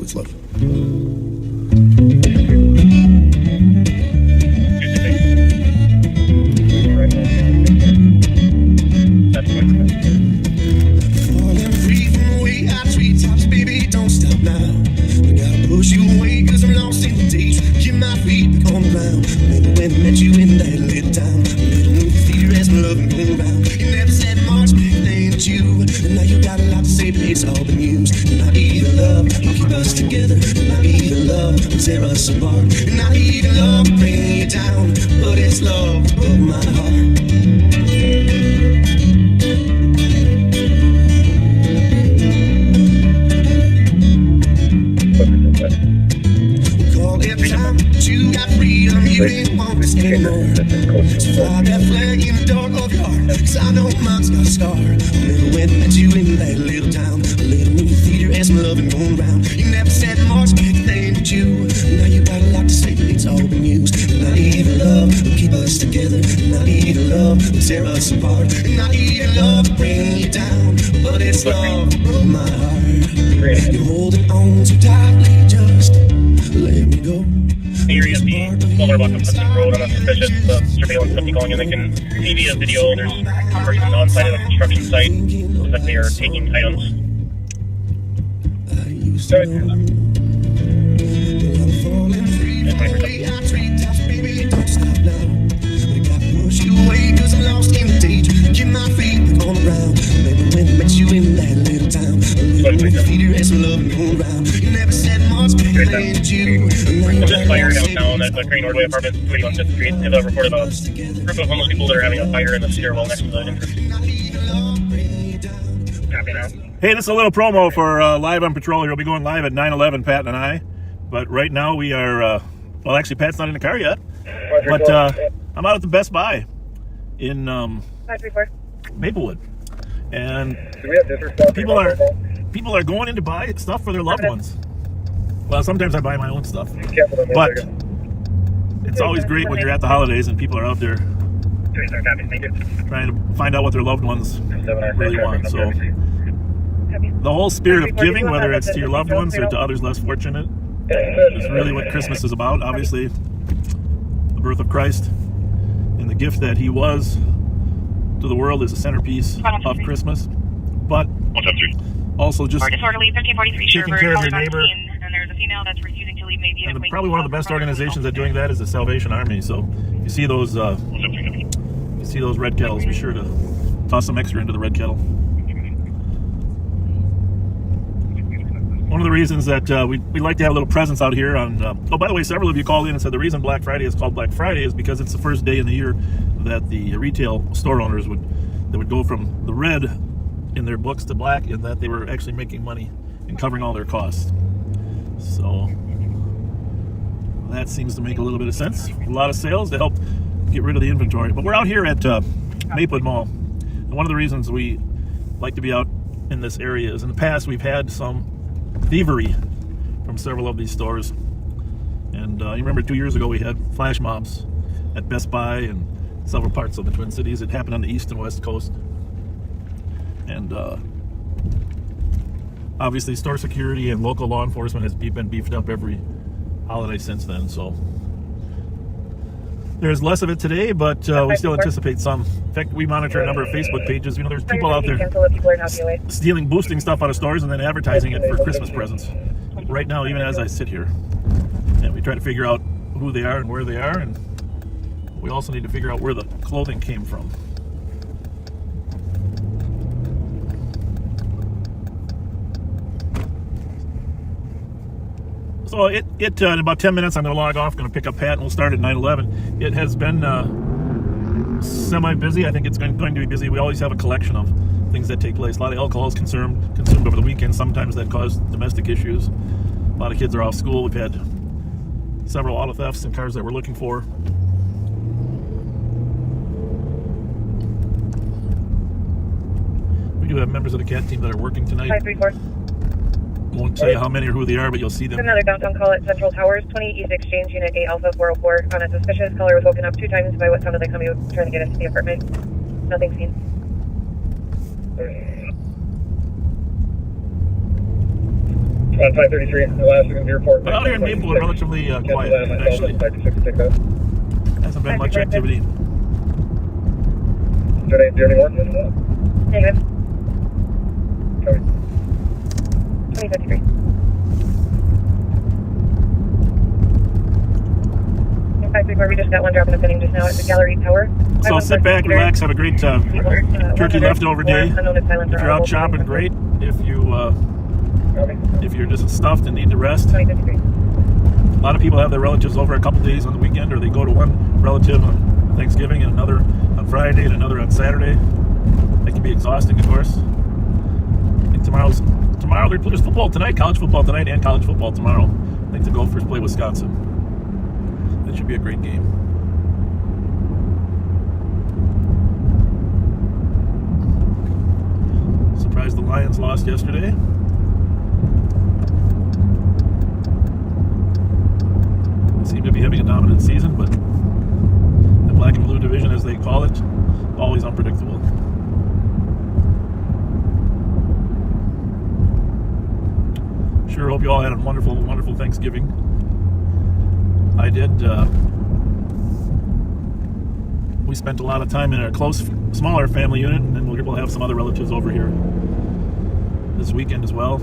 know it's love. Falling free from the way our treetops, baby, don't stop now. I gotta push you away, cause I'm lost in the days. Keep my feet back on the ground. Remember when I met you in that little town. A little movie theater as my loving going round. You never said much back then, but you. And now you got a lot to say, but it's all been used. And I need a love, will keep us together. And I need a love, will tear us apart. And I need a love, will bring you down. But it's love, of my heart. Every time that you got freedom, you didn't want this anymore. So fly that flag in the dark of your heart, cause I know mine's got a scar. Remember when I met you in that little town, a little movie theater as my loving going round. You never said much back then, but you. Now you got a lot to say, but it's all been used. And I need a love, will keep us together. And I need a love, will tear us apart. And I need a love, to bring you down. But it's love, of my heart. You're holding on too tightly, just let me go. Area of the smaller block of Hudson Road on a suspicious surveillance company calling in. They can see via video there's a person on site at a construction site. Looks like they are taking items. Good. Just fire downtown at the Green Ordway Apartments, 281 5th Street. They've reported a group of homeless people that are having a fire in the stairwell next to the entrance. Copy now. Hey, this is a little promo for Live on Patrol here. We'll be going live at 9/11, Pat and I. But right now we are, well, actually, Pat's not in the car yet. But I'm out at the Best Buy in 534 Maplewood. And people are going in to buy stuff for their loved ones. Well, sometimes I buy my own stuff. But it's always great when you're at the holidays and people are out there trying to find out what their loved ones really want. So the whole spirit of giving, whether it's to your loved ones or to others less fortunate, is really what Christmas is about. Obviously, the birth of Christ and the gift that he was to the world is the centerpiece of Christmas. But also just taking care of your neighbor. And probably one of the best organizations at doing that is the Salvation Army. So if you see those red kettles, be sure to toss some extra into the red kettle. One of the reasons that we like to have a little presence out here on, oh, by the way, several of you called in and said the reason Black Friday is called Black Friday is because it's the first day in the year that the retail store owners would go from the red in their books to black, and that they were actually making money and covering all their costs. So that seems to make a little bit of sense. A lot of sales to help get rid of the inventory. But we're out here at Maplewood Mall. And one of the reasons we like to be out in this area is in the past we've had some thievery from several of these stores. And you remember 2 years ago we had flash mobs at Best Buy and several parts of the Twin Cities. It happened on the east and west coast. And obviously store security and local law enforcement has been beefed up every holiday since then. So there's less of it today, but we still anticipate some. In fact, we monitor a number of Facebook pages. You know, there's people out there stealing, boosting stuff out of stores and then advertising it for Christmas presents. Right now, even as I sit here, and we try to figure out who they are and where they are, and we also need to figure out where the clothing came from. So in about 10 minutes, I'm going to log off, going to pick up Pat, and we'll start at 9/11. It has been semi-busy. I think it's going to be busy. We always have a collection of things that take place. A lot of alcohol is consumed over the weekend. Sometimes that causes domestic issues. A lot of kids are off school. We've had several auto thefts and cars that we're looking for. We do have members of the CAT team that are working tonight. 534. Won't tell you how many or who they are, but you'll see them. Another downtown call at Central Towers, 20 East Exchange, Unit 8 Alpha 404. On a suspicious caller was woken up 2 times by what sounded like somebody was trying to get into the apartment. Nothing seen. On 533, the last one to report. But out here in Maple, it's relatively quiet, actually. Hasn't been much activity. Is there any more? Negative. Copy. 2053. We just got one drop in the pinning just now at the gallery tower. So sit back, relax, have a great turkey leftover day. If you're out shopping, great. If you're just stuffed and need to rest. 2053. A lot of people have their relatives over a couple days on the weekend, or they go to one relative on Thanksgiving and another on Friday and another on Saturday. That can be exhausting, of course. I think tomorrow there's football tonight, college football tonight, and college football tomorrow. I think the Gophers play Wisconsin. That should be a great game. Surprised the Lions lost yesterday. They seem to be having a dominant season, but the black and blue division, as they call it, always unpredictable. Sure hope you all had a wonderful, wonderful Thanksgiving. I did. We spent a lot of time in a close, smaller family unit, and we'll have some other relatives over here this weekend as well.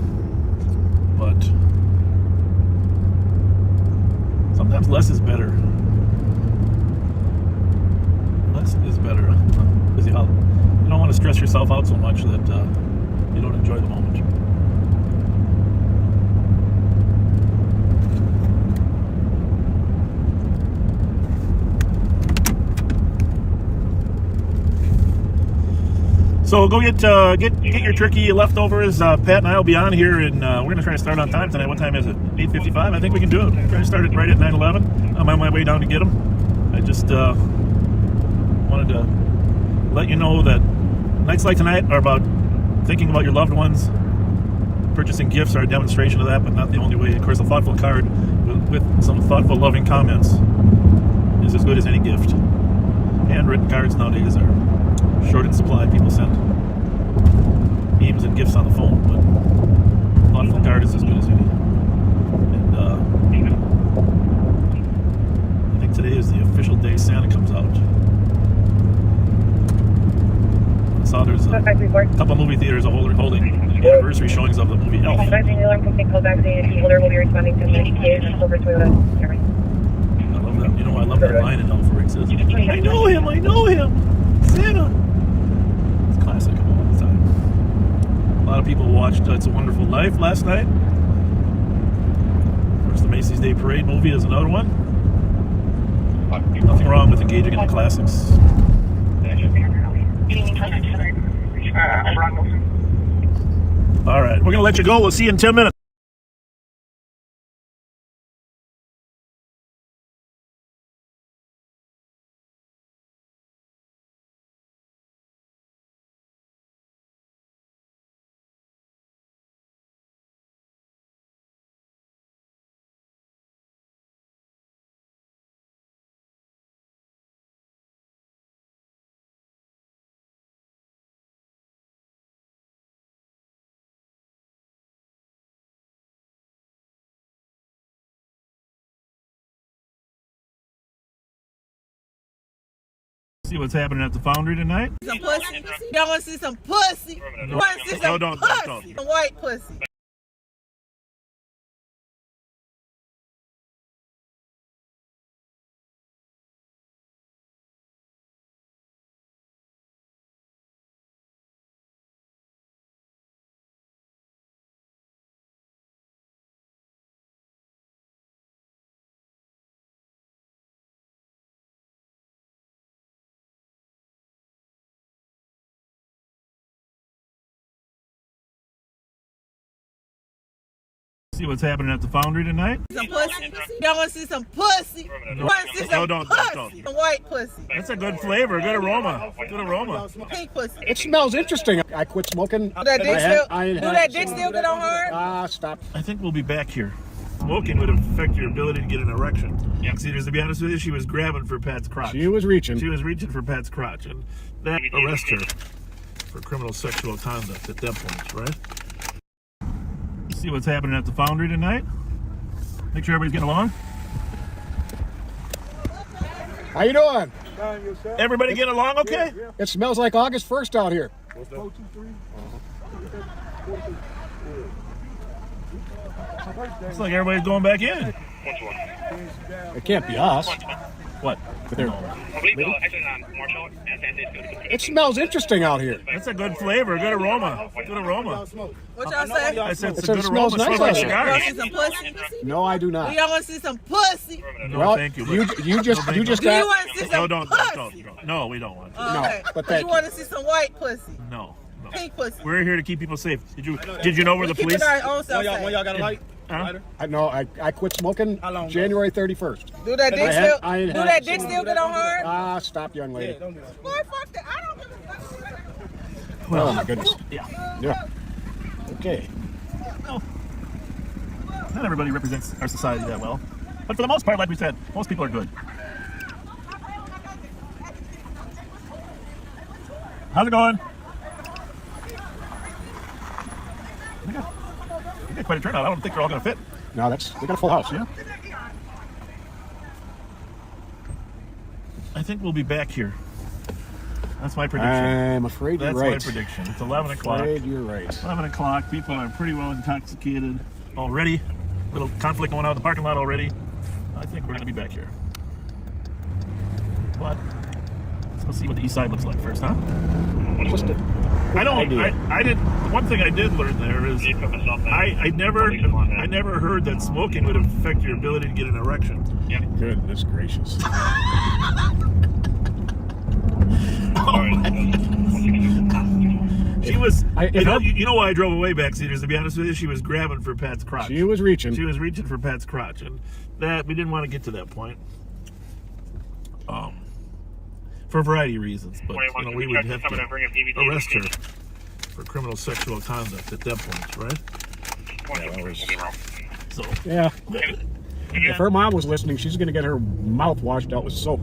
But sometimes less is better. Less is better. Because you don't want to stress yourself out so much that you don't enjoy the moment. So go get your turkey leftovers. Pat and I will be on here, and we're going to try to start on time tonight. What time is it? 8:55? I think we can do it. Try to start it right at 9:11. I'm on my way down to get them. I just wanted to let you know that nights like tonight are about thinking about your loved ones. Purchasing gifts are a demonstration of that, but not the only way. Of course, a thoughtful card with some thoughtful, loving comments is as good as any gift. Handwritten cards nowadays are short in supply. People send memes and gifts on the phone, but thoughtful card is as good as any. And I think today is the official day Santa comes out. I saw there's a couple movie theaters holding anniversary showings of the movie Elf. Advising the alarm company called back saying the key holder will be responding to the ETA and over Toyota. I love that. You know, I love that line in Elf where it says, I know him, Santa. It's classic all the time. A lot of people watched It's a Wonderful Life last night. Of course, the Macy's Day Parade movie is another one. Nothing wrong with engaging in the classics. All right, we're going to let you go. We'll see you in 10 minutes. See what's happening at the Foundry tonight? Some pussy. Y'all want to see some pussy? No, Want to see some don't. pussy? Some white pussy. See what's happening at the Foundry tonight? Some pussy. Y'all want to see some pussy? Want to see some don't. pussy? Some white pussy. That's a good flavor, good aroma. Good aroma. Pink pussy. It smells interesting. I quit smoking. Do that dick still? Do that dick some- still get on hard? Stop. I think we'll be back here. Smoking would affect your ability to get an erection. See, to be honest with you, she was grabbing for Pat's crotch. She was reaching. She was reaching for Pat's crotch, and that arrests her for criminal sexual conduct at that point, right? See what's happening at the Foundry tonight. Make sure everybody's getting along. How you doing? Everybody getting along okay? It smells like August 1st out here. Looks like everybody's going back in. It can't be us. What? It smells interesting out here. That's a good flavor, good aroma. Good aroma. What y'all say? I said it's It a good aroma. smells It nice smells like out here. Y'all cigars. see some pussy? No, I do not. Y'all want to see some pussy? No, Well, thank you. you just Do you got. want to see No, some don't. pussy? No, we don't want to. Okay. but Do thank you you. want to see some white pussy? No. Pink pussy? We're here to keep people safe. Did you know where the police? Keeping our own self safe. Y'all got a light? Huh? I know. I quit smoking How long ago? January 31st. Do that dick I still? had- I ain't Do had- that dick still get on hard? Ah, stop, young lady. Don't do that. Boy, fuck that. I don't give a fuck. Oh my goodness. Yeah. Yeah. Okay. Well, not everybody represents our society that well, but for the most part, like we said, most people are good. How's it going? We got quite a turnout. I don't think they're all going to fit. No, they got a full house. Yeah. I think we'll be back here. That's my prediction. I'm afraid you're That's right. my prediction. It's 11 o'clock. Afraid you're right. 11 o'clock. People are pretty well intoxicated already. Little conflict going on in the parking lot already. I think we're going to be back here. But let's see what the east side looks like first, huh? Just a I don't. idea. I did. One thing I did learn there is I never heard that smoking would affect your ability to get an erection. Goodness gracious. She was. if You know why I drove away backseaters? To be honest with you, she was grabbing for Pat's crotch. She was reaching. She was reaching for Pat's crotch, and that we didn't want to get to that point. For a variety of reasons, but we would have to arrest her for criminal sexual conduct at that point, right? So Yeah. If her mom was listening, she's going to get her mouth washed out with soap.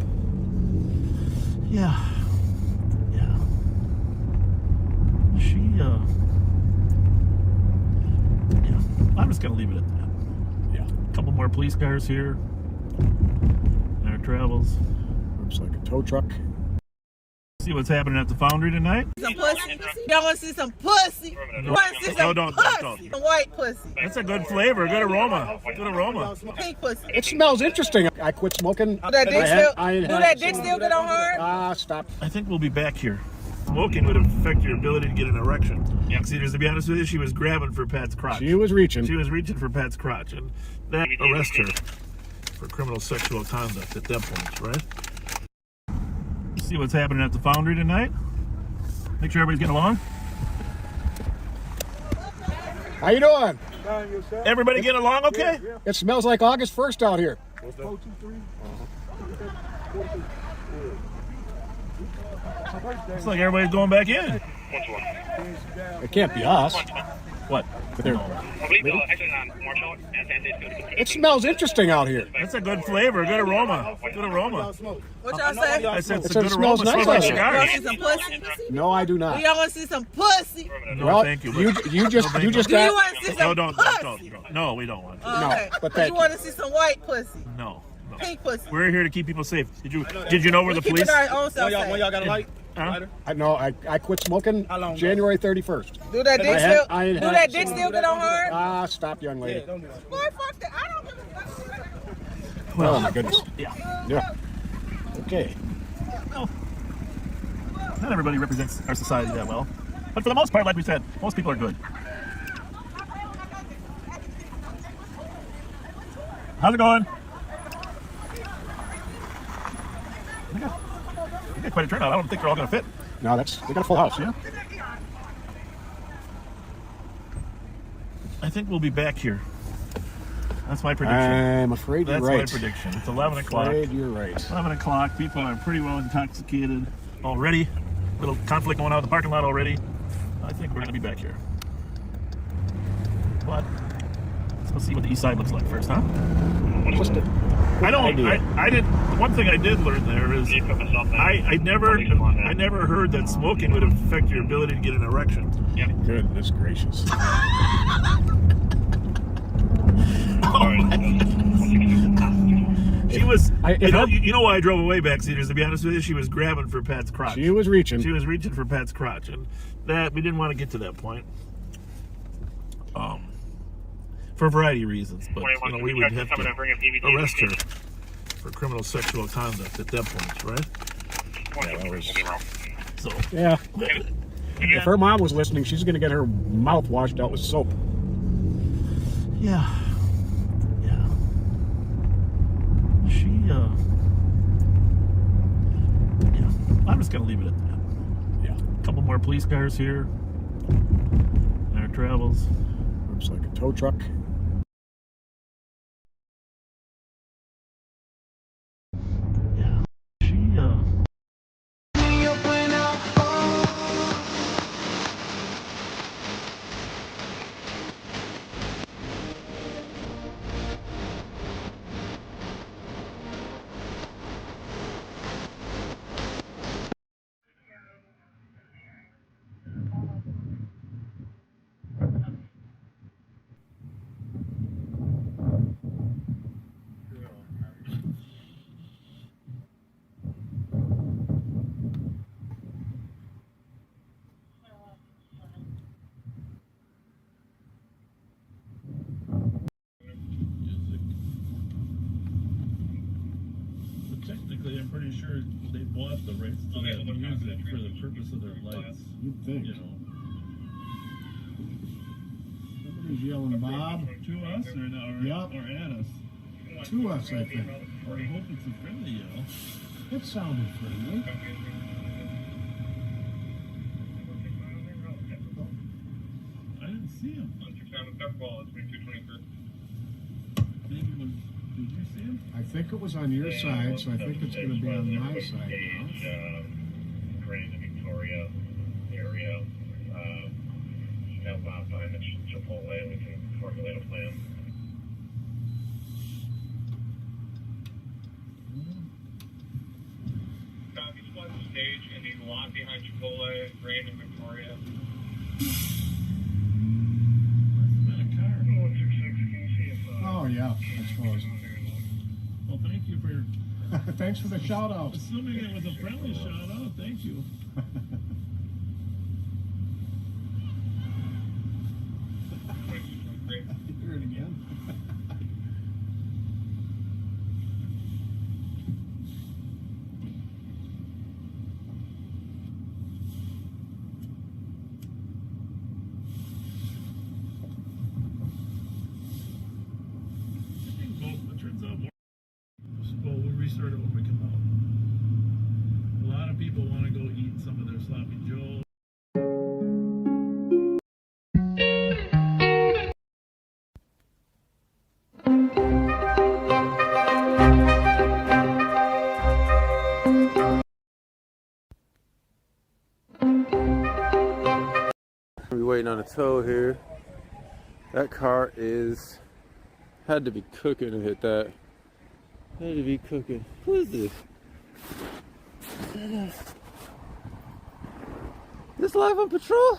yeah. She yeah. I'm just gonna leave it at that. Yeah. A couple more police cars here in our travels. Looks like a tow truck. See what's happening at the Foundry tonight. Some pussy? Y'all want to see some pussy? Want to see some don't. pussy? Some white pussy? That's a good flavor, good aroma. Good aroma. Pink pussy? It smells interesting. I quit smoking. Do that dick still? I ain't Do had- that dick still get on hard? Ah, stop. I think we'll be back here. Smoking would affect your ability to get an erection. See, to be honest with you, she was grabbing for Pat's crotch. She was reaching. She was reaching for Pat's crotch, and that arrest her for criminal sexual conduct at that point, right? See what's happening at the Foundry tonight. Make sure everybody's getting along. How you doing? Everybody getting along okay? It smells like August 1st out here. Looks like everybody's going back in. It can't be us. What? It smells interesting out here. That's a good flavor, good aroma. Good aroma. What y'all say? I said it's It a good smells aroma. It nice smells like out here. Y'all cigars. see some pussy? No, I do not. Do y'all want to see some pussy? No, Well, thank you. you just Do you got. want to see No, some don't. pussy? No, we don't want to. Okay. but Do thank you you. want to see some white pussy? No. Pink pussy? We're here to keep people safe. Did you know where the Keeping police? our own self Y'all safe. got a light? Huh? I know. I quit smoking How long ago? January 31st. Do that dick I had- still? I ain't Do had- that dick still get on hard? Ah, stop, young lady. Don't do that. Boy, fuck that. I don't give a fuck. Oh my goodness. Yeah. Yeah. Okay. Well, not everybody represents our society that well, but for the most part, like we said, most people are good. How's it going? We got quite a turnout. I don't think they're all going to fit. No, they got a full house. Yeah. I think we'll be back here. That's my prediction. I'm afraid you're That's right. my prediction. It's 11 o'clock. Afraid you're right. 11 o'clock. People are pretty well intoxicated already. Little conflict going on in the parking lot already. I think we're going to be back here. But let's see what the east side looks like first, huh? Just a I don't. idea. I did. One thing I did learn there is I never heard that smoking would affect your ability to get an erection. Goodness gracious. You know why I drove away backseaters, to be honest with you? She was grabbing for Pat's crotch. She was reaching. She was reaching for Pat's crotch, and that we didn't want to get to that point. For a variety of reasons, but we would have to arrest her for criminal sexual conduct at that point, right? So Yeah. If her mom was listening, she's going to get her mouth washed out with soap. yeah. She I'm just gonna leave it at that. Yeah. A couple more police cars here in our travels. Looks like a tow truck. Yeah. She technically, I'm pretty sure they bought the rights to that music for the purpose of their lights. You'd think. You know, Somebody's yelling Bob. to us or no, Yup. or at us. To us, I think. I hope it's a friendly yell. It sounded friendly. I didn't see him. Maybe it was. Did you see him? I think it was on your side, so I think it's going to be on my side now. Grand Victoria area. Now Bob behind the Chipotle, we can formulate a plan. Copy, split the stage in the lot behind Chipotle, Grand and Victoria. That's not a car. 166, can you see if Oh, yeah, I suppose. Well, thank you for Thanks for the shout out. assuming it was a friendly shout out. Thank you. Hear it again. It turns out more. Well, we'll restart it when we come out. A lot of people want to go eat some of their sloppy joe. We're waiting on a tow here. That car had to be cooking to hit that. Had to be cooking. Who is this? Is this live on patrol?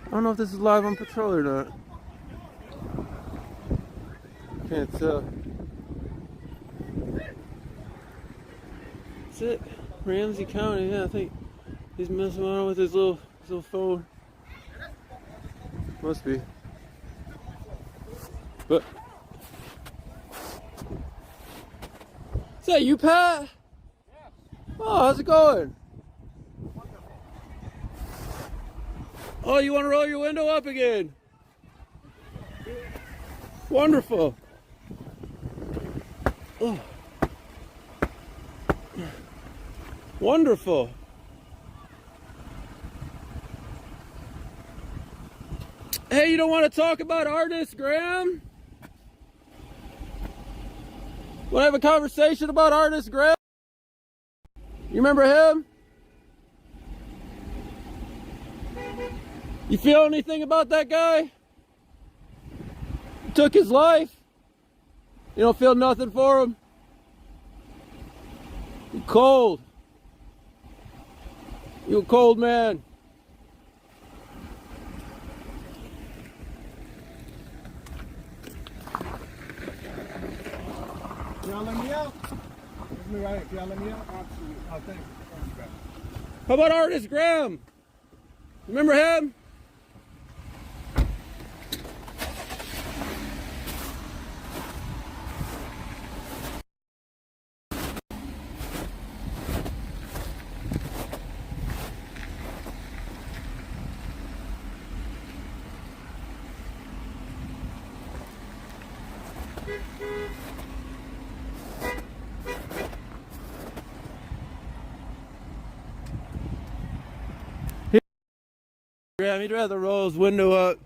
I don't know if this is live on patrol or not. Can't tell. That's it. Ramsey County, yeah, I think he's messing around with his little phone. Must be. But is that you, Pat? Oh, how's it going? Oh, you want to roll your window up again? Wonderful. Oh. Wonderful. Hey, you don't want to talk about artist Graham? Want to have a conversation about artist Graham? You remember him? You feel anything about that guy? He took his life. You don't feel nothing for him? You cold. You a cold man. y'all let me out? Give me right. If y'all let me out? Absolutely. Oh, thank you. Thank you, guys. How about Artist Graham? Remember him? Graham, he'd rather roll his window up,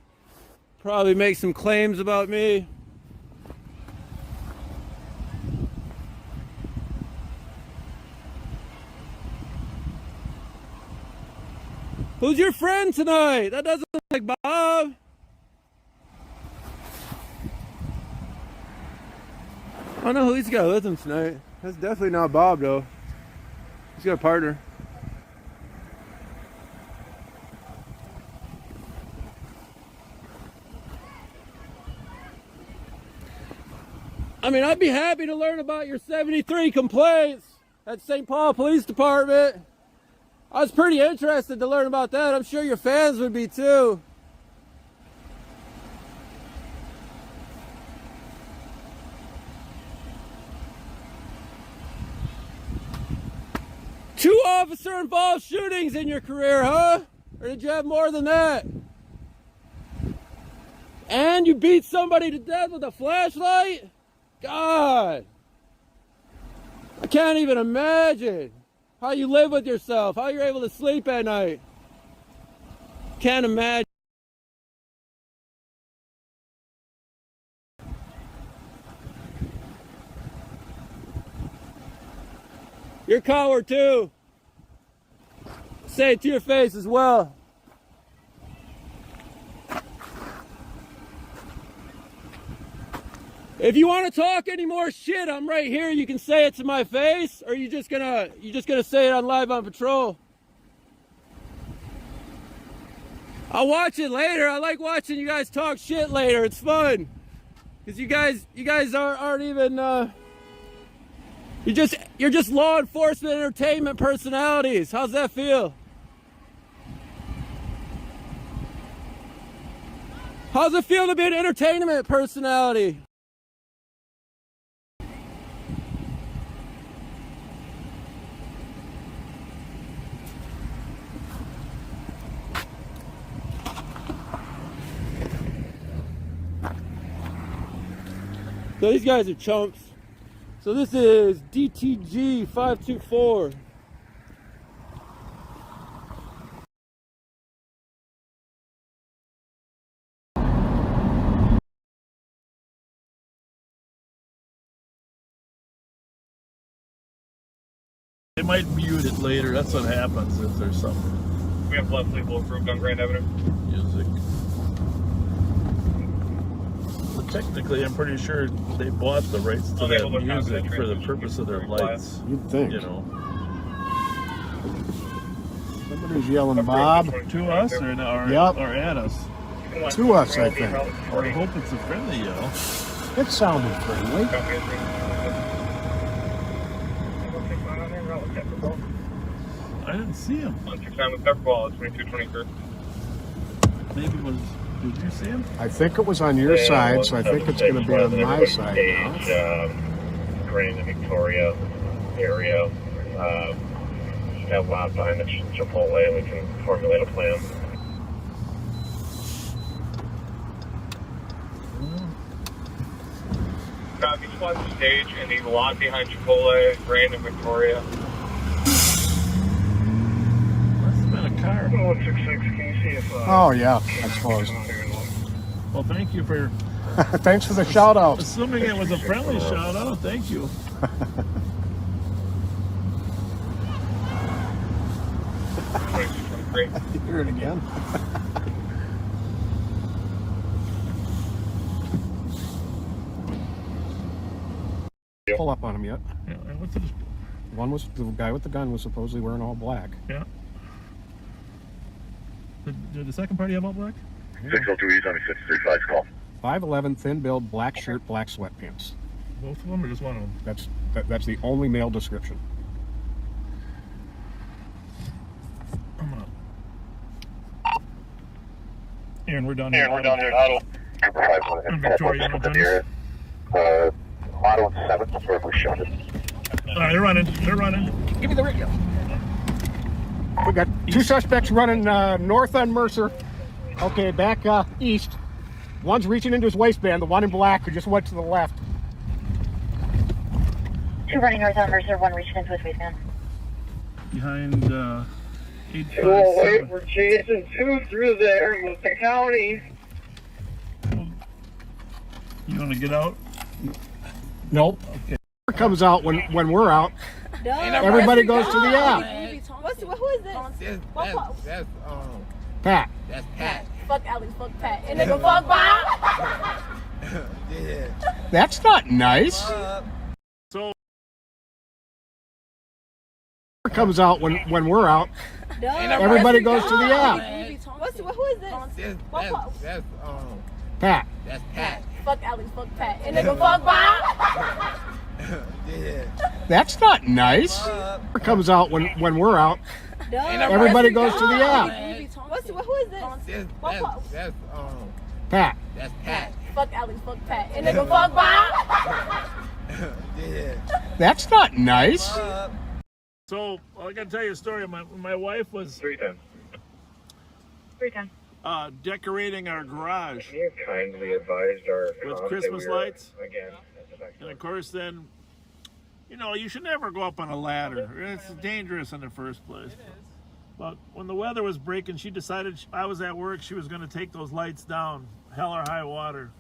probably make some claims about me. Who's your friend tonight? That doesn't look like Bob. I don't know who he's got with him tonight. That's definitely not Bob though. He's got a partner. I mean, I'd be happy to learn about your 73 complaints at St. Paul Police Department. I was pretty interested to learn about that. I'm sure your fans would be too. Two officer-involved shootings in your career, huh? Or did you have more than that? And you beat somebody to death with a flashlight? God, I can't even imagine how you live with yourself, how you're able to sleep at night. Can't imagine. You're a coward too. Say it to your face as well. If you want to talk any more shit, I'm right here. You can say it to my face, or you just gonna say it on Live on Patrol. I'll watch it later. I like watching you guys talk shit later. It's fun, because you guys aren't even you're just law enforcement entertainment personalities. How's that feel? How's it feel to be an entertainment personality? So these guys are chumps. So this is DTG 524. They might mute it later. That's what happens if there's some We have left legal approved on Grand Avenue. music. But technically, I'm pretty sure they bought the rights to that music for the purpose of their lights. You'd think. You know, Somebody's yelling Bob. to us or Yep. or at us. To us, I think. Or I hope it's a friendly yell. It sounded friendly. I didn't see him. 169 with Pepperball at 2223. Maybe it was. Did you see him? I think it was on your side, so I think it's going to be on my side now. Grand and Victoria area. Just have Bob behind the Chipotle and we can formulate a plan. Copy, squad to stage and the lot behind Chipotle, Grand and Victoria. Must have been a car. 166, can you see if... Oh, yeah, I suppose. Well, thank you for Thanks for the shout out. assuming it was a friendly shout out. Thank you. Hear it again. Pull up on him yet. Yeah, what's it? One was the guy with the gun was supposedly wearing all black. Yeah. Did the second party have all black? 602 East on 635 call. 5'11", thin build, black shirt, black sweatpants. Both of them or just one of them? That's the only male description. I'm gonna... Aaron, we're down Here, here. we're down here at Auto. In Victoria, you know, Jonas? Auto 7, that's where we're shot. They're running. They're running. Give me the radio. We got two suspects running north on Mercer. Okay, back east. One's reaching into his waistband. The one in black who just went to the left. 2 running north on Mercer, 1 reaching into his waistband. Behind 857. Oh, wait, we're chasing 2 through there with the county. You want to get out? Nope. Okay. Comes out when we're out. Everybody goes to the app. Who is this? That's Pat. That's Pat. Fuck Alex, fuck Pat. And nigga, fuck Bob. Yeah. That's not nice. So Comes out when we're out. Everybody goes to the app. Who is this? That's Pat. That's Pat. Fuck Alex, fuck Pat. And nigga, fuck Bob. Yeah. That's not nice. Comes out when we're out. Everybody goes to the app. Who is this? That's Pat. That's Pat. Fuck Alex, fuck Pat. And nigga, fuck Bob. Yeah. That's not nice. So I got to tell you a story. My wife was 310. 310. decorating our garage You kindly advised our with comms Christmas that we were, lights. Again, And of course, then, you know, you should never go up on a ladder. It's dangerous in the first place. But when the weather was breaking, she decided I was at work. She was going to take those lights down, hell or high water.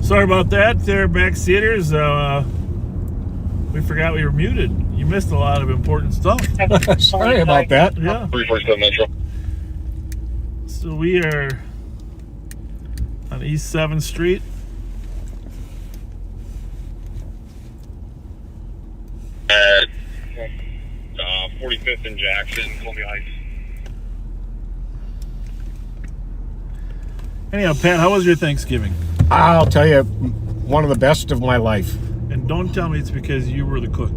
Sorry about that, there, backseaters. We forgot we were muted. You missed a lot of important stuff. Sorry about that. Yeah. 347 Metro. So we are on East 7th Street. At 45th and Jackson, Columbia Heights. Anyhow, Pat, how was your Thanksgiving? I'll tell you, one of the best of my life. And don't tell me it's because you were the cook.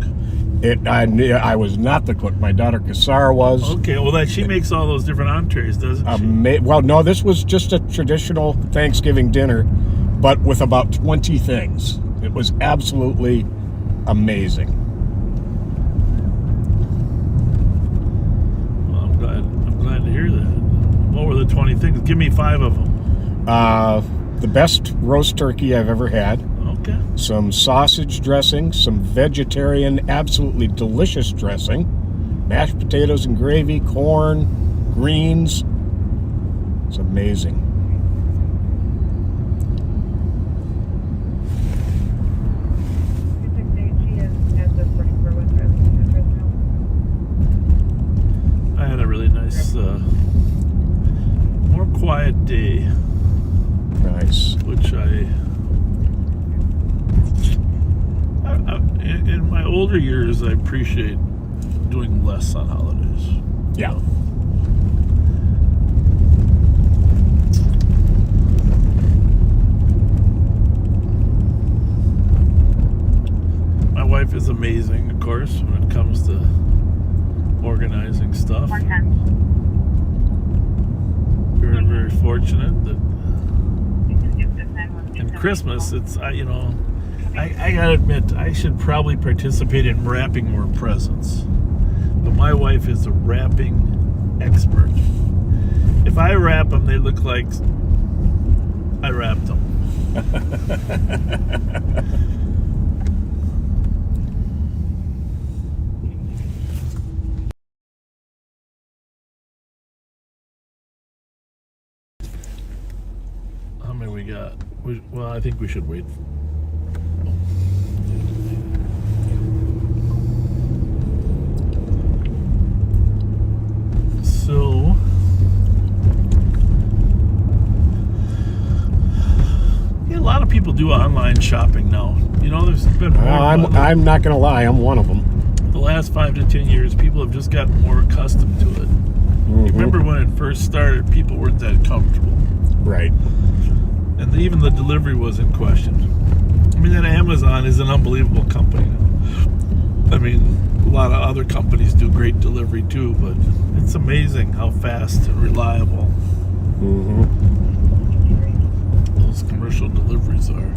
I was not the cook. My daughter Cassara was. Okay, well, that she makes all those different entrees, doesn't she? Well, no, this was just a traditional Thanksgiving dinner, but with about 20 things. It was absolutely amazing. Well, I'm glad to hear that. What were the 20 things? Give me 5 of them. The best roast turkey I've ever had. Okay. Some sausage dressing, some vegetarian, absolutely delicious dressing, mashed potatoes and gravy, corn, greens. It's amazing. I had a really nice, more quiet day. Nice. Which in my older years, I appreciate doing less on holidays. Yeah. My wife is amazing, of course, when it comes to organizing stuff. Very, very fortunate that in Christmas, it's, I gotta admit, I should probably participate in wrapping more presents. But my wife is a wrapping expert. If I wrap them, they look like I wrapped them. How many we got? Well, I think we should wait. So, yeah, a lot of people do online shopping now. You know, there's been more. I'm not going to lie, I'm one of them. The last 5 to 10 years, people have just gotten more accustomed to it. Mm-hmm. Remember when it first started, people weren't that comfortable. Right. And even the delivery was in question. I mean, that Amazon is an unbelievable company. I mean, a lot of other companies do great delivery too, but it's amazing how fast and reliable those commercial deliveries are.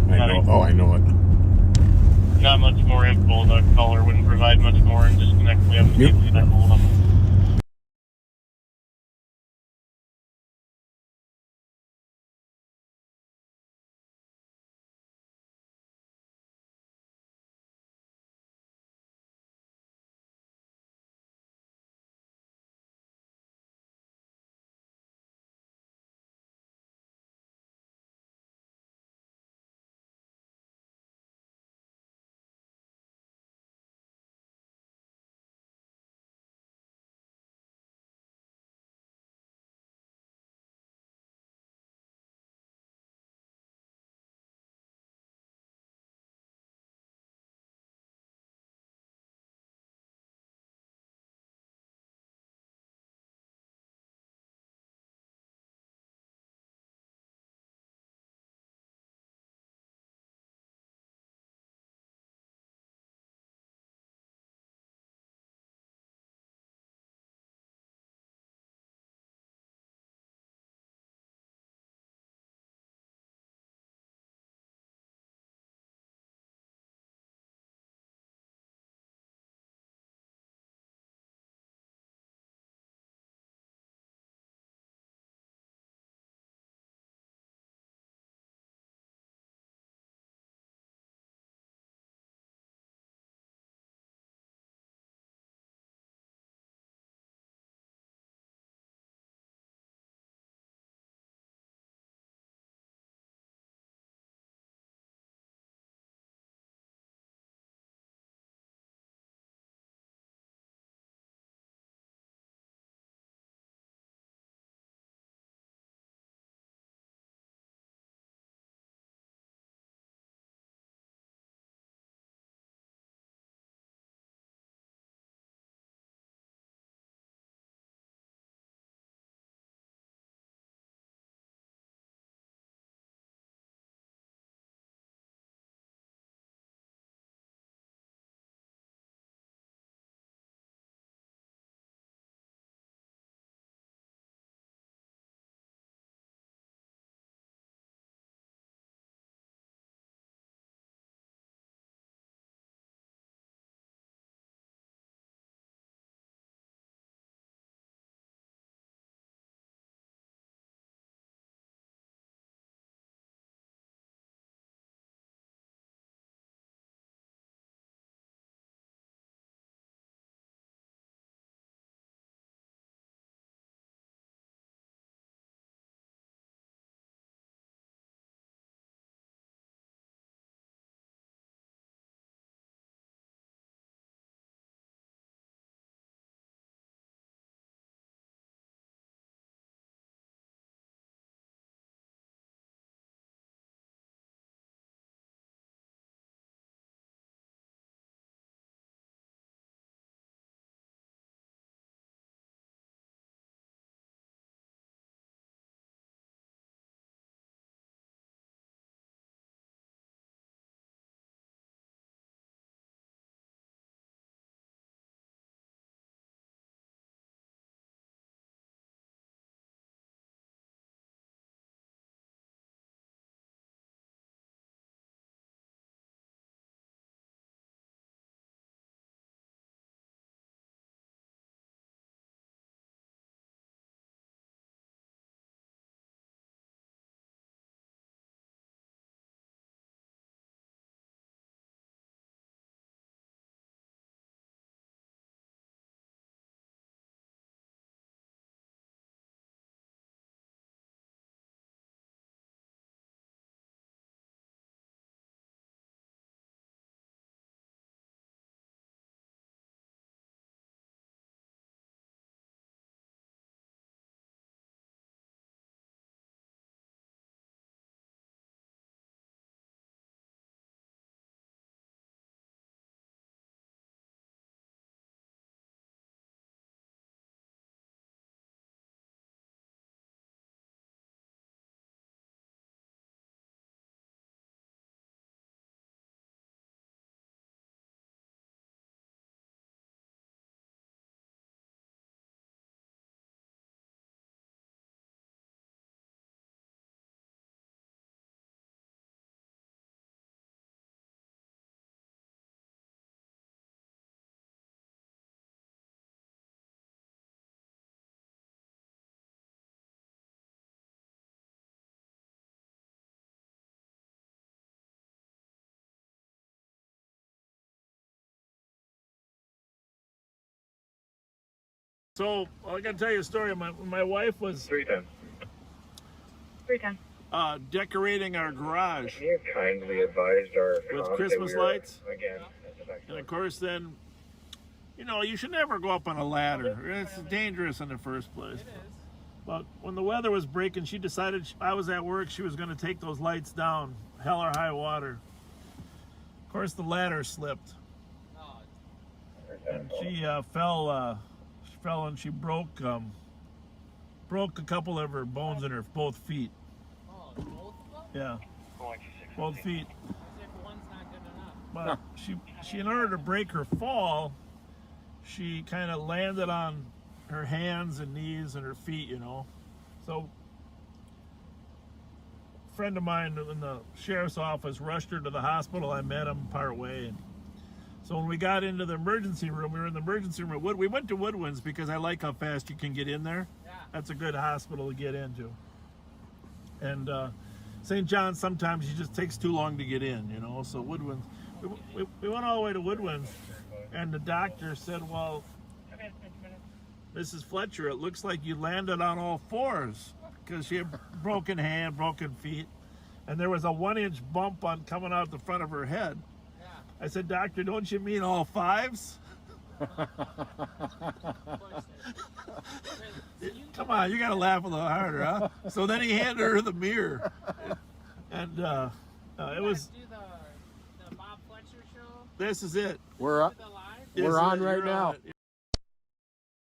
I know. Oh, I know it. Not much more info. The caller wouldn't provide much more and disconnect. We haven't been able to get hold of them. So I got to tell you a story. My wife was 310. 310. Decorating our garage You kindly advised our with Christmas lights. Again. And of course, then, you know, you should never go up on a ladder. It's dangerous in the first place. But when the weather was breaking, she decided I was at work. She was going to take those lights down, hell or high water. Of course, the ladder slipped, and she fell. She fell and she broke a couple of her bones in her both feet. Oh, both of them? Yeah, both feet. As if one's not good enough. But she in order to break her fall, she kind of landed on her hands and knees and her feet, you know. So a friend of mine in the sheriff's office rushed her to the hospital. I met him part way. And so when we got into the emergency room, we were in the emergency room. We went to Woodwinds because I like how fast you can get in there. Yeah. That's a good hospital to get into. And St. John's, sometimes it just takes too long to get in, you know. So Woodwinds, we went all the way to Woodwinds, and the doctor said, well, Mrs. Fletcher, it looks like you landed on all fours, because she had broken hand, broken feet, and there was a 1-inch bump coming out the front of her head. Yeah. I said, doctor, don't you mean all fives? Come on, you got to laugh a little harder, huh? So then he handed her the mirror, and it was. Do the Bob Fletcher show? This is it. We're up. The live? We're on right now.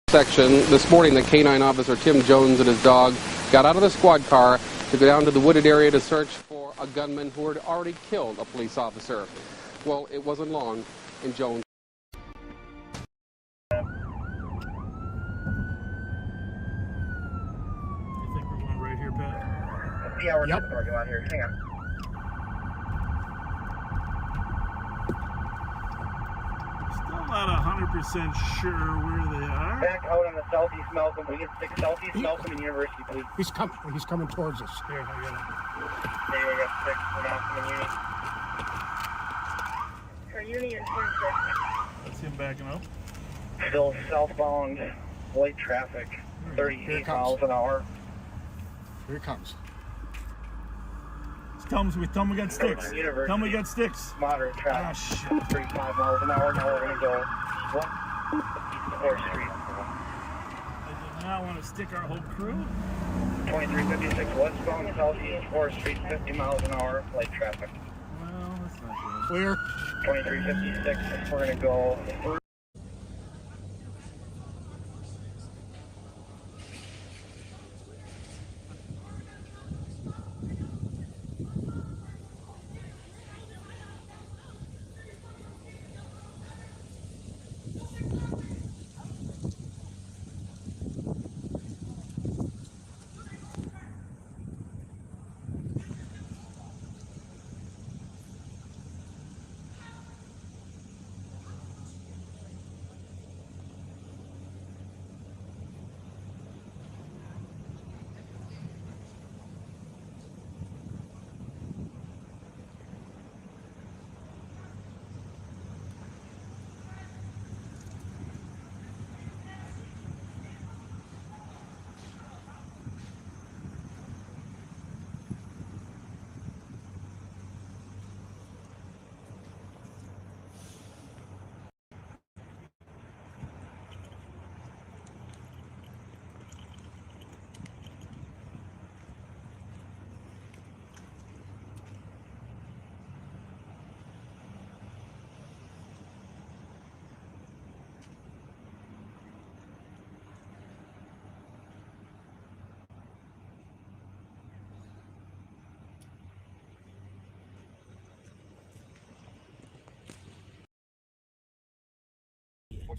Section this morning, the canine officer Tim Jones and his dog got out of the squad car to go down to the wooded area to search for a gunman who had already killed a police officer. Well, it wasn't long, and Jones. You think we're going right here, Pat? Yeah, we're Yep. in the parking lot here. Hang on. Still not 100% sure where they are. Back out on the southeast Malcolm. We get 6 southeast Malcolm and University, please. He's coming towards us. Here, I got it. There we got 6 for Malcolm and Uni. For Uni and 26. That's him backing up. Still southbound, light traffic, Here 38 it comes. miles an hour. Here he comes. Tell him we got sticks. University. Tell him we got sticks. Moderate Ah, traffic, shit. 35 miles an hour. Now we're going to go 4th Street. I did not want to stick our whole crew. 2356 westbound, southeast 4th Street, 50 miles an hour, light traffic. Well, that's not good. Clear. 2356, we're going to go.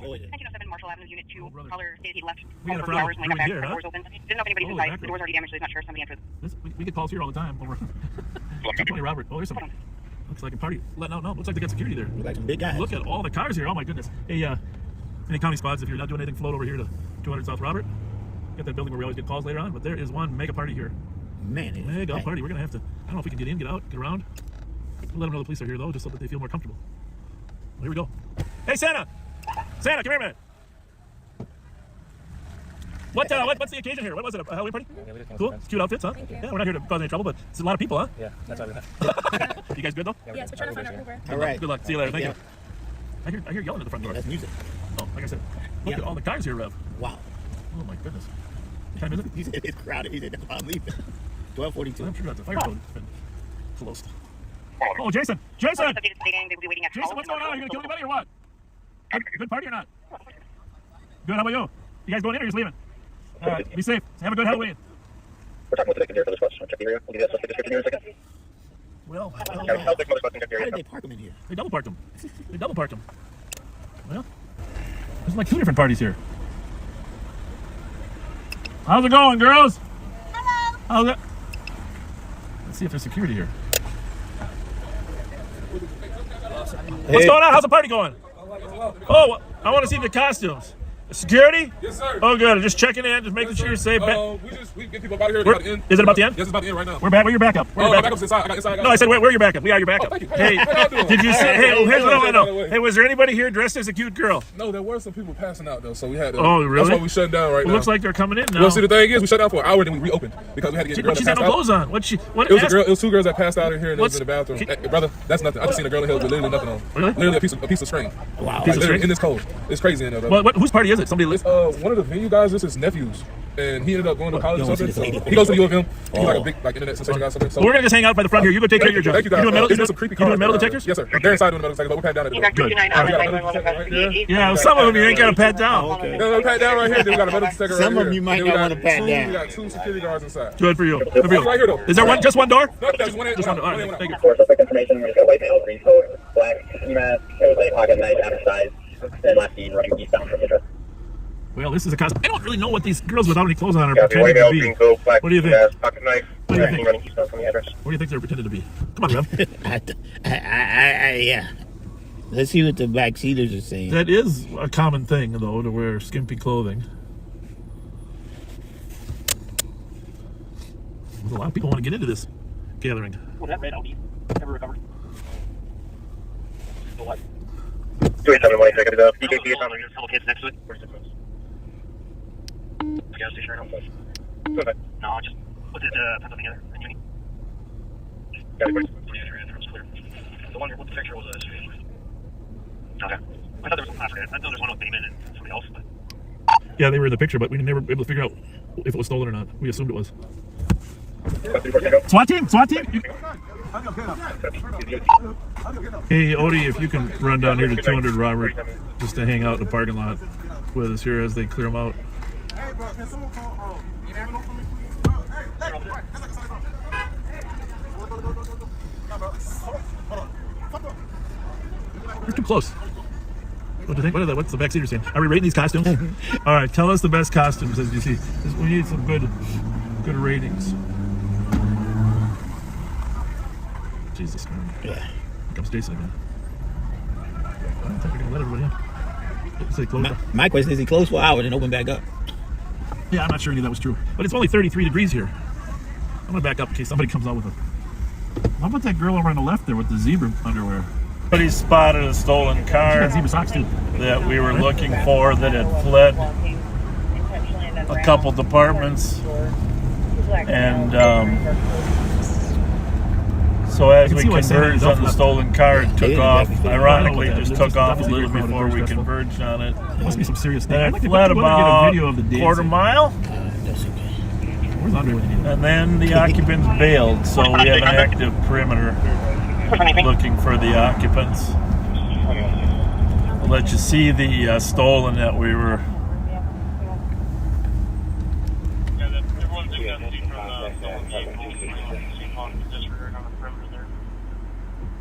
Oh, yeah. 1907 Marshall Avenue, Unit 2. Oh, brother. Caller stated he left. We got a for 2 problem. hours when they got back. Here, The huh? doors open. Didn't know if anybody's Holy inside. mackerel. The door's already damaged, so he's not sure if somebody entered. We get calls here all the time. Over. 220 Robert. Oh, there's some. Looks like a party letting out. No, looks like they got security there. Like some big guys. Look at all the cars here. Oh my goodness. Hey, any county spots, if you're not doing anything, float over here to 200 South Robert. Got that building where we always get calls later on, but there is one mega party here. Man, it is Mega packed. party. We're gonna have to. I don't know if we can get in, get out, get around. We'll let them know the police are here though, just so that they feel more comfortable. Well, here we go. Hey, Santa! Santa, come here a minute. What's the occasion here? What was it? A Halloween party? Cool. Cute outfits, huh? Yeah, we're not here to cause any trouble, but it's a lot of people, huh? Yeah, that's all we have. You guys good though? Yes, we're trying to find our Uber. All right. Good luck. See you later. Thank you. I hear yelling at the front door. That's music. Oh, like I said, look at all the cars here, Rev. Wow. Oh my goodness. What time is it? He said it's crowded. He said, I'm leaving. 12:42. I'm sure that's a fire code. It's been closed. Oh, Jason! Jason! Jason, what's going on? Are you gonna kill anybody or what? Good party or not? Good. How about you? You guys going in or just leaving? All right. Be safe. Have a good Halloween. We're talking with the victim here for this question. Check the area. We'll give you that suspect description here in a second. Well, How did they park him in here? They double parked them. They double parked them. Well, there's like 2 different parties here. How's it going, girls? Hello. How's it? Let's see if there's security here. What's going on? How's the party going? Oh, I want to see the costumes. Security? Yes, sir. Oh, good. Just checking in, just making sure you're safe. We get people about here. About the end. Is it about the end? Yes, it's about the end right now. Where your backup? Where your backup's inside. I got inside. No, I said where your backup? We are your backup. Oh, thank you. Hey, did you say? Hey, here's what I want to know. Hey, was there anybody here dressed as a cute girl? No, there were some people passing out though, so we had to. Oh, really? That's why we shut down right now. It looks like they're coming in now. Well, see, the thing is, we shut down for an hour, then we reopened because we had to get the girl that She's had passed no out. clothes on. What? It was 2 girls that passed out in here and they was in the bathroom. Hey, brother, that's nothing. I just seen a girl in here with literally nothing on. Really? Literally a piece of string. Wow. Piece of string? In this cold. It's crazy in there, though. Well, whose party is it? Somebody. It's one of the venue guys. This is his nephew's, and he ended up going to college or something. So he goes to the U of M. He's like a big internet sensation guy or something. So We're gonna just hang out by the front here. You go take care of your job. Thank you, guys. You doing metal? Some creepy You doing cars metal right detectors? Yes, sir. They're inside doing metal detectors, but we're pat down at the door. Good. Right. Yeah, some of them you ain't got to pat down. No, pat down right here. Then we got a metal detector right here. Some of them you might not want to pat down. We got 2 security guards inside. Good for you. Good for you. Right here, though. Is there just one door? No, just one. Just one door. All right, thank you. For suspect information, we just got white male, green coat, black ski mask, it was a pocket knife, average size, and last seen running eastbound from the address. Well, this is a costume. I don't really know what these girls without any clothes on are Copy, pretending white male, to be. green coat, black What do you ski think? mask, pocket knife, What do you think? running eastbound from the address. What do you think they're pretending to be? Come on, Rev. Yeah. Let's see what the backseaters are saying. That is a common thing, though, to wear skimpy clothing. There's a lot of people want to get into this gathering. Well, that red Audi never recovered. The what? 287 second up. BKT is on. There's a couple kids next to it. Where's the close? Gas station right now. Go ahead. No, just put it pencil together and uni. Got it. Clear. The one with the picture was a SUV. Okay. I thought there was a I thought there was one with Damon and somebody else. But... Yeah, they were in the picture, but we never were able to figure out if it was stolen or not. We assumed it was. SWAT team! SWAT team! Hey, Odie, if you can run down here to 200 Robert just to hang out in the parking lot with us here as they clear them out. You're too close. What do you think? What is that? What's the backseater saying? Are we rating these costumes? All right, tell us the best costumes as you see. We need some good ratings. Jesus, man. Yeah. Here comes Jason again. I don't think we're gonna let everybody in. Say close. My question is, he closed for hours and opened back up? Yeah, I'm not sure any of that was true. But it's only 33 degrees here. I'm gonna back up in case somebody comes out with a... How about that girl over on the left there with the zebra underwear? Somebody spotted a stolen car. She got zebra socks too. That we were looking for that had fled a couple departments. And so as we converged on the stolen car, it took off. Ironically, just took off a little before we converged on it. There must be some serious thing. And it fled about a quarter mile. And then the occupants bailed, so we have an active perimeter looking for the occupants. I'll let you see the stolen that we were.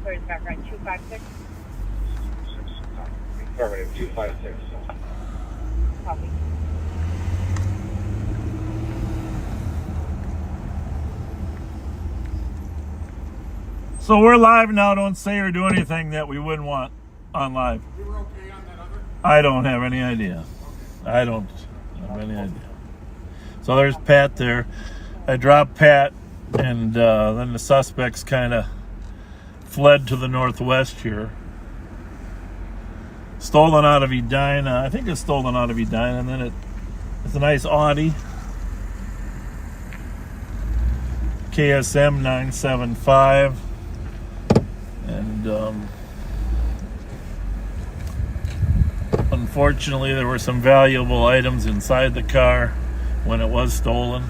Where's background 256? Affirmative, 256. Copy. So we're live now. Don't say or do anything that we wouldn't want on live. You were okay on that other? I don't have any idea. I don't have any idea. So there's Pat there. I dropped Pat, and then the suspects kind of fled to the northwest here. Stolen out of Edina. I think it's stolen out of Edina, and then It's a nice Audi. KSM 975. And unfortunately, there were some valuable items inside the car when it was stolen.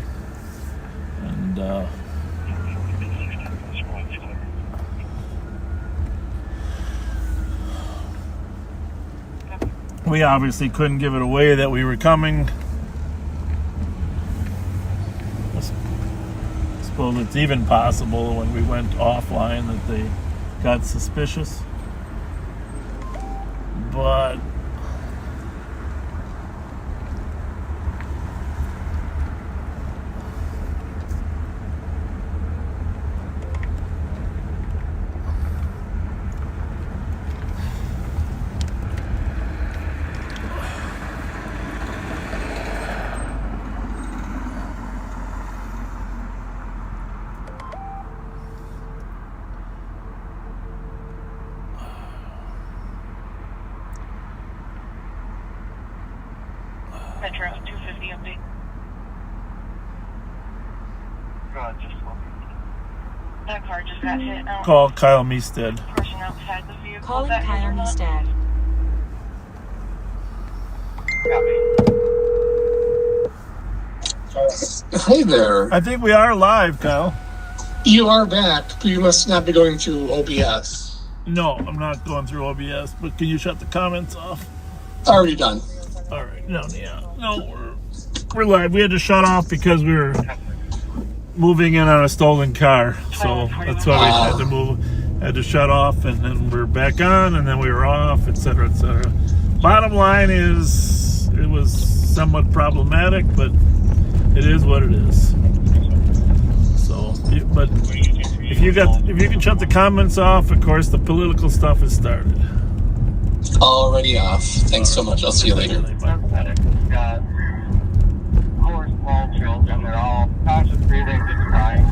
And we obviously couldn't give it away that we were coming. I suppose it's even possible when we went offline that they got suspicious. But Metro 250 update. That car just got hit. call Kyle Meestead. Person outside the vehicle. Calling Kyle Meestead. Hey there. I think we are live, Kyle. You are back, but you must not be going through OBS. No, I'm not going through OBS, but can you shut the comments off? Already done. All right. No, we're live. We had to shut off because we were moving in on a stolen car, so that's why we had to move. Had to shut off, and then we're back on, and then we were off, etc., etc. Bottom line is, it was somewhat problematic, but it is what it is. So, but if you can shut the comments off, of course, the political stuff has started. Already off. Thanks so much. I'll see you later. Got 4 small children. They're all conscious breathing, just crying.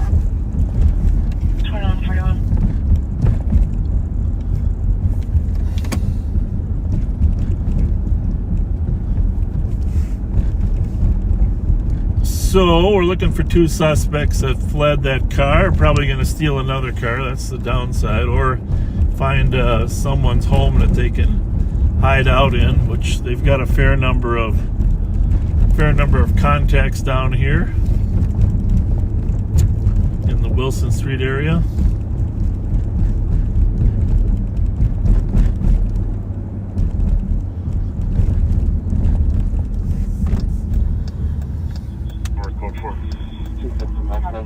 2141. So we're looking for 2 suspects that fled that car. Probably going to steal another car. That's the downside, or find someone's home that they can hide out in, which they've got a fair number of contacts down here in the Wilson Street area.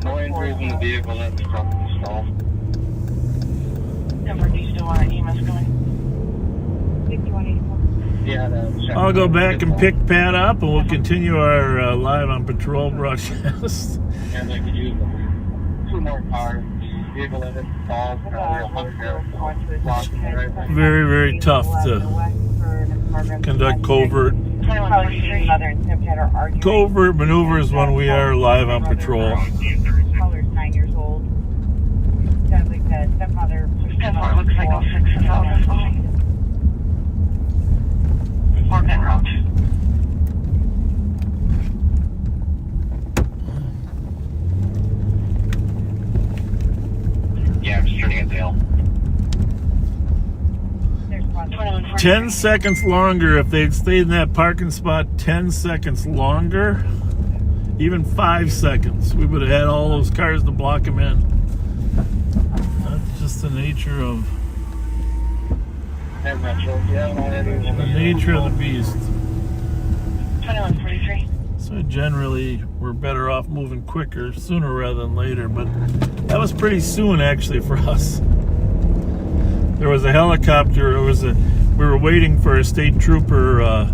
No injuries in the vehicle. That's the truck stalled. Number, do you still want EMS going? Yeah, I'll go back and pick Pat up, and we'll continue our live on patrol broadcast. And they could use 2 more cars. Vehicle that is stalled. Very, very tough to conduct covert maneuvers when we are live on patrol. Caller's 9 years old. Sounds like the stepmother pushed him It looks like all 6 is on this phone. Or Ben Roach. Yeah, I'm just turning at Dale. 10 seconds longer. If they'd stayed in that parking spot 10 seconds longer, even 5 seconds, we would have had all those cars to block them in. That's just the nature of the beast. 2143. So generally, we're better off moving quicker, sooner rather than later. But that was pretty soon, actually, for us. There was a helicopter. We were waiting for a state trooper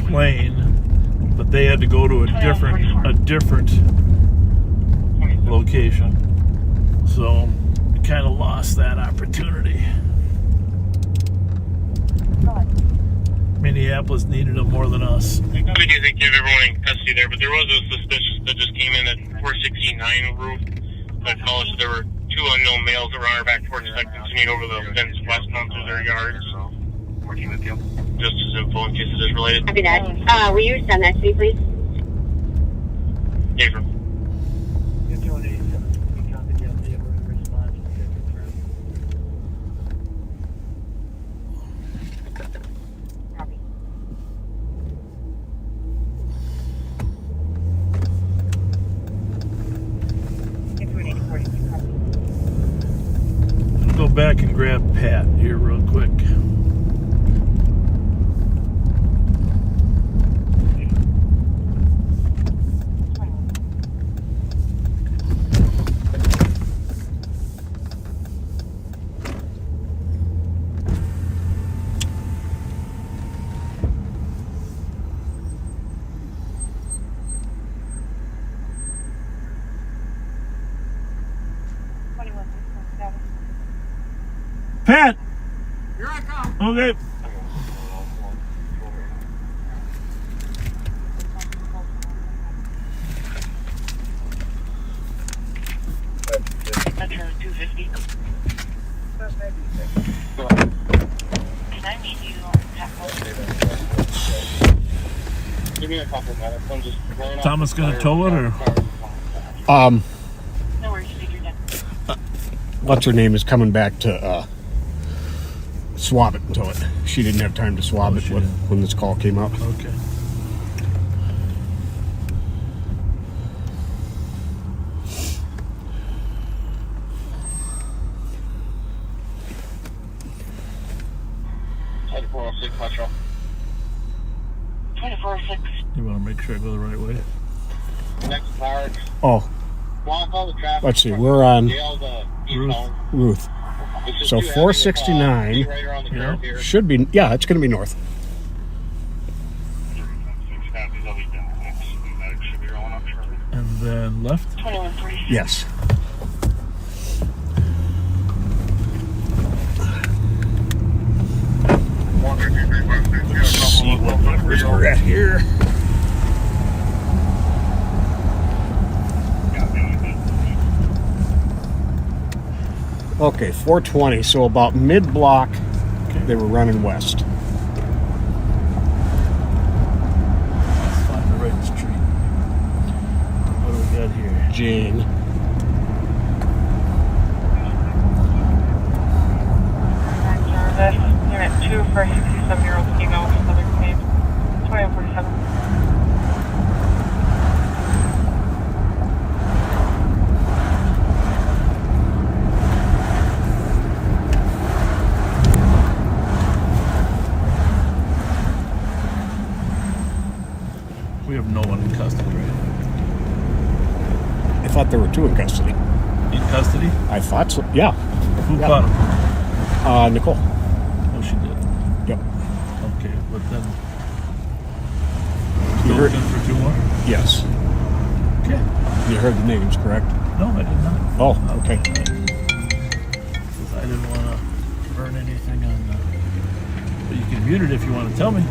plane, but they had to go to a different location. So we kind of lost that opportunity. Minneapolis needed them more than us. We do think you have everyone in custody there, but there was a suspicious that just came in at 469 roof. But college, there were 2 unknown males that were on our back porch that continued over the fence westbound through their yards. Working with you. Just as info in case it is related. Copy that. Will you send that to me, please? Gabriel. I'll go back and grab Pat here real quick. Pat! Here I come. Okay. Metro 250. Can I meet you at Give me a couple minutes. I'm just going off. Thomas gonna tow it, or? No worries, figure it out. What's her name is coming back to swab it and tow it. She didn't have time to swab it when this call came up. Okay. Metro. 2406. You want to make sure I go the right way? Next park. Oh, Block all the traffic. let's see. We're on Yale to eastbound. Ruth. It's just So too heavy to 469 be right around the curve here. should be, yeah, it's going to be north. And then left? 2146. Yes. Let's see what numbers we're at here. Okay, 420. So about mid-block, they were running west. Let's find the right street. What do we got here? Jane. You're at 2 for a 67-year-old female with Southern States. 2147. We have no one in custody, right? I thought there were two in custody. In custody? I thought so. Yeah. Who Yeah. caught him? Nicole. Oh, she did. Yep. Okay, but then You still heard? looking for two more? Yes. Okay. You heard the names, correct? No, I did not. Oh, okay. Because I didn't want to burn anything on. But you can mute it if you want to tell me.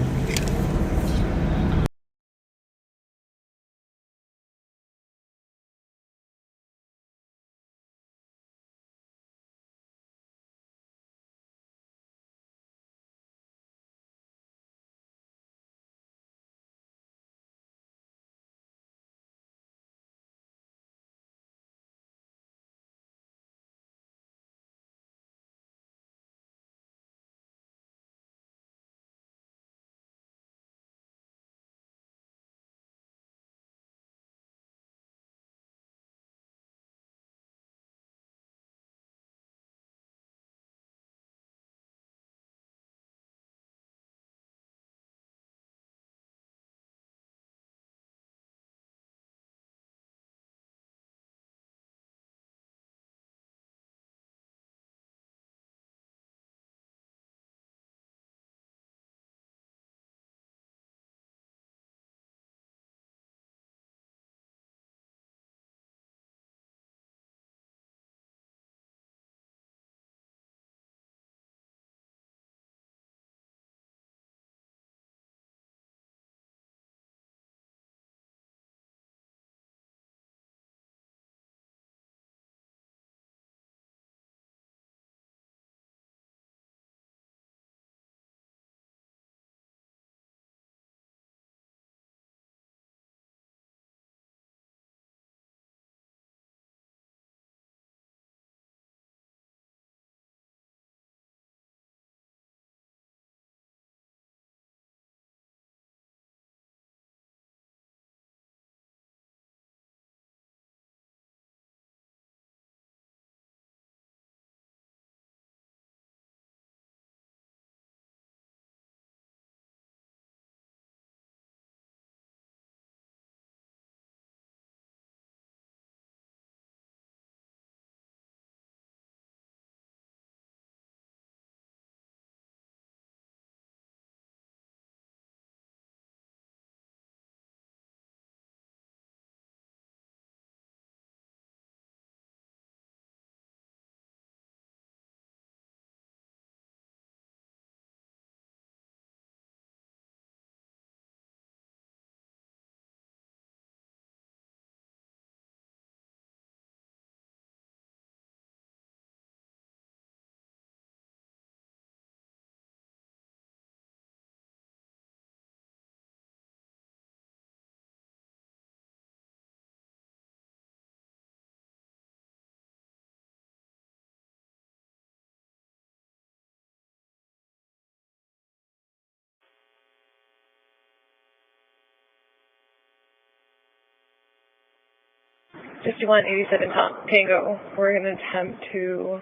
5187 Tango. We're going to attempt to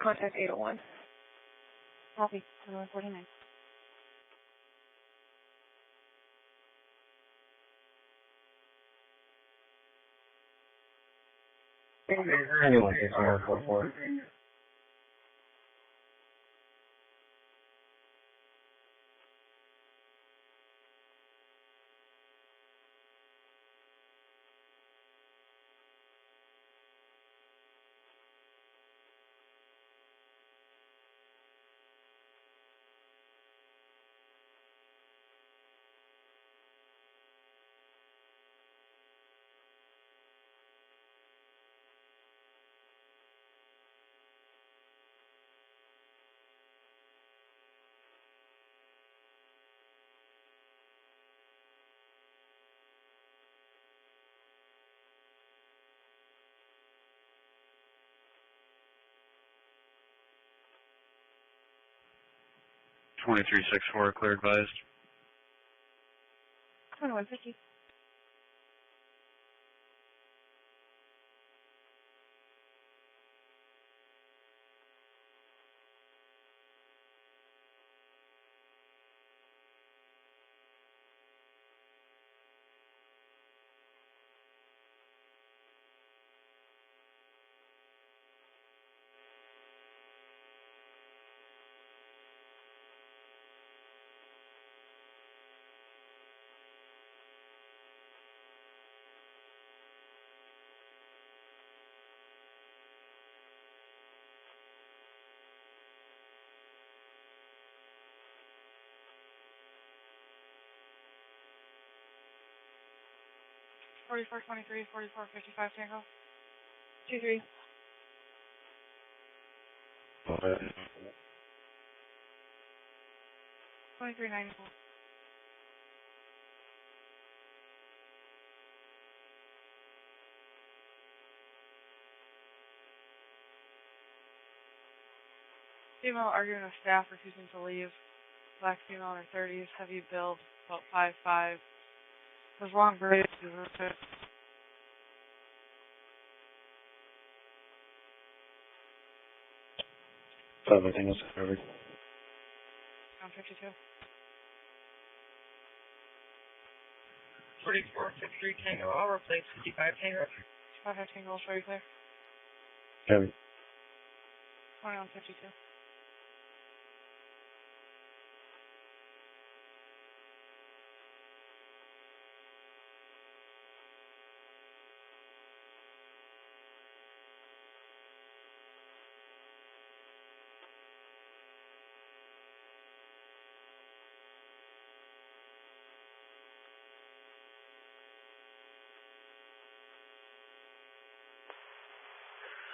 contact 801. Copy. 149. Anyone, 644. .2364, clear advised. 2150. Forty-four 23, 44 55 Tango. 23. 2394. Female arguing with staff, refusing to leave. Black female in her 30s, heavy build, about 5'5". Has long braids. Everything is covered. 52. 44 53 Tango. I'll replace 55 Tango. 55 Tango, I'll show you clear. Heavy. 2152.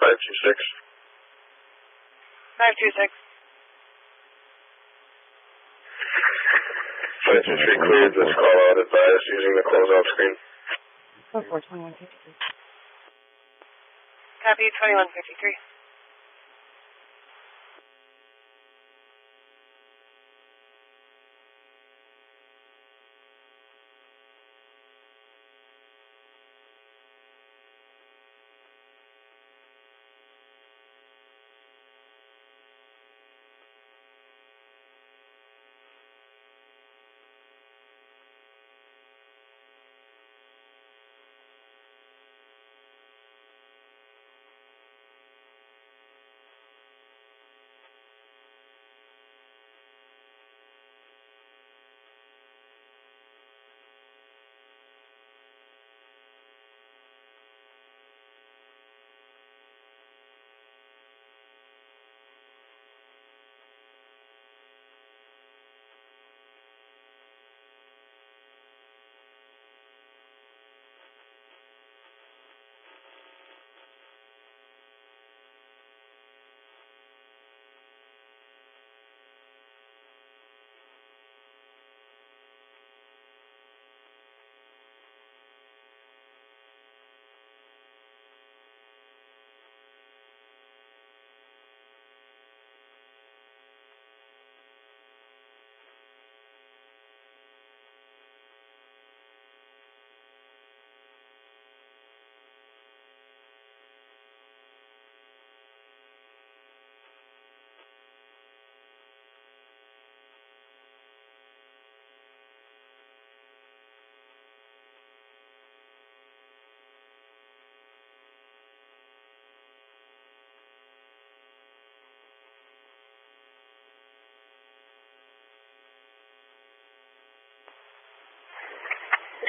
Five two six. 526. 523 cleared. This call out advised using the closeout screen. 2153. Copy 2153.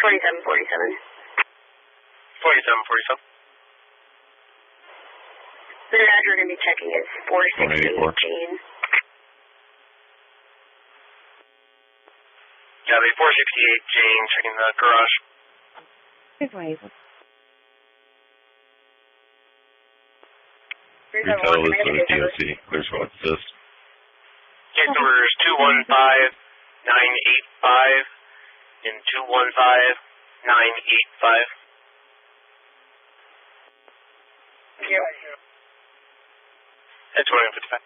2747. 2747. The address we're going to be checking is 468 Jane. Yeah, the 468 Jane, checking the garage. 228. Retail is going to DOC. Clear squad assist. Case number is 215-985 and 215-985. At 2055.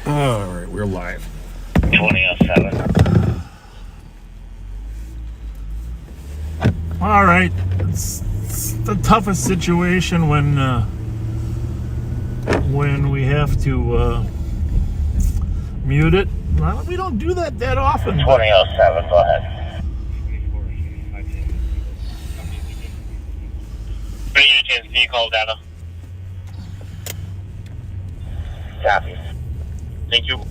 All right, we're live. 2007. All right, it's the toughest situation when we have to mute it. Well, we don't do that often. 2007, go ahead. Can you call data? Copy. Thank you.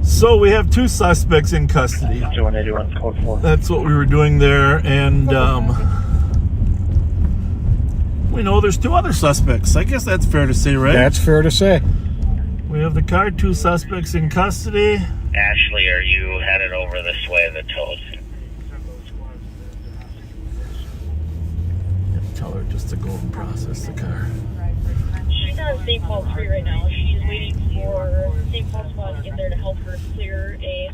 So we have two suspects in custody. 2181, code 4. That's what we were doing there, and we know there's two other suspects. I guess that's fair to say, right? That's fair to say. We have the car, two suspects in custody. Ashley, are you headed over this way, the toes? Tell her just to go and process the car. She's on St. Paul 3 right now. She's waiting for St. Paul squad to get there to help her clear a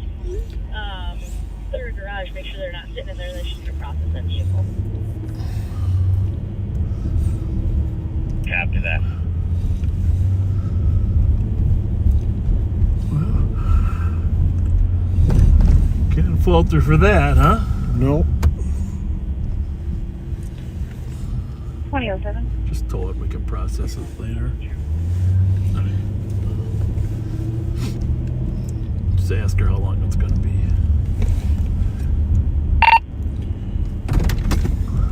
garage, make sure they're not sitting in there, then she's going to process that vehicle. Copy that. Can't fault her for that, huh? Nope. 2007. Just told her we can process it later. Just ask her how long it's going to be.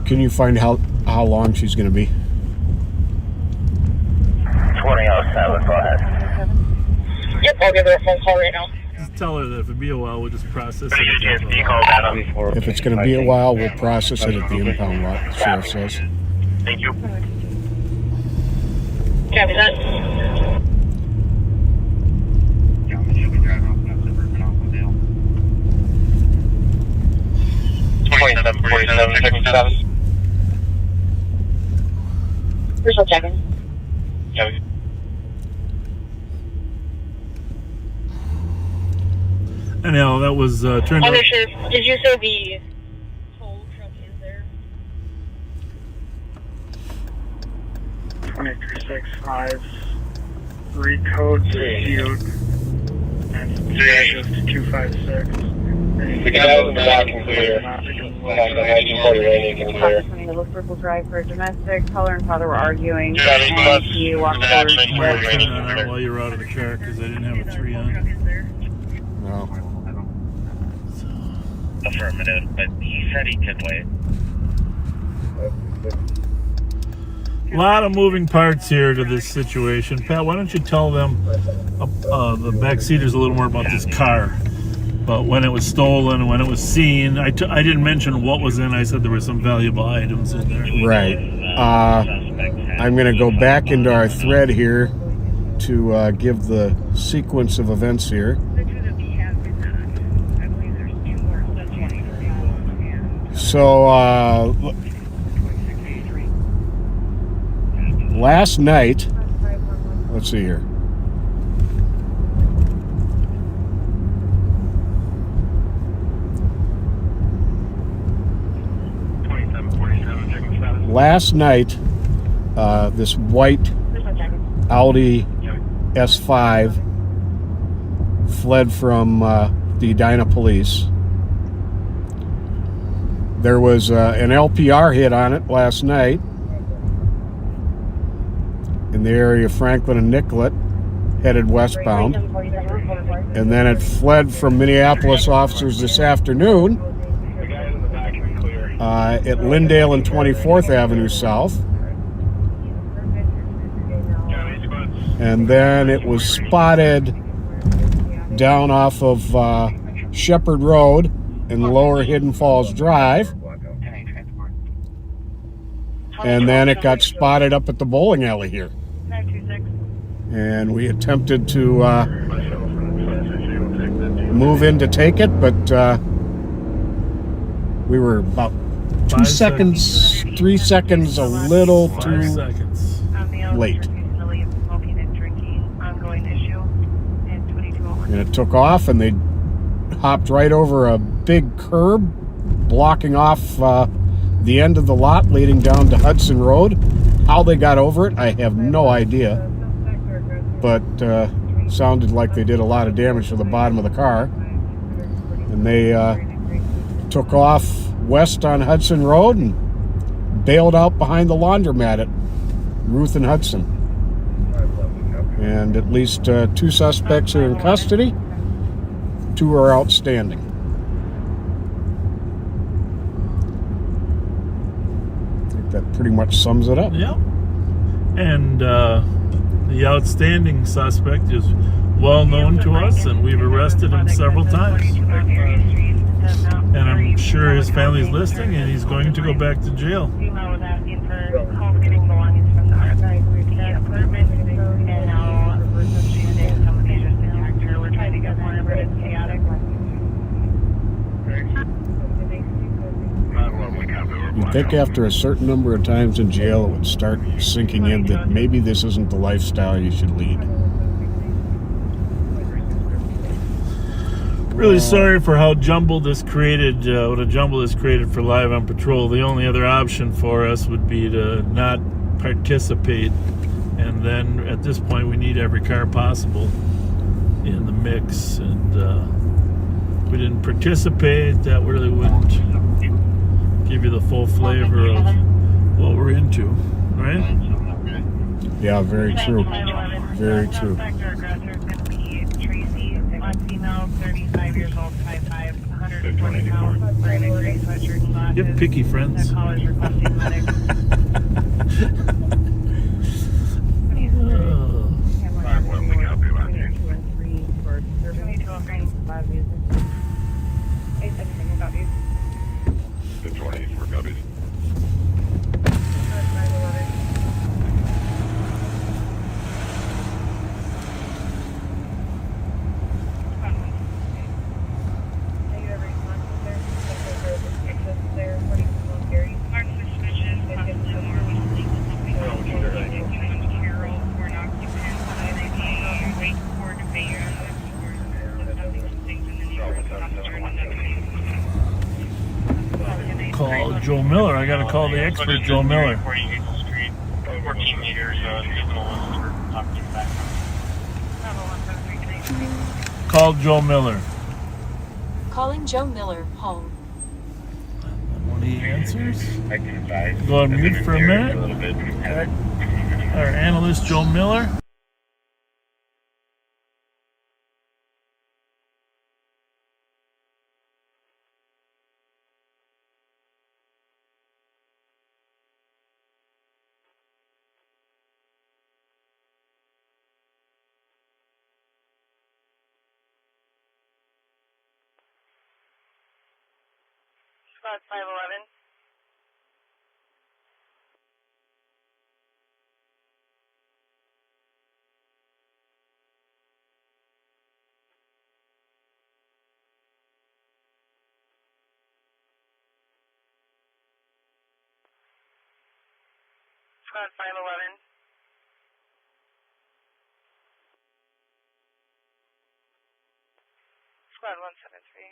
Can you find how long she's going to be? 2007, go ahead. Yep, I'll give her a phone call right now. Just tell her that if it be a while, we'll just process it. If it's going to be a while, we'll process it at the impound lot, the sheriff says. Thank you. Copy that. We're still checking. Anyhow, that was turned out. Understood. Did you say the tow truck is there? 2365. Recodes reviewed. And changes to 256. We can have them back and clear. 1940 rating and clear. Look Purple Drive for domestic. Color and father were arguing. Yeah, And he walked forward. While you were out of the car because I didn't have a 3 on. No. Affirmative, but he said he could wait. A lot of moving parts here to this situation. Pat, why don't you tell them, the backseaters, a little more about this car? But when it was stolen, when it was seen, I didn't mention what was in. I said there were some valuable items in there. Right. I'm going to go back into our thread here to give the sequence of events here. So, last night, let's see here. last night, this white Audi S5 fled from the Edina police. There was an LPR hit on it last night in the area of Franklin and Nicollet, headed westbound. And then it fled from Minneapolis officers this afternoon at Lyndale and 24th Avenue South. And then it was spotted down off of Shepherd Road and Lower Hidden Falls Drive. And then it got spotted up at the bowling alley here. And we attempted to move in to take it, but we were about 3 seconds a little too late. And it took off, and they hopped right over a big curb, blocking off the end of the lot leading down to Hudson Road. How they got over it, I have no idea. But sounded like they did a lot of damage to the bottom of the car. And they took off west on Hudson Road and bailed out behind the laundromat at Ruth and Hudson. And at least 2 suspects are in custody. 2 are outstanding. I think that pretty much sums it up. Yep. And the outstanding suspect is well known to us, and we've arrested him several times. And I'm sure his family's listening, and he's going to go back to jail. You'd think after a certain number of times in jail, it would start sinking in that maybe this isn't the lifestyle you should lead. Really sorry for how jumbled this created, what a jumble this created for Live on Patrol. The only other option for us would be to not participate, and then at this point we need every car possible in the mix, and if we didn't participate, that really wouldn't give you the full flavor of what we're into, right? Yeah, very true. Very true. Female, 35 years old, 5'5", 120 pounds, wearing a gray sweatshirt and glasses. You have picky friends. That caller's requesting medics. Call Joe Miller. I gotta call the expert, Joe Miller. 14 meters, Call Joe Miller. Calling Joe Miller, home. When he answers, go on mute for a minute. Our analyst, Joe Miller. Squad 511. Squad 511. Squad 173.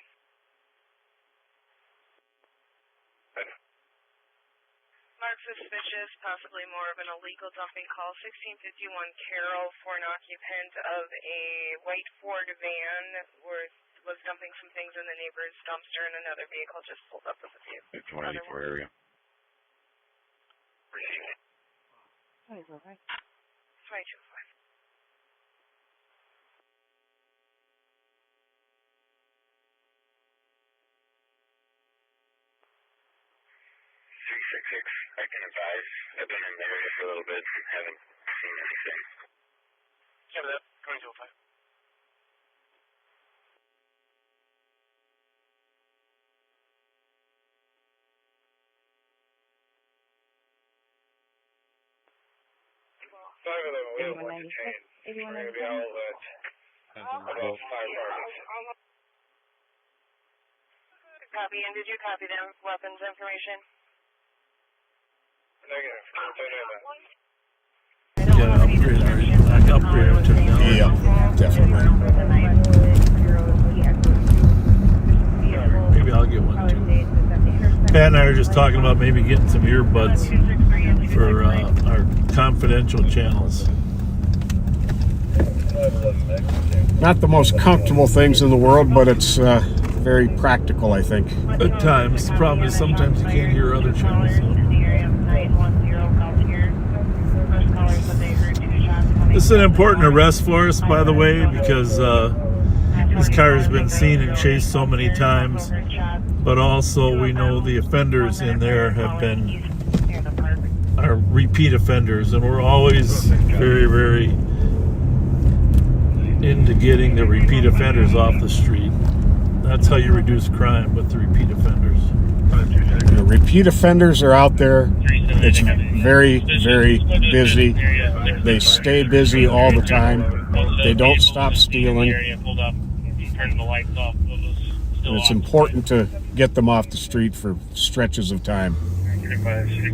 suspicious, possibly more of an illegal dumping call. 1651 Carroll for an occupant of a white Ford van was dumping some things in the neighbor's dumpster, and another vehicle just pulled up with a few. It's 184 area. 2205. I can advise. I've been in the area for a little bit and haven't seen anything. Yeah, that 2205. Copy, and did you copy them weapons information? Negative. Upgrade our turn down. Yeah, definitely. Maybe I'll get one too. Pat and I are just talking about maybe getting some earbuds for our confidential channels. Not the most comfortable things in the world, but it's very practical, I think. At times. The problem is sometimes you can't hear other channels. So. This is an important arrest for us, by the way, because this car has been seen and chased so many times. But also we know the offenders in there are repeat offenders, and we're always very, very into getting the repeat offenders off the street. That's how you reduce crime, with the repeat offenders. The repeat offenders are out there. It's very, very busy. They stay busy all the time. They don't stop stealing. And it's important to get them off the street for stretches of time. I'm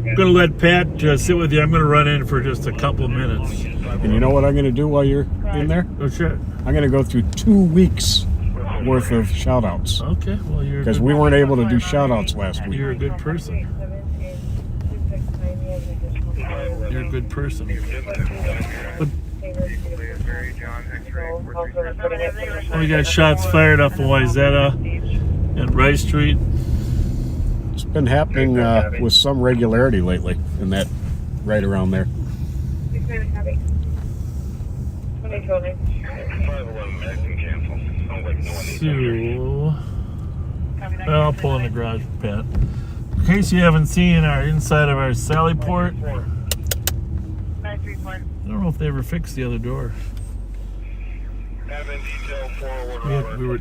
going to let Pat sit with you. I'm going to run in for just a couple of minutes. And you know what I'm going to do while you're in there? Oh, shit. I'm going to go through 2 weeks worth of shout-outs. Okay, well, because we weren't able to do shout-outs last week. You're a good person. You're a good person. But we got shots fired off of Wayzata and Rice Street. It's been happening with some regularity lately, in that right around there. So, I'll pull in the garage, Pat. In case you haven't seen our inside of our Sally port, I don't know if they ever fixed the other door.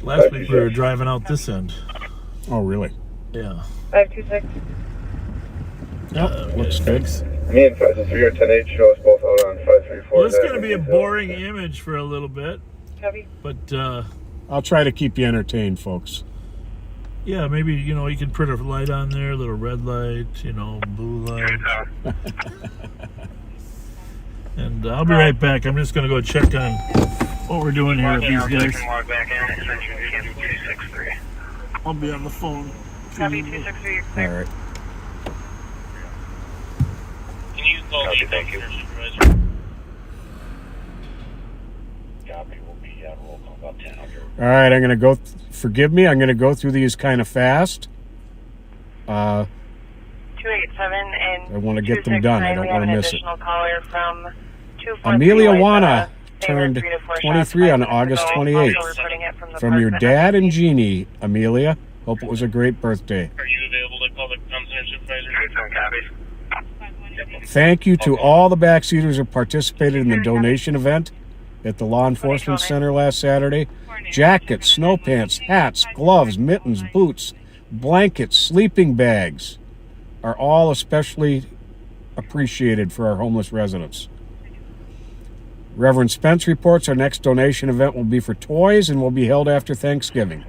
Last week we were driving out this end. Oh, really? Yeah. 526. Looks good. Me and 563 or 10-8 show us both out on 534. Well, it's going to be a boring image for a little bit. But I'll try to keep you entertained, folks. Yeah, maybe, you know, you can put a light on there, a little red light, you know, blue light. And I'll be right back. I'm just going to go check on what we're doing here with these guys. I'll be on the phone. Copy 263. All right. Can you call Copy, the thank you. supervisor? All right, I'm going to go, forgive me, I'm going to go through these kind of fast. 287 and I want to get them done. I don't want to miss it. Caller from Amelia Wana turned 23 on August 28th. From your dad and Jeannie, Amelia. Hope it was a great birthday. Are you available to call the center supervisor? Thank you to all the backseaters who participated in the donation event at the Law Enforcement Center last Saturday. Jackets, snow pants, hats, gloves, mittens, boots, blankets, sleeping bags are all especially appreciated for our homeless residents. Reverend Spence reports our next donation event will be for toys and will be held after Thanksgiving.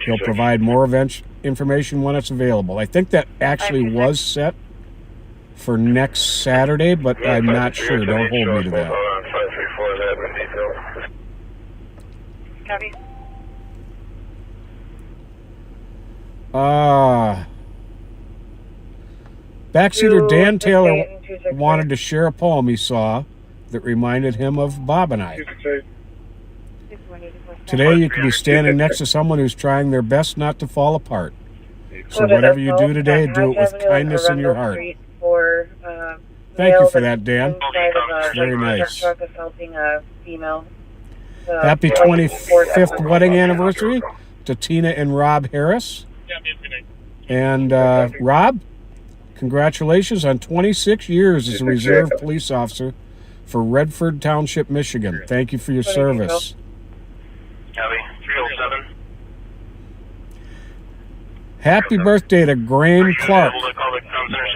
He'll provide more event information when it's available. I think that actually was set for next Saturday, but I'm not sure. Don't hold me to that. Copy. Backseater Dan Taylor 268 and 268. wanted to share a poem he saw that reminded him of Bob and I. Today you could be standing next to someone who's trying their best not to fall apart. So whatever you do today, do it with kindness in your heart. Thank you for that, Dan. Very nice. Happy 25th wedding anniversary to Tina and Rob Harris. And Rob, congratulations on 26 years as a reserve police officer for Redford Township, Michigan. Thank you for your service. Copy. 307. Happy birthday to Graham Clark,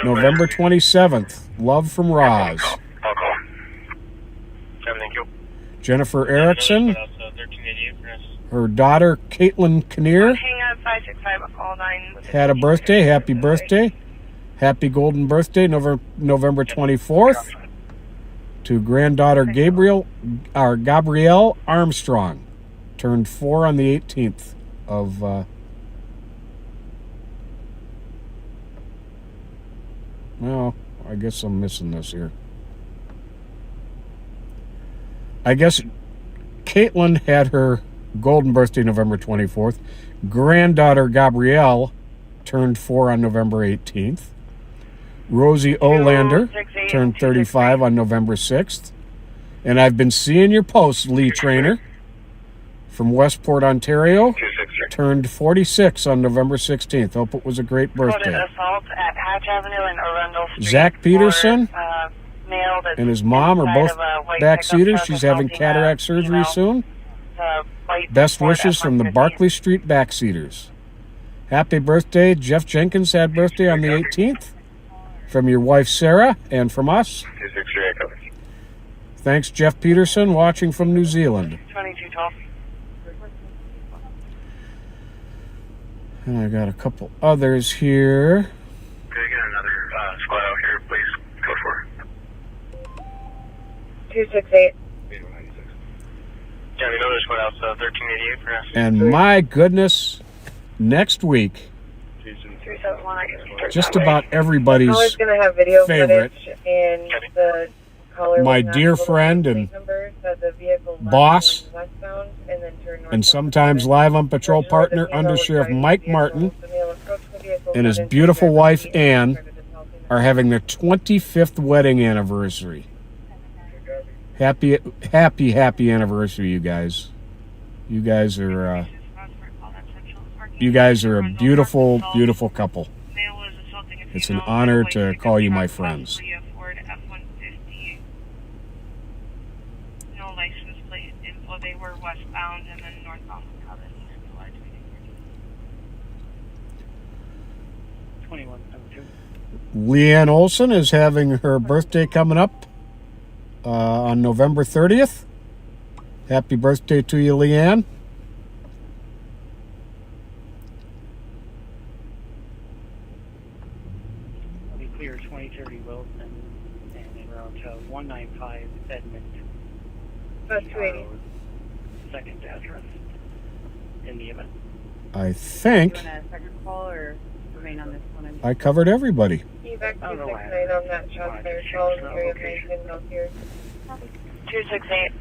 November 27th. Love from Roz. I'll call. Thank you. Jennifer Erickson, her daughter Caitlin Kinnear Hang on, 565, call 9. had a birthday. Happy birthday. Happy golden birthday, November 24th, to granddaughter Gabrielle Armstrong. Turned 4 on the 18th of... well, I guess I'm missing this here. I guess Caitlin had her golden birthday November 24th. Granddaughter Gabrielle turned 4 on November 18th. Rosie Olander turned 35 on November 6th. And I've been seeing your posts, Lee Trainer, from Westport, Ontario, turned 46 on November 16th. Hope it was a great birthday. Assault at Hatch Avenue and Arundel Street. Zach Peterson male that's and his mom are both inside of a white backseaters. pickup She's truck having assaulting cataract a surgery soon. white Best Ford wishes from the F-150. Barclay Street backseaters. Happy birthday. Jeff Jenkins had birthday on the 18th. From your wife Sarah and from us. 263. Thanks, Jeff Peterson, watching from New Zealand. 2212. And I got a couple others here. Can I get another squad out here, please? Go for it. 268. Yeah, another squad out, 1388 for us. And my goodness, next week, 371. just about everybody's Caller's going to have video favorite, footage, and the caller my will not dear be able to friend plate and numbers, that the vehicle left boss, going westbound and then turn and northbound. sometimes live on patrol partner, Under Sheriff Mike Martin, The male approached the vehicle, and his got into beautiful the wife driver's seat, Ann started assaulting the are having their 25th wedding anniversary. Happy anniversary, you guys. You guys are a beautiful, beautiful couple. It's an honor to call you my friends. Ford F-150. No license plate info. They were westbound and then northbound was how this July 2172. Leanne Olson is having her birthday coming up on November 30th. Happy birthday to you, Leanne. We clear 2030 Wilson and en route to 195 Edmond. Bus 280. Second address in the event. I think Do you want a second call or remain on this one? I covered everybody. Evac 269 on that shot fire call in the area of 19 North here. 268.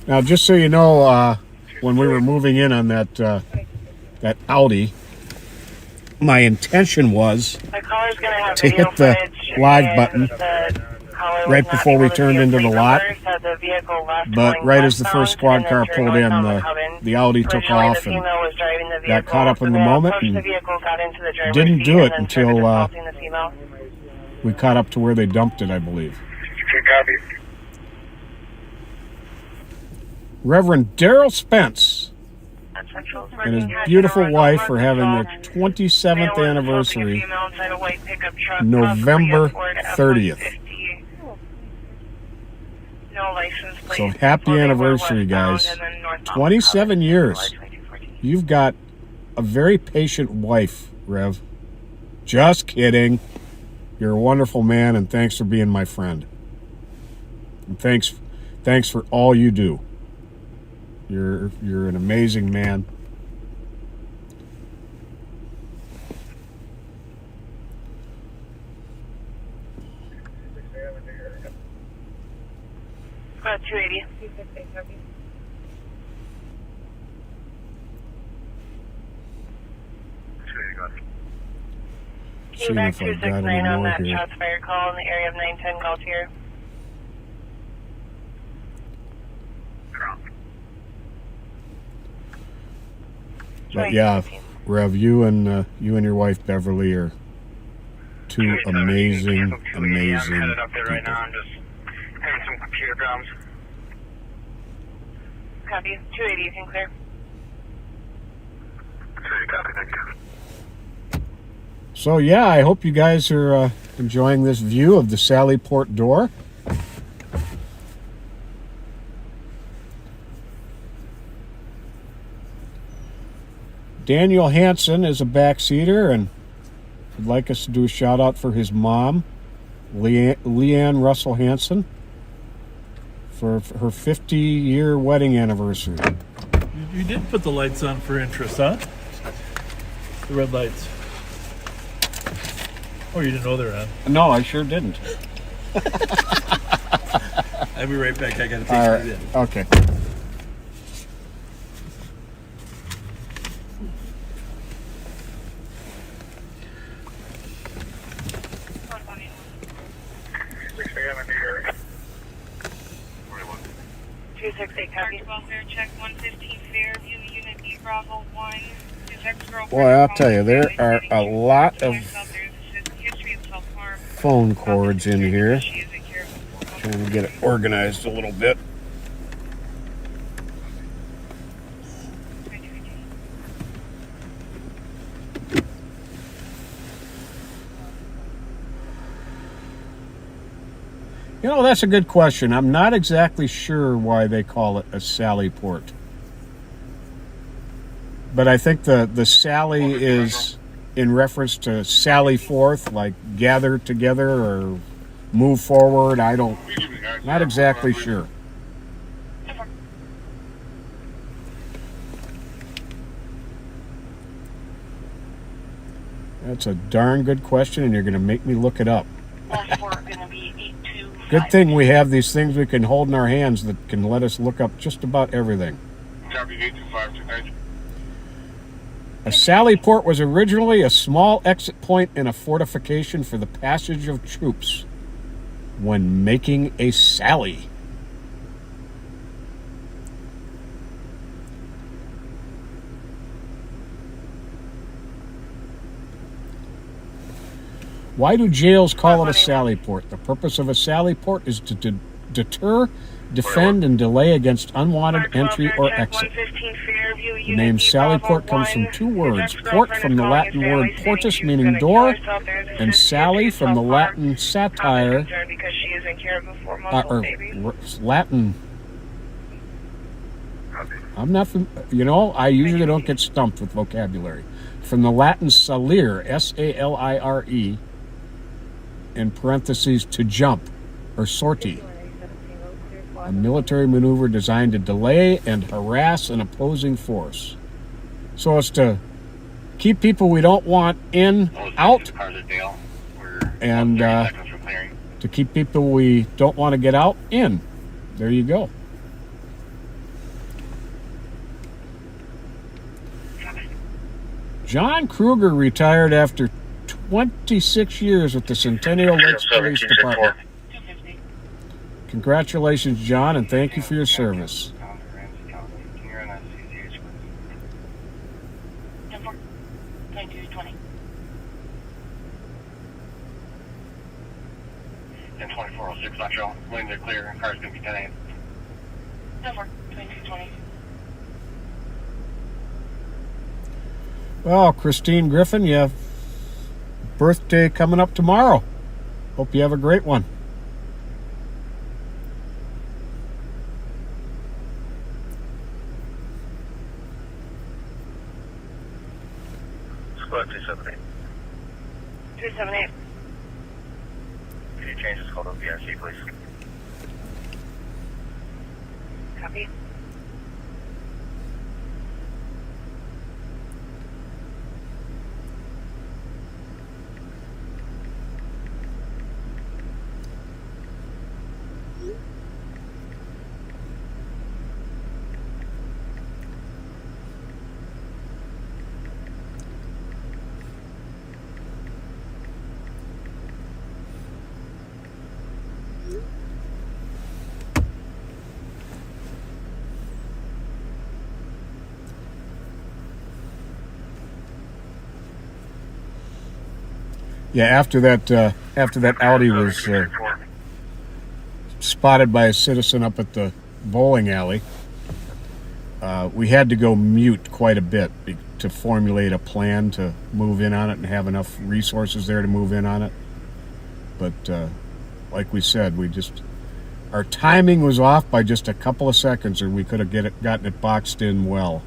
Now, just so you know, when we were moving in on that Audi, my intention was The caller's going to have to video hit the footage, live and button the caller was right not before we able to turned see into the plate lot. numbers, so the vehicle left But going right as the westbound first squad and then car turned pulled in, northbound McCubbin. the Audi took Originally, off the and female was driving the got vehicle. caught up in the male moment approached the and vehicle, got into the driver's didn't seat, do it and then started until assaulting the female. we caught up to where they dumped it, I believe. Copy. Reverend Daryl Spence and his beautiful wife are having their 27th anniversary November 30th. No license plate. So happy anniversary, guys. 27 years. You've got a very patient wife, Rev. Just kidding. You're a wonderful man, and thanks for being my friend. And thanks for all you do. You're an amazing man. 280. 268, copy. Seeing back if I've got 269 any on more that here. shots fired call in the area of 910 Gaultier. But yeah, Rev, you and your wife Beverly are two amazing, amazing I'm headed up there right people. now. I'm just having some computer problems. Copy. 280, you can clear. 280, copy, thank you. So yeah, I hope you guys are enjoying this view of the Sallyport door. Daniel Hansen is a backseater and would like us to do a shout out for his mom, Leanne Russell Hansen, for her 50-year wedding anniversary. You did put the lights on for interest, huh? The red lights. Oh, you didn't know they're on. No, I sure didn't. I'll be right back. I gotta take All it right. in. Okay. Welfare check 115 Fairview, Unit B Bravo 1. Boy, I'll tell you, there are a lot of phone cords in here. Trying to get it organized a little bit. You know, that's a good question. I'm not exactly sure why they call it a Sallyport. But I think the Sally is in reference to sally forth, like gather together or move forward. Not exactly sure. That's a darn good question, and you're going to make me look it up. Good thing we have these things we can hold in our hands that can let us look up just about everything. A Sallyport was originally a small exit point in a fortification for the passage of troops when making a sally. Why do jails call it a Sallyport? The purpose of a Sallyport is to deter, defend, and delay against unwanted entry or exit. The name Sallyport comes from two words: port from the Latin word portus, meaning door, and sally from the Latin satire, or Latin. I'm not from, I usually don't get stumped with vocabulary. From the Latin salire, S-A-L-I-R-E, in parentheses, to jump, or sortie. A military maneuver designed to delay and harass an opposing force. So as to keep people we don't want in, out, and to keep people we don't want to get out, in. There you go. John Kruger retired after 26 years with the Centennial Lakes Police Department. Congratulations, John, and thank you for your service. And 2406 Metro, lanes are clear, cars going to be 10-8. 2220. Well, Christine Griffin, you have birthday coming up tomorrow. Hope you have a great one. Squad 278. 278. If you change this call to VRC, please. Copy. Yeah, after that Audi was spotted by a citizen up at the bowling alley, we had to go mute quite a bit to formulate a plan to move in on it and have enough resources there to move in on it. But like we said, our timing was off by just a couple of seconds, or we could have gotten it boxed in well.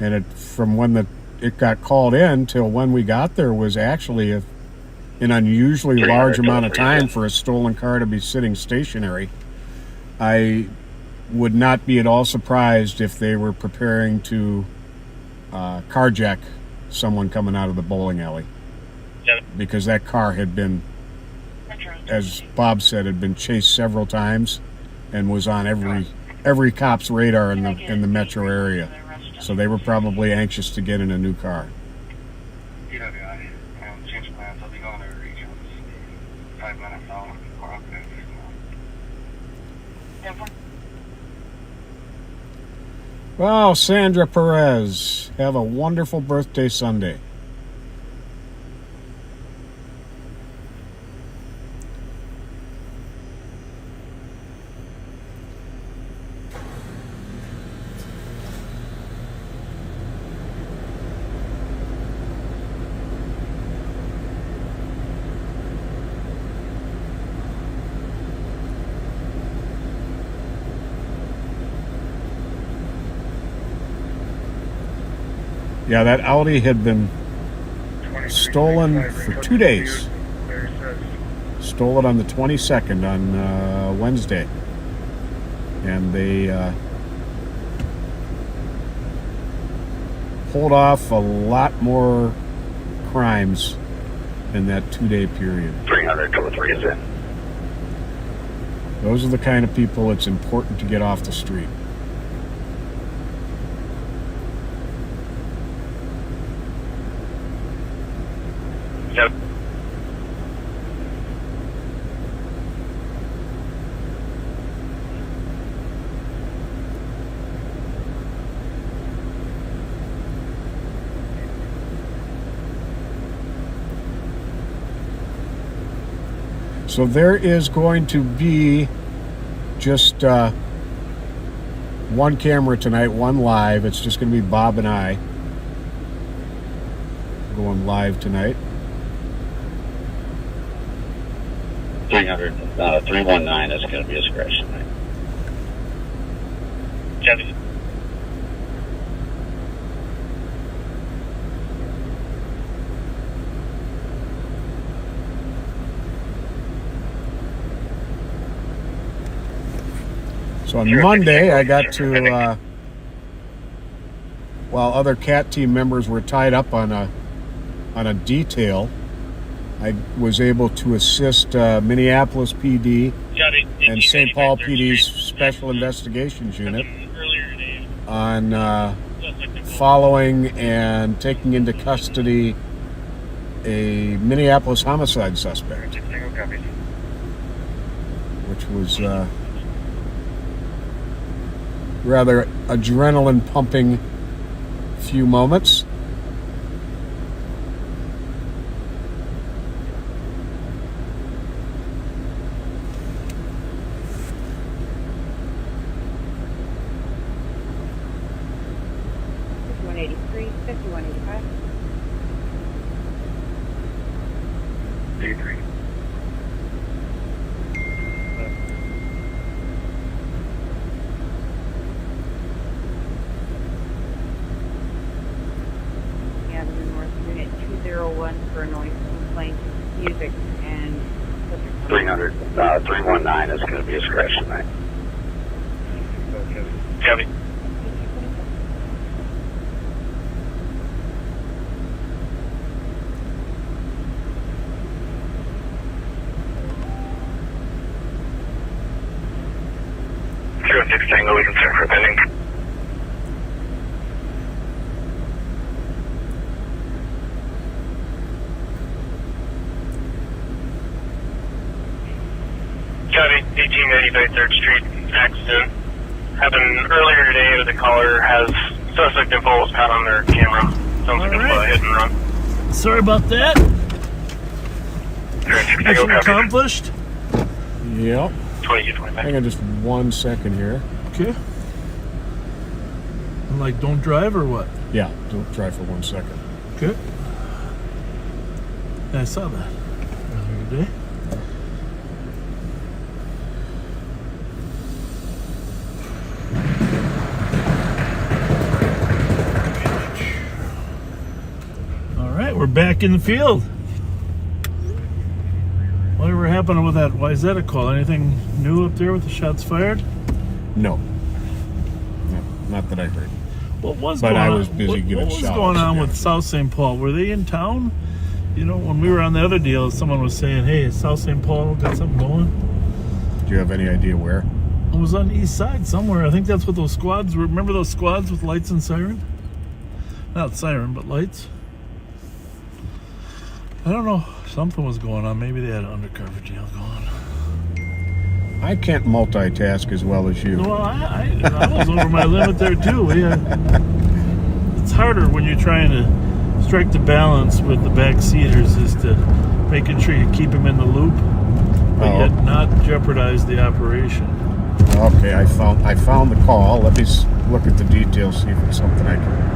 And from when it got called in till when we got there was actually an unusually large amount of time for a stolen car to be sitting stationary. I would not be at all surprised if they were preparing to carjack someone coming out of the bowling alley, because that car had been, as Bob said, had been chased several times and was on every cop's radar in the metro area. So they were probably anxious to get in a new car. Change plans. I'll be going to regions 5 minutes out. Well, Sandra Perez, have a wonderful birthday Sunday. Yeah, that Audi had been stolen for 2 days. Stole it on the 22nd on Wednesday. And they pulled off a lot more crimes in that 2-day period. 300, code 3 is in. Those are the kind of people it's important to get off the street. Yep. So there is going to be just one camera tonight, one live. It's just going to be Bob and I going live tonight. 319 is going to be a scratch tonight. Chevy. So on Monday, I got to, while other CAT team members were tied up on a detail, I was able to assist Minneapolis PD and St. Paul PD's Special Investigations Unit on following and taking into custody a Minneapolis homicide suspect, which was rather adrenaline pumping few moments. For noise complaint, music, and 319 is going to be a scratch tonight. Chevy. Zero 6 Tango, we can start for pending. Chevy, 1895 3rd Street, accident. Happened earlier today, but the caller has suspect info was caught on their camera. Sounds like a hit and run. Sorry about that. Mission accomplished. Yep. 2225. Hang on just 1 second here. Okay. I'm like, don't drive or what? Yeah, don't drive for 1 second. Okay. I saw that earlier today. All right, we're back in the field. Whatever happened with that Wyzetta call? Anything new up there with the shots fired? No. Not that I heard. What was but going I on? was busy giving What was shout going outs on again. with South St. Paul? Were they in town? You know, when we were on the other deal, someone was saying, hey, South St. Paul got something going. Do you have any idea where? It was on the east side somewhere. I think that's what those squads were. Remember those squads with lights and siren? Not siren, but lights. I don't know. Something was going on. Maybe they had an undercover deal going. I can't multitask as well as you. Well, I was over my limit there too. It's harder when you're trying to strike the balance with the backseaters, is to making sure you keep them in the loop, but yet not jeopardize the operation. Okay, I found the call. Let me look at the details, see if it's something I can.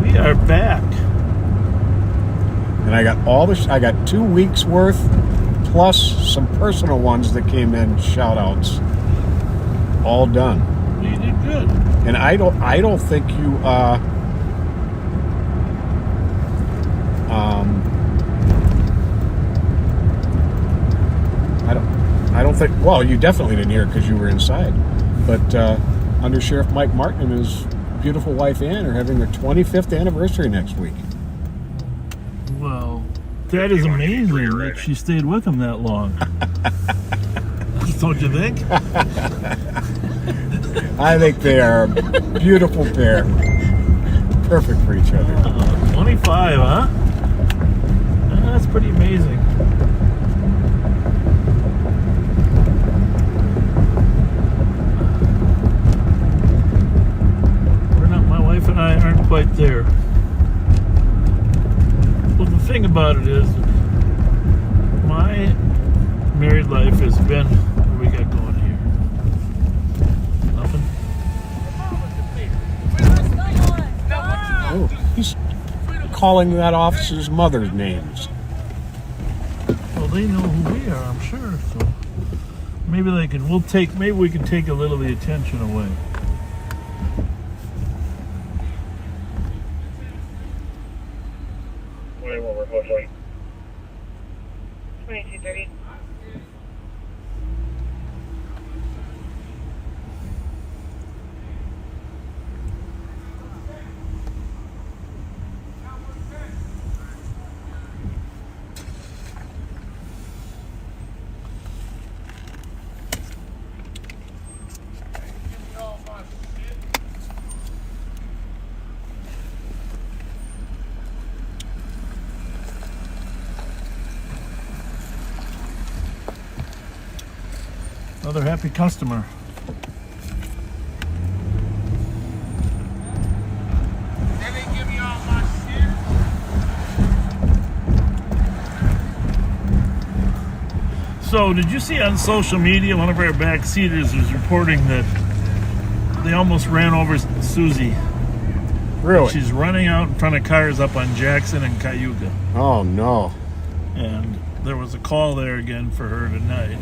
We are back. And I got I got 2 weeks worth, plus some personal ones that came in, shout outs. All done. You did good. And I don't think you I don't think, well, you definitely didn't hear it because you were inside. But Under Sheriff Mike Martin and his beautiful wife Ann are having their 25th anniversary next week. Well, that is amazing that she stayed with him that long. Don't you think? I think they are a beautiful pair. Perfect for each other. 25, huh? That's pretty amazing. My wife and I aren't quite there. Well, the thing about it is, my married life has been, what do we got going here? Nothing? Oh, he's calling that officer's mother's names. Well, they know who we are, I'm sure, so maybe they can, maybe we can take a little of the attention away. What we're hoping. 2230. Another happy customer. So, did you see on social media, one of our backseaters was reporting that they almost ran over Susie. Really? She's running out in front of cars up on Jackson and Cayuga. Oh, no. And there was a call there again for her tonight.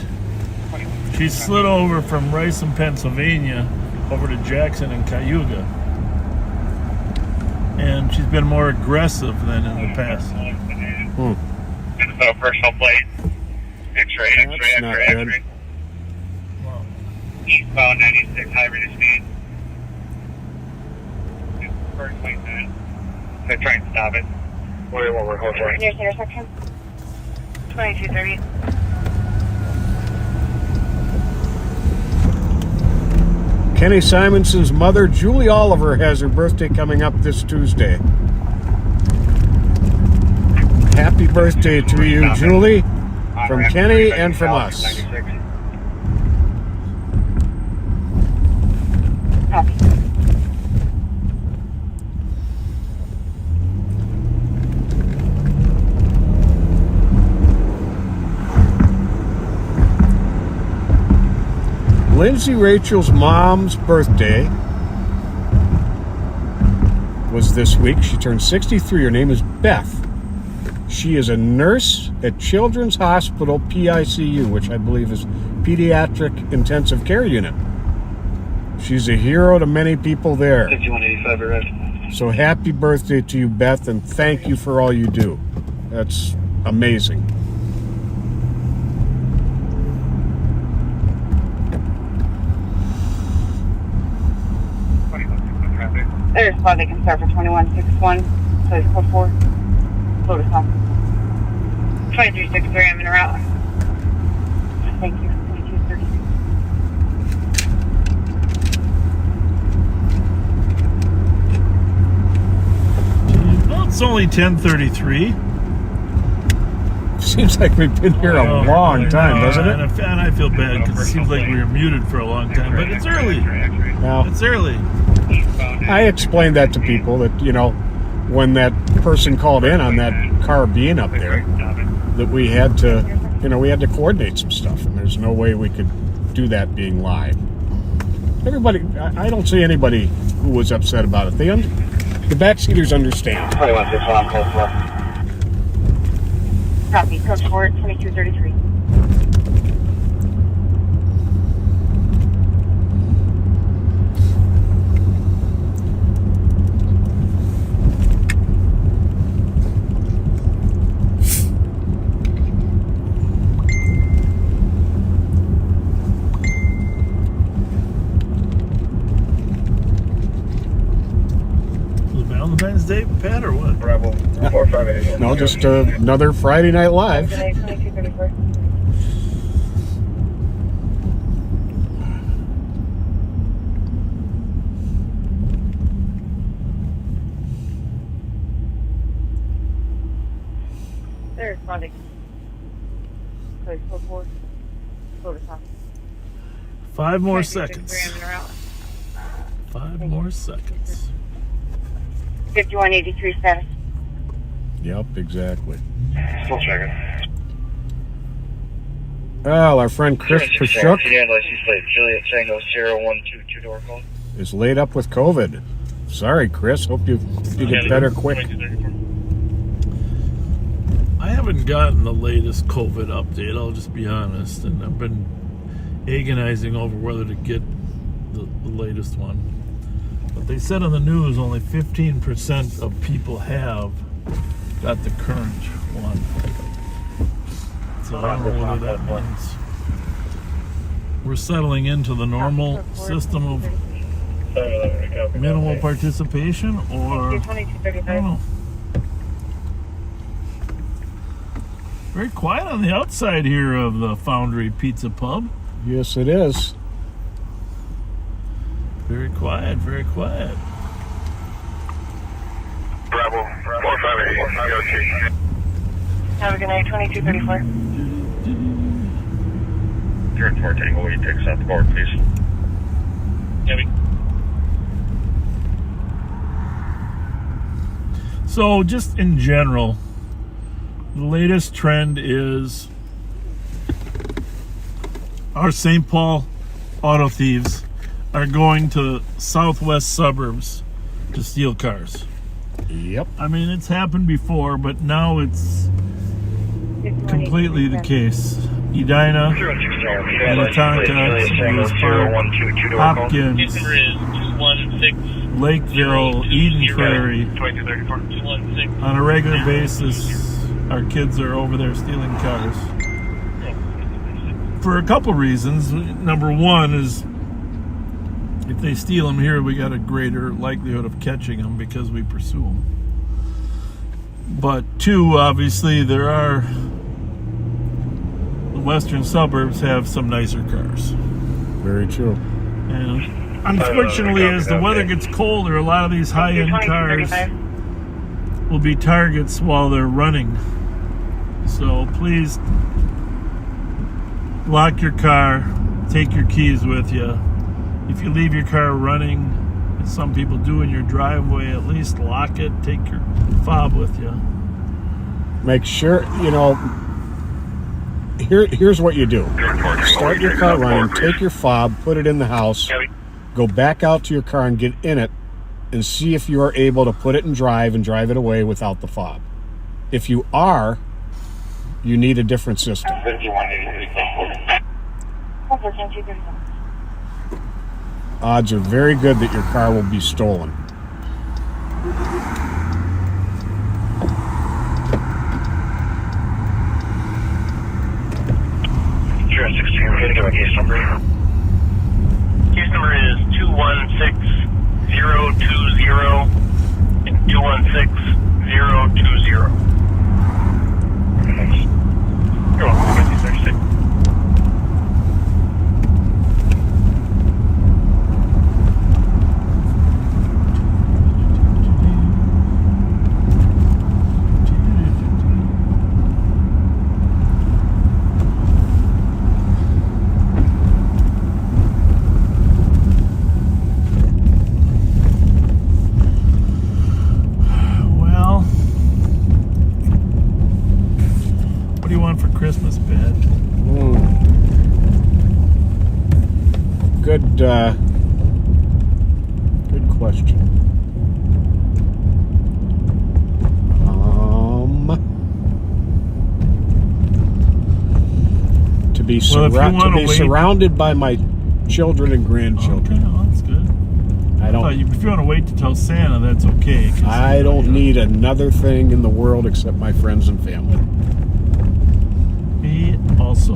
She slid over from Riceham, Pennsylvania, over to Jackson and Cayuga. And she's been more aggressive than in the past. So personal plate. X-ray, X-ray, That's X-ray, not X-ray. Eastbound 96, high rate of speed. First plate then. They're trying to stop it. What we're hoping. Here's intersection. 2230. Kenny Simonson's mother, Julie Oliver, has her birthday coming up this Tuesday. Happy birthday to you, Julie. From Kenny and from us. Copy. Lindsay Rachel's mom's birthday was this week. She turned 63. Her name is Beth. She is a nurse at Children's Hospital PICU, which I believe is Pediatric Intensive Care Unit. She's a hero to many people there. 5185 arrest. So happy birthday to you, Beth, and thank you for all you do. That's amazing. There's spot they can start for 2161. So it's code 4. Lotus home. 2363, I'm in route. Thank you. 2230. Well, it's only 10:33. Seems like we've been here a long time, doesn't it? And I feel bad because it seems like we were muted for a long time, but it's early. Well, It's early. I explained that to people that, you know, when that person called in on that car being up there, that we had to, you know, we had to coordinate some stuff, and there's no way we could do that being live. Everybody, I don't see anybody who was upset about it. The backseaters understand. 2161, code 4. Copy. Code 4, 2233. Valentine's Day, Pat, or what? Bravo. 458. No, just another Friday Night Live. 2234. They're responding. Code 4. Lotus home. 5 more 2263, seconds. I'm in route. 5 more seconds. 5183 status. Yep, exactly. Still checking. Well, our friend Chris Pashuk Juliet Tango 0122 door call. is laid up with COVID. Sorry, Chris. Hope you get better quick. I haven't gotten the latest COVID update, I'll just be honest, and I've been agonizing over whether to get the latest one. But they said on the news only 15% of people have got the current one. So I don't know whether that means we're settling into the normal system of minimal participation, or I don't know. Very quiet on the outside here of the Foundry Pizza Pub. Yes, it is. Very quiet, very quiet. Bravo. 458. Have a good night. 2234. Turn 4 Tango 8 takes out the board, please. Heavy. So, just in general, the latest trend is our St. Paul auto thieves are going to southwest suburbs to steal cars. Yep. I mean, it's happened before, but now it's completely the case. Edina, Minnetonka, Spruce Park, Hopkins, Lakeville, Eden Prairie. On a regular basis, our kids are over there stealing cars. For a couple reasons. Number one is, if they steal them here, we got a greater likelihood of catching them because we pursue them. But two, obviously, the western suburbs have some nicer cars. Very true. And unfortunately, as the weather gets colder, a lot of these high-end cars will be targets while they're running. So please lock your car, take your keys with you. If you leave your car running, as some people do in your driveway, at least lock it, take your fob with you. Make sure, you know, here's what you do. Start your car running, take your fob, put it in the house, go back out to your car and get in it, and see if you are able to put it in drive and drive it away without the fob. If you are, you need a different system. Odds are very good that your car will be stolen. Sure, 16, we're going to give a case number. Case number is 216020 and 216020. Thanks. You're welcome. Christmas bed? Good question. To be surrounded by my children and grandchildren. Okay, well, that's good. If you want to wait to tell Santa, that's okay. I don't need another thing in the world except my friends and family. Me also.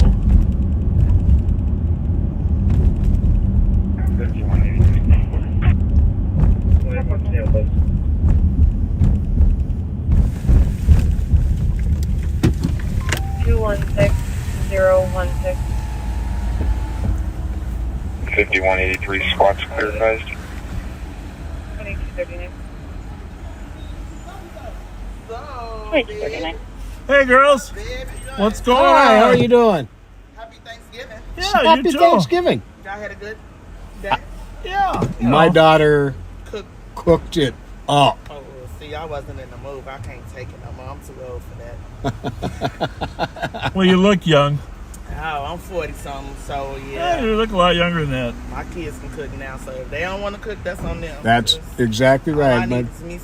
216016. 5183 squats clear advised. 2239. 2239. Hey girls, what's going on? Hi, how are you doing? Happy Thanksgiving. Yeah, Happy you too. Thanksgiving. Y'all had a good day? Yeah. My daughter cooked it up. Oh, see, I wasn't in the mood. I can't take it no more. I'm too old for that. Well, you look young. Oh, I'm 40-something, so Yeah, you look a lot younger than that. My kids can cook now, so if they don't want to cook, that's on them. That's exactly All right. I need is me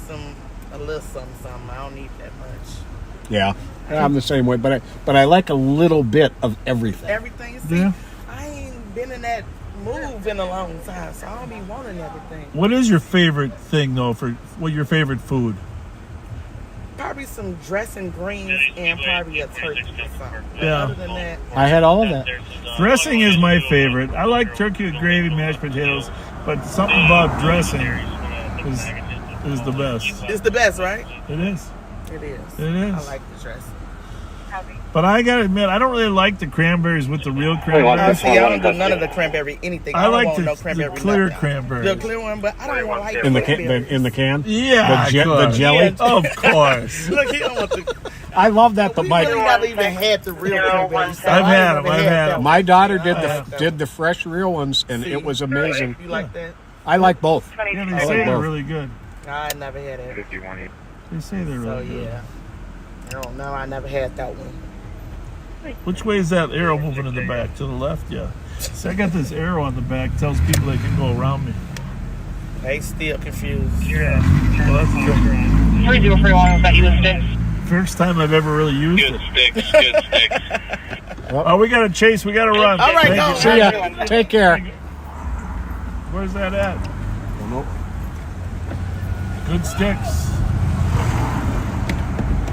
a little something. I don't need that much. Yeah, I'm the same way, but I like a little bit of everything. Everything, see, I ain't been in that move in a long time, so I don't be wanting everything. What is your favorite thing, though, what your favorite food? Probably some dressing greens and probably a turkey or something. But Yeah. other than that, I had all of that. Dressing is my favorite. I like turkey with gravy, mashed potatoes, but something about dressing is the best. It's the best, right? It is. It is. It is. I like the dressing. But I gotta admit, I don't really like the cranberries with the real cranberries. See, I don't do none of the cranberry anything. I don't like want the no cranberry clear nothing. cranberries. The clear one, but I don't want like In the can? Yeah, the jelly. Of course. Look, he don't want the. I love that. But I never even had the real cranberry. So I've I had ain't them. never had that My one. daughter Yeah, did the fresh real ones, and it was amazing. You like that? I like both. Yeah, they say they're really good. I never had it. 5183. They say they're really So good. yeah, I don't know. I never had that one. Which way is that arrow moving in the back? To the left? Yeah. See, I got this arrow on the back. Tells people they can go around me. They still confused. Yeah. Well, that's good. 3031 was that you with sticks? First time I've ever really used Good it. sticks, good sticks. Oh, we got to chase. We got to run. All right, Thank go. you. See ya. Take care. Where's that at? Good sticks.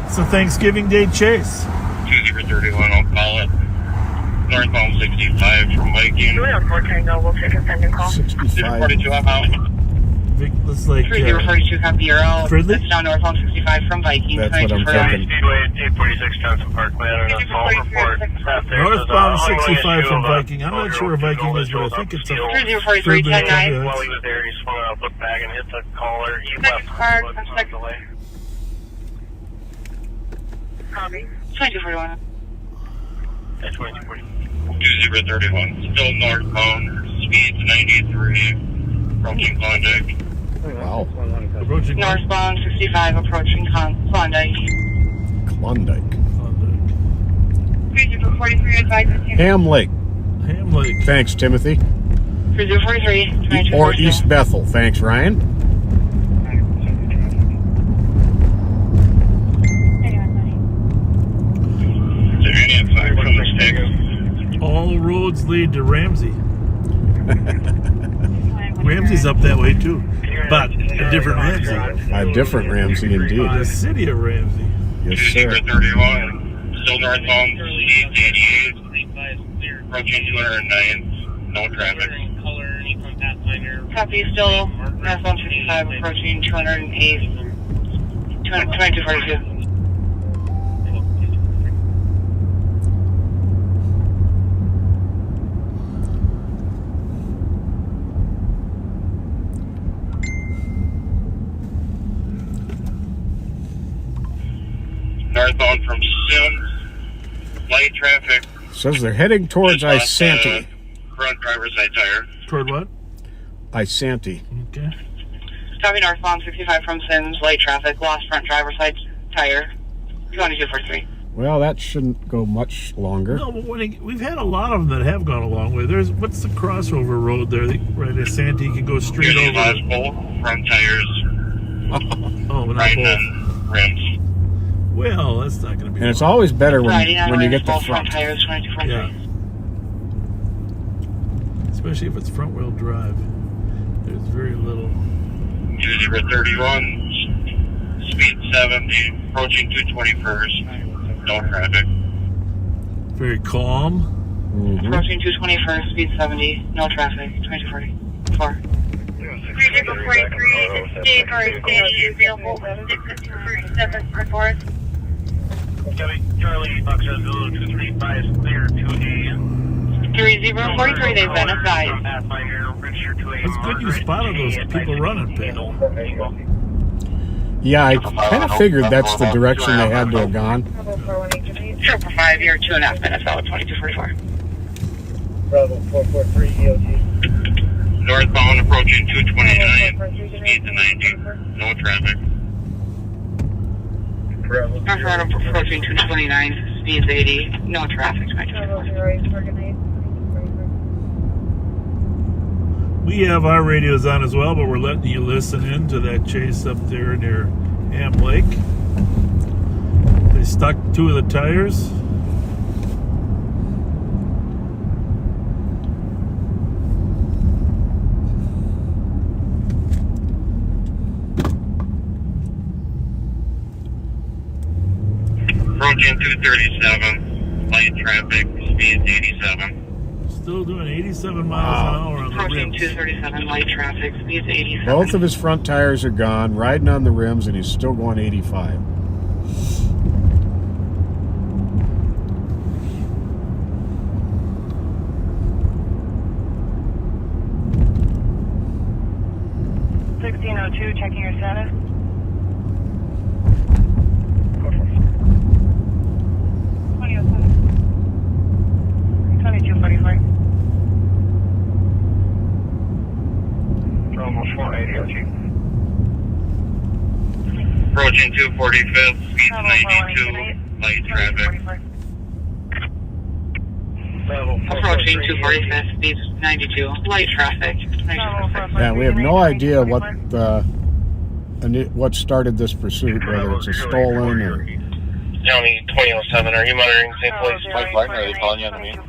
It's a Thanksgiving Day chase. 2031, I'll call it. Northbound 65 from Viking. We'll take a sending call. 65. 42, I'm out. Looks like 3042 copy, you're out. Fridley? That's now northbound 65 from Viking. That's what I'm 2249. thinking. Speedway 846 Johnson Parkway. I don't know. Small report. Northbound 65 from Viking. I'm not sure where Viking is, but I think it's a 3043 Fridley. 109. While he was there, he swung out, looked back, and hit the collar. He Next left car, on suspect. delay. Copy. 2241. 2031. Still northbound. Speeds 93. Approaching Klondike. Wow. Approaching Northbound 65, approaching Klondike. Klondike. 3043, advise Ham Lake. Ham Lake. Thanks, Timothy. 3043, Or East Bethel. Thanks, Ryan. All roads lead to Ramsey. Ramsey's up that way too, but a different Ramsey. A different Ramsey indeed. The city of Ramsey. Yes, sir. 31. Still northbound. Speeds 88. Approaching 209. No traffic. Copy, still northbound 55, approaching 208. 2242. Northbound from Sims. Light traffic. Says they're heading towards Isanti. Front driver's side tire. Toward what? Isanti. Okay. Copy, northbound 65 from Sims, light traffic, lost front driver's side tire. 2243. Well, that shouldn't go much longer. No, but we've had a lot of them that have gone a long way. What's the crossover road there? Right at Santee, you can go straight over. Last bolt, front tires. Oh, but not right both. on rims. Well, that's not going to be. And it's always better when you get the both front. tires, 2243. Yeah. Especially if it's front wheel drive. There's very little. 3031. Speed 70. Approaching 221st. No traffic. Very calm. Approaching 221st, speed 70, no traffic, 2244. 3043, state or state available 637 report. Charlie, Foxtrot 235, clear 2A. 3043, they've been advised. It's good you spotted those people running, pal. Yeah, I kind of figured that's the direction they had to have gone. 5, you're 2.5 minutes out, 2244. Bravo 443 EOT. Northbound approaching 229. Speed to 90. No traffic. Northbound approaching 229, speeds 80, no traffic, 2244. We have our radios on as well, but we're letting you listen in to that chase up there near Ham Lake. They stuck 2 of the tires. Approaching 237. Light traffic. Speed 87. Still doing 87 miles an hour on the Approaching rims. 237, light traffic, speeds 87. Both of his front tires are gone, riding on the rims, and he's still going 85. Checking your status. 2244. Almost 480 Approaching 245th. Speed 92. Light traffic. Approaching 245th, speeds 92, light traffic. Yeah, we have no idea what started this pursuit, whether it's a stolen or... County 2007, are you monitoring St. Police pipeline, or are they calling you on the main?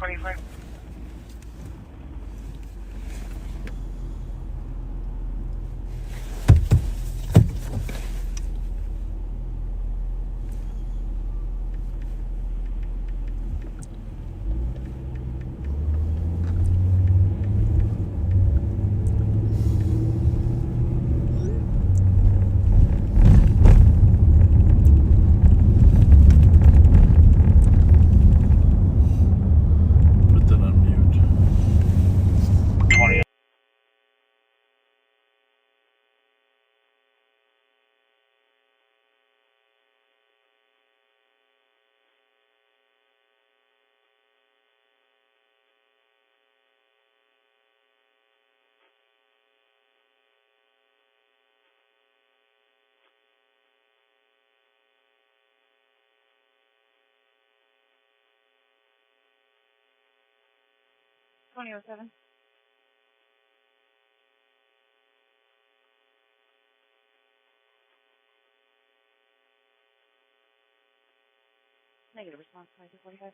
2007. Negative response, 2245.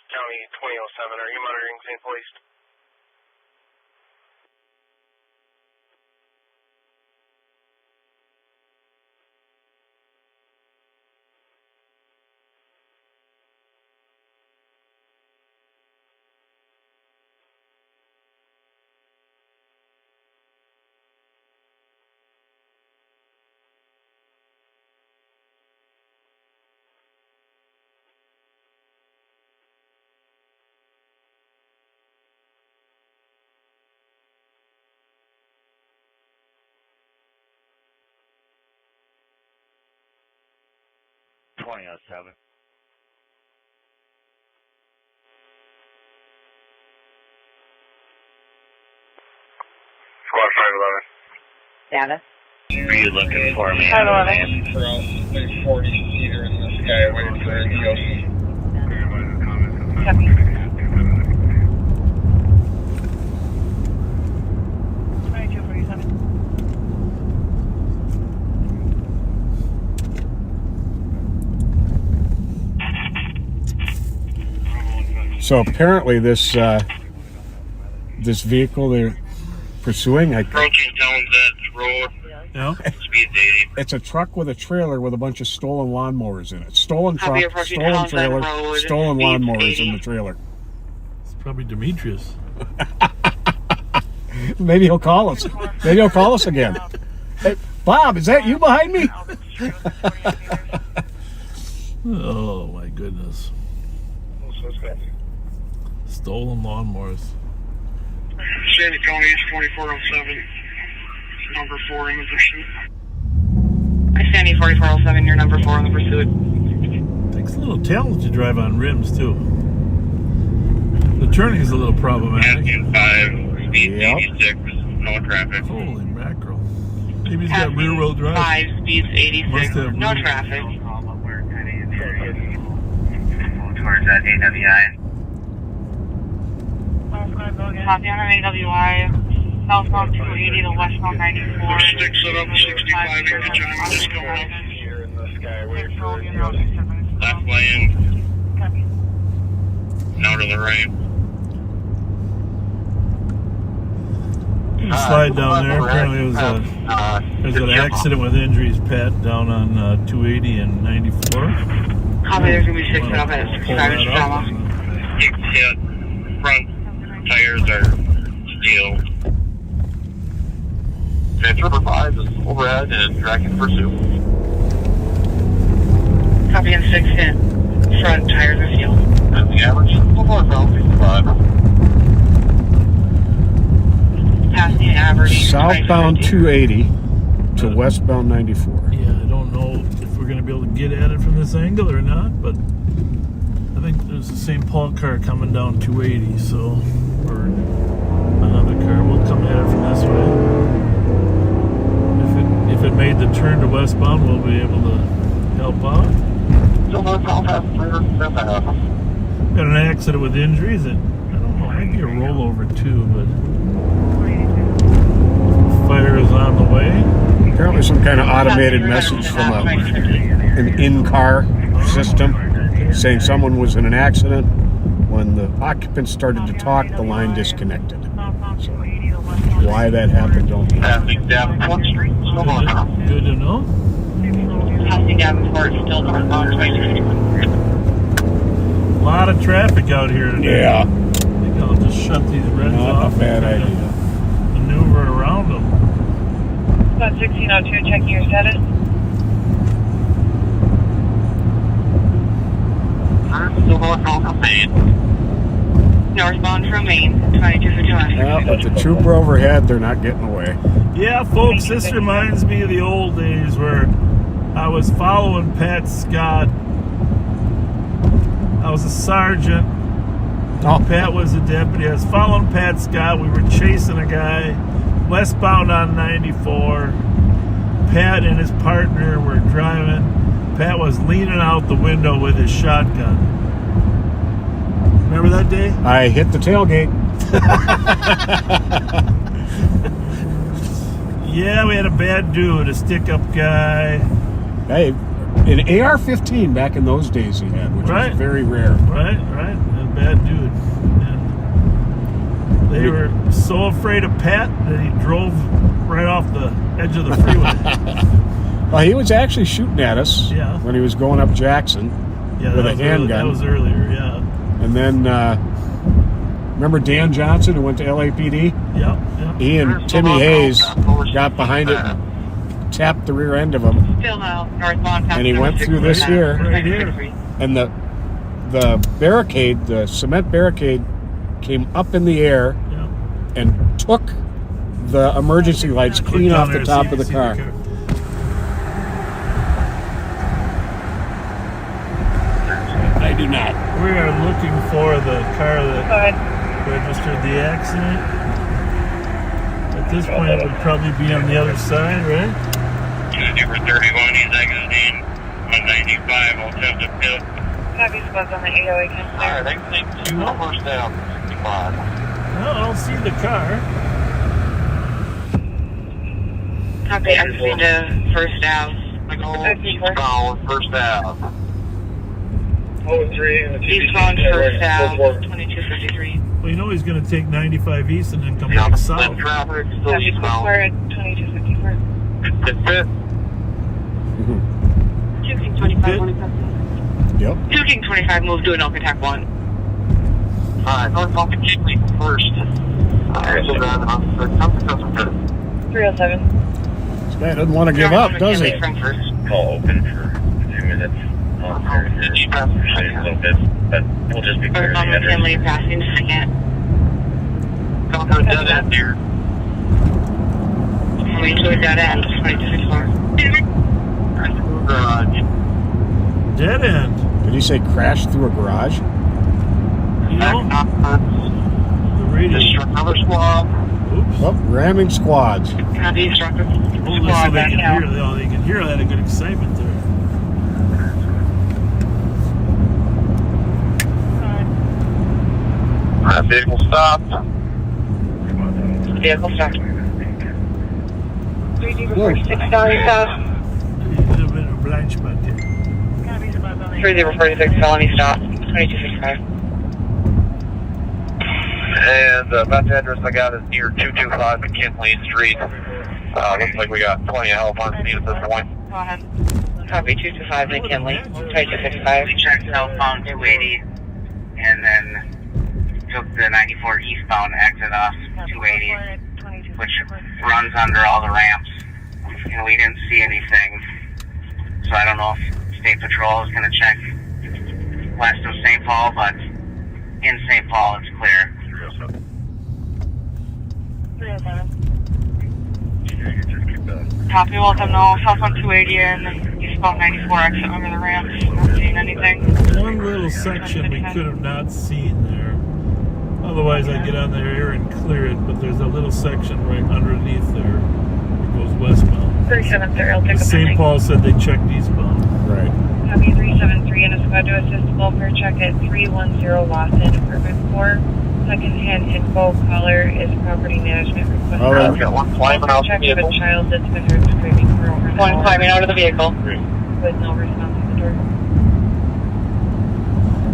County 2007, are you monitoring St. Police? Squad 511. Data. Are you looking for me? 511. For us, 340-seater in the sky waiting for an EOC. Copy. So apparently this this vehicle they're pursuing, Approaching Townsend Road. Yeah. Speed 80. it's a truck with a trailer with a bunch of stolen lawnmowers in it. Stolen Copy, truck, approaching stolen Townsend trailer, Road, stolen speed lawnmowers 80. in the trailer. It's probably Demetrius. Maybe he'll call us. Maybe he'll call us again. Hey, Bob, is that you behind me? Oh my goodness. Stolen lawnmowers. Sandy County is 2407. Number 4 in the pursuit. Sandy 4407, you're number 4 in the pursuit. Takes a little talent to drive on rims too. The turning is a little problematic. Matthew 5, speed 86, no traffic. Holy mackerel. Maybe he's got rear wheel drive. 5, speeds 86, Must have no rear- traffic. Towards that AWI. Copy on an AWI. Southbound 280 to westbound 94. Sticks it up 65 in the channel, just going up. Here in the sky waiting for an Left lane. Now to the right. Slide down there. Apparently there's an accident with injuries, Pat, down on 280 and 94. Copy, there's going to be 6 up at 65 inch drama. Hit. Front tires are steel. Trooper 5 is overhead and tracking pursuit. Copy, and 6 hit. Front tires are steel. And the average northbound 55. Past the average. Southbound 280 to westbound 94. Yeah, I don't know if we're going to be able to get at it from this angle or not, but I think there's the St. Paul car coming down 280, so or another car will come at it from this way. If it made the turn to westbound, we'll be able to help out. Got an accident with injuries. I don't know, maybe a rollover too, but fire is on the way. Apparently some kind of automated message from an in-car system saying someone was in an accident. When the occupants started to talk, the line disconnected. So why that happened, don't know. Passing Davenport Street, still northbound. Good to know. Passing Davenport, still northbound 2251. A lot of traffic out here today. Yeah. I think I'll just shut these reds Not off. a bad and idea. Maneuver around them. About 1602, checking your status. Still northbound from Maine. Northbound from Maine, 2251. Well, but the trooper overhead, they're not getting away. Yeah, folks, this reminds me of the old days where I was following Pat Scott. I was a sergeant. Oh. Pat was a deputy. I was following Pat Scott. We were chasing a guy. westbound on 94. Pat and his partner were driving. Pat was leaning out the window with his shotgun. Remember that day? I hit the tailgate. Yeah, we had a bad dude, a stick-up guy. Hey, an AR-15 back in those days he had, which was very rare. Right. A bad dude. And they were so afraid of Pat that he drove right off the edge of the freeway. Well, he was actually shooting at us when he was going up Jackson with a handgun. That was earlier, yeah. And then, remember Dan Johnson who went to LAPD? Yeah. He and Timmy Hayes got behind it and tapped the rear end of him. Still now, northbound. And he went through this here. Right here. And the barricade, the cement barricade, came up in the air and took the emergency lights clean off the top of the car. I do not. We are looking for the car that registered the accident. At this point, it would probably be on the other side, right? Number 31, he's exiting 195, I'll attempt to pill. Copy, spots on the 808 can clear. Alright, I can take 2 numbers down, 65. No, I don't see the car. Copy, exiting to First Ave. Eastbound, First Ave. 03 and the Eastbound First Ave, 2253. Well, you know he's going to take 95 east and then come back south. Traffic, still Copy, eastbound. square at 2254. That's it. 225, Yep. 225, move to an open attack 1. Alright, northbound Gateway first. So then, 307. This guy doesn't want to give up, does he? Call open for 2 minutes. It's a little bit, but we'll just be clear. Northbound McKinley passing second. Don't go dead end here. Coming to a dead end, 2254. Garage. Dead end. Did he say crash through a garage? You know, the radio. Another squad. Oops. Oh, ramming squads. Copy, structure. Hold this so Squad they back can out. hear. They can hear that. A good excitement there. Vehicle stopped. Vehicle stopped. 3046 felony stop. A little bit of a blind spot there. 3046 felony stop, 2255. And the best address I got is near 225 McKinley Street. Looks like we got plenty of help on scene at this point. Go ahead. Copy, 225 McKinley, 2255. We checked southbound 280 and then took the 94 eastbound exit off 280, which runs under all the ramps. And we didn't see anything. So I don't know if State Patrol is going to check west of St. Paul, but in St. Paul it's clear. 307. Copy, we'll let them know. Southbound 280 and eastbound 94 exit under the ramps. Not seeing anything. One little section we could have not seen there. Otherwise, I'd get on there and clear it, but there's a little section right underneath there. It goes westbound. 373, I'll take a St. Paul said they checked eastbound. Right. Copy, 373 and a squad to assist welfare check at 310 Lawson, apartment 4. Second-hand info caller is property management request. All right. We've got one climbing out the Check of vehicle. a child that's been heard screaming for over an One hour climbing out of the vehicle. with no response at the door.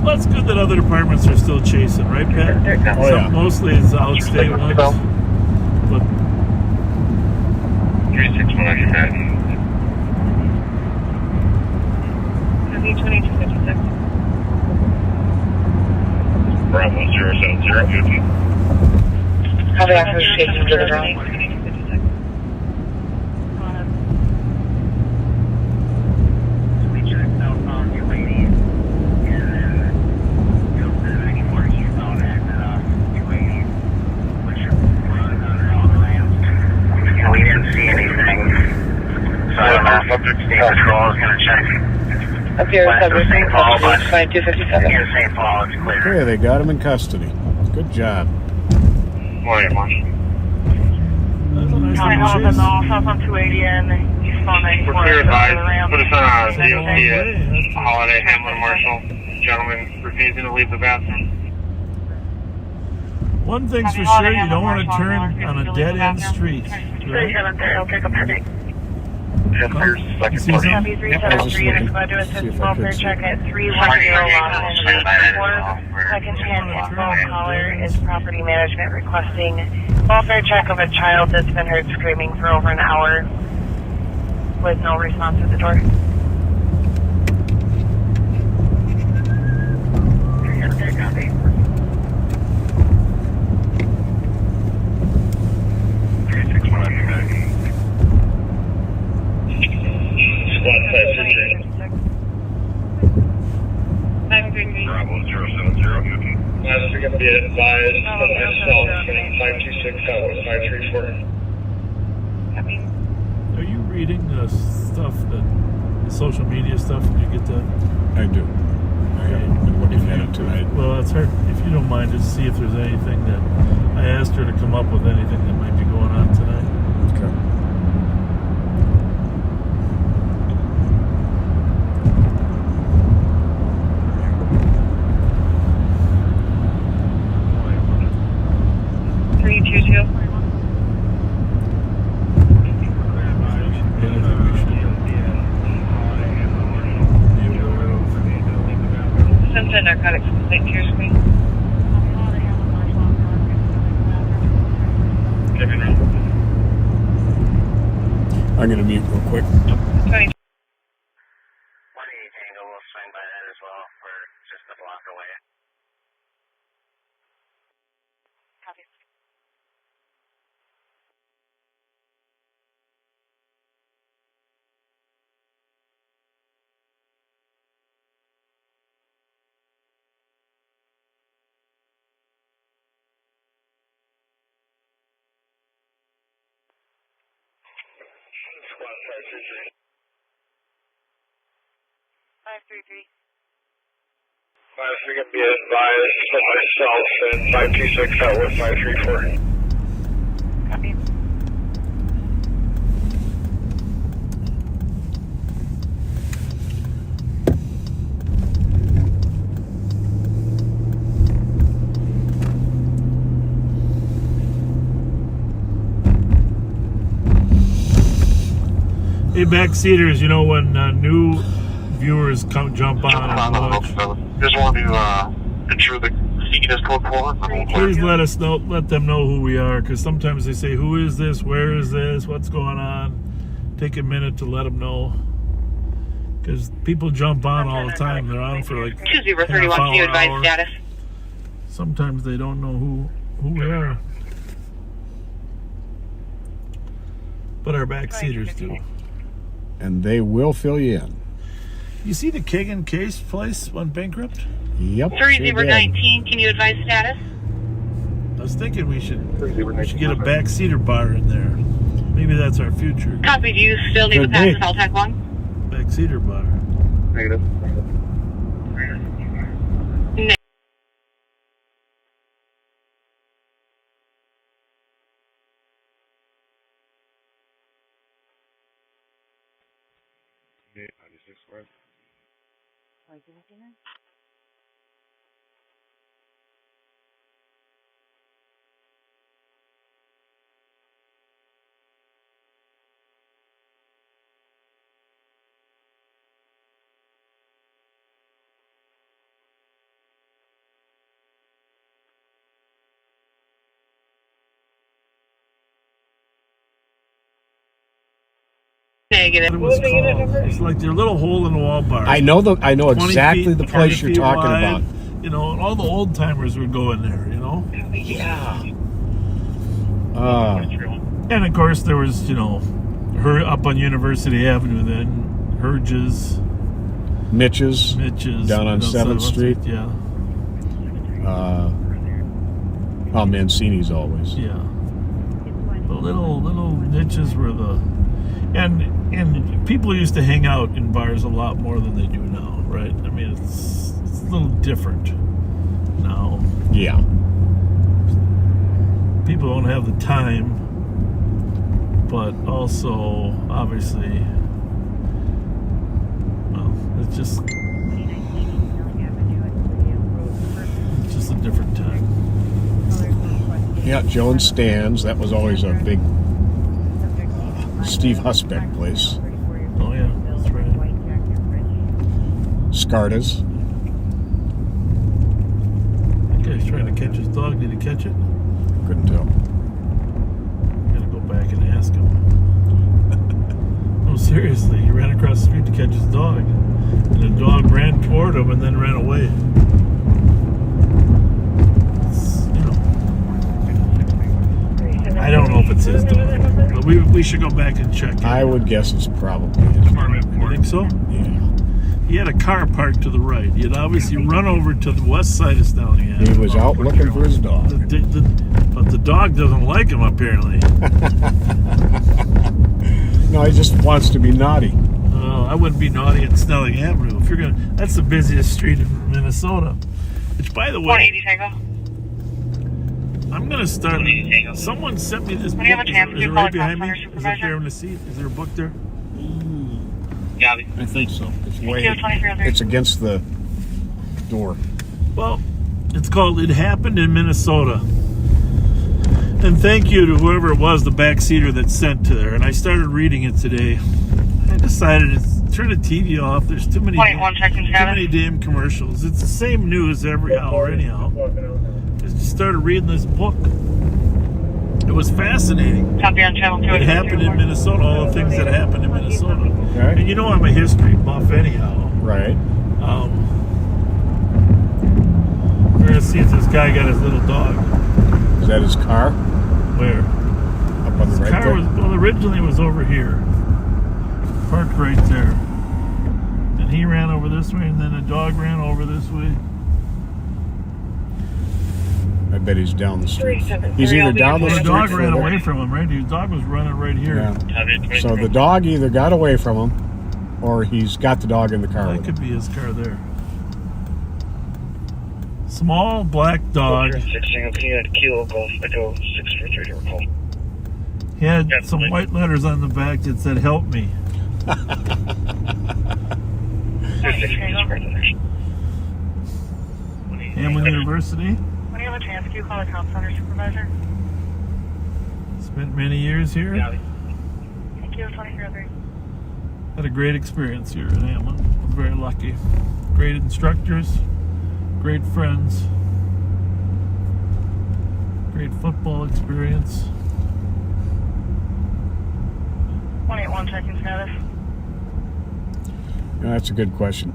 Well, it's good that other departments are still chasing, right, Pat? Oh, yeah. Mostly it's outstate ones. But 361 on your back. Copy, 2256. Bravo 070. Copy, after taking to the drone. 2256. We checked southbound 280 and then took the 94 eastbound exit off 280, which runs under all the ramps. And we didn't see anything. So I don't know if State Patrol is going to check Up here, west of St. Paul, but 2257. in St. Paul it's clear. Okay, they got him in custody. Good job. Morning, Marshal. Chase. South on 280 and eastbound 94. We're clear advised. Put us on It's a long way. DMC at Holiday Hamlin Marshall. Gentleman refusing to leave the bathroom. One thing's for sure, you don't want to turn on a dead-end street. Right? I'll take a picture. You see something? Copy 373 and it's going to assist welfare check at 310 Second-hand phone caller is property management requesting welfare check of a child that's been heard screaming for over an hour with no response at the door. Okay, copy. Squad 533. Bravo 070. Last week, be advised of myself from 526 Southwest 534. Are you reading the stuff, the social media stuff? Did you get that? I do. I haven't been looking at it tonight. Well, it's hard. If you don't mind, just see if there's anything that I asked her to come up with anything that might be going on tonight. Okay. Send a narcotics complaint to your screen. I'm going to mute real quick. 20. 1 Tango will swing by that as well. We're just a block away. Copy. Squad 533. 533. Last week, be advised of myself and 526 Southwest 534. Copy. Hey, backseaters, you know when new viewers jump on and watch, Just want to ensure the seat is code 4. please let us know, let them know who we are, because sometimes they say, who is this, where is this, what's going on. Take a minute to let them know, because people jump on all the time. They're on for like 2031, can you advise status? Sometimes they don't know who we are, but our backseaters do. And they will fill you in. You see the Kagan Case place went bankrupt? Yep. 3019, can you advise status? I was thinking we should get a backseater bar in there. Maybe that's our future. Copy, do you still need to pass the Call Tech 1? Backseater bar. Negative. Negative. What it was called. It's like their little hole in the wall bar. I know exactly feet, the place you're talking wide. about. You know, and all the old timers would go in there, you know? Yeah. And of course there was, you know, her up on University Avenue then, Herges. Mitch's. Down on 7th Street. Yeah. Mancini's always. Yeah. The little niches were the... And people used to hang out in bars a lot more than they do now, right? I mean, it's a little different now. Yeah. People don't have the time but also obviously, well, it's just a different time. Yeah, Joan Stands. That was always a big Steve Husbeck place. Oh yeah, that's right. Scarta's. That guy's trying to catch his dog. Did he catch it? Couldn't tell. Gotta go back and ask him. No, seriously, he ran across the street to catch his dog, and the dog ran toward him and then ran away. I don't know if it's his dog, but we should go back and check it. I would guess it's probably his dog. You think so? Yeah. He had a car parked to the right. He had obviously run over to the west side of Snellingham. He was out looking for his dog. But the dog doesn't like him, apparently. No, he just wants to be naughty. Oh, I wouldn't be naughty in Snelling Avenue. If you're gonna, that's the busiest street in Minnesota. Which, by the way, 180 Tango. I'm gonna start. Someone sent me this book. When you have a chance, Is you it call right the behind me? counselor Is it supervisor. there in the seat? Is there a book there? Yeah. I think so. It's Thank you, 2303. It's against the door. Well, it's called "It Happened in Minnesota." And thank you to whoever it was, the backseater that sent to there. And I started reading it today. I decided to turn the TV off. There's too many damn commercials. It's the same news every hour anyhow. I just started reading this book. It was fascinating. Copy on channel 2. It happened in Minnesota, all the things that happened in Minnesota. Right. And you know I'm a history buff anyhow. Right. We're going to see if this guy got his little dog. Is that his car? Where? Up on the right car there? was, well, originally it was over here. Parked right there. And he ran over this way, and then the dog ran over this way. I bet he's down the street. He's either down the street. The dog ran away from him, right? His dog was running right here. Yeah. So the dog either got away from him, or he's got the dog in the car. That could be his car there. Small black dog. 16 Kilo Golf Echo 643 to recall. He had some white letters on the back that said "Help me." Hamlin University. When you have a chance, do you call the comp center supervisor? Spent many years here. Thank you, 2303. Had a great experience here in Hamlin. Was very lucky. Great instructors, great friends, great football experience. 181 checking status. That's a good question.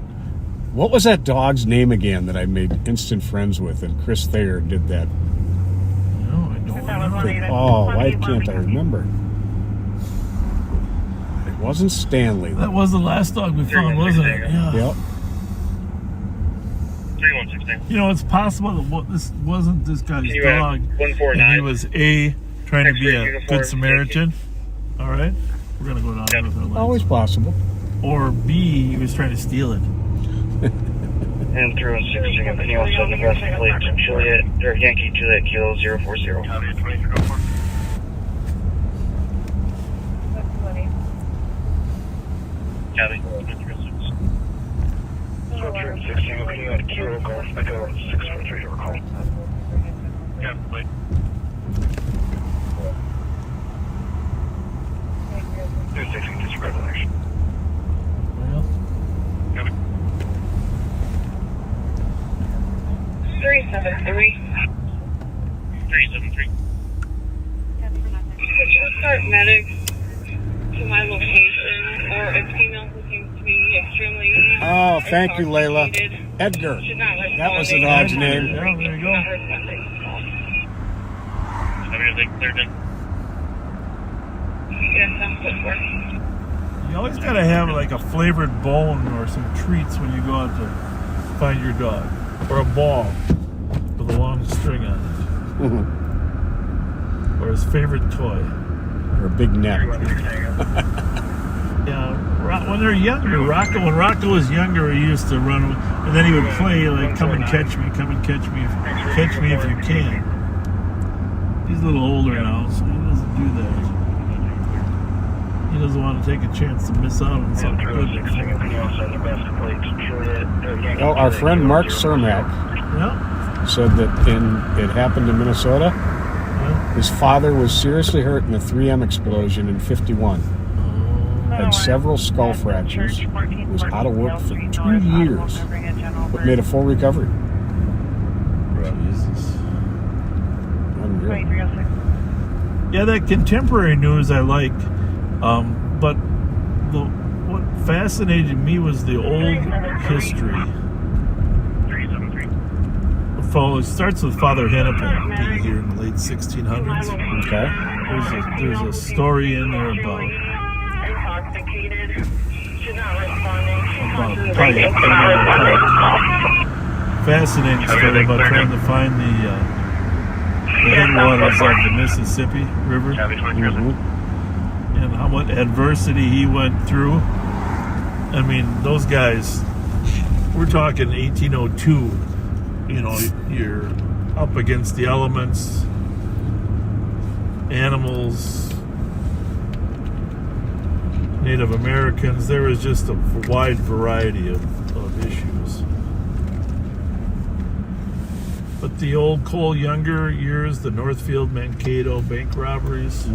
What was that dog's name again that I made instant friends with? And Chris Thayer did that. No, I don't remember. Oh, why can't I remember? It wasn't Stanley. That was the last dog we found, wasn't it? Yeah. Yep. 3116. You know, it's possible that this wasn't this guy's Can you dog. add 149? And he was trying to be X-ray a uniform good Samaritan. All right, we're gonna go down with our lights. Always possible. Or B, he was trying to steal it. And through 16 of Peniel, 7 Nebraska Plate, Juliet, or Yankee Juliet Kilo 040. Copy. 16 of Peniel, Kilo Golf Echo 643 to recall. Yeah, wait. There's 16 disregard action. Well, 373. 373. Could you start medics to my location, or a female who seems to be extremely Oh, thank you, Layla. Edgar. should not let That was the dog's name. yeah, there you go. Everything cleared in. Yes, I'm good for it. You always gotta have like a flavored bone or some treats when you go out to find your dog, or a ball with a long string on it, or his favorite toy, or a big net. Yeah, when they're younger, when Rocco was younger, he used to run, and then he would play like "Come and catch me, come and catch me if you can." He's a little older now, so he doesn't do that. He doesn't want to take a chance to miss out on something good. Well, our friend Mark Cermak said that it happened in Minnesota. His father was seriously hurt in the 3M explosion in '51. Had several skull fractures. Was out of work for 2 years, but made a full recovery. Jesus. Unreal. Yeah, that contemporary news I like, but what fascinated me was the old history. It starts with Father Hennepin being here in the late 1600s. Okay. There's a story in there about Pike. Fascinating story about trying to find the headwaters of the Mississippi River, and how much adversity he went through. I mean, those guys, we're talking 1802, you know, you're up against the elements, animals, Native Americans. There was just a wide variety of issues. But the old Cole Younger years, the Northfield Mankato bank robberies. I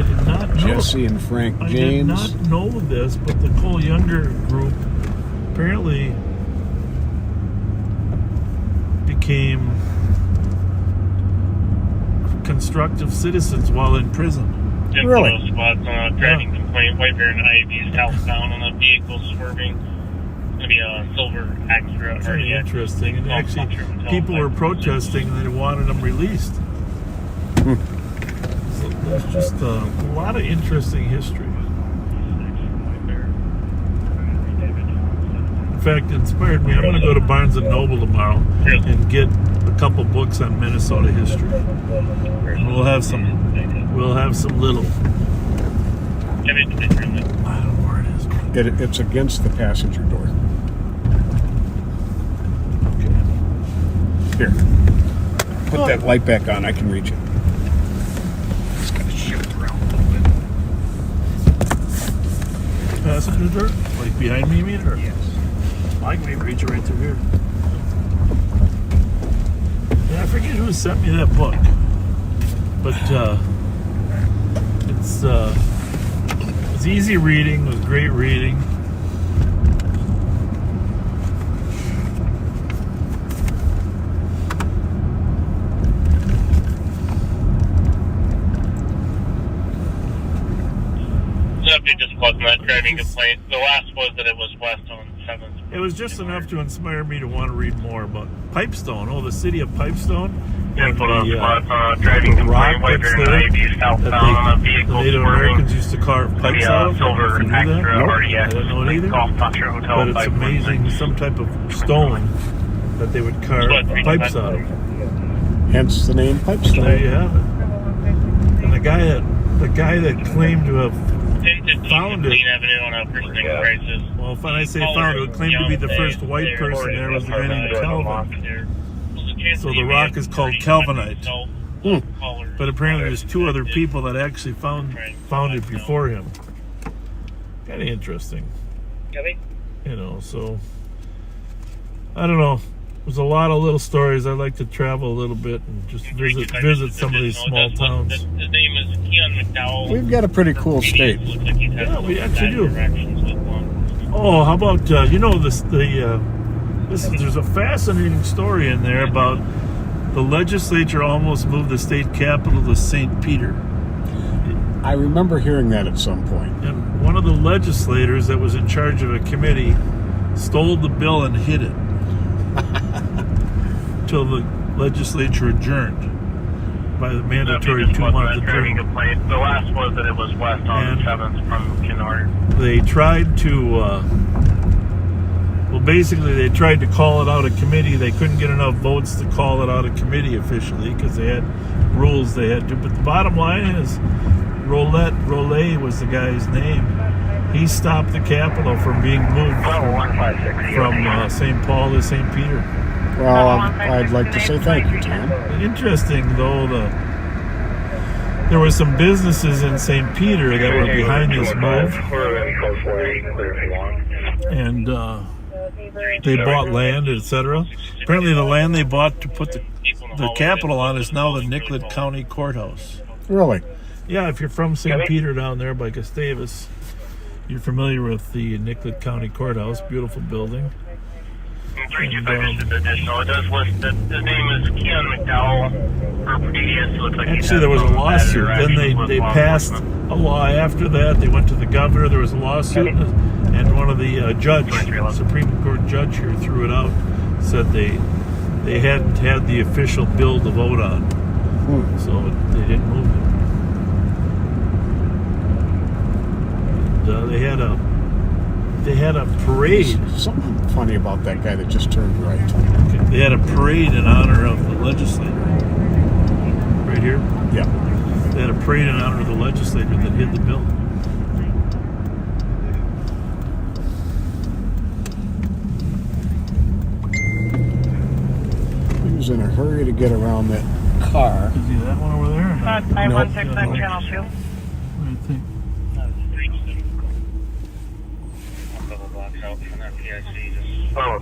did not know. Jesse and Frank James. I did not know this, but the Cole Younger group apparently became constructive citizens while in prison. Really? Spots on a driving complaint, white bear and Ivy southbound on a vehicle swerving. It's going to be a silver Acura. Very interesting. And actually, people were protesting and they wanted them released. So there's just a lot of interesting history. In fact, it inspired me. I'm going to go to Barnes & Noble tomorrow and get a couple books on Minnesota history. And we'll have some little. I don't know where it is. It's against the passenger door. Okay. Here. Put that light back on. I can reach it. Just got to shift around a little bit. Passenger door? Like behind me, you mean? Or? Yes. I can maybe reach it right through here. Yeah, I forget who sent me that book. But, it's easy reading, it was great reading. The update just wasn't that driving complaint. The last was that it was west on 7th. It was just enough to inspire me to want to read more about Pipestone. Oh, the city of Pipestone. And driving the rock complaint, that's white there, bear and Ivy southbound on a the vehicle Native Americans used to carve pipes out of. silver If you knew that? Acura RDX. I didn't know it either. Golf Country Hotel. But it's amazing, some type of stone that they would carve pipes out of. Hence the name Pipestone. There you have it. And the guy that claimed to have found it. Well, when I say found it, claimed to be the first white person there was a guy named Calvin. So the rock is called Calvinite. But apparently there's two other people that actually found it before him. Kind of interesting. You know, so I don't know. There's a lot of little stories. I like to travel a little bit and just visit some of these small towns. His name is Keon McDowell. We've got a pretty cool state. Yeah, we actually do. Oh, how about there's a fascinating story in there about the legislature almost moved the state capital to St. Peter. I remember hearing that at some point. And one of the legislators that was in charge of a committee stole the bill and hid it till the legislature adjourned by the mandatory 2-month adjournment. The last was that it was west on 7th from Kennard. They tried to basically they tried to call it out of committee. They couldn't get enough votes to call it out of committee officially because they had rules they had to. But the bottom line is Rollet was the guy's name. He stopped the Capitol from being moved from St. Paul to St. Peter. Well, I'd like to say thank you, Tim. Interesting, though, there were some businesses in St. Peter that were behind this move, and they bought land, etc. Apparently, the land they bought to put the capital on is now the Nicollet County Courthouse. Really? Yeah, if you're from St. Peter down there by Gustavus, you're familiar with the Nicollet County Courthouse. Beautiful building. Additional. It does list that his name is Keon McDowell for previous. Looks like actually, there was a lawsuit. Then they passed a law after that. They went to the governor. There was a lawsuit, and one of the Supreme Court judge here threw it out. Said they hadn't had the official bill to vote on, so they didn't move it. And, they had a parade. Something funny about that guy that just turned right. Okay. They had a parade in honor of the legislator. Right here? Yeah. They had a parade in honor of the legislator that hid the bill. He was in a hurry to get around that car. Is he that one over there? 516 on channel 2. I think. Oh,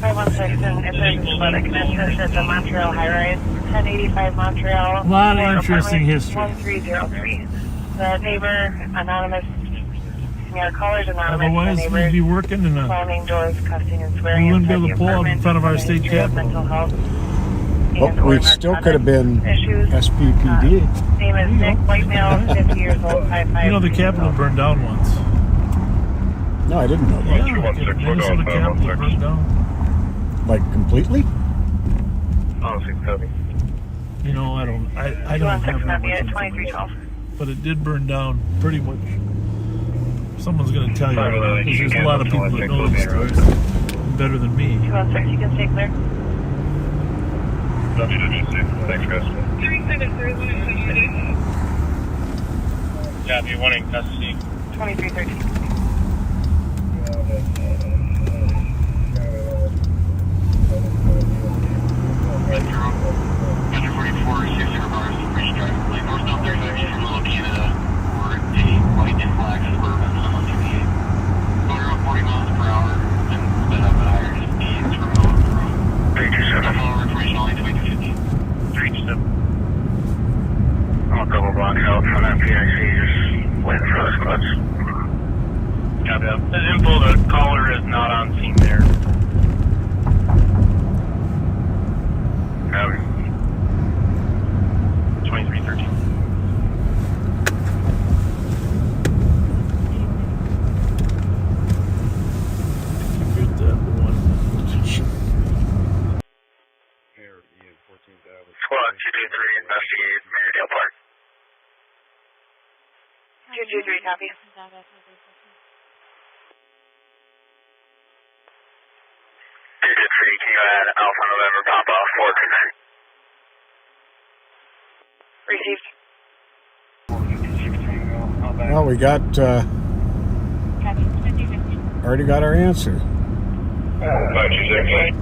516, and if there's athletic business at the Montreal High Rise, 1085 Montreal. A lot of interesting history. 1303. The neighbor, anonymous, our callers anonymous. Otherwise, the we'd be working in slamming doors, cussing and swearing. we wouldn't be able to pull out in front of our state capitol. Mental health. But we still could have been SPPD. Name is Nick, white male, 50 years old, 5'5". You know, the Capitol burned down once. No, I didn't know that. Yeah, the Minnesota Capitol burned down. Like completely? Oh, 670. You know, I don't have that much information. But it did burn down pretty much. Someone's going to tell you because there's a lot of people that know these stories better than me. 216, you can stay clear. Thanks, guys. Yeah, be wanting custody. 2313. I'm a couple blocks out from that PIC, just waiting for those clubs. Copy that. The info, the caller is not on scene there. Copy. 2313. Get that one. Squad 223, investigate Maryville Park. 223, copy. 223, can you add Alpha November Papa 429? Received. Well, we got, already got our answer. 526.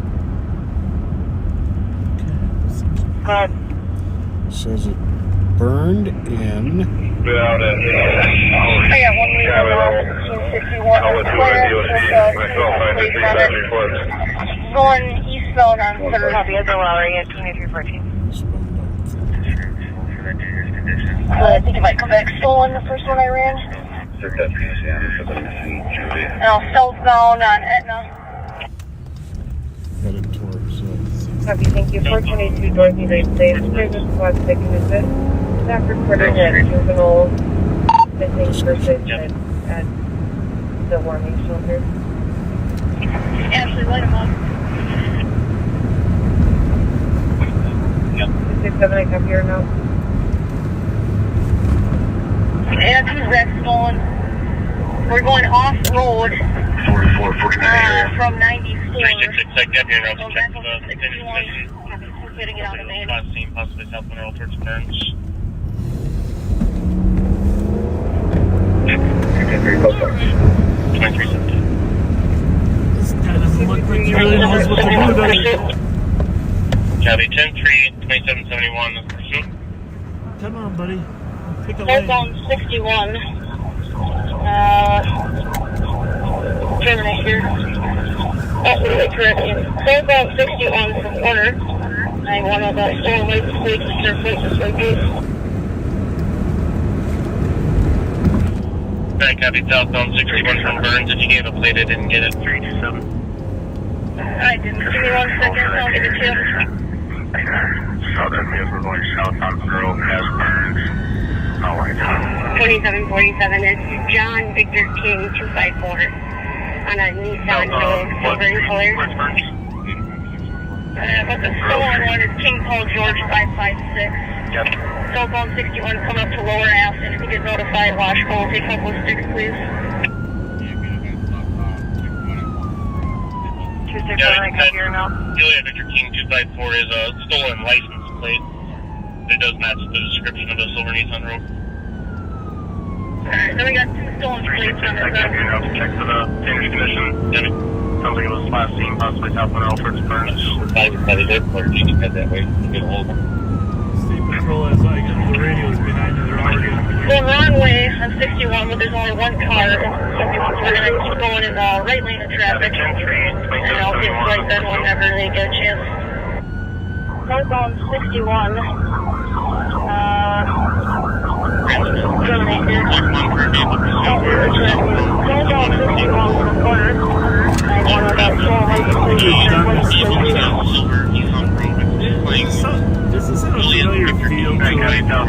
Go ahead. Says it burned in. Without it. I got one lead on 51. Going eastbound on 3rd. Copy, as well, area 2314. I think it might come back stolen, the first one I ran. Now southbound on Etna. Headed towards. Copy, thank you. 422 Dorothy Lane Place. There's a squad taking a visit. Staff reported that juvenile missing person at the warming shelter. Ashley, light them up. 267, I copy your note. And who's that stolen? We're going off road 4449 from 94. 366, I got your notes. So Check that's the attendance position. We're getting it out of the Last scene, possibly South Monroe towards Burns. 2317. This guy doesn't look like he really knows what Copy 10-3, 2771 pursuit. Come on, buddy. Pick a lane. Southbound 61. Terminate here. Correct. Southbound 61 from corner. 9-1 about stolen license plate. Clear plate this way, please. Back copy southbound 61 from Burns. If you gave a plate, I didn't get it. 327. I didn't. Give me 1 second. I'll give it to you. Southern Hills, we're going south on Grove, past Burns. All right. 2747. It's John Victor King 254 on a Nissan Rogue, silver in color. Where's Burns? But the stolen one is King Paul George 556. Yep. Southbound 61 coming up to Lower Aston. If you get notified, Washable, take a couple of sticks, please. Juliet Victor King 254 is a stolen license plate. It does match the description of a silver Nissan Rogue. Alright, so we got 2 stolen plates on this side. Check for the damage condition. Sounds like it was last seen possibly south on Alfred's Burns. By the airport, you can head that way. Get a hold of them. State Patrol as I get the radios behind you. They're already Going wrong way on 61, but there's only one car. So we're going to keep going in the right lane of traffic. And I'll get right then whenever they get a chance. Southbound 61. Terminate here. Southbound 61 from the corner. 9-1 about 12 license plate. This is a familiar feel to it. You know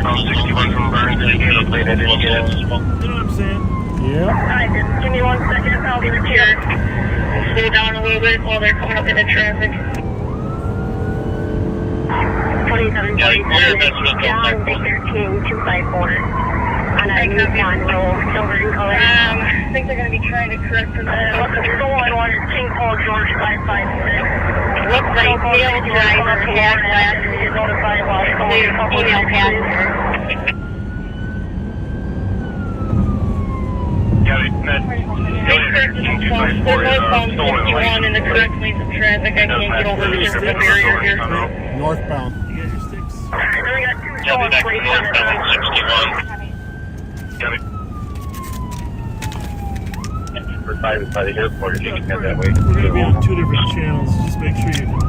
what I'm saying? Yeah. Alright, give me 1 second. I'll give it to you. Slow down a little bit while they're coming up into traffic. 2747. John Victor King 254 on a Nissan Rogue, silver in color. I think they're going to be trying to correct for that. The stolen one is King Paul George 556. Looks like male driver had last is notified while female passenger. Northbound 61 in the correct lanes of traffic. I can't get over the circle barrier here. Northbound. You got your sticks? Alright, then we got 2 stolen plates on this side. 61. By the airport, if you can head that way. We're going to be on 2 different channels. Just make sure you can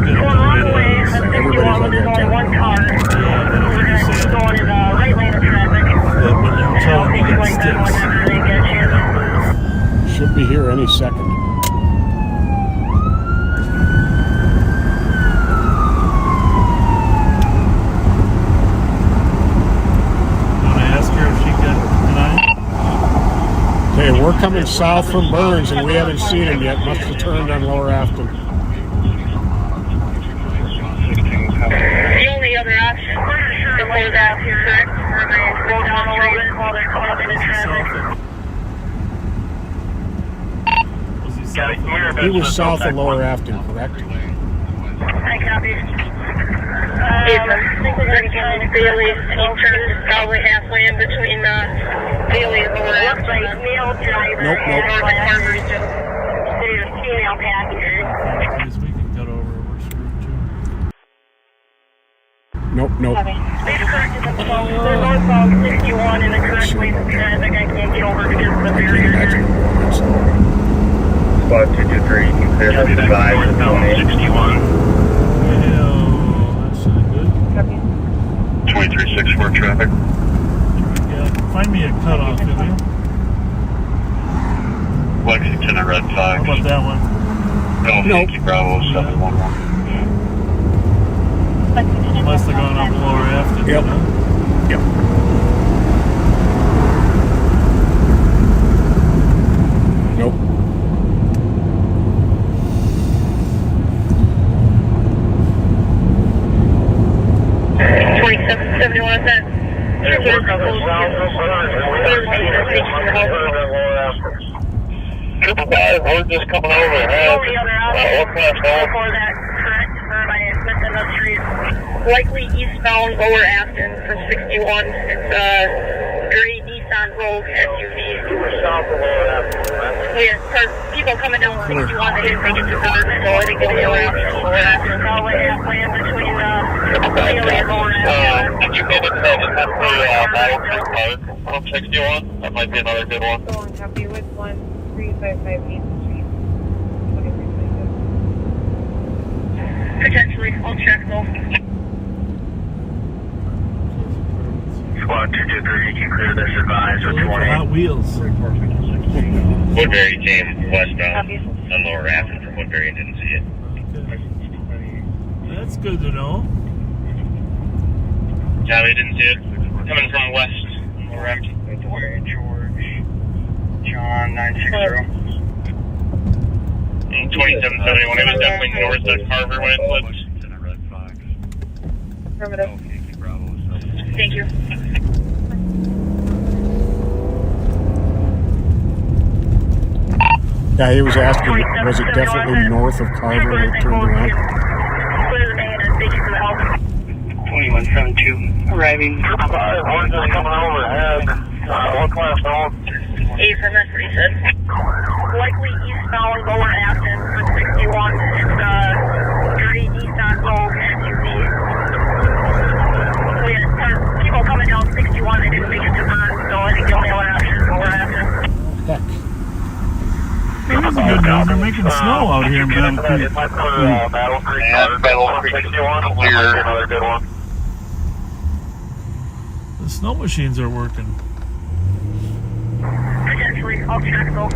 Going wrong way on 61, but there's only one car. We're going to keep going in the right lane of traffic. I'll take it right then whenever they get a chance. Should be here any second. Want to ask her if she got an eye? Okay, we're coming south from Burns and we haven't seen him yet. Must have turned on Lower Afton. The only other option before that, correct? We're going to slow down a little bit while they're caught up in the traffic. He was south of Lower Afton, correct? I copy. I think we're going to be trying to Bailey and turn probably halfway in between Bailey and Lower Afton. Looks like male driver and North Harbor just female passenger. Because we can cut over. We're screwed too. Nope. They've corrected themselves. They're northbound 61 in the correct lane of traffic. I can't get over because of the barrier here. Squad 223, clear for 5 northbound 61. That's good. 2364 traffic. Yeah, find me a cutoff, will you? Lexington, I read 5. How about that one? No, Yankee Bravo 711. Unless they're going up Lower Afton. Yep. Yep. Nope. Triple five, we're just coming over. Before that, correct? Or am I missing the street? Likely eastbound Lower Aston for 61. It's a gray Nissan Rogue SUV. South of Lower Aston. Yeah, for people coming down 61, they didn't make it to Burton, so I think they were halfway in between Haley and Lawrence. Did you get it for Battle Creek Park on 61? That might be another good one. So on copy with 1355 8th Street. Potentially, I'll check though. Squad 223, you can clear this advise with Look for 20. Hot Wheels. Woodbury came westbound on Lower Rapids from Woodbury and didn't see it. Okay. That's good to know. Yeah, they didn't see it. Coming from west, Lower Rapids. George, John 960. 2771, it was definitely north of Carver when it flipped. Affirmative. Thank you. Yeah, he was asking, was it definitely north of Carver when it turned around? Clear the bay and thank you for the help. 2172, arriving. One's just coming overhead. One class home. Affirm, that's what he said. Likely eastbound Lower Afton for 61. It's dirty east on road SUV. So yeah, people coming down 61, they didn't make it to Burton, so I think the only other option is Lower Afton. Heck. Well, here's the good news. They're making snow out here in Battle Creek. Battle Creek. And Battle Creek 61. Clear. Another good one. The snow machines are working. Potentially, I'll check though.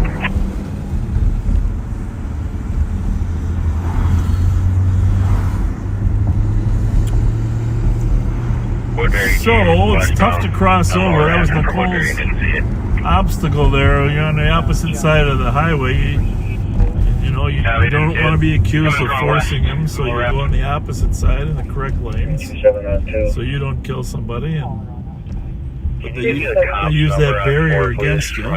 So, it's tough to cross over. That was Nicole's obstacle there. You're on the opposite side of the highway. You know, you don't want to be accused of forcing him, so you go on the opposite side in the correct lanes so you don't kill somebody. But they use that barrier against you.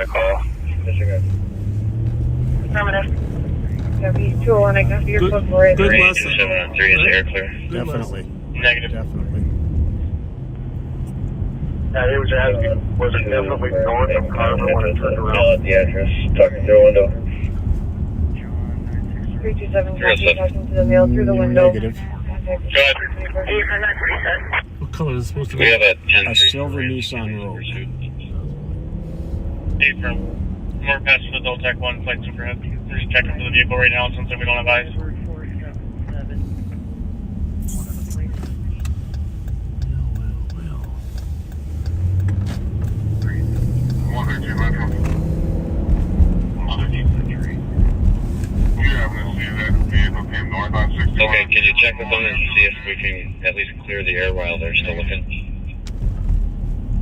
Affirmative. Copy 201, I copy your code for it. Good lesson. 703 is air clear. Definitely. Negative. Definitely. Yeah, he was asking, was it definitely north of Carver when it turned around? The address, talking through a window. 327, copy, talking to the mail through the window. Negative. Good. Affirm, that's what he said. What color is it supposed to We be? have a 10 A silver Nissan Rogue. Affirm. More past the Doltec 1, flight superhead. We're just checking for the vehicle right now since we don't have eyes. Okay, can you check with them and see if we can at least clear the air while they're still looking?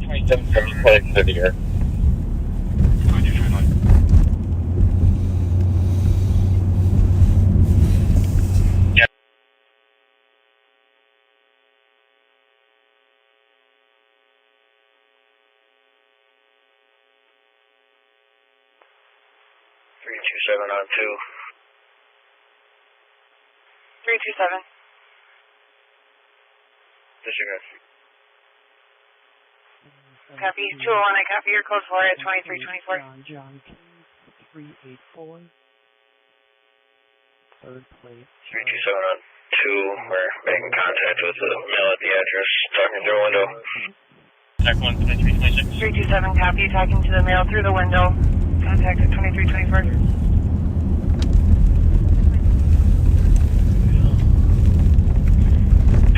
27 from clear to the air. Yeah. Three two seven on 2. 327. Disregard. Copy 201, I copy your code for it, 2324. John 384. Third plate. 327 on 2. We're making contact with the mail at the address. Talking through a window. Check 1, 2326. 327, copy, talking to the mail through the window. Contact at 2324.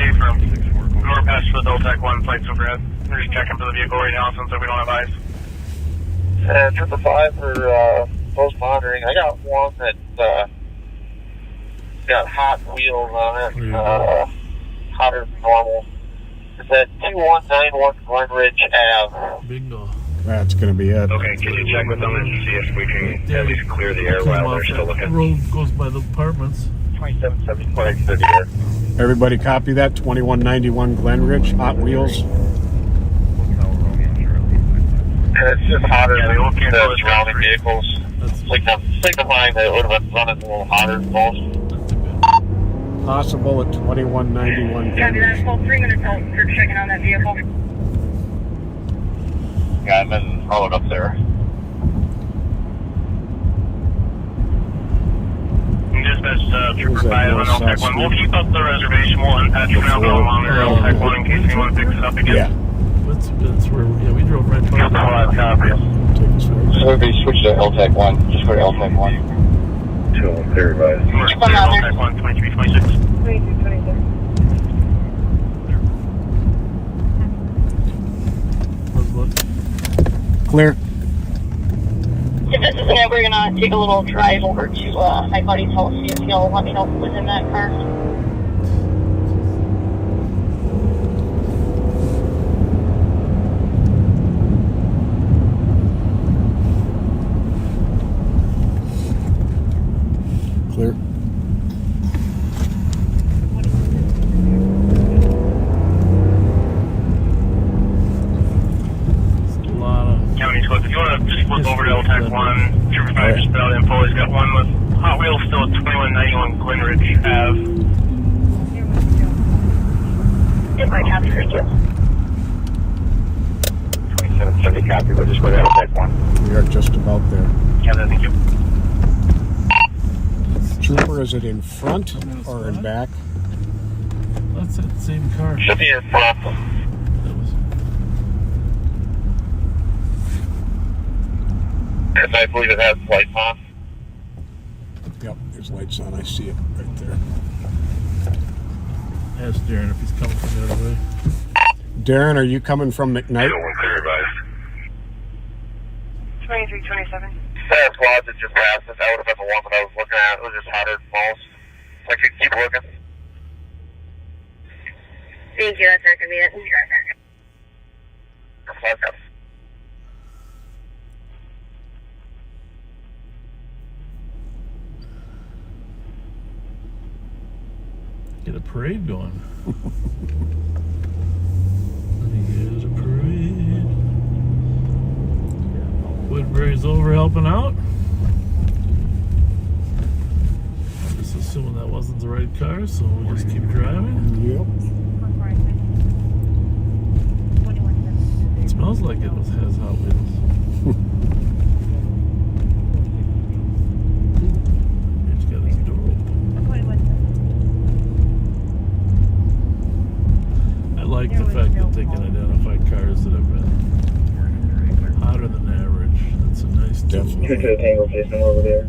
Affirm. More past the Doltec 1, flight overhead. We're just checking for the vehicle right now since we don't have eyes. And 555 for post monitoring. I got one that's got hot wheels on it, hotter than normal. It's at 2191 Glen Ridge Ave. Bingo. That's going to be it. Okay, can you check with them and see if we can at least clear the air while they're still looking? The road goes by the apartments. 2775 to the air. Everybody copy that? 2191 Glen Ridge, Hot Wheels. It's just hotter than the surrounding vehicles. Signifying that it would have been running a little hotter than most. Possible at 2191 Glen Copy that, Ridge. full 3 minutes out for checking on that vehicle. Yeah, I've been followed up there. dispatch Who's Trooper that 5 on north-south LTAC 1. We'll street? keep up the reservation. We'll unpatch for now, but I'll monitor LTAC 1 in case anyone picks it up again. Yeah. That's where we drove right by. Copy. So we'll be switched to LTAC 1. Just go to LTAC 1. 2 clear advised. LTAC 1, 2326. 2226. Clear. If this isn't it, we're gonna take a little drive over to my buddy's house, see if he'll let me know who was in that car. Clear. County Squad, if you want to just flip over to LTAC 1, Trooper 5 just put out info. He's got one with Hot Wheels still at 2191 Glenridge Ave. If I copy, thank you. 2770 copy, but just go to LTAC 1. We are just about there. Yeah, thank you. Trooper, is it in front or in back? That's that same car. Should be in front. And I believe it has lights on. Yep, there's lights on. I see it right there. Ask Darren if he's coming from the other way. Darren, are you coming from McKnight? 2327. That squad that just passed us, that would have been the one that I was looking at. It was just hotter than most. So I could keep looking. Thank you, that's not gonna be it. Get a parade going. Get a parade. Woodbury's over helping out. I'm just assuming that wasn't the right car, so we'll just keep driving. Yep. It smells like it has Hot Wheels. He's got his door open. I like the fact that they can identify cars that have been hotter than average. That's a nice tool. Two to the Tango facing over there.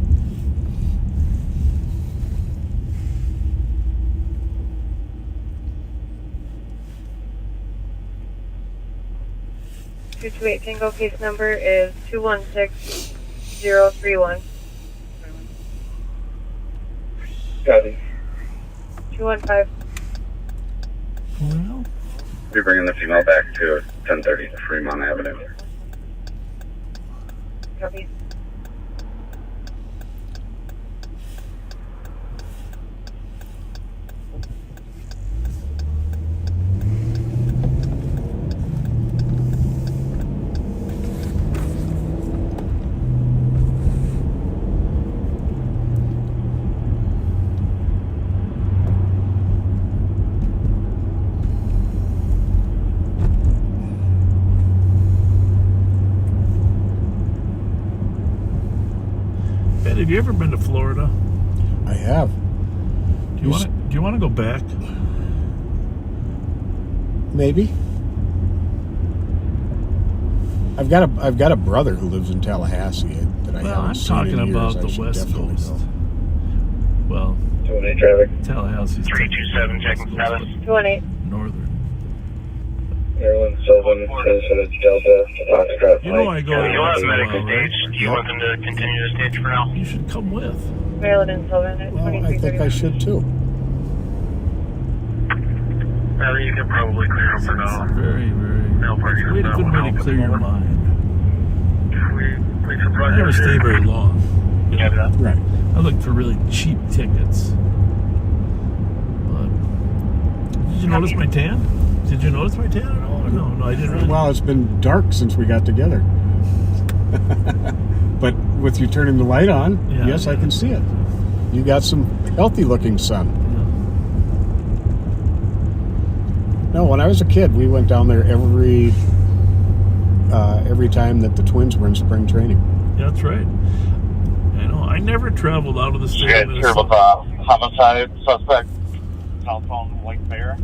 Tango case number is 216031. Copy. 215. Well, We're bringing the female back to 1030 to Fremont Avenue. Copy. Ben, have you ever been to Florida? I have. Do you want to go back? Maybe. I've got a brother who lives in Tallahassee that I haven't I'm seen talking in years. about I the should West definitely Coast. go. Well, 28 traffic. Tallahassee's 327 checking status. 218. northern. Maryland, Sylvan, Minnesota, Delta, Foxtrot. You know I go there You'll have once in a medical while, right? stage. Do you want them to continue the stage for now? You should come with. Maryland and Sylvan at Well, I think 2330. I should too. You can probably clear them for now. Very, very. No parking. Wait a good way to clear your mind. We some I never progress stay here. very long. Yeah, that. Right. I look for really cheap tickets. But did you notice my tan? Did you notice my tan at all? No, I didn't really. Well, it's been dark since we got together. But with you turning the light on, Yeah, yes, I yeah. can see it. You got some healthy-looking sun. No, when I was a kid, we went down there every time that the Twins were in spring training. Yeah, that's right. I know. I never traveled out of the state You guys of hear Minnesota. about the homicide suspect? Cell phone White Bear.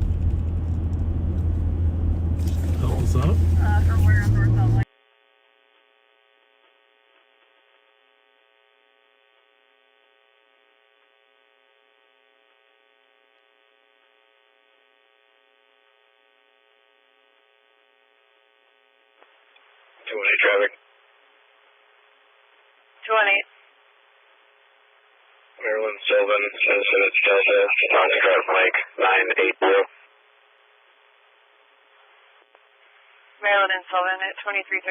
Help us out. From where on North South Lake. Traffic. 218. Maryland Sylvan, citizen at Delta, on Scott Lake, 980. Maryland and Sylvan at 2331.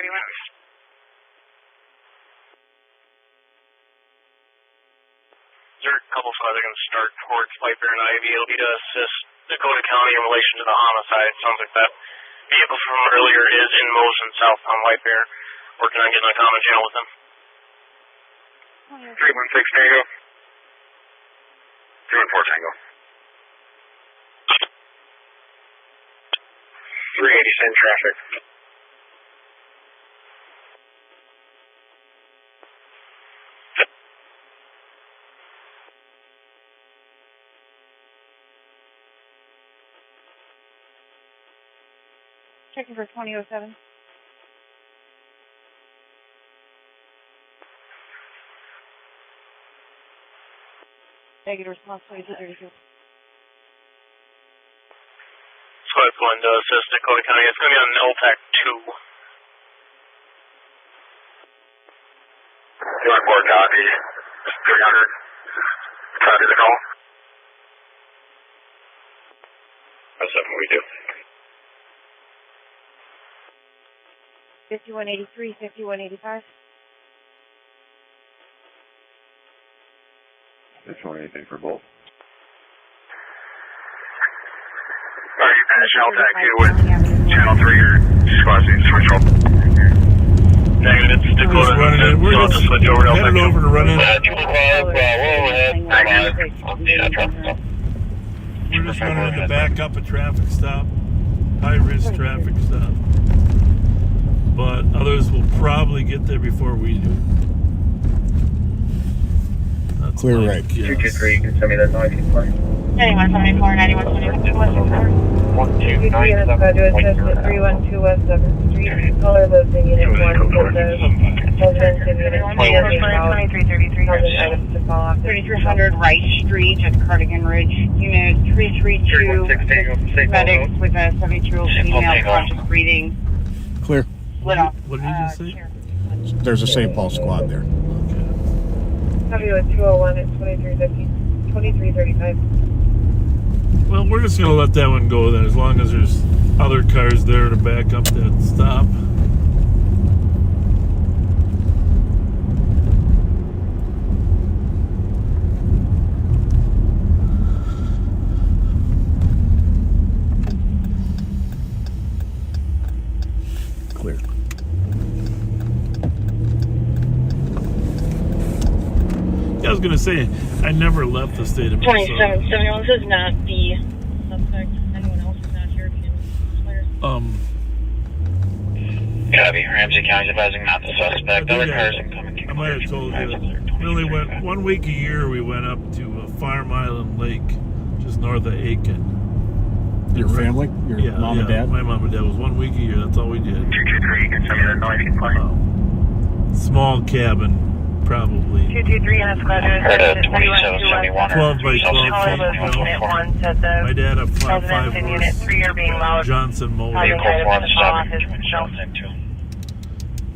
There are a couple spots I can start towards White Bear and Ivy. It'll be to assist Dakota County in relation to the homicide. Sounds like that vehicle from earlier is in motion southbound White Bear. Working on getting a common channel with them. 316 Tango. 214 Tango. 380 in traffic. Checking for 2007. Negative response 2232. Squad's going to assist Dakota County. It's going to be on LTAC 2. You want more copy? 300. Copy the call. That's something we do. 5183, 5185. That's showing anything for both. Are you finish LTAC 2 with channel 3 or squad seat switch off? Negative, it's Dakota. We're just switch over to headed over to run in. We're just running in to back up a traffic stop, high risk traffic stop. But others will probably get there before we do. That's Clear right. 223, you can send me that noise report. 9174, 9174, West 223 and the graduate assist at 312 West 7th Street. Color lives in Unit 1 with the residents in Unit 2 items to fall off. 3300 Rice Street at Cardigan Ridge. Unit 332 medics with a 72-year-old female conscious breathing. Clear. What did you just say? There's a St. Paul squad there. Copy with 201 at 2335. Well, we're just going to let that one go then, as long as there's other cars there to back up that stop. Clear. Yeah, I was going to say, I never left the state of Minnesota. 2771, this is not the suspect. Anyone else is not here. Clear. Copy. Ramsey County's advising not the suspect. Other cars incoming. I might have told you. We only went 1 week a year. We went up to Farm Island Lake, just north of Aiken. Your family? Your mom and dad? My mom and dad was 1 week a year. That's all we did. 223, you can send me that noise report. Small cabin, probably. 223 and a graduate Heard assist at at 312 12 by 12 Color feet. lives in Unit 1 said the My dad had a flat residents in Unit 3 are being loud. Johnson motor. Causing items to fall off his shelf.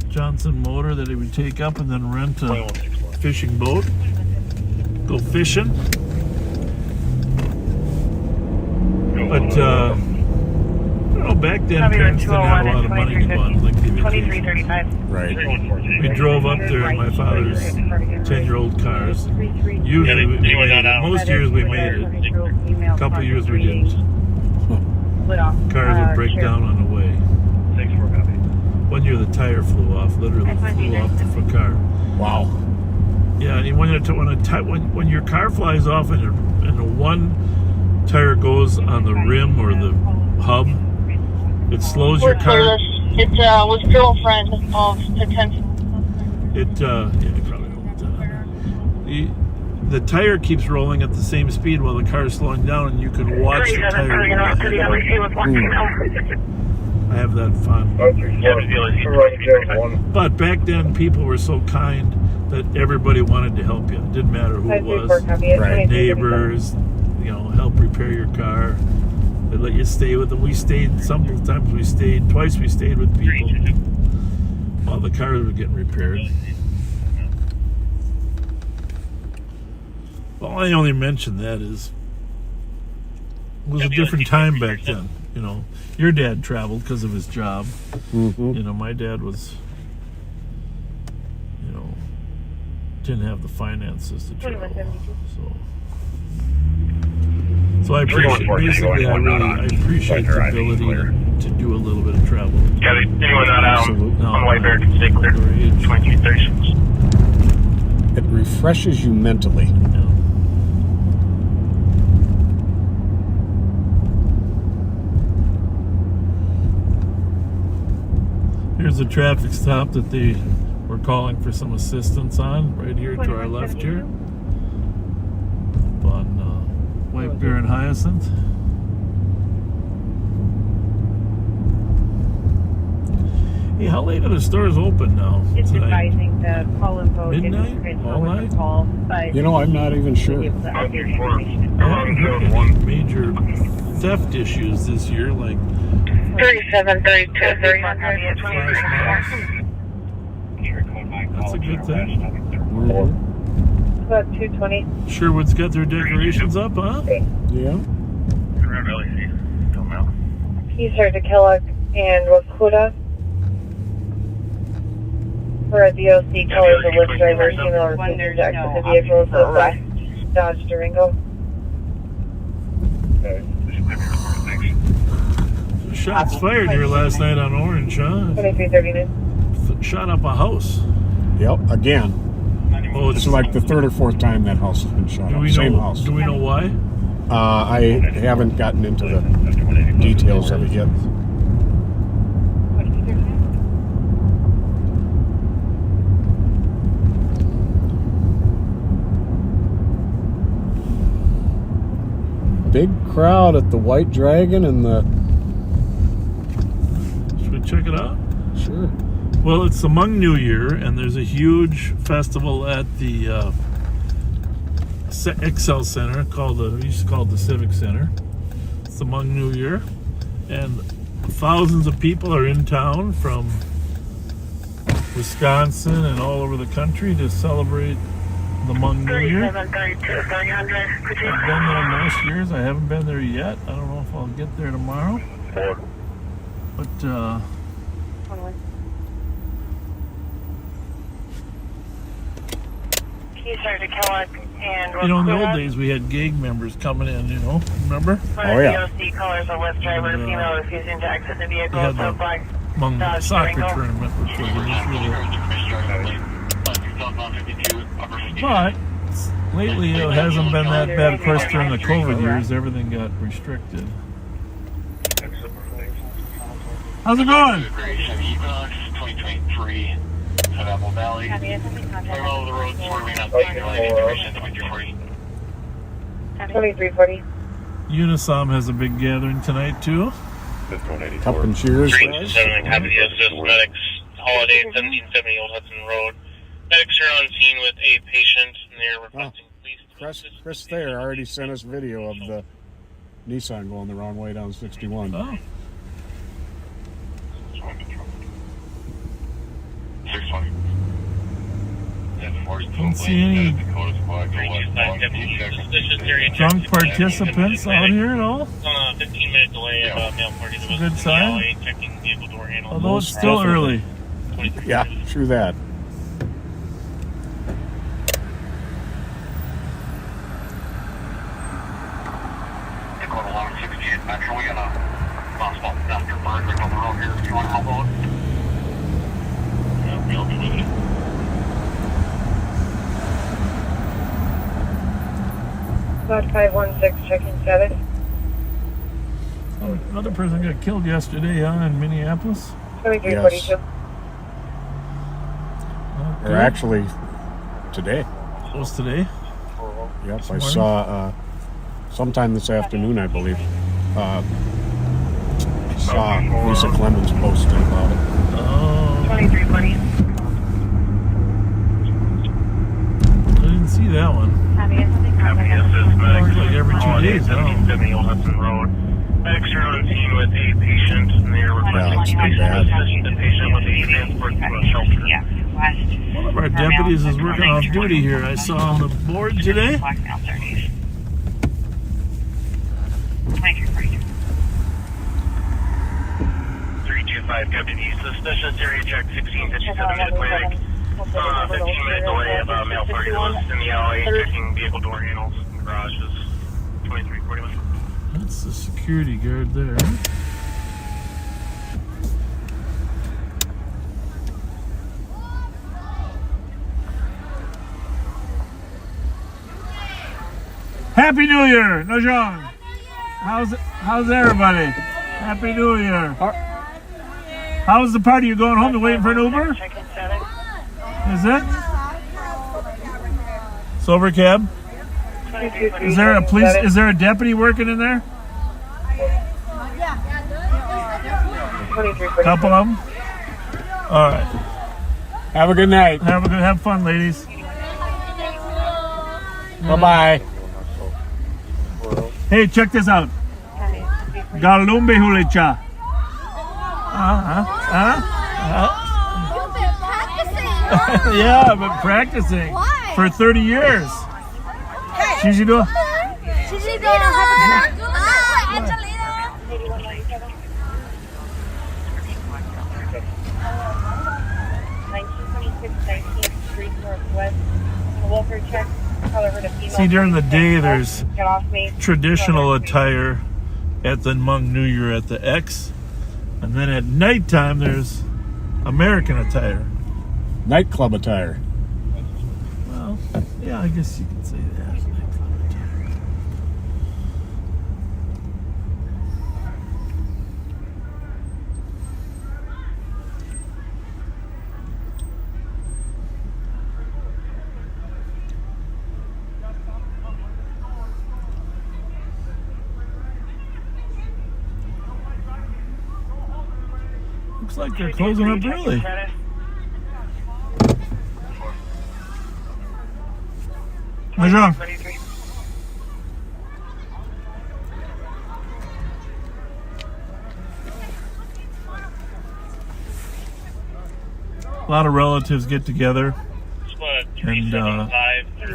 Johnson motor that he would take up and then rent a fishing boat. Go fishing. But, I don't know, back then parents didn't have a lot of money to go on lengthy vacations. 2335. Right. We drove up there in my father's 10-year-old cars. Usually, most years we made it. A couple of years we didn't. Cars would break down on the way. Thanks for a copy. 1 year the tire flew off, literally flew off the car. Wow. Yeah, and when your car flies off and the one tire goes on the rim or the hub, it slows your car. It was girlfriend of potential. Yeah, you probably know what the tire keeps rolling at the same speed while the car is slowing down, and you can watch the tire roll. I have that fun. But back then, people were so kind that everybody wanted to help you. It didn't matter who it was. Right. Neighbors, help repair your car. They let you stay with them. We stayed, twice we stayed with people while the cars were getting repaired. Well, I only mention that it was a different time back then. Your dad traveled because of his job. Mm-hmm. My dad was, didn't have the finances to travel. So I appreciate, basically, I appreciate the ability to do a little bit of travel. Yeah, anyone not out on White Bear can stay clear. 2336. It refreshes you mentally. Here's a traffic stop that they were calling for some assistance on, right here to our left here. On White Bear and Hyacinth. Hey, how late are the stores open now? It's advising the call info midnight? All night? Call, but I'm not even sure. I haven't heard any major theft issues this year, like 3732 300. That's a good thing. About 220. Sherwood's got their decorations up, huh? Yeah. Keys are to Kellogg and Wakuda. For a DOC colors of lift driver, female refusing to exit the vehicle is a black Dodge Durango. Shots fired here last night on Orange, huh? 2339. Shot up a house. Yep, again. Oh, it's like the third or fourth time that house has been shot up. Same house. Do we know why? I haven't gotten into the details of it yet. Big crowd at the White Dragon and the... Should we check it out? Sure. Well, it's the Hmong New Year, and there's a huge festival at the Excel Center we used to call it the Civic Center. It's the Hmong New Year, and thousands of people are in town from Wisconsin and all over the country to celebrate the Hmong New Year. I've been there most years. I haven't been there yet. I don't know if I'll get there tomorrow. But Keys are to Kellogg and in the old days we had gang members coming in, remember? Oh yeah. DOC colors of lift driver, female refusing to exit the vehicle. They had the Hmong soccer tournament, which was But lately it hasn't been that bad. Of course, during the COVID years, everything got restricted. How's it going? 2023, Apple Valley. All the roads swerving up 2340. 2340. Unisom has a big gathering tonight too. Cup and cheers. Happy to assist medics. Holiday 1770 Old Hudson Road. Medics are on scene with a patient, and they're requesting police. Chris Thayer already sent us video of the Nissan going the wrong way down 61. Oh. 620. Don't see any drunk participants out here at all. 15-minute delay of mail party. It's a good sign. Checking vehicle door handle. Although it's still early. Yeah, true that. Dakota 1168 Metro. We got a bus stop after Berkeley on the road here. If you want to help out. We'll be leaving. About 516, checking status. Another person got killed yesterday, in Minneapolis. 2342. Or actually, today. was today. Yep, This I morning? saw sometime this afternoon, I believe. I saw Lisa Clemens posted about it. Oh, 2320. I didn't see that one. It's like every 2 days now. 70 Old Hudson Road. Medics are on scene with a patient, and they are requesting it's been bad. the patient with a transport to a shelter. One of our deputies is working off duty here. I saw on the board today. 325 deputies. Suspicious area check 1657 to the clinic. 15-minute delay of a male target was in the alley, checking vehicle door handles in the garages. 2341. That's the security guard there. Happy New Year, Najong. How's everybody? Happy New Year. How's the party? You going home? You waiting for an Uber? Is it? Sober cab? Is there a police? Is there a deputy working in there? Couple of them. All right. Have a good night. Have fun, ladies. Bye-bye. Hey, check this out. Galumbe Hulicha. Yeah, I've been practicing. Why? For 30 years. She's doing. See, during the day there's traditional attire at the Hmong New Year at the X, and then at nighttime there's American attire. Nightclub attire. Well, yeah, I guess you could say that. Nightclub attire. Looks like they're closing up early. Najong. A lot of relatives get together and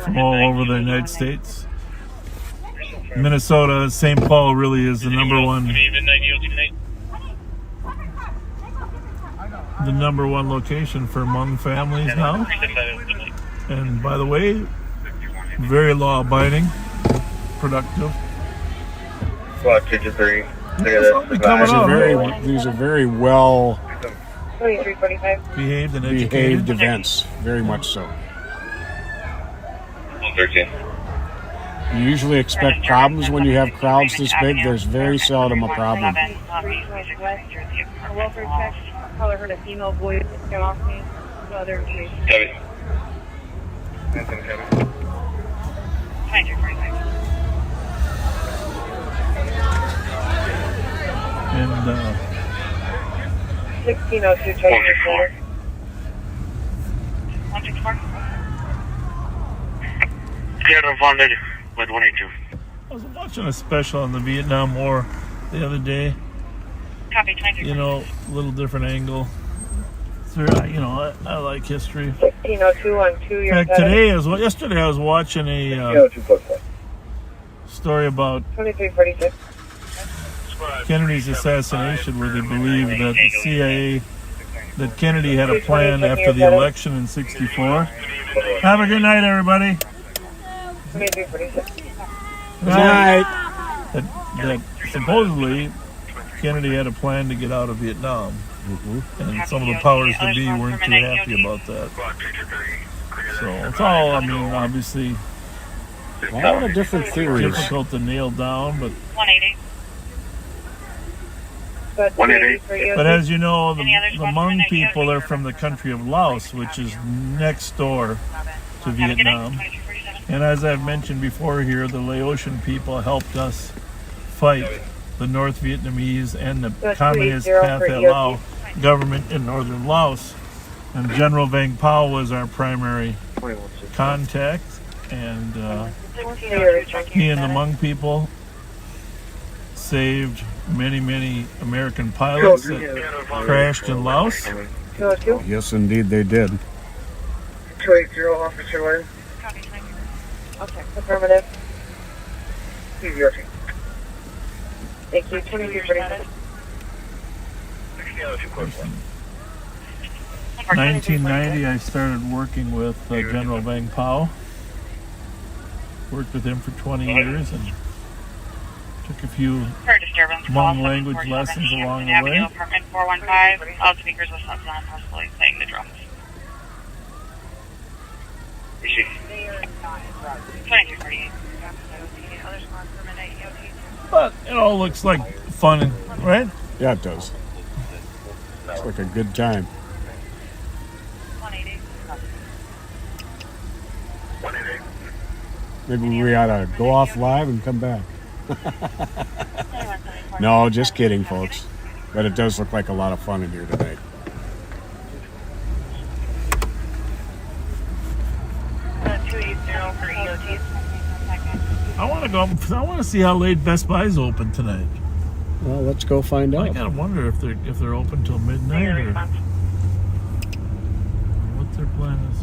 from all over the United States. Minnesota, St. Paul really is the number one location for Hmong families now. And by the way, very law-abiding, productive. Squad 223. These are very well 2345. behaved events, very much so. 13. You usually expect problems when you have crowds this big. There's very seldom a problem. Welfare check. Probably heard a female voice get off me. Other information. Debbie. And 1602 Trader Center. 164. Cleared and funded with 182. I was watching a special on the Vietnam War the other day. Copy, 23. You know, a little different angle. So, you know, I like history. 160212. In fact, yesterday I was watching a story about 2346. Kennedy's assassination, where they believe that the CIA, that Kennedy had a plan after the election in '64. Have a good night, everybody. 2346. Good night. That supposedly Kennedy had a plan to get out of Vietnam. And some of the powers that be weren't too happy about that. So it's all, I mean, obviously A lot of different theories. difficult to nail down, but 180. but as you know, the Hmong people are from the country of Laos, which is next door to to Vietnam. And as I've mentioned before here, the Laotian people helped us fight the North Vietnamese and the Communist Pathet Lao government in northern Laos. And General Vang Pao was our primary contact, and he and the Hmong people saved many American pilots that crashed in Laos. Yes, indeed, they did. 280, Officer Lane. Okay, affirmative. CVRT. Thank you. 2247. 1990, I started working with General Vang Pao. Worked with him for 20 years and took a few Hmong language lessons along the way. Apartment 415, loudspeakers with subs on, possibly playing the drums. 2248. But it all looks like fun, right? Yeah, it does. It's like a good time. 180. Maybe we ought to go off live and come back. No, just kidding, folks. But it does look like a lot of fun in here tonight. I want to go. I want to see how late Best Buy's open tonight. Well, let's go find out. I gotta wonder if they're open till midnight or what their plan is.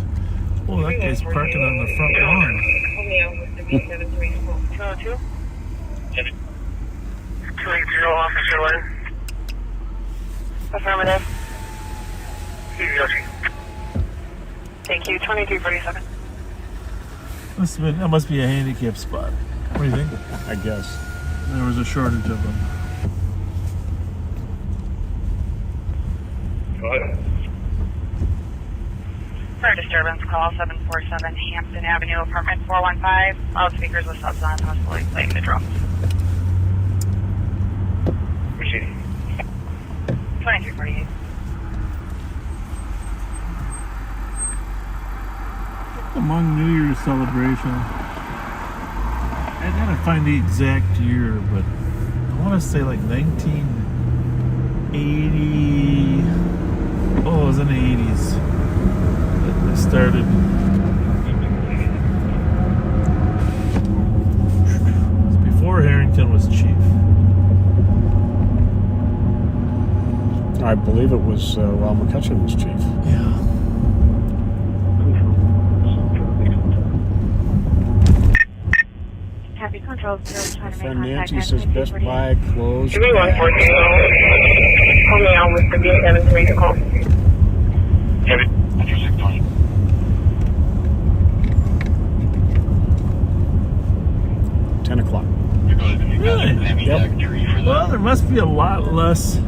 Oh, that guy's parking on the front lawn. 280, Officer Lane. Affirmative. CVRT. Thank you. 2247. That must be a handicap spot. What do you think? I guess. There was a shortage of them. Go ahead. For a disturbance, call 747 Hampton Avenue, apartment 415, loudspeakers with subs on, possibly playing the drums. Proceeding. 2248. Hmong New Year's celebration. I gotta find the exact year, but I want to say like 1980. Oh, it was in the 80s that they started. It was before Harrington was chief. I believe it was while McCutcheon was chief. Yeah. Happy Control, still trying to make Friend contact. Nancy says Best Buy closed. Give me 140. Call me out with the B73 call. Heavy. 10 o'clock. Really? Yep. Well, there must be a lot less.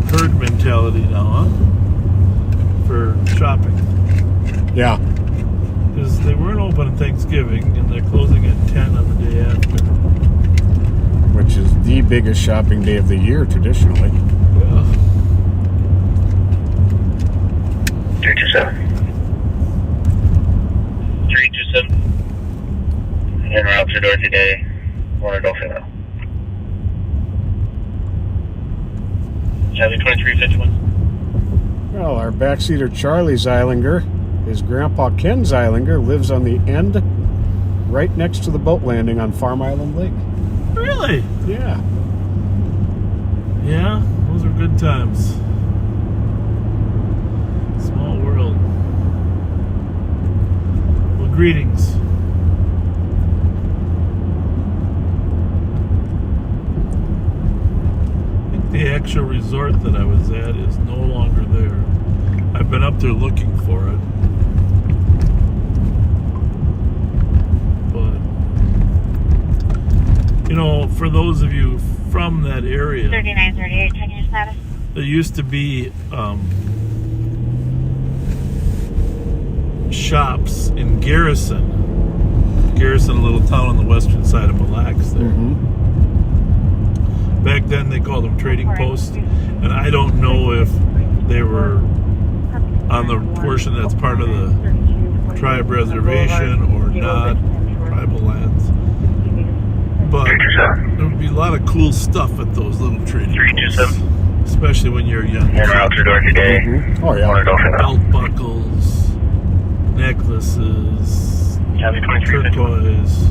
Herd mentality now, huh? For shopping. Yeah. Because they weren't open on Thanksgiving and they're closing at 10 on the day after. Which is the biggest shopping day of the year traditionally. Yeah. 327. 327. En route to Dorothy Day. One adult female. Charlie 2351. Well, our backseater Charlie Zeilinger, his grandpa Ken Zeilinger, lives on the end right next to the boat landing on Farm Island Lake. Really? Yeah. Yeah, those are good times. Small world. Well, greetings. I think the actual resort that I was at is no longer there. I've been up there looking for it. But, you know, for those of you from that area, 3938, 10-year status. there used to be shops in Garrison, a little town on the western side of Mille Lacs there. Back then they called them trading posts, and I don't know if they were on the portion that's part of the tribe reservation or not, tribal lands. But there would be a lot of cool stuff at those little trading posts, especially when you're young. Oh yeah. Belt buckles, necklaces, turquoise.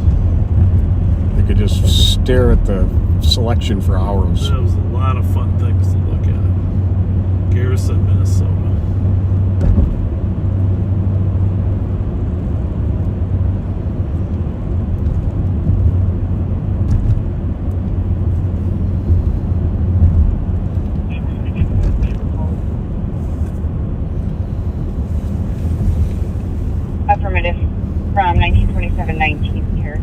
You could just stare at the selection for hours. That was a lot of fun things to look at. Garrison, Minnesota. Affirmative. From 1927-19 here.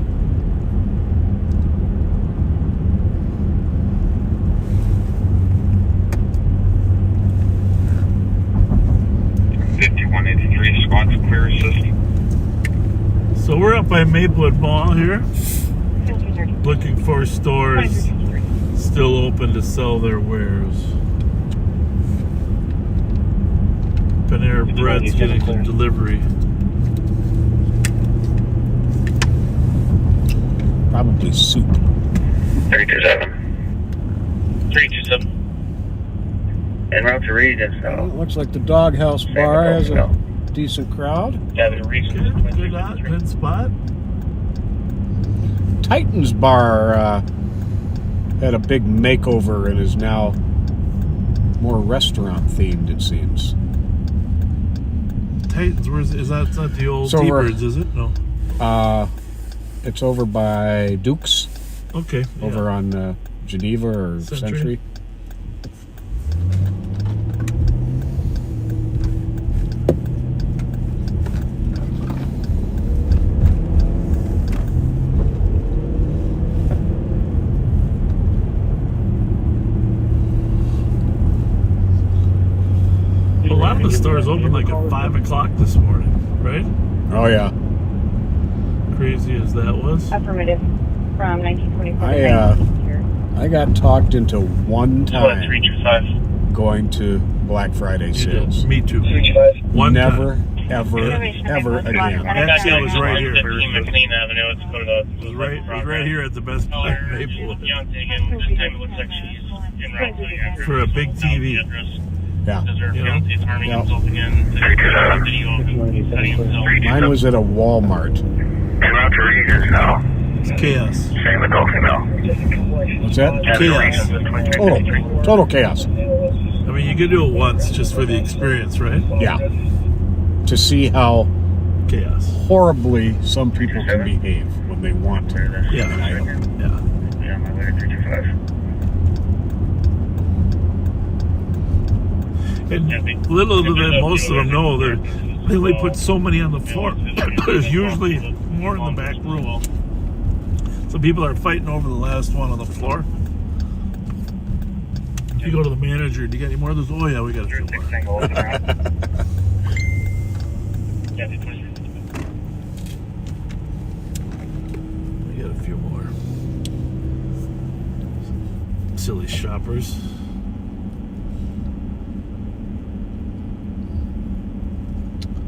Squad's clear assist. So we're up by Maplewood Mall here, looking for stores still open to sell their wares. Panera Bread's getting to delivery. Probably soup. 327. 327. En route to Regis. Well, it looks like the Doghouse Bar has a decent crowd. Yeah, there's a reason. Good spot. Titan's Bar had a big makeover and is now more restaurant themed, it seems. Titans, is that? It's not the old T-Birds, is it? No. It's over by Duke's. Okay. Over on Geneva or Century. A lot of the stores open like at 5 o'clock this morning, right? Oh yeah. Crazy as that was. Affirmative. From 1924. I got talked into one time going to Black Friday sales. Me too. Never, ever again. Actually, I was right here. McLean Avenue. It's It was right here at the Best Buy Maplewood. This time it looks like she's en route to the address. For a big TV. Yeah. Mine Mine was at a Walmart. En route to Regis now. It's chaos. Same with Golfing now. What's that? Chaos. Total chaos. I mean, you could do it once just for the experience, right? Yeah. To see how chaos horribly some people can behave when they want to. Yeah. Yeah, my way to 325. And little do they, most of them know, they only put so many on the floor. There's usually more in the back room. So people are fighting over the last one on the floor. You go to the manager, do you got any more of those? Oh yeah, we got a few more. We got a few more. Silly shoppers.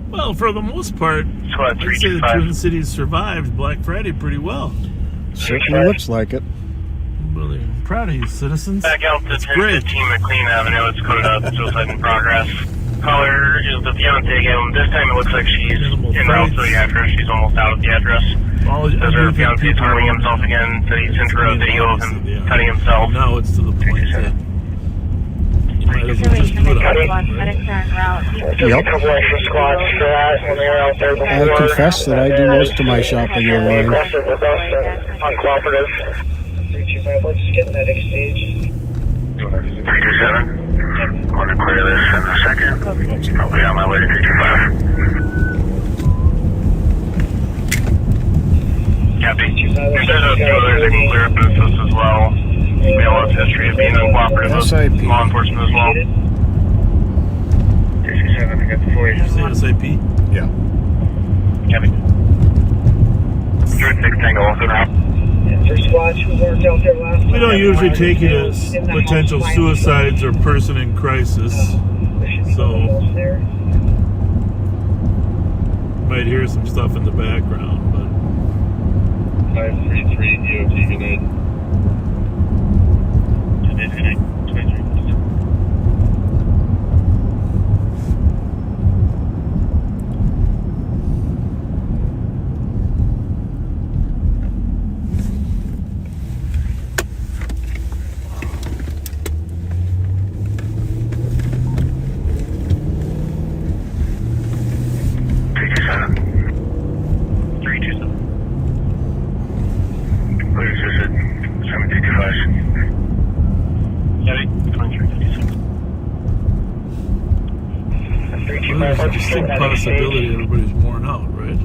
Well, for the most part, I'd say the Twin Cities survived Black Friday pretty well. Certainly looks like it. Really, I'm proud of you, citizens. Back out to That's great. 1015 McLean Avenue. It's coded up. Suicide in progress. Caller is the fiance again. This time it looks like she's en route to the address. She's almost out of the address. Says her fiance is harming himself again. Said he sent her a video of him cutting himself. Now it's to the point that you might as well just put it on. Yep. I confess that I do most of my shopping online. Uncooperative. 325, let's get in that exchange. 327. Want to clear this in a second. I'll be on my way to 325. Copy. There's a few others that can clear up this as well. BLS history of being uncooperative with law enforcement as well. 327, I got the 40. SAP? Yeah. Copy. 6 Tango also now. We don't usually take it as potential suicides or person in crisis, so you might hear some stuff in the background, but 533 DOT, good night. Good night. 23. there's a distinct possibility everybody's worn out, right?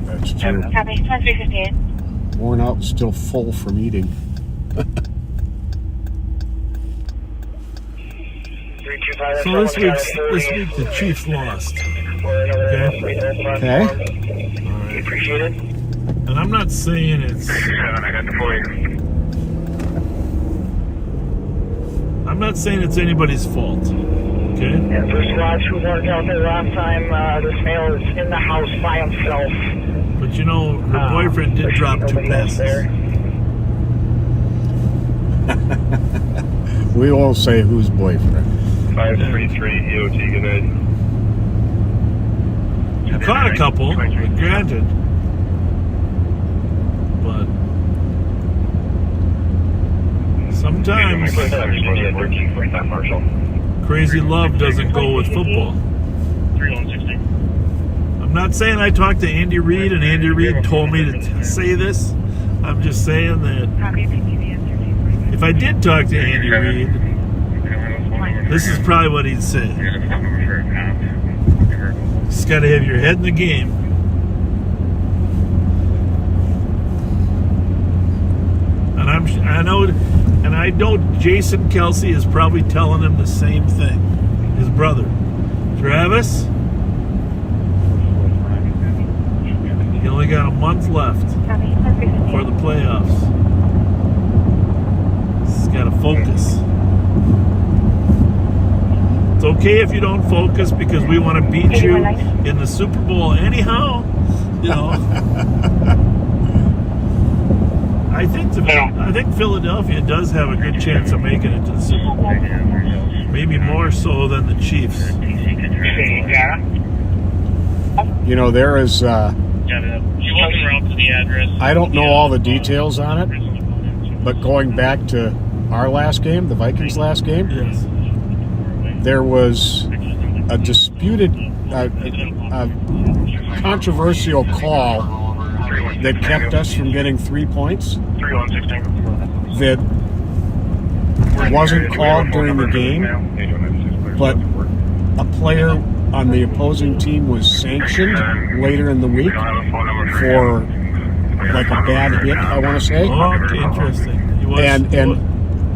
That's true. Copy, 2358. Worn out, still full from eating. So this week the Chiefs lost. Okay? Okay. Alright. And I'm not saying it's... I'm not saying it's anybody's fault. Okay? Yeah, first watch who weren't out there last time, this male is in the house by himself. But you know, her boyfriend did drop 2 passes. We won't say whose boyfriend. 533 EOT, good night. You caught a couple, granted. But sometimes crazy love doesn't go with football. I'm not saying I talked to Andy Reid and Andy Reid told me to say this. I'm just saying that if I did talk to Andy Reid, this is probably what he'd say. Just got to have your head in the game. And I know Jason Kelsey is probably telling him the same thing. His brother, Travis. He only got a month left for the playoffs. He's got to focus. It's okay if you don't focus because we want to beat you in the Super Bowl anyhow. You know. I think Philadelphia does have a good chance of making it to the Super Bowl. Maybe more so than the Chiefs. You know, there is... She wasn't around to the address. I don't know all the details on it, but going back to our last game, the Vikings' last game, yes, there was a disputed, controversial call that kept us from getting 3 points that wasn't called during the game, but a player on the opposing team was sanctioned later in the week for like a bad hit, I want to say. Oh, interesting.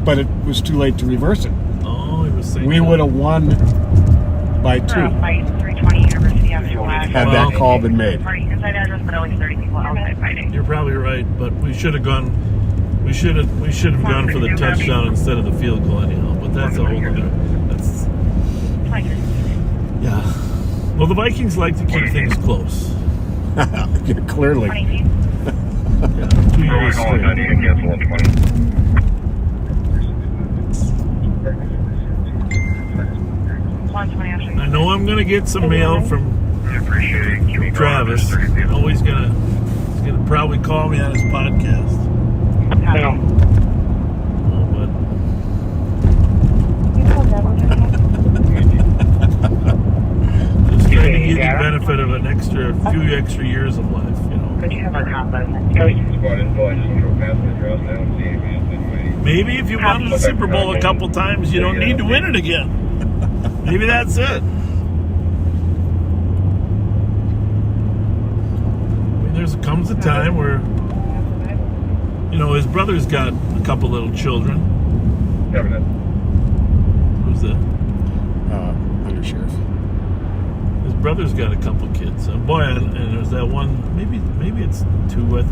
But it was too late to reverse it. Oh, he was sanctioned. We would have won by 2 had that call been made. You're probably right, but we should have gone. We should have gone for the touchdown instead of the field goal anyhow. But that's a whole other. That's yeah. Well, the Vikings like to keep things close. Clearly. Yeah, 2 years straight. I know I'm gonna get some mail from Travis. Oh, he's gonna probably call me on his podcast. Oh, but just trying to give you the benefit of a few extra years of life, you know. Maybe if you won the Super Bowl a couple times, you don't need to win it again. Maybe that's it. Comes a time where, you know, his brother's got a couple little children. Who's that? Undersheriff. His brother's got a couple kids. Boy, and there's that one. Maybe it's 2 with.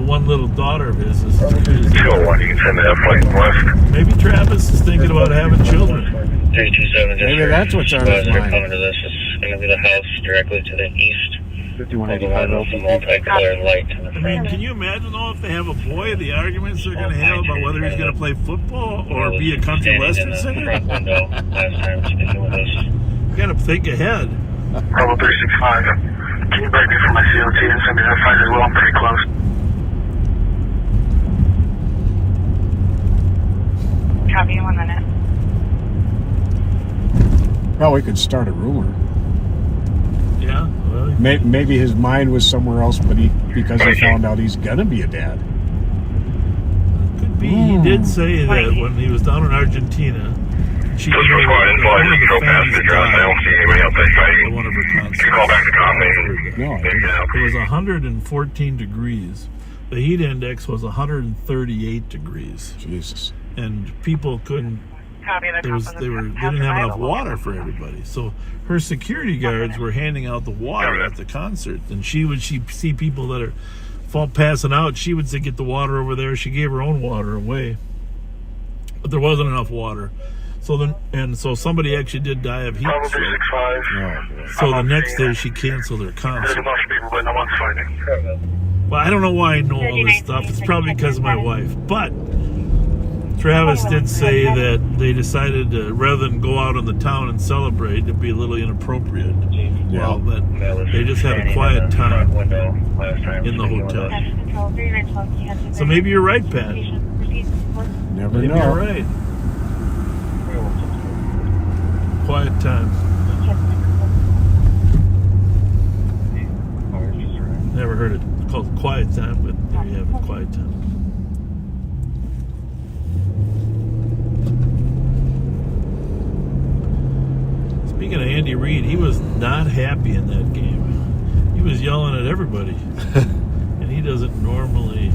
one little daughter of his is. Sure, one, you can send me that flight west. Maybe Travis is thinking about having children. 327. Maybe that's what's on his mind. Coming to this. It's going to be the house directly to the east. 5185 with the multicolored light. I mean, can you imagine though if they have a boy, the arguments they're going to have about whether he's going to play football or be a country western singer? Last time speaking with us. You got to think ahead. Bravo 365. Can you break me for my COT and send me that flight as well? I'm pretty close. Copy, 1 minute. Well, we could start a rumor. Yeah, well, Maybe his mind was somewhere else, but because he found out he's gonna be a dad. could be. He did say that when he was down in Argentina, she Just report info. I just drove past the address. I don't see anybody else fighting. one of her concerts. Can you call back to Conley? No, It was 114 degrees. The heat index was 138 degrees. Jesus. And people couldn't. Copy, They didn't have enough water for everybody. So her security guards were handing out the water at the concert, and she see people that are passing out. She would say, "Get the water over there." She gave her own water away, but there wasn't enough water. So somebody actually did die of heat Bravo stroke. 365. So the next day she canceled her There's a concert. bunch of people, but no one's fighting. Well, I don't know why I know all this stuff. It's probably because of my wife. But Travis did say that they decided to, rather than go out in the town and celebrate, it'd be a little inappropriate. Well, that they just had a quiet time in the hotel. So maybe you're right, Pat. Never Maybe know. you're right. Quiet time. Never heard it called quiet time, but there you have it, quiet time. Speaking of Andy Reid, he was not happy in that game. He was yelling at everybody, and he doesn't normally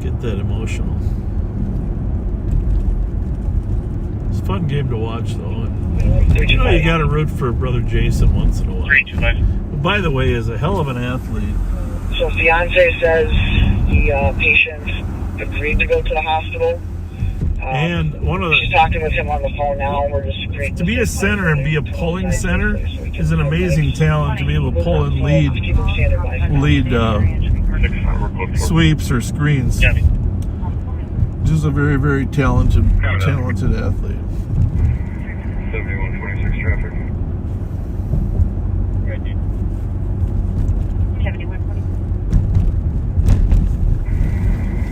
get that emotional. It's a fun game to watch, though. And you know, you got to root for brother Jason once in a while. But by the way, is a hell of an athlete. So fiance says the patient agreed to go to the hospital. And one of the, she's talking with him on the phone now. We're just agreeing to be a center and be a pulling center is an amazing talent. To be able to pull and lead sweeps or screens. Just a very, very talented athlete. 7126 traffic.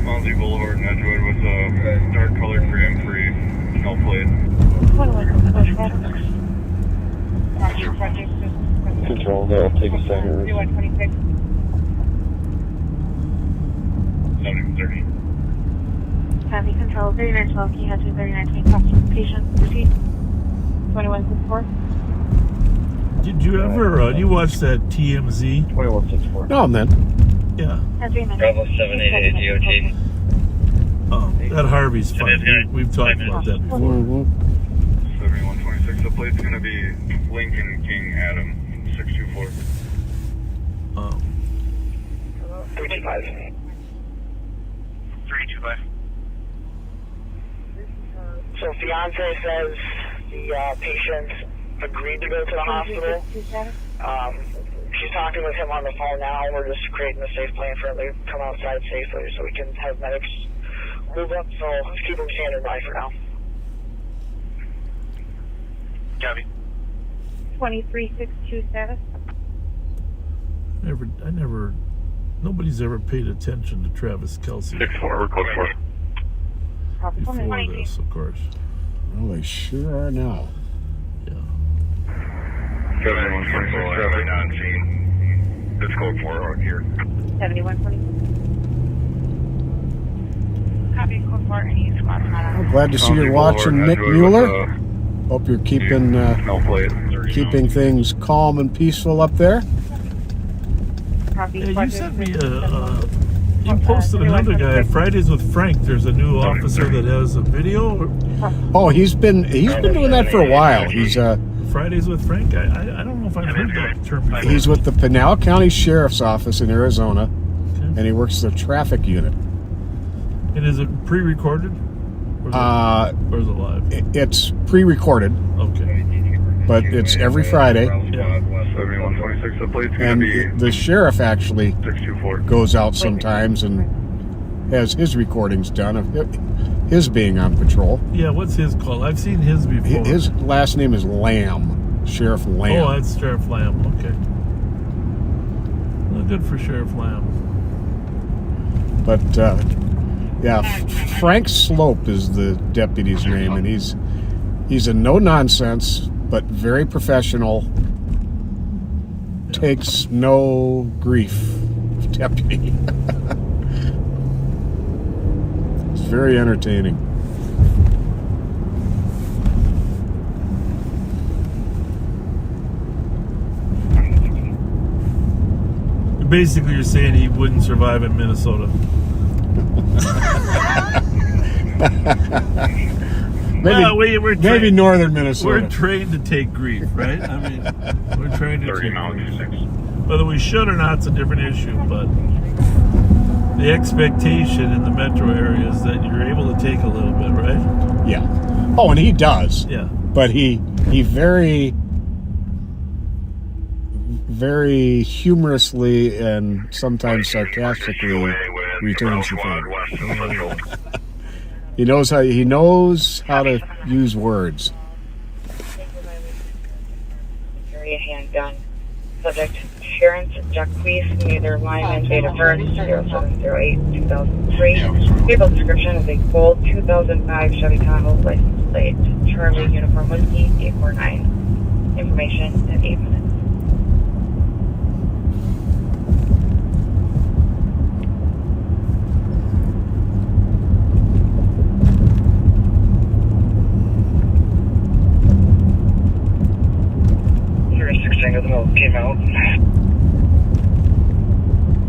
Swansea Boulevard in Edgewood with a dark colored frame free, no plate. Control, that'll take a second. 7030. Copy control, 3912, key hatch 3920, patient, proceed. 2164. Did you ever, you watch that TMZ? 2164. No, man. Yeah. Bravo 788 DOT. That Harvey's fun. We've talked about that before. 7126, the plate's going to be Lincoln King Adam 624. 325. 325. So fiance says the patient agreed to go to the hospital. She's talking with him on the phone now. We're just creating a safe plan for him to come outside safely so we can have medics move up. So let's keep him standing by for now. Copy. 2362 status. Nobody's ever paid attention to Travis Kelce. 6-4, we're close for. Before this, of course. Well, they sure are now. 7126 traffic on scene. It's code 4 out here. 7120. Copy, code 4, any squad not on. I'm glad to see you're watching Nick Mueller. Hope you're keeping things calm and peaceful up there. Yeah, you sent me you posted another guy, Fridays with Frank. There's a new officer that has a video. Oh, he's been doing that for a while. He's Fridays with Frank. I don't know if I've heard that term before. He's with the Pinal County Sheriff's Office in Arizona. Okay. and he works the traffic unit. And is it pre-recorded? Or is it live? It's pre-recorded. Okay. But it's every Friday. Yeah. And the sheriff actually goes out sometimes and has his recordings done of his being on patrol. Yeah, what's his call? I've seen his before. His last name is Lamb. Sheriff Lamb. Oh, that's Sheriff Lamb. Okay. Well, good for Sheriff Lamb. But, yeah, Frank Slope is the deputy's name, and he's a no-nonsense, but very professional, takes no grief deputy. It's very entertaining. Basically, you're saying he wouldn't survive in Minnesota. Maybe northern Minnesota. We're trained to take grief, right? I mean, we're trained to take grief. Whether we should or not, it's a different issue, but the expectation in the metro area is that you're able to take a little bit, right? Yeah. Oh, and he does. Yeah. But he very, very humorously and sometimes sarcastically returns the favor. He knows how to use words. Carry a handgun. Subject Terrence Jacquees, neither lineman, date of birth 0708-2003. Vehicle description is a gold 2005 Chevy Tahoe, license plate Charlie Uniform Whiskey 849. Information at 8 minutes. Came out.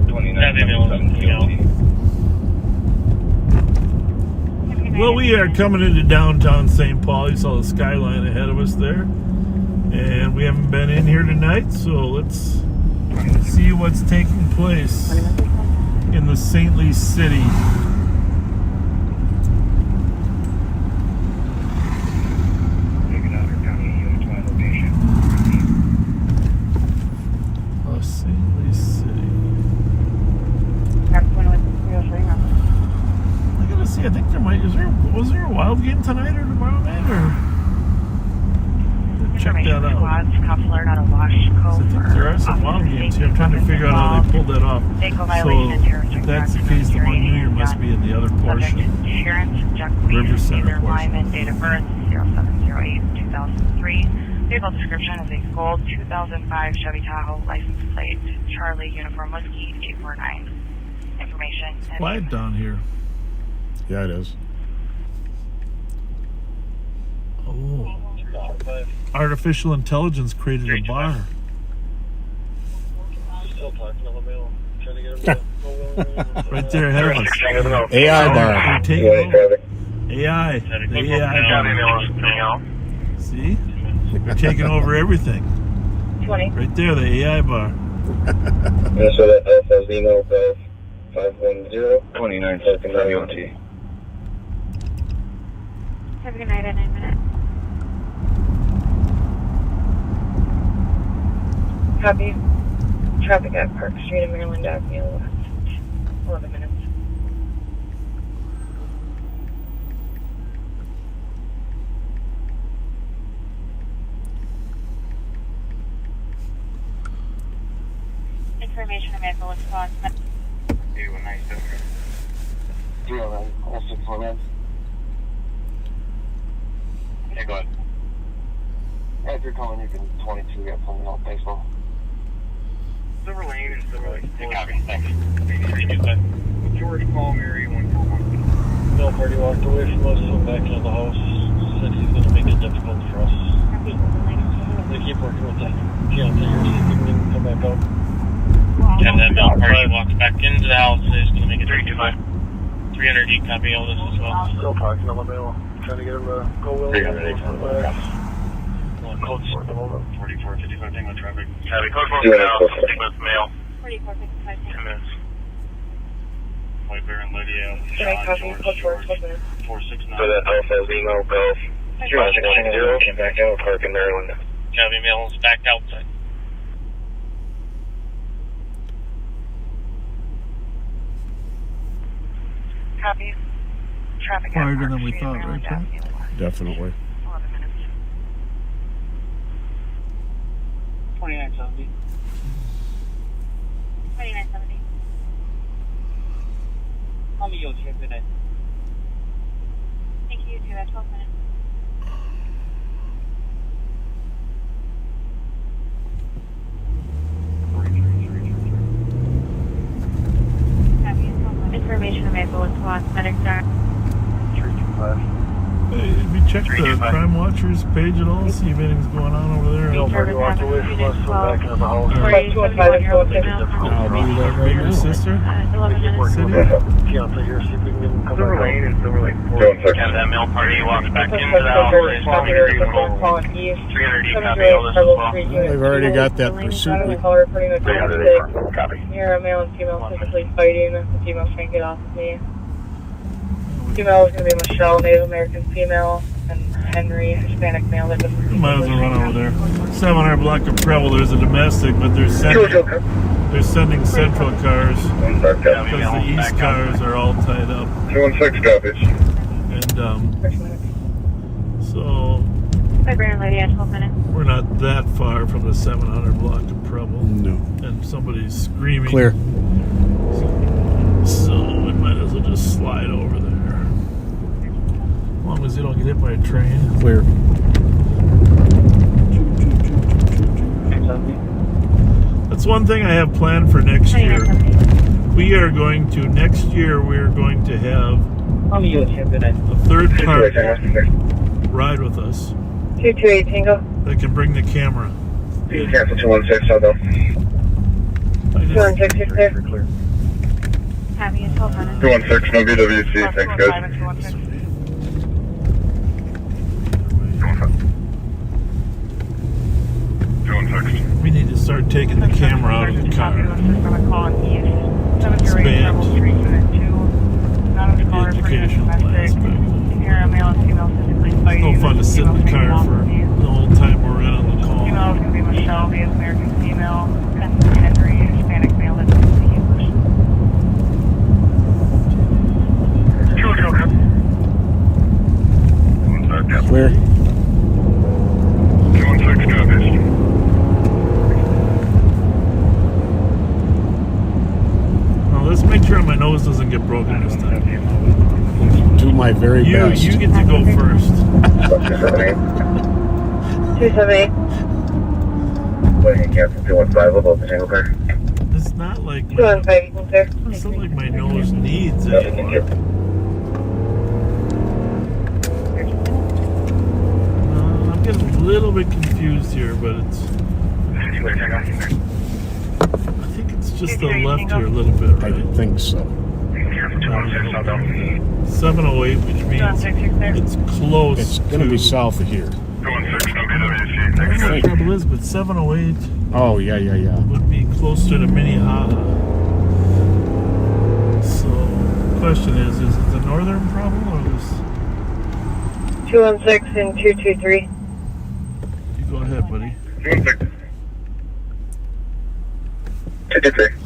29. Well, we are coming into downtown St. Paul. You saw the skyline ahead of us there. And we haven't been in here tonight, so let's see what's taking place in the saintly city. I think there might. Was there a wild game tonight or tomorrow night? Or check that out. I think there are some wild games here. I'm trying to figure out how they pulled that off. So if that's the case, the one New Year must be in the other portion. River Center portion. Date of birth 0708-2003. Vehicle description is a gold 2005 Chevy Tahoe, license plate Charlie Uniform Whiskey 849. Information. It's quiet down here. Yeah, it is. Oh. Artificial intelligence created a bar. Right there ahead of us. AI bar. AI. The AI bar. See? They're taking over everything. 20. Right there, the AI bar. Minnesota Alpha Lima Golf 510 29 second WOT. Have a good night at 9 minutes. Copy. Traffic at Park Street and Maryland Avenue, 11 minutes. Information available response. You a nice dinner. 309, all 619. Yeah, go ahead. Yeah, if you're calling, you can 22, got something else. Thanks, Paul. Silver Lane and Silver Lake. Yeah, copy. Thanks. George Paul, Mary 141. Bill Party walked away from us, went back into the house, said he's going to make it difficult for us. They keep working with the GMT here, see if we can come back out. And then Bill Party walks back into the house, is going to make it 325. 300 deep, copy all this as well. Still talking to LaMille, trying to get him to go well. 308. Code 4 at the moment. 4455, Tango traffic. Copy, code 4 for now, stick with mail. 4455. 10 minutes. White Bear and Lydia. Can I copy? George, 469. For that Alpha Limo Golf. 210 came back out, Park in Maryland. Chevy Mills backed outside. Copy. Traffic Quieter than we thought, right, Pat? Definitely. 11 minutes. 2970. 2970. Call me Yoshi, have a good night. Thank you, too. At 12 minutes. Information available with SWAT medic star. 325. Hey, have you checked the Crime Watchers page at all? See if anything's going on over there? Nobody walked away from us, so back into the house. I'll do that right now. Your sister? 11 minutes. City? Fiance here, see if we can get him to come Silver back Lane out. and Silver Lane 4. Yeah, that male party walks back into the house. It's probably going to be a little 300 deep copy all this as well. They've already got that pursuit. Copy. Here, a male and female physically fighting. The female trying to get off of me. Female is going to be Michelle, Native American female, and Henry, Hispanic male that doesn't speak Might as well English. run over there. 700 block of Preble, there's a domestic, but they're sending central cars because the east cars are all tied up. 216 copies. And so Hi, Brandon Lady at 12 minutes. we're not that far from the 700 block of Preble. No. And somebody's screaming. Clear. So we might as well just slide over there. As long as you don't get hit by a train. Clear. That's one thing I have planned for next year. We are going to have Call me Yoshi, have a good night. a third party ride with us 228 Tango. that can bring the camera. Cancel 216, I'll go. 216 is clear. Happy at 12 minutes. 216, no BWC, thanks guys. 216. We need to start taking the camera out of the car. Expand the educational aspect. It's no fun to sit in the car for the whole time we're in on the call. Female is going to be Michelle, the American female, and Henry, Hispanic male that doesn't speak English. Clear. 216 copies. Now let's make sure my nose doesn't get broken this time. Do my very best. You get to go first. 278. Waiting, cancel 215, about the single car. It's not like 215, you can clear. it's not like my nose needs it. I'm getting a little bit confused here, but it's. I think it's just the left here a little bit, I right? think so. 708, which means it's close. It's going to be south of here. 216, no BWC, I don't know what the trouble is, but 708 Oh, yeah. would be closer to Minnehaha. So, the question is it the northern problem or this? 216 and 223. You go ahead, buddy. 216. 223.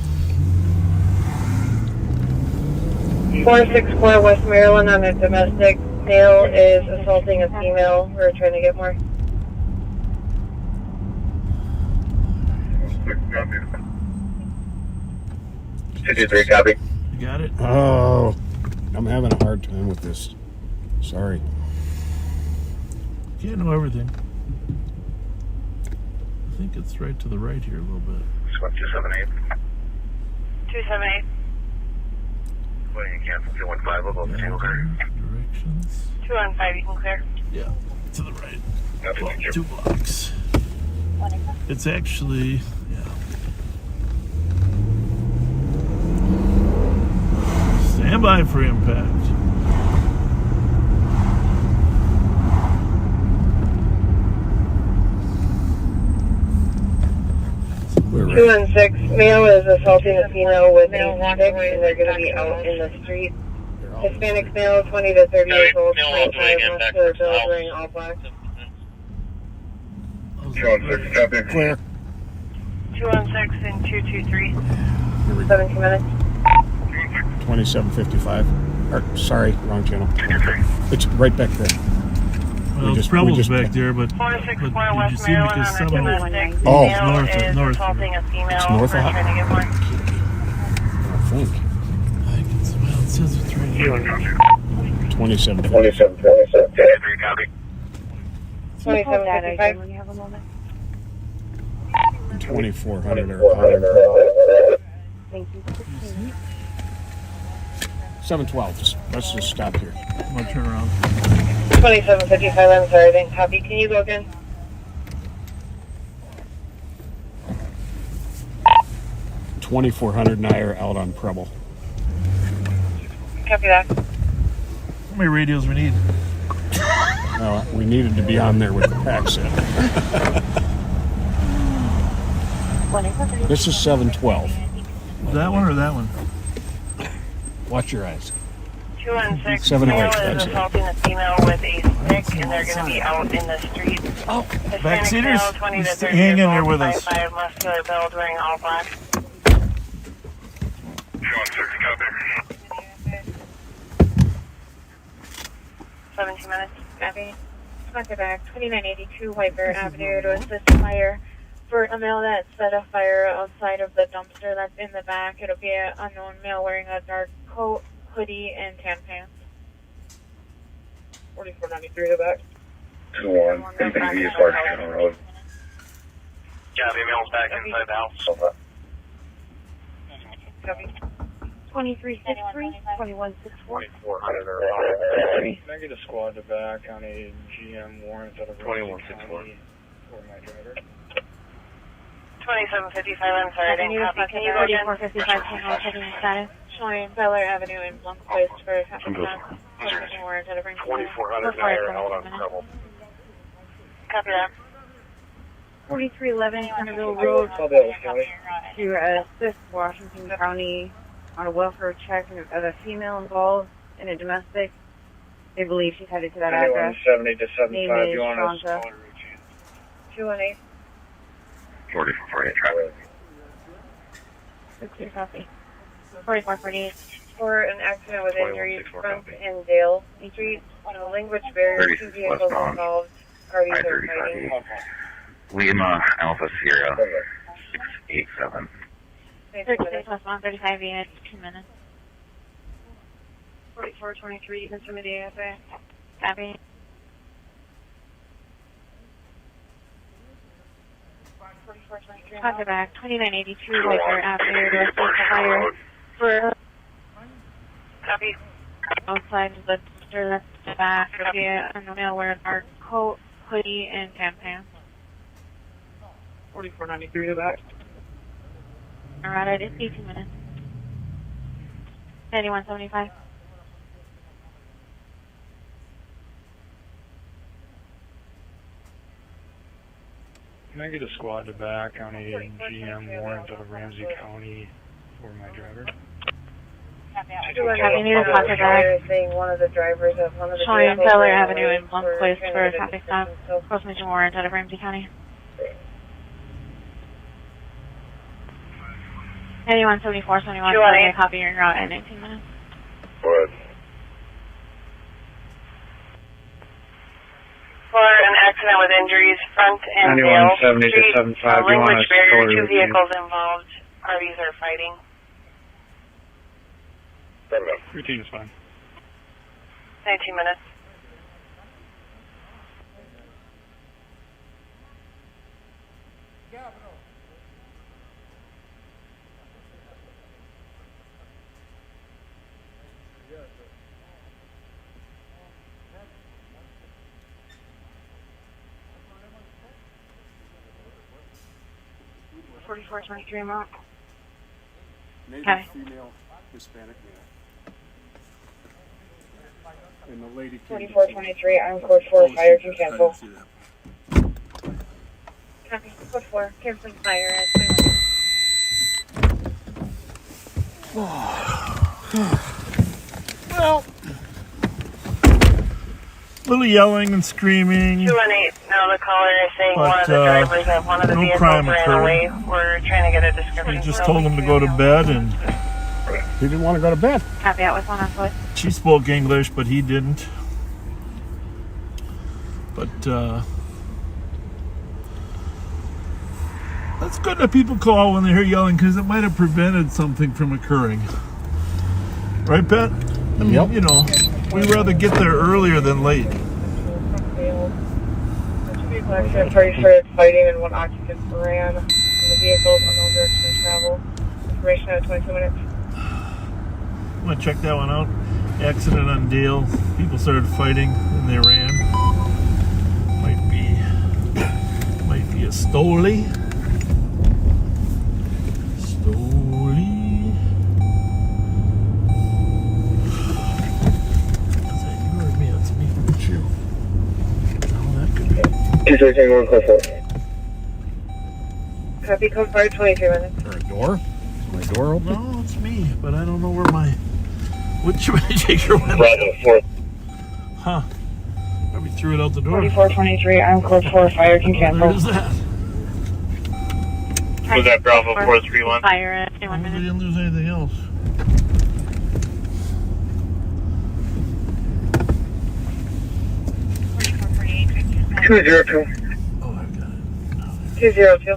464 West Maryland on a domestic. Male is assaulting a female. We're trying to get more. Copy. 223, copy. You got it? Oh, I'm having a hard time with this. Sorry. Can't know everything. I think it's right to the right here a little bit. 278. 278. Waiting, cancel 215, about the single car. Directions. 215, you can clear. Yeah, to the right. Well, 2 blocks. It's actually, stand by for impact. We're 216, male is assaulting a female with a stick, and they're going to be out in the street. Hispanic male, 20 to 30 years old, 25, muscular build, wearing all black. 216, copy. Clear. 216 and 223. 17 minutes. 2755. Sorry, wrong channel. It's right back there. Well, Preble's back there, but did you see him because someone... Oh, it's north. Assaulting a female. It's north of We're trying to get more. I think. Well, it says it's right here. 27. 27, 23, copy. 2755. 2400 or Thank you. 712. Let's just stop here. I'm going to turn around. 2755, I'm sorry, I didn't copy. Can you go again? $2,400 Nair out on Preble. Copy that. How many radios we need? Well, we needed to be on there with the pack set. This is 712. That one or that one? Watch your eyes. 216, 708, male that's is it. assaulting a female with a stick, and they're going to be out in the street. Oh, Hispanic backseaters, male, 20 to 30 hang in years there old, with us. 5'5", muscular build, wearing all black. 216, copy. 17 minutes. Copy. Contact back, 2982 Whitebear Avenue to assist fire for a male that set a fire outside of the dumpster that's in the back. It'll be an unknown male wearing a dark coat, hoodie, and tan pants. 4493 to back. 2-1, MPV, Large Channel Road. Copy, male's back inside the house. Copy. 2363, 2164. 2400 or Can I get a squad to back on a GM warrant out of 2164 for my driver? 2755, I'm sorry, I didn't copy. Can you go again? 4455, heading status. Showing Beller Avenue in Blanc Place for Happenstone. Warrant out of 2400 Nair out on Preble. Copy that. 4311 Centerville Road to assist Washington County on a welfare check of a female involved in a domestic. They believe she's headed to that address. 70 to Name 75, is you want Shanta. 218. 4448 traffic. 60 copy. 4448. For an accident with injuries, front and Dale Street on a language barrier, 2 vehicles involved. Parties are fighting. Lima Alpha Sierra 687. 36 plus 135 units, 2 minutes. 4423, you can submit the AFA. Copy. Contact back, 2982 Whitebear Avenue to assist the fire for Copy. outside of the dumpster that's in the back. It'll be a male wearing a dark coat, hoodie, and tan pants. 4493 to back. Alright, it's 18 minutes. 9175. Can I get a squad to back on a GM warrant out of Ramsey County for my driver? You need a contact back. One of the drivers of one of the Showing Beller Avenue in Blanc Place for a traffic stop. Post-mission warrant out of Ramsey County. 9174, 71, a copy your route in 18 minutes. What? For an accident with injuries, front and Dale 7170 to Street, 75, you want language us to barrier, color 2 routine? vehicles involved. Parties are fighting. Routine is fine. 19 minutes. $44.23 amount. Native Okay. female Hispanic male. And the lady came 4423, I'm code 4, fire can cancel. Copy, code 4, canceling fire at 21. Well, a little yelling and screaming. 218. Now the caller is saying But, one of the drivers of one of the no vehicles crime ran occurred. away. We're trying to get a description. We just told him to go to bed, and he didn't want to go to bed. Copy out with one on foot. she spoke English, but he didn't. But that's good that people call when they hear yelling, because it might have prevented something from occurring. Right, Pat? I mean, Yep. you know, we'd rather get there earlier than late. Accident party started fighting and one occupant ran from the vehicles, unknown direction of travel. Information out of 22 minutes. I'm gonna check that one out. Accident on Dale. People started fighting and they ran. Might be a Stoley. Is that you or me? That's me. It's you. Oh, that could be. 231 code 4. Copy, code 5, 23 minutes. Is there a door? Is my door open? No, it's me, but I don't know where my... Which taker went? Bravo 4. Huh. Probably threw it out the door. 4423, I'm code 4, fire can cancel. Where is that? Was that Bravo 431? Fire at 21 We minutes. didn't lose anything else. Two zero two. Oh, I've got it. 202.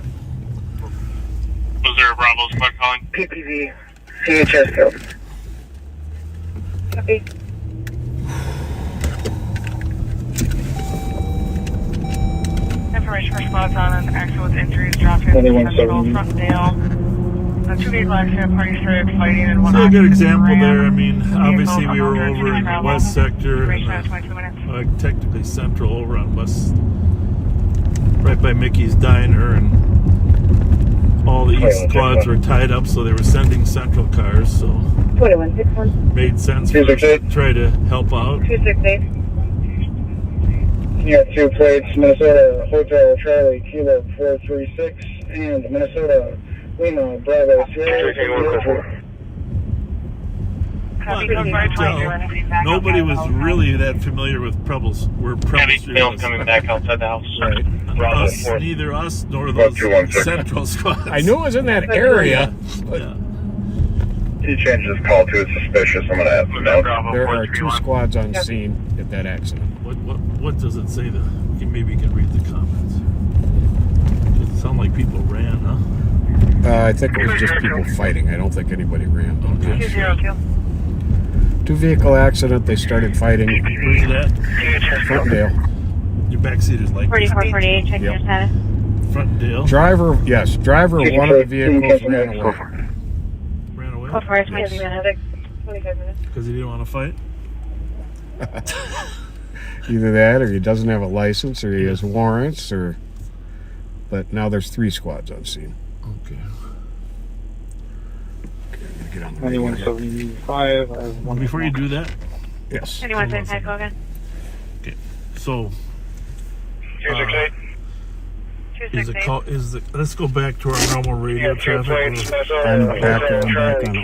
Was there a Bravo squad calling? PPV. CHS field. Copy. Information for squads on an accident with injuries dropped in Central Frontdale. A two-vehicle accident party started fighting and one So a good occupant example ran. there. I mean, Vehicle obviously we were unknown over in the direction west travel. sector, Information out of 22 minutes. technically central, over on west, right by Mickey's Diner, and all the east squads were tied up, so they were sending central cars. So 2161. made sense for us to try to help out. 268. You got 2 plates, Minnesota Hotel Charlie Kilo 436 and Minnesota Lima Bravo Sierra 603. Copy, code 523 minutes. Nobody was really that familiar with Prebbles. We're Prebbles. Bill's coming back outside the house. Right. Us, neither us nor those central squads. I knew it was in that area. But Yeah. He changed his call to suspicious. I'm going to ask him now. there are 2 squads on scene at that accident. What does it say? Maybe you can read the comments. Does it sound like people ran, huh? I think it was just people fighting. I don't think anybody ran. Okay. 202. 2-vehicle accident. They started fighting. Where's it at? Frontdale. Your backseat is like 4448, check Yep. your status. Frontdale. Driver of one of the vehicles ran away. Ran away Code 4 is 22 minutes. 25 minutes. because he didn't want to fight. Either that, or he doesn't have a license, or he has warrants, or. But now there's 3 squads on scene. Okay. I'm gonna get on the radio. 9175. I have one. Before you do that, Yes. 2175, go again. okay. So, 268. let's go back to our normal radio traffic. I'm back on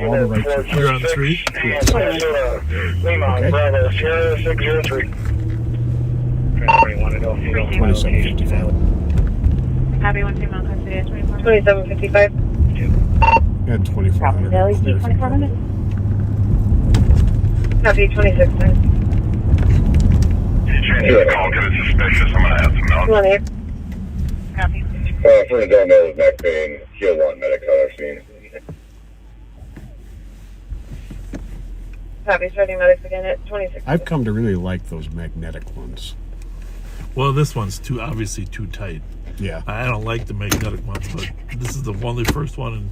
all the right switches. You're on 3. Minnesota Lima Bravo Sierra 603. 2755. Copy, one female custody is 24. 2755. At 2400. Valley, 24 minutes. Copy, 26 minutes. He changed his call to suspicious. I'm going to ask him now. 218. Copy. For the don't know, back pain, he'll want medics on our scene. Copy, starting medics again at 26. I've come to really like those magnetic ones. Well, this one's obviously too tight. Yeah. I don't like the magnetic ones, but this is the only first one in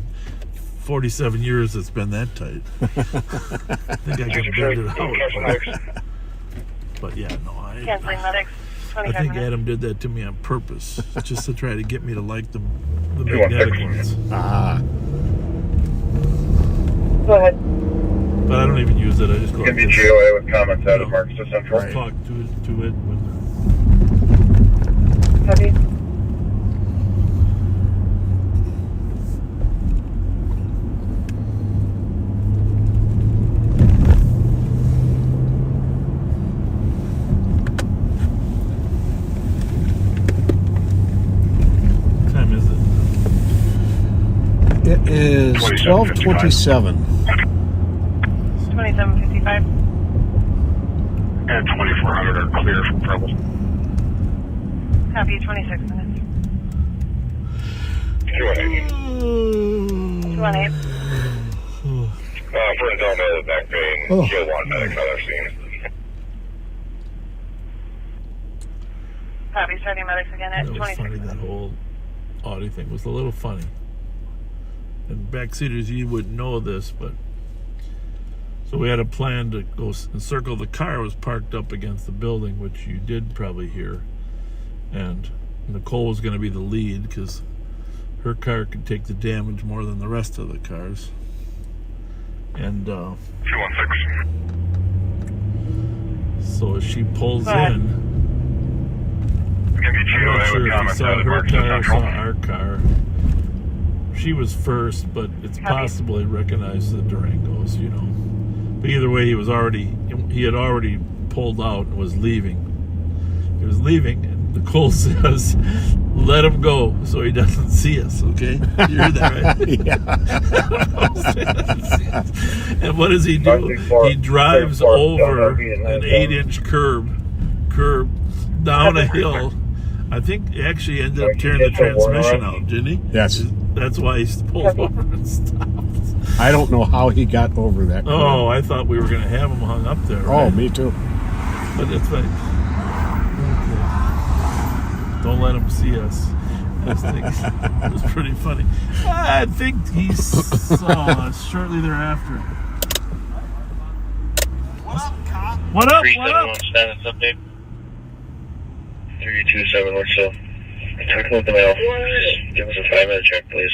47 years that's been that tight. I think I can bend it out. But yeah, no, Canceling medics. I 25 think minutes. Adam did that to me on purpose, just to try to get me to like the magnetic ones. Ah. Go ahead. But I don't even use it. I just go Can like be this. GOA with comments out of Marks to Central. Just talk to it. Copy. is 12:27. 2755. And 2400 are clear from trouble. Copy, 26 minutes. 218. 218. For don't know the back pain, you'll want medics on their scene. Copy, starting medics again at That was 26 funny, minutes. that whole Audi thing was a little funny. And backseaters, you wouldn't know this, but so we had a plan to go encircle. The car was parked up against the building, which you did probably hear. And Nicole was going to be the lead because her car could take the damage more than the rest of the cars. And 216. so as she pulls in, I'm not sure if you saw her car or saw our car. She was first, but it's possible he recognized the Durangos, you know. But either way, he had already pulled out and was leaving. He was leaving, and Nicole says, "Let him go so he doesn't see us." Okay, you heard that, right? And what does he do? He drives over an 8-inch curb down a hill. I think he actually ended up tearing the transmission out, didn't he? Yes. That's why he pulled over and stopped. I don't know how he got over that. Oh, I thought we were going to have him hung up there. Right? Oh, me too. But it's like, okay. Don't let him see us. It was pretty funny. I think he saw us shortly thereafter. What up? 371 status update. 327, we're still talking with the mail. Just give us a 5-minute check, please.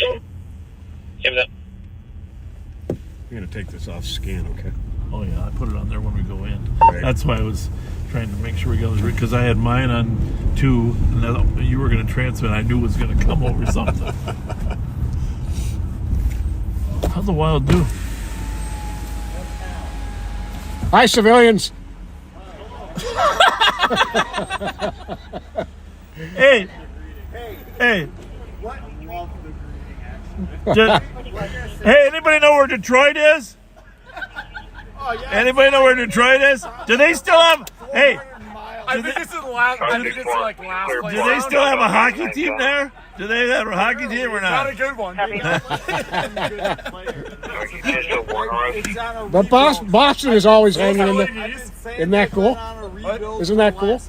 Give it up. I'm going to take this off scan, okay? Oh, yeah, I put it on there when we go in. Right. That's why I was trying to make sure we got this, because I had mine on 2, and then you were going to transmit. I knew it was going to come over something. How's the Wild do? Hi, civilians. Hey. What? Hey, anybody know where Detroit is? Anybody know where Detroit is? Do they still have? Hey, I think this is last. I think it's like last. do they still have a hockey team there? Do they have a hockey team or not? Not a good one. But Boston is always hanging in there. Isn't that cool? Isn't that cool?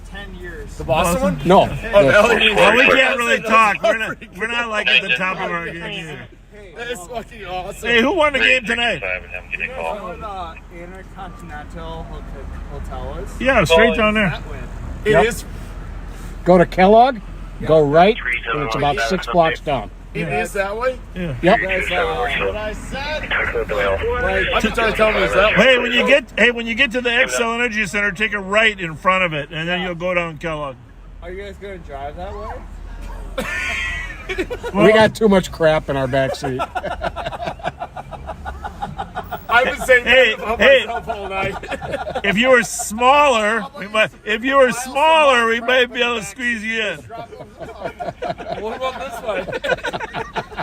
The Boston one? No. Well, we can't really talk. We're not like at the top of our game either. That's fucking awesome. Hey, who won the game tonight? Intercontinental Hotel is. Yeah, straight down there. It is. Go to Kellogg, go right, and it's about 6 blocks down. It is that way? Yeah. Yep. That's what I said. I'm just trying to tell me is that way. Hey, when you get to the Excel Energy Center, take a right in front of it, and then you'll go down Kellogg. Are you guys going to drive that way? We got too much crap in our backseat. I've been saying that about myself all night. If you were smaller, we might be able to squeeze you in. What about this way?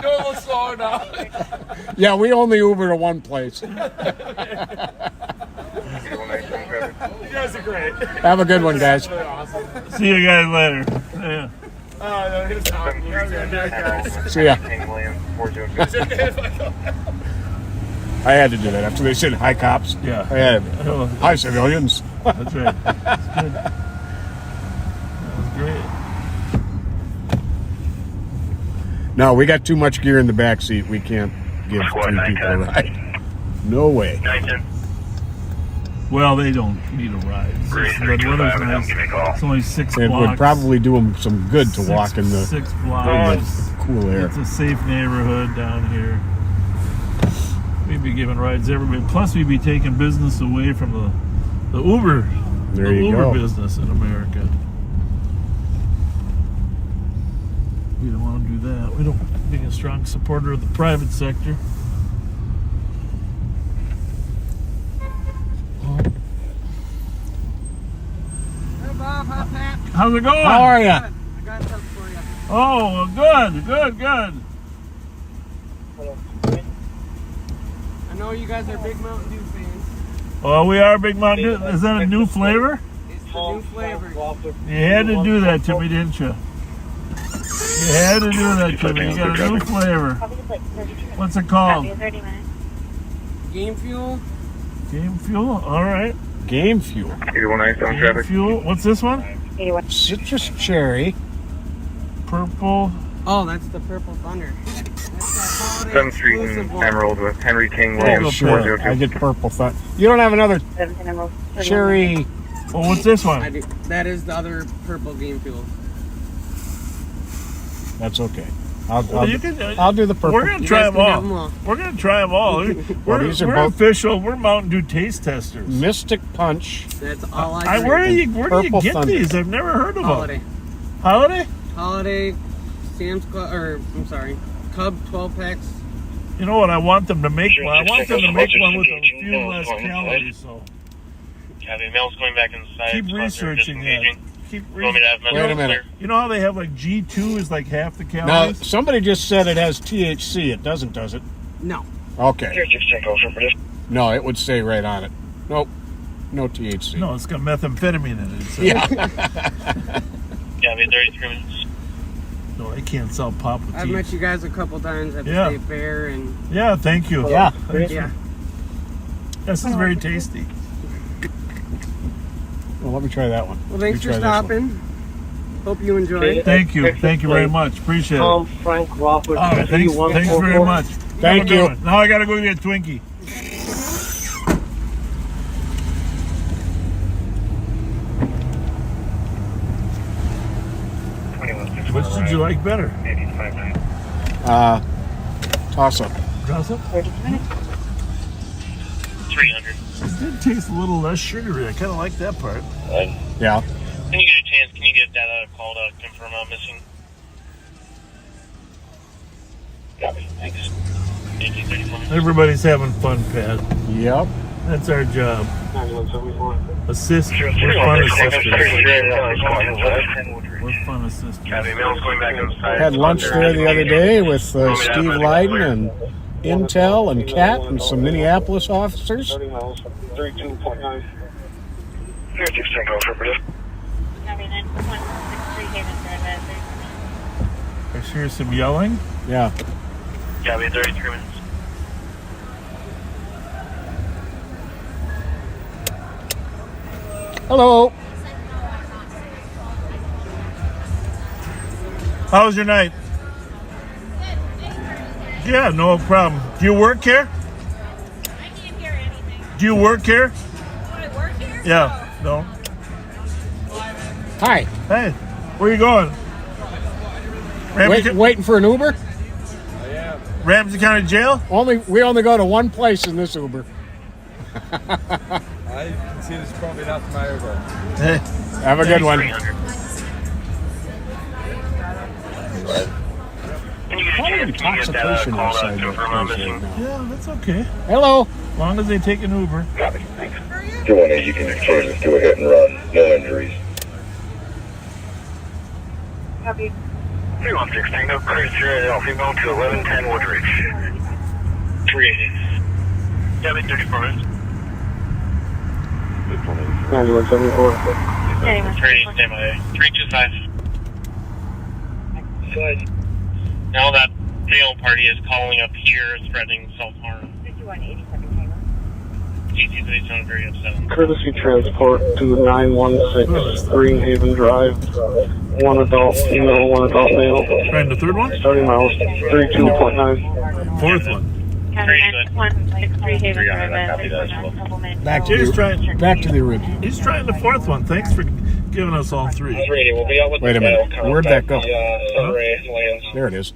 Go a little slower now. Yeah, we only Uber to one place. You guys are great. Have a good one, guys. Awesome. See you guys later. Yeah. No, he was talking. See ya. I had to do that after they said hi, cops. Yeah. I had hi, civilians. That's right. That's good. That was great. No, we got too much gear in the back seat. We can't give 3 people a ride. No way. Well, they don't need a ride. The weather's nice. It's only 6 It blocks. would probably do them some good to walk in the 6 blocks. cool air. It's a safe neighborhood down here. We'd be giving rides everybody. Plus, we'd be taking business away from the Uber, There you Uber go. business in America. We don't want to do that. We don't being a strong supporter of the private sector. How's it going? How are you? I got something for you. Oh, good. Hello. know you guys are big Mountain Dew fans. Oh, we are Big Mountain Dew. Is that a new flavor? It's the new flavor. You had to do that to me, didn't you? You had to do that to me. You got a new flavor. What's it called? Game Fuel. Game Fuel? All right. Game Fuel. 8197 Game traffic. Fuel. What's this one? Citrus cherry. Purple. Oh, that's the Purple Thunder. 7th Street and Emerald with Henry King. Oh, sure. I get Purple Thunder. You don't have another cherry. Well, what's this one? That is the other Purple Game Fuel. That's okay. I'll do the purple. We're going to try them all. We're going to try them all. We're both official. We're Mountain Dew taste testers. Mystic Punch. That's all I drink. Where do you get Thunder. these? I've never heard of Holiday. them. Holiday? Holiday, Sam's Club, or I'm sorry, Cub 12 packs. You know what? I want them to make one. I want them to make one with a few less calories. So Copy. Mail's going back inside. keep researching that. Keep Want me to have Wait a minute. You know how they have like G2 is like half the Now, calories? somebody just said it has THC. It doesn't, does it? No. Okay. No, it would say right on it. Nope. No THC. No, it's got methamphetamine in it. So. Yeah. Copy. 33 minutes. No, I can't sell pop with I've THC. met you guys a couple times at the Yeah. state fair, and Yeah, thank you. Yeah. yeah. This is very tasty. Well, let me try that one. Well, thanks for Let me try this one. stopping. Hope you enjoyed. Thank you. Thank you very much. Appreciate it. Frank Wofford. All right, thanks very much. Thank you. Now I got to go get a Twinkie. Which did you like better? Toss up. Toss up? 300. It did taste a little less sugary. I kind of like that part. Yeah. Can you get a chance? Can you get that call to confirm missing? Copy. Thanks. Thank you. 34 minutes. Everybody's having fun, Pat. Yep. That's our job. 9174. Assist. We're fun assisters. We're fun assisters. Copy. Mail's going back inside. Had lunch there the other day with Steve Leiden and Intel and Cat and some Minneapolis officers. 30 miles. 32.9. I hear some yelling. Yeah. Copy. 33 minutes. Hello. How was your night? Yeah, no problem. Do you work here? I can't hear anything. Do you work here? Do I work here? Yeah. No. Hi. Hey, where you going? Waiting for an Uber? Ramsey County Jail? We only go to one place in this Uber. I can see this is probably not my Uber. Hey. Have a good one. Intoxication outside that place right now. Yeah, that's okay. Hello. As long as they take an Uber. Copy. Thanks. 218, you can just go ahead and run. No injuries. Copy. 316 Tango, clear 0 Alpha, going to 1110 Woodridge. 380. Copy. 34 minutes. 9174. 380. Stand by. 325. Now that tail party is calling up here, threatening self-harm. 5187 Tango. TC3 sound very upset. Courtesy transport to 916 Greenhaven Drive. One adult female, one adult male. Trying the third one? 30 miles. 32.9. Fourth one. Back to the original. He's trying the fourth one. Thanks for giving us all three. Wait a minute. Where'd that go? There it is.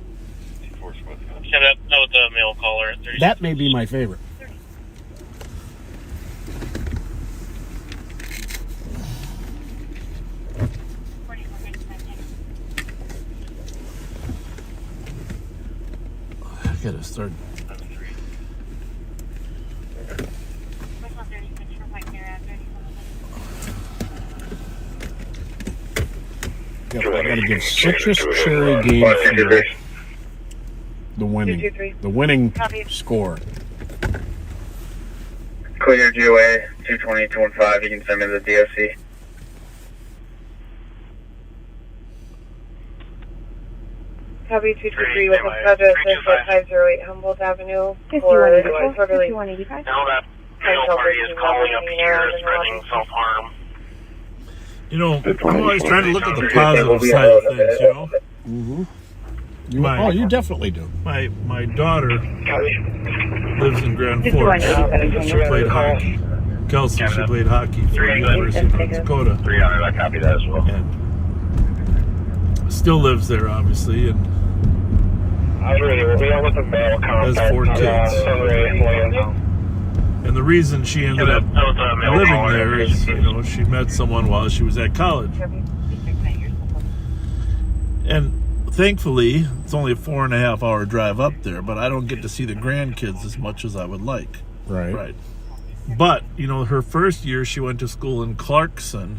Yeah, that was the male caller. That may be my favorite. I gotta start. Yep, I gotta give Citrus Cherry Game Fuel the winning score. clear GOA 220-215. You can send me the DOC. Copy 223 with a schedule assist at 508 Humboldt Avenue for disorderly Now that male party is calling up here, threatening self-harm. You know, I'm always trying to look at the positive side of things, you know? Mm-hmm. You definitely do. My daughter lives in Grand Forks. She played hockey. Kelsey, she played hockey for the University of North Dakota. 300, I copy that as well. And still lives there, obviously, and has 4 kids. And the reason she ended up living there is, you know, she met someone while she was at college. And thankfully, it's only a 4.5 hour drive up there, but I don't get to see the grandkids as much as I would like. Right. But, you know, her first year, she went to school in Clarkson,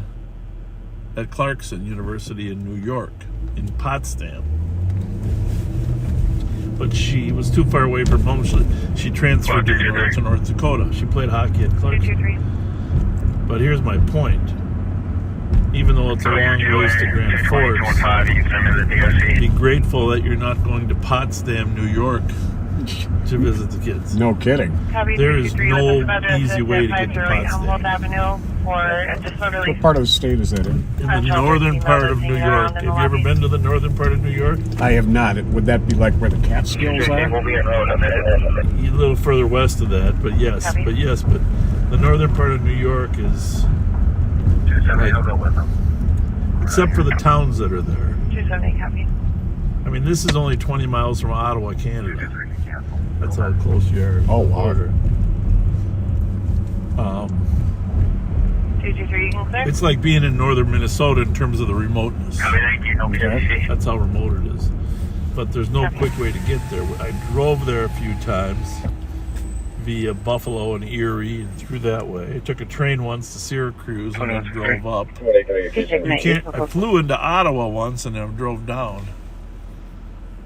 at Clarkson University in New York, in Potsdam. But she was too far away from home. She transferred to North Dakota. She played hockey at Clarkson. But here's my point. Even though it's a long ways to Grand Forks, be grateful that you're not going to Potsdam, New York to visit the kids. No kidding. There is no easy way to get to Potsdam. What part of the state is that in? In the northern part of New York. Have you ever been to the northern part of New York? I have not. Would that be like where the Catskills are? A little further west of that, but yes. But the northern part of New York is like, except for the towns that are there. 270, copy. I mean, this is only 20 miles from Ottawa, Canada. That's how close you are. Oh, wow. 223, you can clear. It's like being in northern Minnesota in terms of the remoteness. Okay. That's how remote it is. But there's no quick way to get there. I drove there a few times via Buffalo and Erie and through that way. I took a train once to Syracuse and then drove up. I flew into Ottawa once and then drove down.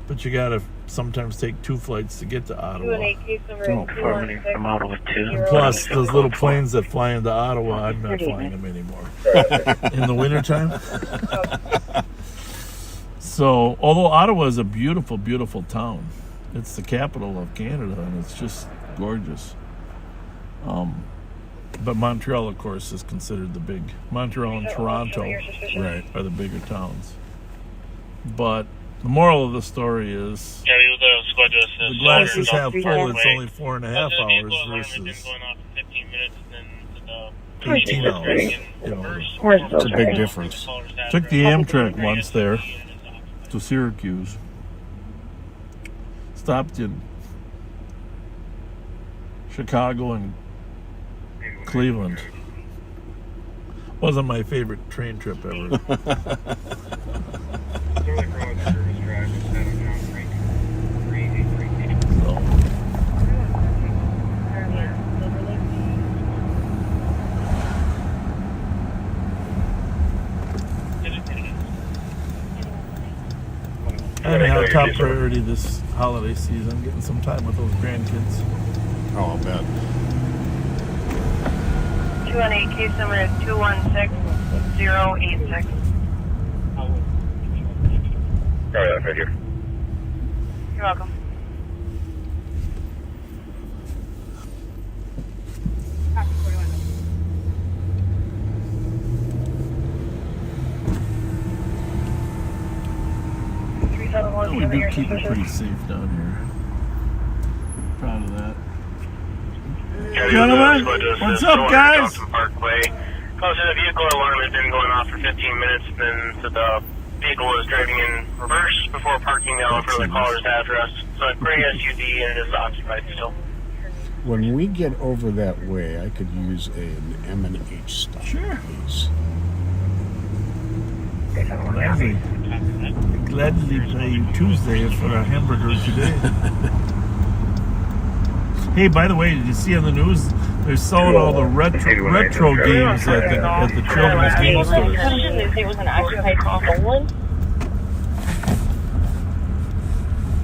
But you gotta sometimes take 2 flights to get to Ottawa. And plus, those little planes that fly into Ottawa, I'm not flying them anymore. In the wintertime. So, although Ottawa is a beautiful, beautiful town, it's the capital of Canada, and it's just gorgeous. But Montreal, of course, is considered the big. Montreal and Toronto are the bigger towns. But the moral of the story is the glass is half full. It's only 4.5 hours versus 18 hours. You know, it's a big difference. Took the Amtrak once there to Syracuse. Stopped in Chicago and Cleveland. Wasn't my favorite train trip ever. Anyhow, top priority this holiday season, getting some time with those grandkids. Oh, I'll bet. 218, case number is 216086. Right here. You're welcome. We do keep it pretty safe down here. Proud of that. Gentlemen, what's up, guys? Parkway. Close to the vehicle alarm has been going off for 15 minutes, then the vehicle is driving in reverse before parking down for the caller's address. So it's gray SUV and it is occupied still. When we get over that way, I could use an M&H stop. Sure. Please. Gladly pay you Tuesday for a hamburger today. Hey, by the way, did you see on the news? They're selling all the retro games at the children's game stores. It was an occupied stolen.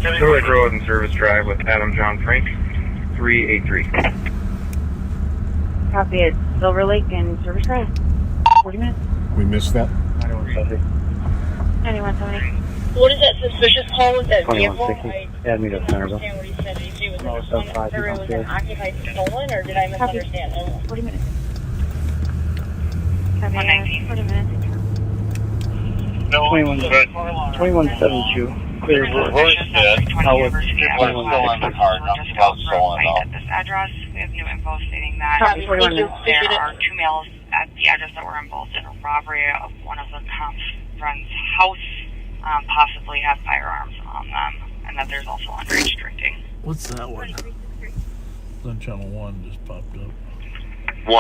Village Road and Service Drive with Adam John Frank, 383. Copy it. Silver Lake and Service Drive. 40 minutes. We missed that. 9170. What is that suspicious call with that vehicle? 2160. Add me to Centerville. I understand what he said. Did he say it was No, an it's not or it was an occupied stolen, or did I misunderstand? 40 minutes. Copy 40 minutes. 2172. Clear reverse it. Howard. We're still in the car. Nothing else stolen though. At this address, we have new info stating that Copy 41 minutes. there are 2 males at the address that were involved in a robbery of one of the comp's friend's house, possibly have firearms on them, and that there's also underage drinking. What's that one? On channel 1 just popped up. 119, we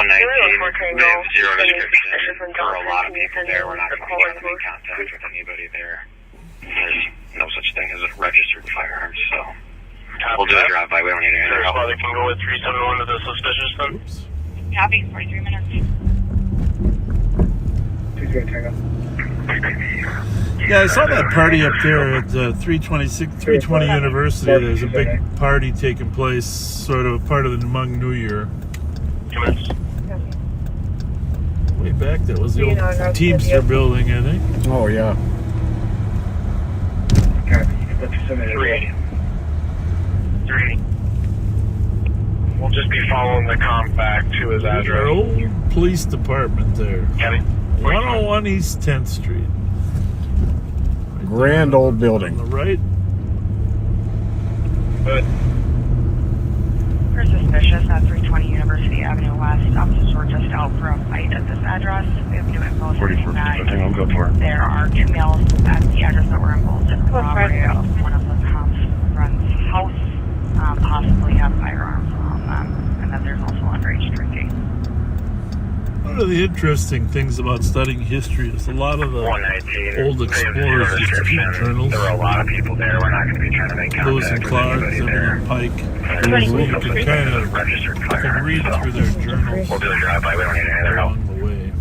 have zero description. There are a lot of people there. We're not going to be trying to make contact with anybody there. There's no such thing as a registered firearm, so we'll do a drive-by. We don't need any other help. They can go with 371 to the suspicious then. Oops. Copy, 43 minutes. Yeah, I saw that party up there at 320 University. There's a big party taking place, sort of part of the Hmong New Year. 2 minutes. Way back, that was the old Teamster building, I think. Oh, yeah. 380. 380. We'll just be following the comp back to his Our address. old police department there. County. 101 East 10th Street. Grand old building. On the right. Good. For suspicious at 320 University Avenue West, officers were just out for a fight at this address. We have new info stating that I'll go for it. there are 2 males at the address that were involved in a robbery of one of the comp's friend's house, possibly have firearms on them, and that there's also underage drinking. One of the interesting things about studying history is a lot of the 119. old explorers used to keep journals. There are a lot of people there. We're not going to be trying to make Lewis and contact with Clark, anybody Zimmerman there. and Pike. There's So you can kind of registered can firearms, read so through their journals we'll do a drive-by. We don't need any other help. along the way.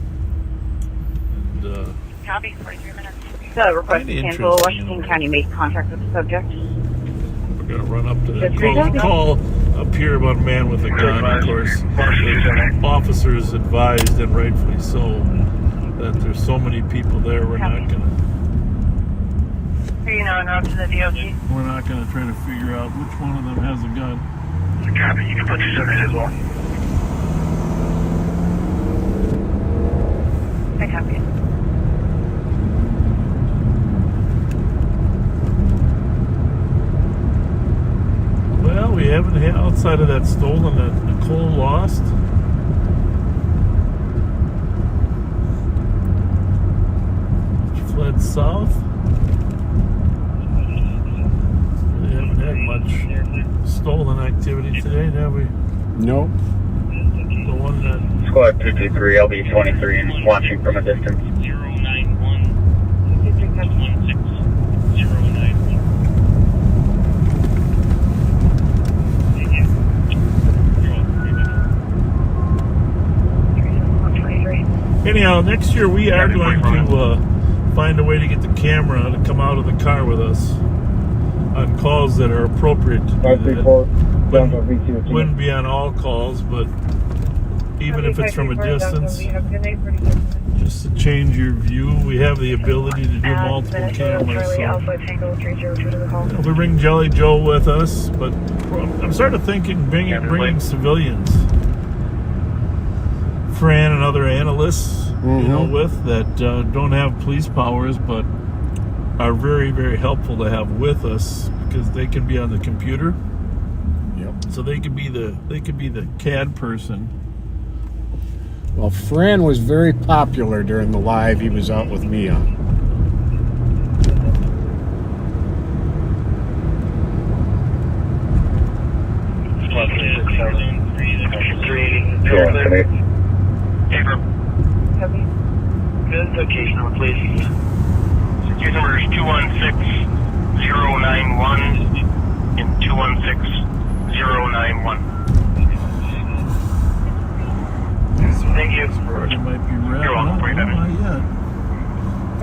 And Copy, 43 minutes. The request to cancel. Washington County made contact with the subject. we're going to run up to that call up here about a man with a gun. Of course, the officers advised, and rightfully so, that there's so many people there. We're not going to. Are you now en route to the DOT? We're not going to try to figure out which one of them has a gun. Copy. You can put your subject as well. I copy it. Well, we haven't had outside of that stolen that Nicole lost. Fled south. We haven't had much stolen activity today, have we? Nope. The one that Squad 223, I'll be 23 and watching from a distance. 091. 116. Anyhow, next year we are going to find a way to get the camera to come out of the car with us on calls that are appropriate to do that. Wouldn't be on all calls, but even if it's from a distance, just to change your view. We have the ability to do multiple cameras. So. We bring Jelly Joe with us, but I'm sort of thinking bringing civilians. Fran and other analysts, you know, with that don't have police powers, but are very, very helpful to have with us because they can be on the computer. Yep. So they could be the CAD person. Well, Fran was very popular during the live he was out with me on. Good location number, please. Security number is 216091 and 216091. Thank you. It might be red. You're welcome. Not yet.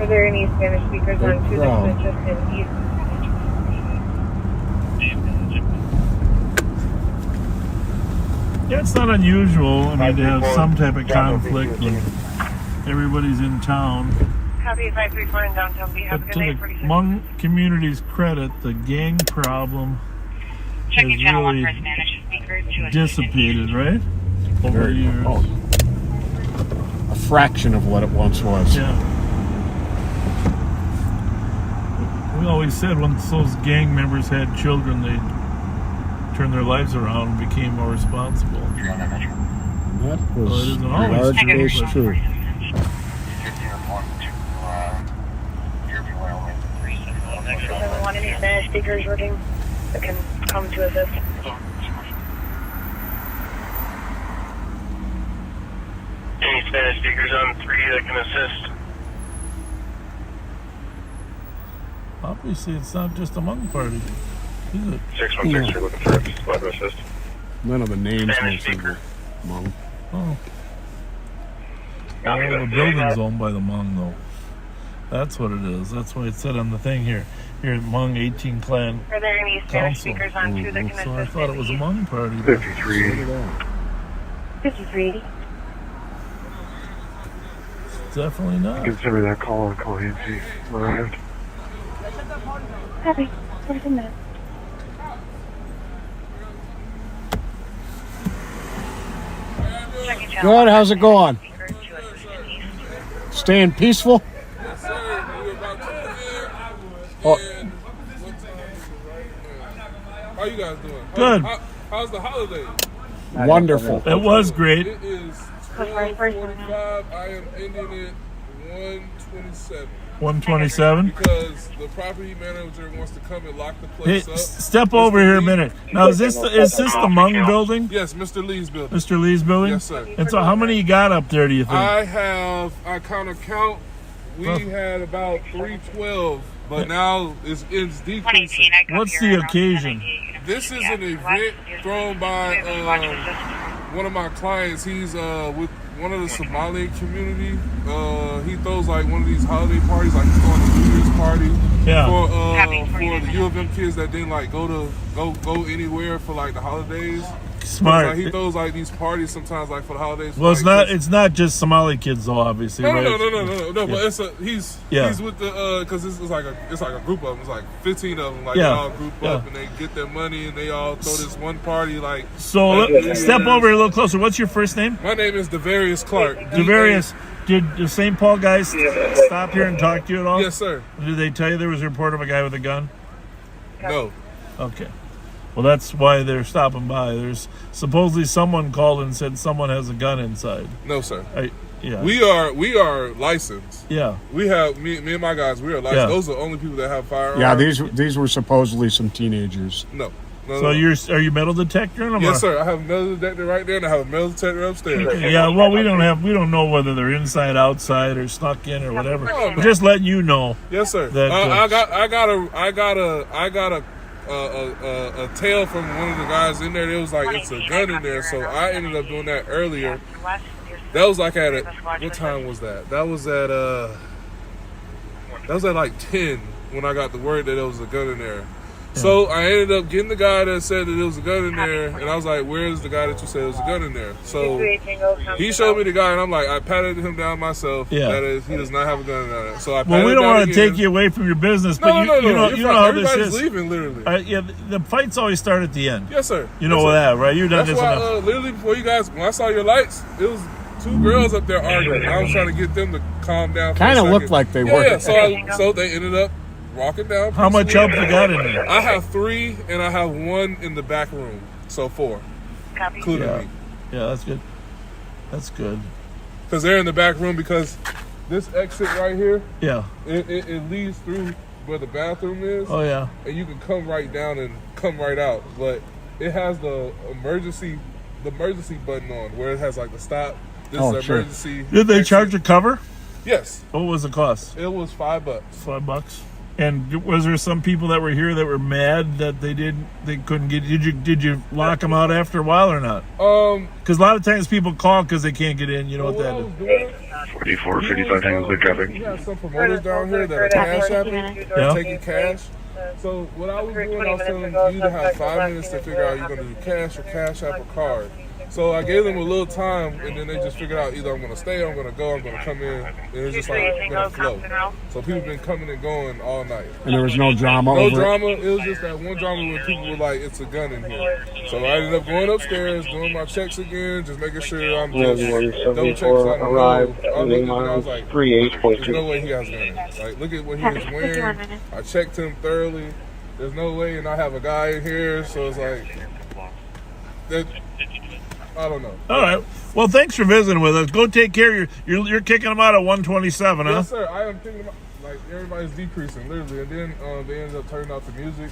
Are there any Spanish speakers on to the just in east? Yeah, it's not unusual. I mean, to have some type of conflict when everybody's in town. Copy 534 in downtown. Be have a But good to day. the 46. Hmong community's credit, the gang problem has Checking channel 1 really for Spanish speaker to dissipated, right? Over the years. A fraction of what it once was. Yeah. We always said once those gang members had children, they turned their lives around and became more responsible. That Well, it was isn't always largely true, but- true. Want any Spanish speakers working that can come to assist? Any Spanish speakers on 3 that can assist? Obviously, it's not just a Hmong party, is it? 616, you're looking for a squad to assist. None of the names Spanish mentioned were Hmong. Oh. All the buildings owned by the Hmong, though. That's what it is. That's why it said on the thing here. Here at Hmong 18 Clan Are there any Spanish Council. speakers on 2 that can So I assist? thought it was a Hmong party. 53. 5380. Definitely not. Consider that call on call AMC. Alright. Copy. 14 minutes. Checking channel Good, how's it going? speaker to assistant east. Staying peaceful? Oh, How you guys doing? Good. How's the holiday? wonderful. It was great. It is 12:45. I am ending it 1:27. 127. Because the property manager wants to come and lock the Hey, place up. step over here a minute. Now, is this the Hmong building? Yes, Mr. Lee's building. Mr. Lee's building? Yes, sir. And so how many you got up there, do you think? I count. We had about 312, but now it's decreasing. What's the occasion? This is an event thrown by one of my clients. He's with one of the Somali community. He throws like one of these holiday parties, like he's throwing a New Year's party for the U of M kids that didn't like go anywhere for like the holidays. Smart. Like, he throws like these parties sometimes, like for the holidays. Well, like, it's not just Somali kids though, obviously. No, right? no. Yeah. But he's with the because it's like a group of them. It's like 15 of them. Like they all group up and they get their money and they all throw this one party. Like so, step over a little closer. What's your first name? My name is Devarius Clark. Devarius. Did the St. Paul guys stop here and talk to you at all? Yes, sir. Did they tell you there was a report of a guy with a gun? No. Okay. Well, that's why they're stopping by. There's supposedly someone called and said someone has a gun inside. No, sir. Yeah. We are licensed. Yeah. We have me and my guys. We are licensed. Yeah. Those are the only people that have firearms. Yeah, these were supposedly some teenagers. No. So are you metal detector? Yes, sir. I have a metal detector right there, and I have a metal detector upstairs. Yeah. Well, we don't know whether they're inside, outside, or snuck in, or whatever. No. We're just letting you know. Yes, sir. That, I got a tale from one of the guys in there. It was like it's a gun in there, so I ended up doing that earlier. That was like at what time was that? That was at like 10 when I got the word that there was a gun in there. So I ended up getting the guy that said that there was a gun in there, and I was like, "Where's the guy that you said there was a gun in there?" So he showed me the guy, and I'm like, I patted him down myself. Yeah. That is, he does not have a gun in there. So I patted Well, we him don't down want to again. take you away from your business, but No, you know how this Everybody's is. leaving, literally. Yeah, the fights always start at the end. Yes, sir. You know Yes, sir. that, right? You've done That's this why, enough. literally before you guys, when I saw your lights, it was 2 girls up there arguing. I was trying to get them to calm down. Kind of looked like they were. Yeah. So they ended up walking down. How much help you got in there? I have 3, and I have 1 in the back room, so 4, including me. Yeah, that's good. That's good. Because they're in the back room because this exit right here, Yeah. it leads through where the bathroom is. Oh yeah. And you can come right down and come right out, but it has the emergency button on where it has like the stop. This is emergency. Did they charge a cover? Yes. What was the cost? It was $5. $5. And was there some people that were here that were mad that they couldn't get? Did you lock them out after a while or not? Because a lot of times people call because they can't get in. You know what that is? 44, 55 Tango traffic. We have some promoters down here that are cash apping, taking cash. So what I was doing, I was telling you to have 5 minutes to figure out you're going to do cash or cash app or card. So I gave them a little time, and then they just figured out either I'm going to stay, I'm going to go, I'm going to come in, and it's just like going to flow. So people been coming and going all night. And there was no drama No over drama. It was just that one drama when people were like, it's a gun in here. So I ended up going upstairs, doing my checks again, just making sure I'm just double checks. Arrived at I was like, 38.2. there's no way he has a gun in. Like, look at what he was wearing. I checked him thoroughly. There's no way, and I have a guy in here, so it's like, that, I don't know. All right. Well, thanks for visiting with us. Go take care of you're kicking them out at 127, huh? Yes, sir. I am kicking them out. Like, everybody's decreasing, literally. And then they ended up turning off the music.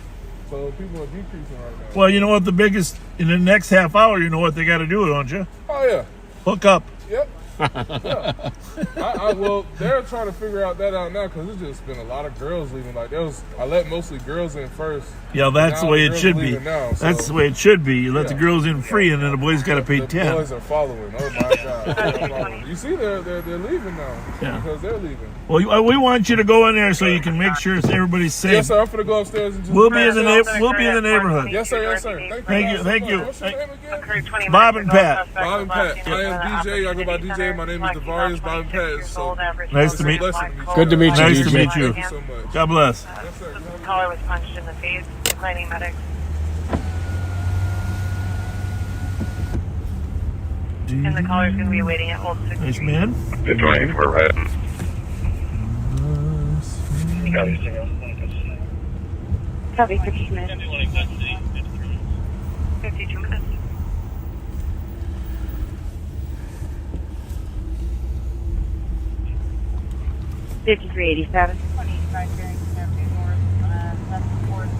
So people are decreasing right now. Well, you know what the biggest, in the next half hour, you know what they got to do, don't you? Oh, yeah. Hook up. Yep. Yeah. Well, they're trying to figure out that out now because it's just been a lot of girls leaving. Like, I let mostly girls in first. Yeah, that's the way it should be. Now, so. That's the way it should be. You let the girls in free, and then the boys got to pay 10. The boys are following. Oh my God! You see, they're leaving now. Yeah. Because they're leaving. Well, we want you to go in there so you can make sure everybody's safe. Yes, sir. I'm gonna go upstairs and just. We'll be in the neighborhood. Yes, sir. Yes, sir. Thank you. What's your name again? Bob and Pat. Bob and Pat. My name is DJ. I go by DJ. My name is Devarius Bob and Pat. So nice to meet you. Good to meet you. Nice DJ. to meet you. Thank you so much. God bless. Yes, sir. The caller was punched in the face, declining medics. And the caller's going to be waiting at hold 6. Nice man. Good morning, we're right. Copy, 52 minutes. 52 minutes. $53.87. 25 Barrington Avenue North, that's the fourth.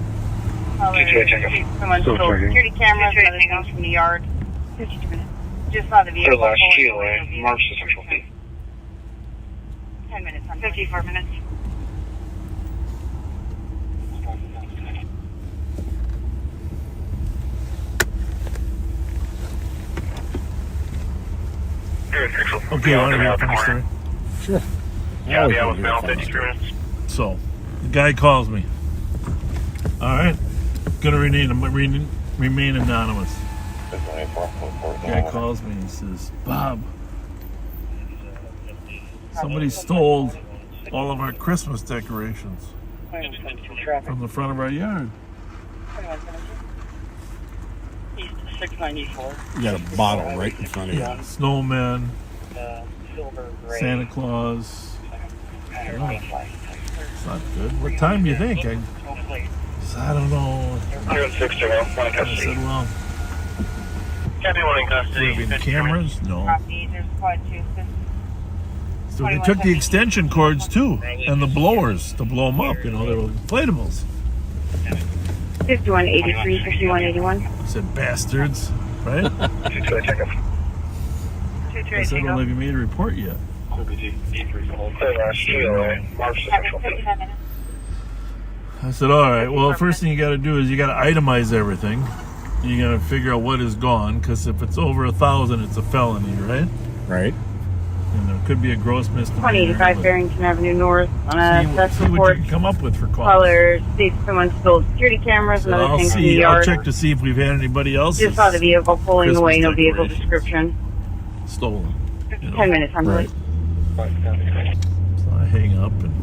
Someone stole security cameras and other things from the yard. 52 minutes. Just saw the vehicle. last Chile, March to Central P. 10 minutes. 54 minutes. Okay, I want to hear from the story. Sure. Yeah, I was bound 53 minutes. So, the guy calls me. All right, gonna remain anonymous. The guy calls me and he says, "Bob, somebody stole all of our Christmas decorations from the front of our yard." 694. You got a bottle right in front of you. Snowman, Silver gray. Santa Claus. Oh, it's not good. What time do you think? I don't know. I said, well, Copy, one in custody. there been cameras? No. There's quad 2. So they took the extension cords too, and the blowers to blow them up. You know, they were inflatables. 5183, 5181. I said, bastards, right? I said, well, have you made a report yet? I said, all right, well, first thing you got to do is you got to itemize everything. You got to figure out what is gone, because if it's over 1,000, it's a felony, right? Right. And there could be a gross misdemeanor. 185 Barrington Avenue North on a theft See what report. you can come up with for calls. Caller states someone stole security cameras and other things in the I'll yard. check to see if we've had anybody else. Just saw the vehicle pulling Christmas away, no vehicle decorations description. stolen. 10 minutes, I'm Right. So I hang up and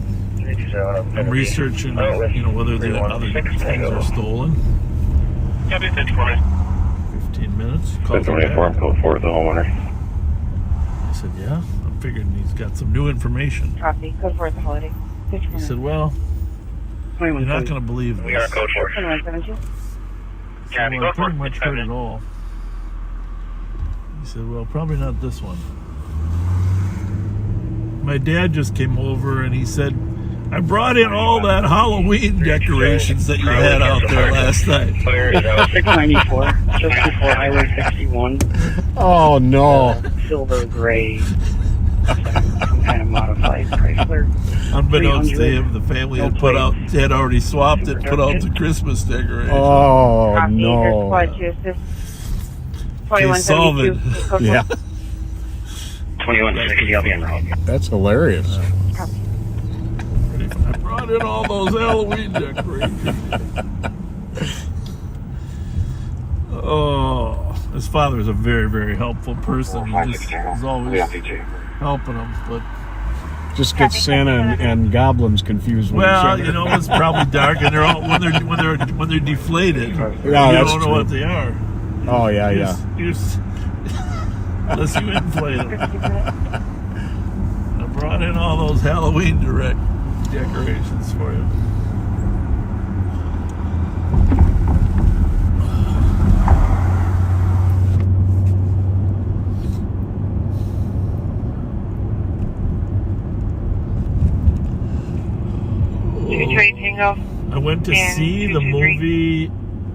I'm researching, whether the other things are stolen. Copy, 54 minutes. 15 minutes. Call me back. code 4 the homeowner. I said, yeah. I'm figuring he's got some new information. Copy. Code 4 at the holiday. He said, well, you're not going to believe this. We are code 4. 2172. I said, well, I pretty much heard it all. He said, well, probably not this one. My dad just came over and he said, I brought in all that Halloween decorations that you had out there last night. 694. Just before Highway 61. Oh, no. Silver gray. Some kind of modified Chrysler. Unbeknownst to him, the family had already swapped it, put out the Christmas decorations. Oh, Copy. no. There's quad 2 assist. Case solved. 2172. Yeah. 2160, I'll be en route. That's hilarious. I brought in all those Halloween decorations. Oh, His father is a very, very helpful person. He just is always helping him, but just gets Santa and goblins confused with each well, other. you know, it's probably dark, and they're all when they're deflated. Yeah, you that's don't know true. what they are. Oh yeah, yeah. Unless you inflate them. I brought in all those Halloween decorations for you. I went to see the movie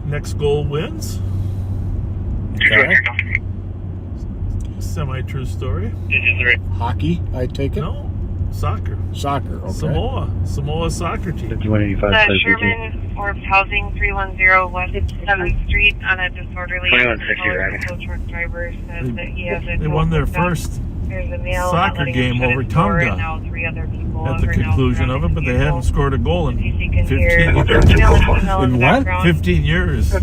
Next Goal Wins. Okay. Semi-true story. Hockey, I take it? No, soccer. Soccer, okay. Samoa soccer team. Sherman Orbs Housing 310 West 7th Street on a disorderly tow truck driver says that he has a They won their first soccer game over Tonga at the conclusion of it, but they hadn't scored a goal in 15 years. In what? 15 years.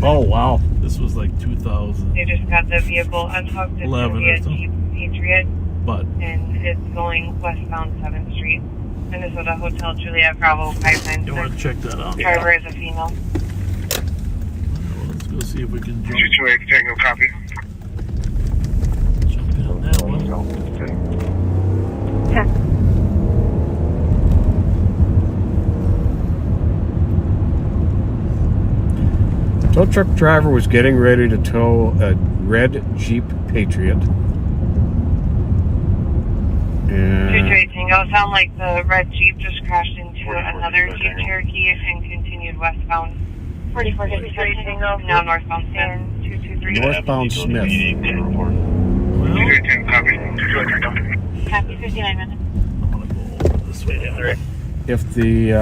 Oh, wow. This was like 2000. They just got the vehicle unhooked. It's going to be a Jeep Patriot. But and it's going westbound 7th Street. Minnesota Hotel Juliet Bravo 596. You want to check that out? Driver is a female. Well, let's go see if we can jump. Tango copy. Jump in on that one. Tow truck driver was getting ready to tow a red Jeep Patriot. And Tango, sound like the red Jeep just crashed into another Jeep Cherokee and continued westbound. 4453 Tango, now northbound Smith. 223. northbound Smith. Happy 59 minutes. I'm going to go over this way. If the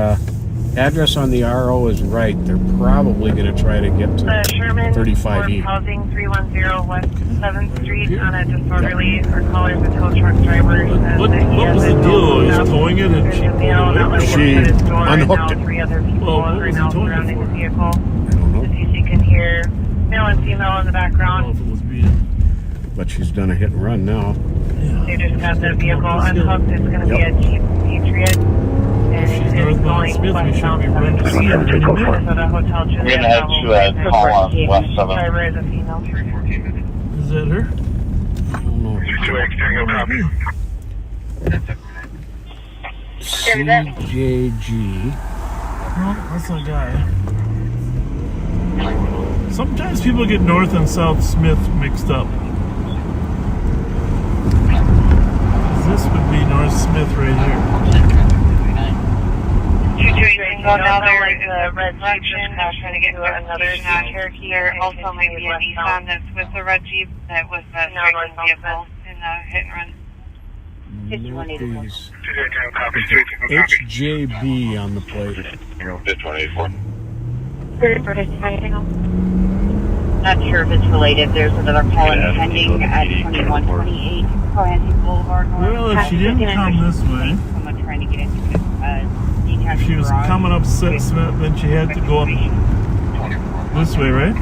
address on the RO is right, they're probably going to try to get to Sherman 35E. Housing 310 West 7th Street on a disorderly or callers a tow truck driver. What was the deal? He was towing it and she pulled it? She unhooked it. Three other people Well, what are was he now towing it surrounding for? the vehicle. I don't know. The CC can hear male and female in the I don't know background. if it was being. But she's done a hit and run now. They just got the vehicle unhooked. It's going to be a Jeep Patriot. And She's it's northbound going Smith. We should westbound be running to 7th see her Street. in a minute. Minnesota Hotel Juliet We're gonna head Bravo to call on West 7th. Driver is a female. Is that her? I don't know. CJG. No, that's a guy. Sometimes people get North and South Smith mixed up. This would be North Smith right here. Now there is a red Jeep just trying to get to another Cherokee. There also might be a Nissan that's with the red Jeep that was the striking vehicle in the hit and run. There's HJB on the plate. 5184. Not sure if it's related. There's another call pending at 2128 Cohasset Boulevard. Well, if she didn't come this way, Someone trying to get into a detached she was garage. coming up Smith, then she had to go up this way, right?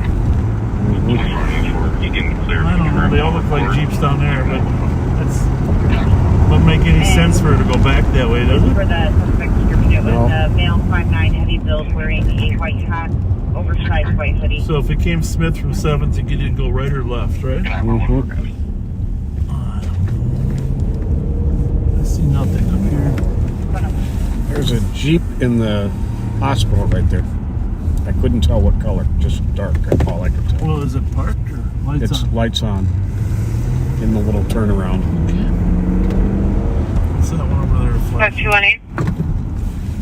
You can clear. I don't know. They all look like Jeeps down there, but that's doesn't make any sense for her to go back that way, does it? For the suspect description, it was No. a male 5'9" heavy build wearing a white hat, oversized white hoodie. So if it came Smith from 7th, you could go right or left, right? Mm-hmm. I see nothing up here. There's a Jeep in the hospital right there. I couldn't tell what color, just dark, all I could tell. Well, is it parked or lights It's on? lights on in the little turnaround. Okay. What's that one over there? Flash? 218.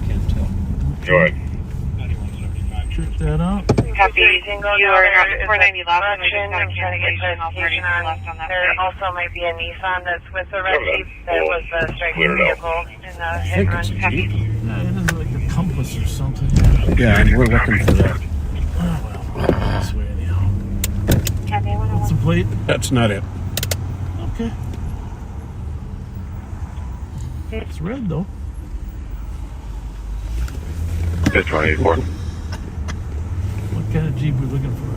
Can't tell. Go ahead. Check that out. Copy. You are not 490 left. I'm trying to get clarification on left on that. There also might be a Nissan that's with the red Jeep that was the striking vehicle in the hit and run. Copy. Yeah, it is like a compass or something. Yeah, and we're looking for that. Oh, well, this way anyhow. What's the plate? That's not it. Okay. It's red though. 5184. What kind of Jeep are we looking for?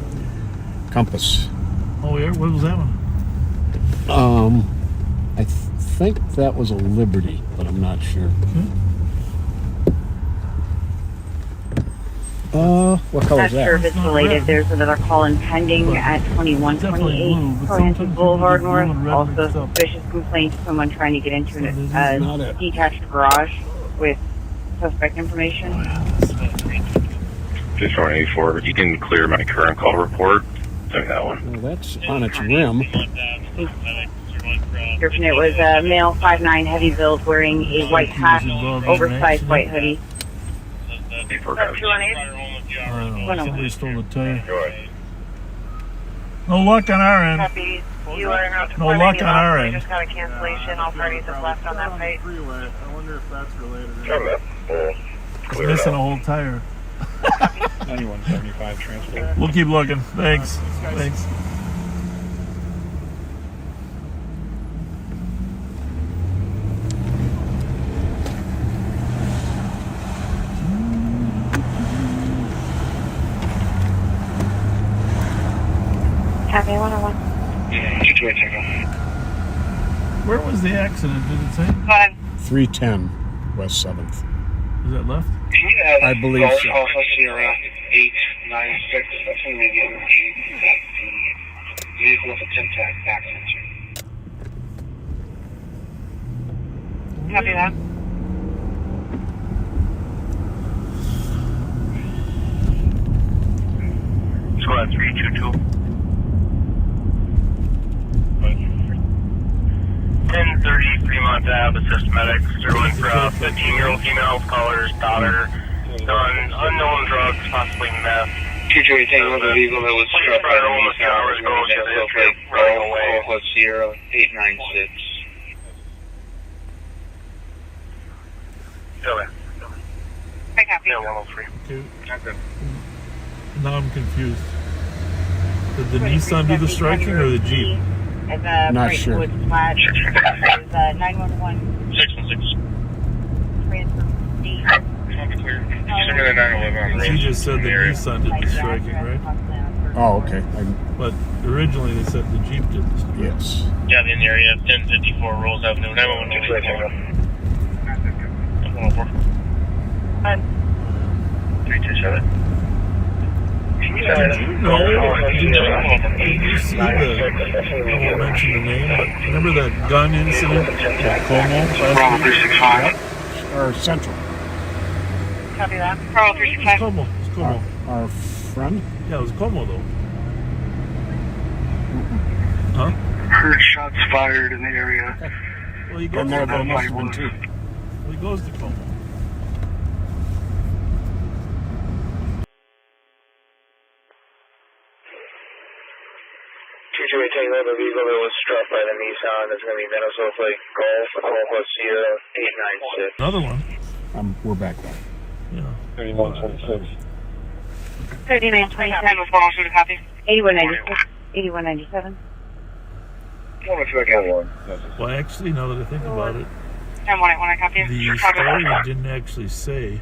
Compass. Oh, yeah? What was that one? I think that was a Liberty, but I'm not sure. What color is That that? service related. There's another call in pending at 2128 Torrington Boulevard North. Also suspicious complaint of someone trying to get into a detached garage with suspect information. 5184, you can clear my current call report. Take that one. Well, that's on its rim. Description, it was a male 5'9", heavy build, wearing a white hat, oversized white hoodie. Somebody stole the tire. No luck on our end. Copy. You are not No luck on our We end. just got a cancellation. All parties have left on that fight. I wonder if that's related. It's missing a whole tire. 9175 transport. We'll keep looking. Thanks. Thanks. Copy 101. Where was the accident? Did it say? 310 West 7th. Is that left? I believe so. Alpha Sierra 896. That's going to be the vehicle with a tic-tac accident. Copy that. Squad 322. 1030 Fremont Ave, assist medics. They're going for a 15-year-old female, caller's daughter, unknown drugs, possibly meth. 228 was a vehicle that was struck by the Nissan. Hours ago, running away. Alpha Sierra 896. I copy. Yeah, 103. Okay. Now I'm confused. Did the Nissan do the striking or the Jeep? Not sure. 911. 616. Transfer D. He just said the Nissan did the striking, right? Oh, okay. But originally they said the Jeep did the striking. Yes. Yeah, in the area, 1054 Rolls Avenue, 911. 104. 327. Did you see the, I won't mention the name, but remember that gun incident in Como last week? Or Central. Copy that. Carl 365. Como. It's Como. Our friend? Yeah, it was Como though. Huh? Heard shots fired in the area. Well, he goes to Como. Well, he goes to Como. The vehicle that was struck by the Nissan is going to be Minnesota Golf Alpha Sierra 896. Another one. We're back then. Yeah. 3126. 3927 was 102 to copy. 8196. 8197. Well, actually, now that I think about it, 101, I copy. the story didn't actually say.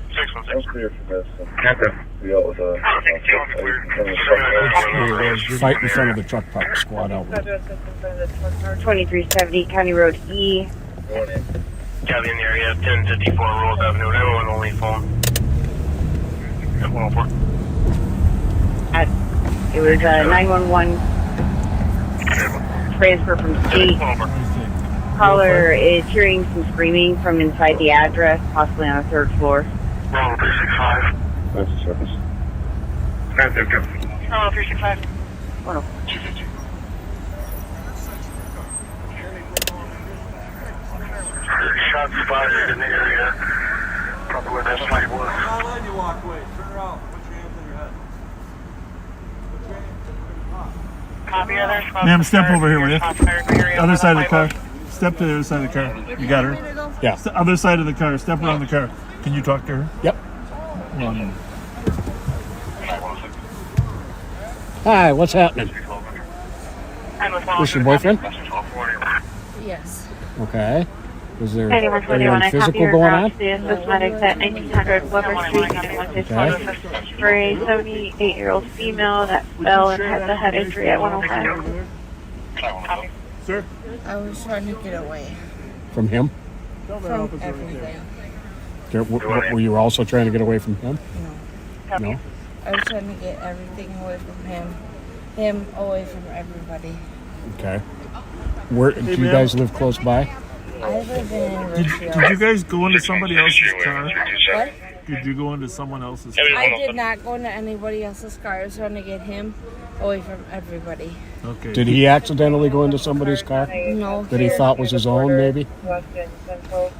Fight in front of the truck park. Squad out. 2370 County Road E. Cavity in the area, 1054 Rolls Avenue, 911 only phone. At 104. It was 911 transfer from state. Caller is hearing some screaming from inside the address, possibly on the third floor. 365. That's the service. 365. Shots fired in the area. Probably where that fight was. I'll let you walk away. Turn around. Put your hands on your head. Copy other. Ma'am, step over here, will you? Other side of the car. Step to the other side of the car. You got her? Yeah. Other side of the car. Step around the car. Can you talk to her? Yep. Hi, what's happening? This your boyfriend? Yes. Okay. Is there Anyone anything physical going on? The assist medics at 1900 Weber Street. Anyone take photos for a 78-year-old female that fell and had the head injury at 105. Sir? I was trying to get away From him? from everything. Were you also trying to get away from him? No. I was trying to get everything away from him away from everybody. Okay. Where do you guys live close by? I live in Did you guys go into somebody else's car? What? Did you go into someone else's car? I did not go into anybody else's car. I was trying to get him away from everybody. Okay. Did he accidentally go into somebody's car? No. That he thought was his own, maybe?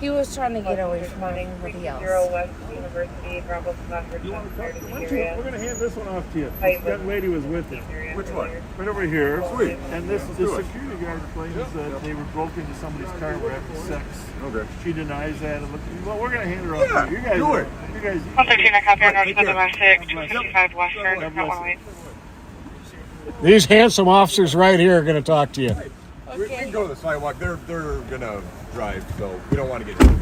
He was trying to get away from everybody else. West University, Bravo Stafford, We're going to hand this one off to you. This young lady was with him. Which one? Right over here. Sweet. And this security guard claims that they were broke into somebody's car and were having sex. Okay. She denies that. Well, we're going to hand her off to you. You guys do it. You guys. 113, I copy on North Domestic, 255 Western, not 108. These handsome officers right here are going to talk to you. We can go to the sidewalk. They're going to drive, so we don't want to get hit.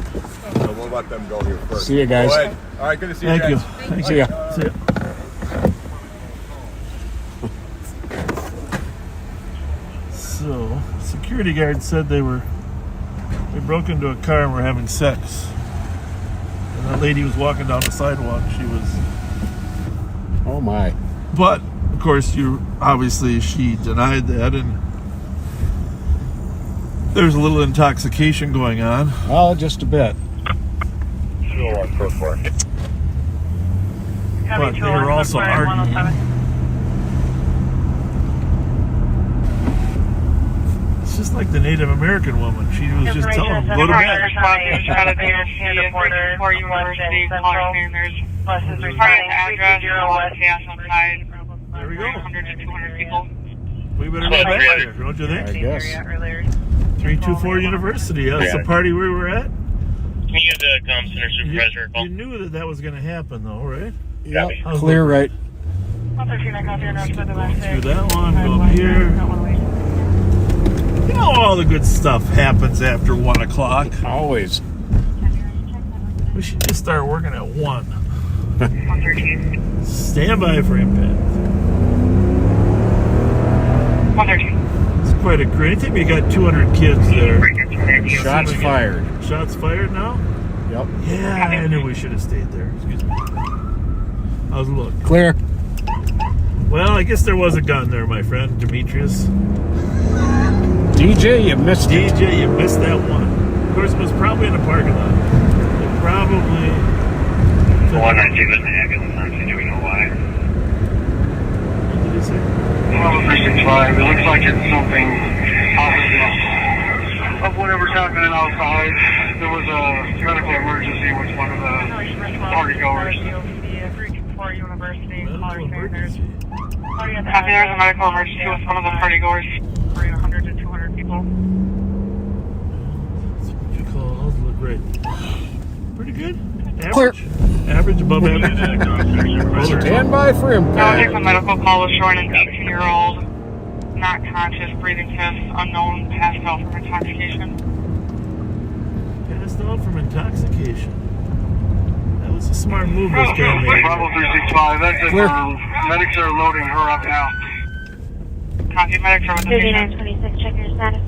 So we'll let them go here first. See you guys. Go ahead. All right, good to see you guys. Thank you. See ya. See ya. So, security guard said they broke into a car and were having sex. And that lady was walking down the sidewalk. She was. Oh my. But of course, she denied that, and there's a little intoxication going on. Oh, just a bit. But they were also arguing. It's just like the Native American woman. She was just telling them, go to bed. There we go. 100 to 200 people. We better go back there, don't you think? I guess. 324 University. Yeah, that's the party we were at. Can you give the center supervisor a call? You knew that was going to happen, though, right? Yeah. Clear right. 113, I copy on North Domestic. Through that one, go up here. You know, all the good stuff happens after 1 o'clock. Always. We should just start working at 1. 113. Stand by for impact. 113. It's quite a great thing. You got 200 kids there. Shots fired. Shots fired now? Yep. Yeah, I knew we should have stayed there. Excuse me. How's it look? Clear. Well, I guess there was a gun there, my friend, Demetrius. DJ, you missed it. DJ, you missed that one. Of course, it was probably in the parking lot. It probably... 119 is an ambulance on scene. Do we know why? What did he say? Bravo 365. It looks like it's something opposite of whatever's happening outside. There was a medical emergency with one of the partygoers. Medical emergency. Copy, there's a medical emergency with one of the partygoers. 100 to 200 people. That's what you call those look great. Pretty good. Clear. Average, above average. Stand by for Now impact. take the medical call was showing an 18-year-old, not conscious, breathing tests, unknown, passed out from intoxication. Passed out from intoxication. That was a smart move this guy made. Bravo 365. That's it. Medics are loading her up now. Copy, medics are with the patient. 3926, check your status.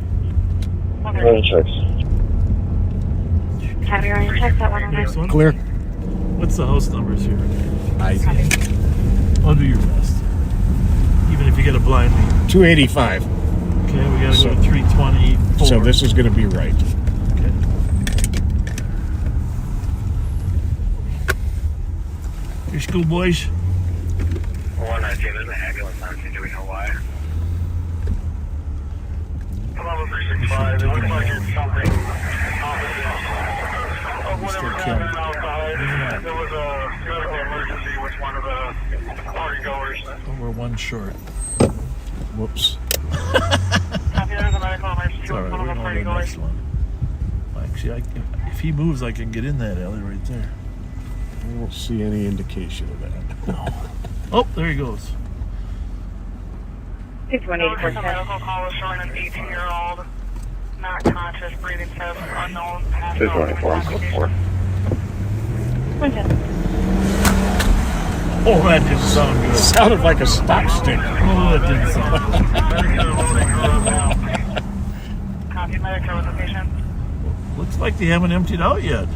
Running checks. Have your running checks at 109. Next one. Clear. What's the house numbers here? I I'll do your best. Even if you get a blind lead. 285. Okay, we gotta go to 324. So this is going to be right. Okay. Your school boys? 119 is an ambulance on scene. Do we know why? Bravo 365. It looks like it's something opposite of whatever's happening outside. There was a medical emergency with one of the partygoers. Oh, we're one short. Whoops. Copy, there's a medical emergency It's all with right, one of we're the going to the next partygoers. one. Actually, if he moves, I can get in that alley right there. I don't see any indication of that. No. Oh, there he goes. 6184. The medical call was showing an 18-year-old, not conscious, breathing test, unknown, passed out. 224. Oh, that didn't sound good. Sounded like a stop stick. Oh, that didn't sound Copy, medic, with the patient. Looks like they haven't emptied out yet.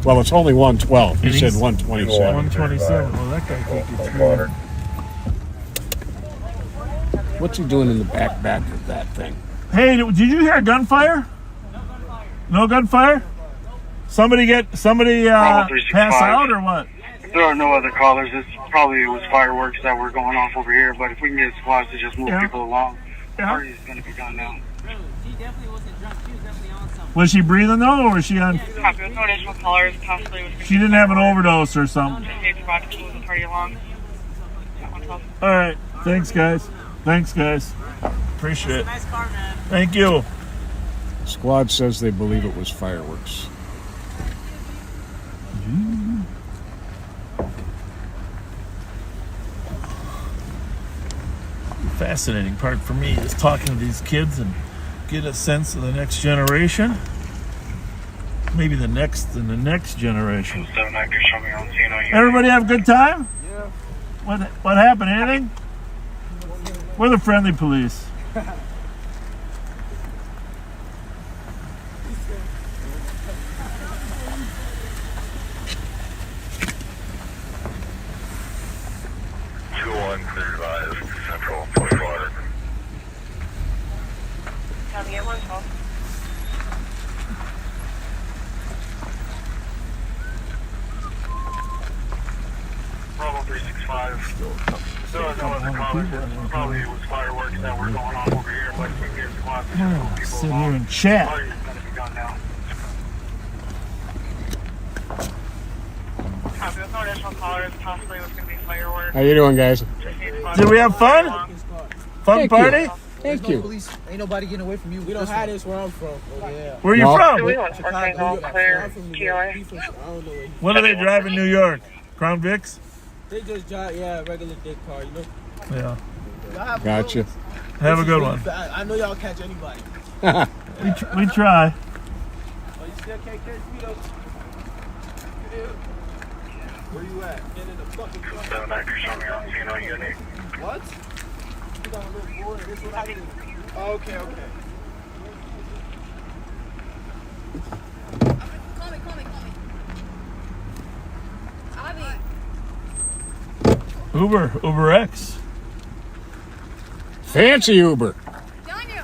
Well, it's only 112. He And said he's- 127. 127. Well, that guy can't get through. What's he doing in the back of that thing? Hey, did you hear gunfire? No gunfire? Somebody pass out or what? There are no other callers. It probably was fireworks that were going off over here, but if we can get squads to just move people along, the party is going to be done now. Was she breathing though, or was she on? Copy, with no additional callers, possibly with She didn't have an overdose or something. need squad to move the party along. All right. Thanks, guys. Appreciate it. Nice car, man. Thank you. Squad says they believe it was fireworks. Fascinating part for me is talking to these kids and get a sense of the next generation. Maybe the next generation. Everybody have a good time? Yeah. What happened? Anything? We're the friendly police. Central, Florida. Copy, get 112. Bravo 365. Still has no other callers. Probably it was fireworks that were going on over here, but we can get squads to move people Sit along. here and chat. Party's going to be done now. Copy, with no additional callers, possibly with going to be fireworks. How you doing, guys? Did we have fun? Fun Thank party? you. Thank you. Police, ain't nobody getting away from you. We don't have this where I'm from. Oh, yeah. Where are you No. from? Chicago, clear, TOA. What do they drive in New York? Crown Vics? They just drive, regular dick car, you know? Yeah. Gotcha. Have a good one. I know y'all catch anybody. We try. Oh, you still can't catch me though? Where you at? In the fucking truck. 7-9, show me on Zeno unit. What? You got a little boy. This is what I do. Oh, okay. Call me. Abby. Uber X. Fancy Uber. Telling you.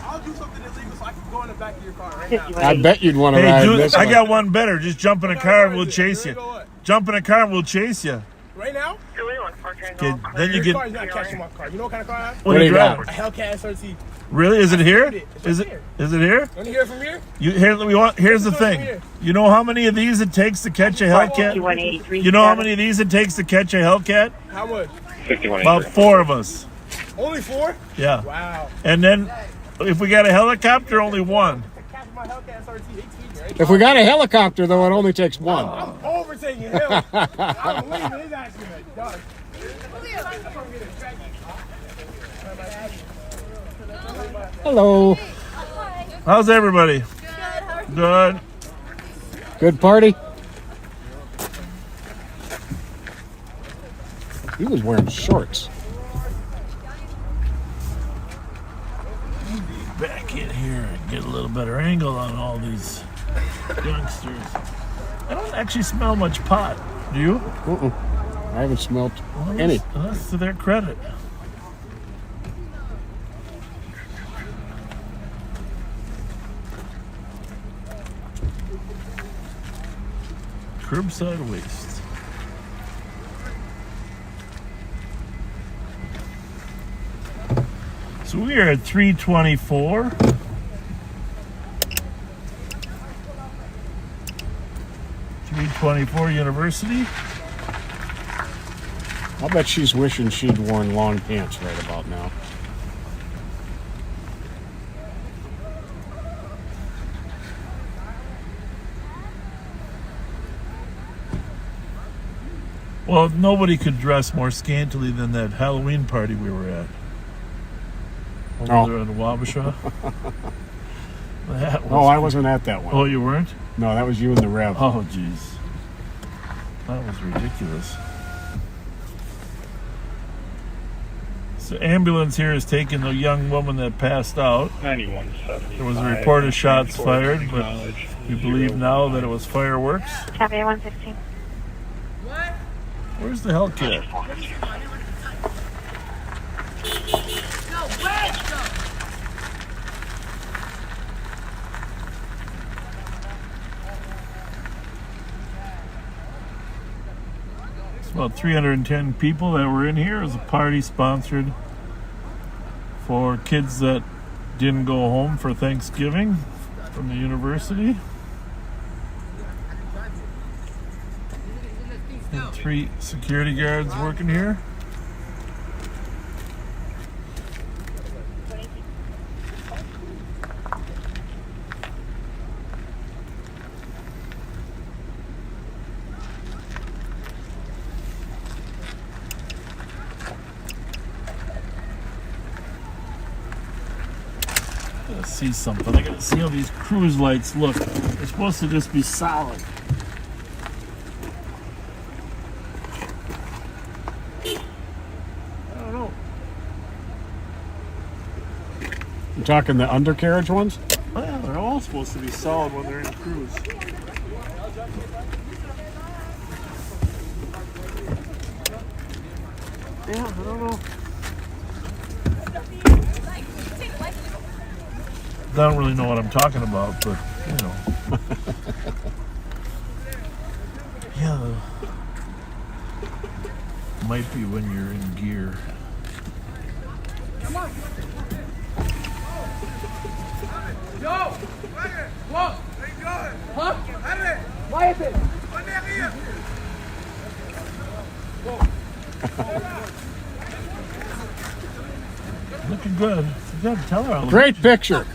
I'll do something illegal so I can go in the back of your car right now. I bet you'd want to ride Hey, dude, this I one. got one better. Just jump in a car and we'll chase you. Jump in a car and we'll chase you. Right now? Okay, then you Your get. car's not catching my car. You know what kind of car I have? What do you got? A Hellcat SRT. Really? Is it here? It's Is right it? here. Is it here? Want to hear it from here? Here's the thing. You know how many of these it takes to catch a Hellcat? You know how many of these it takes to catch a Hellcat? How much? About 4 of us. Only 4? Yeah. Wow. And then, if we got a helicopter, only 1. My Hellcat SRT 18, right? If we got a helicopter, though, it only takes one. I'm overtaking him. I'm leaving his accident. Done. Hello. How's everybody? Good. Good party? He was wearing shorts. Back in here and get a little better angle on all these youngsters. I don't actually smell much pot. Do you? I haven't smelled any. That's to their credit. Curbside waste. So we are at 324. 124 University. I'll bet she's wishing she'd worn long pants right about now. Well, nobody could dress more scantily than that Halloween party we were at. Over there in Wabasha. I wasn't at that one. Oh, you weren't? No, that was you and the Rev. Oh, jeez. That was ridiculous. So ambulance here is taking the young woman that passed out. 9175. There was a report of shots fired, but we believe now that it was fireworks. Copy 116. Where's the Hellcat? It's about 310 people that were in here. It was a party sponsored for kids that didn't go home for Thanksgiving from the university. And 3 security guards working here. Gotta see something. I gotta see how these cruise lights look. They're supposed to just be solid. You talking the undercarriage ones? Oh, yeah, they're all supposed to be solid when they're in cruise. Yeah, I don't know. I don't really know what I'm talking about, but you know. Yeah, might be when you're in gear. Come on. Yo, what? Where you going? Huh? Why is it? Looking good. You gotta tell her. Great picture.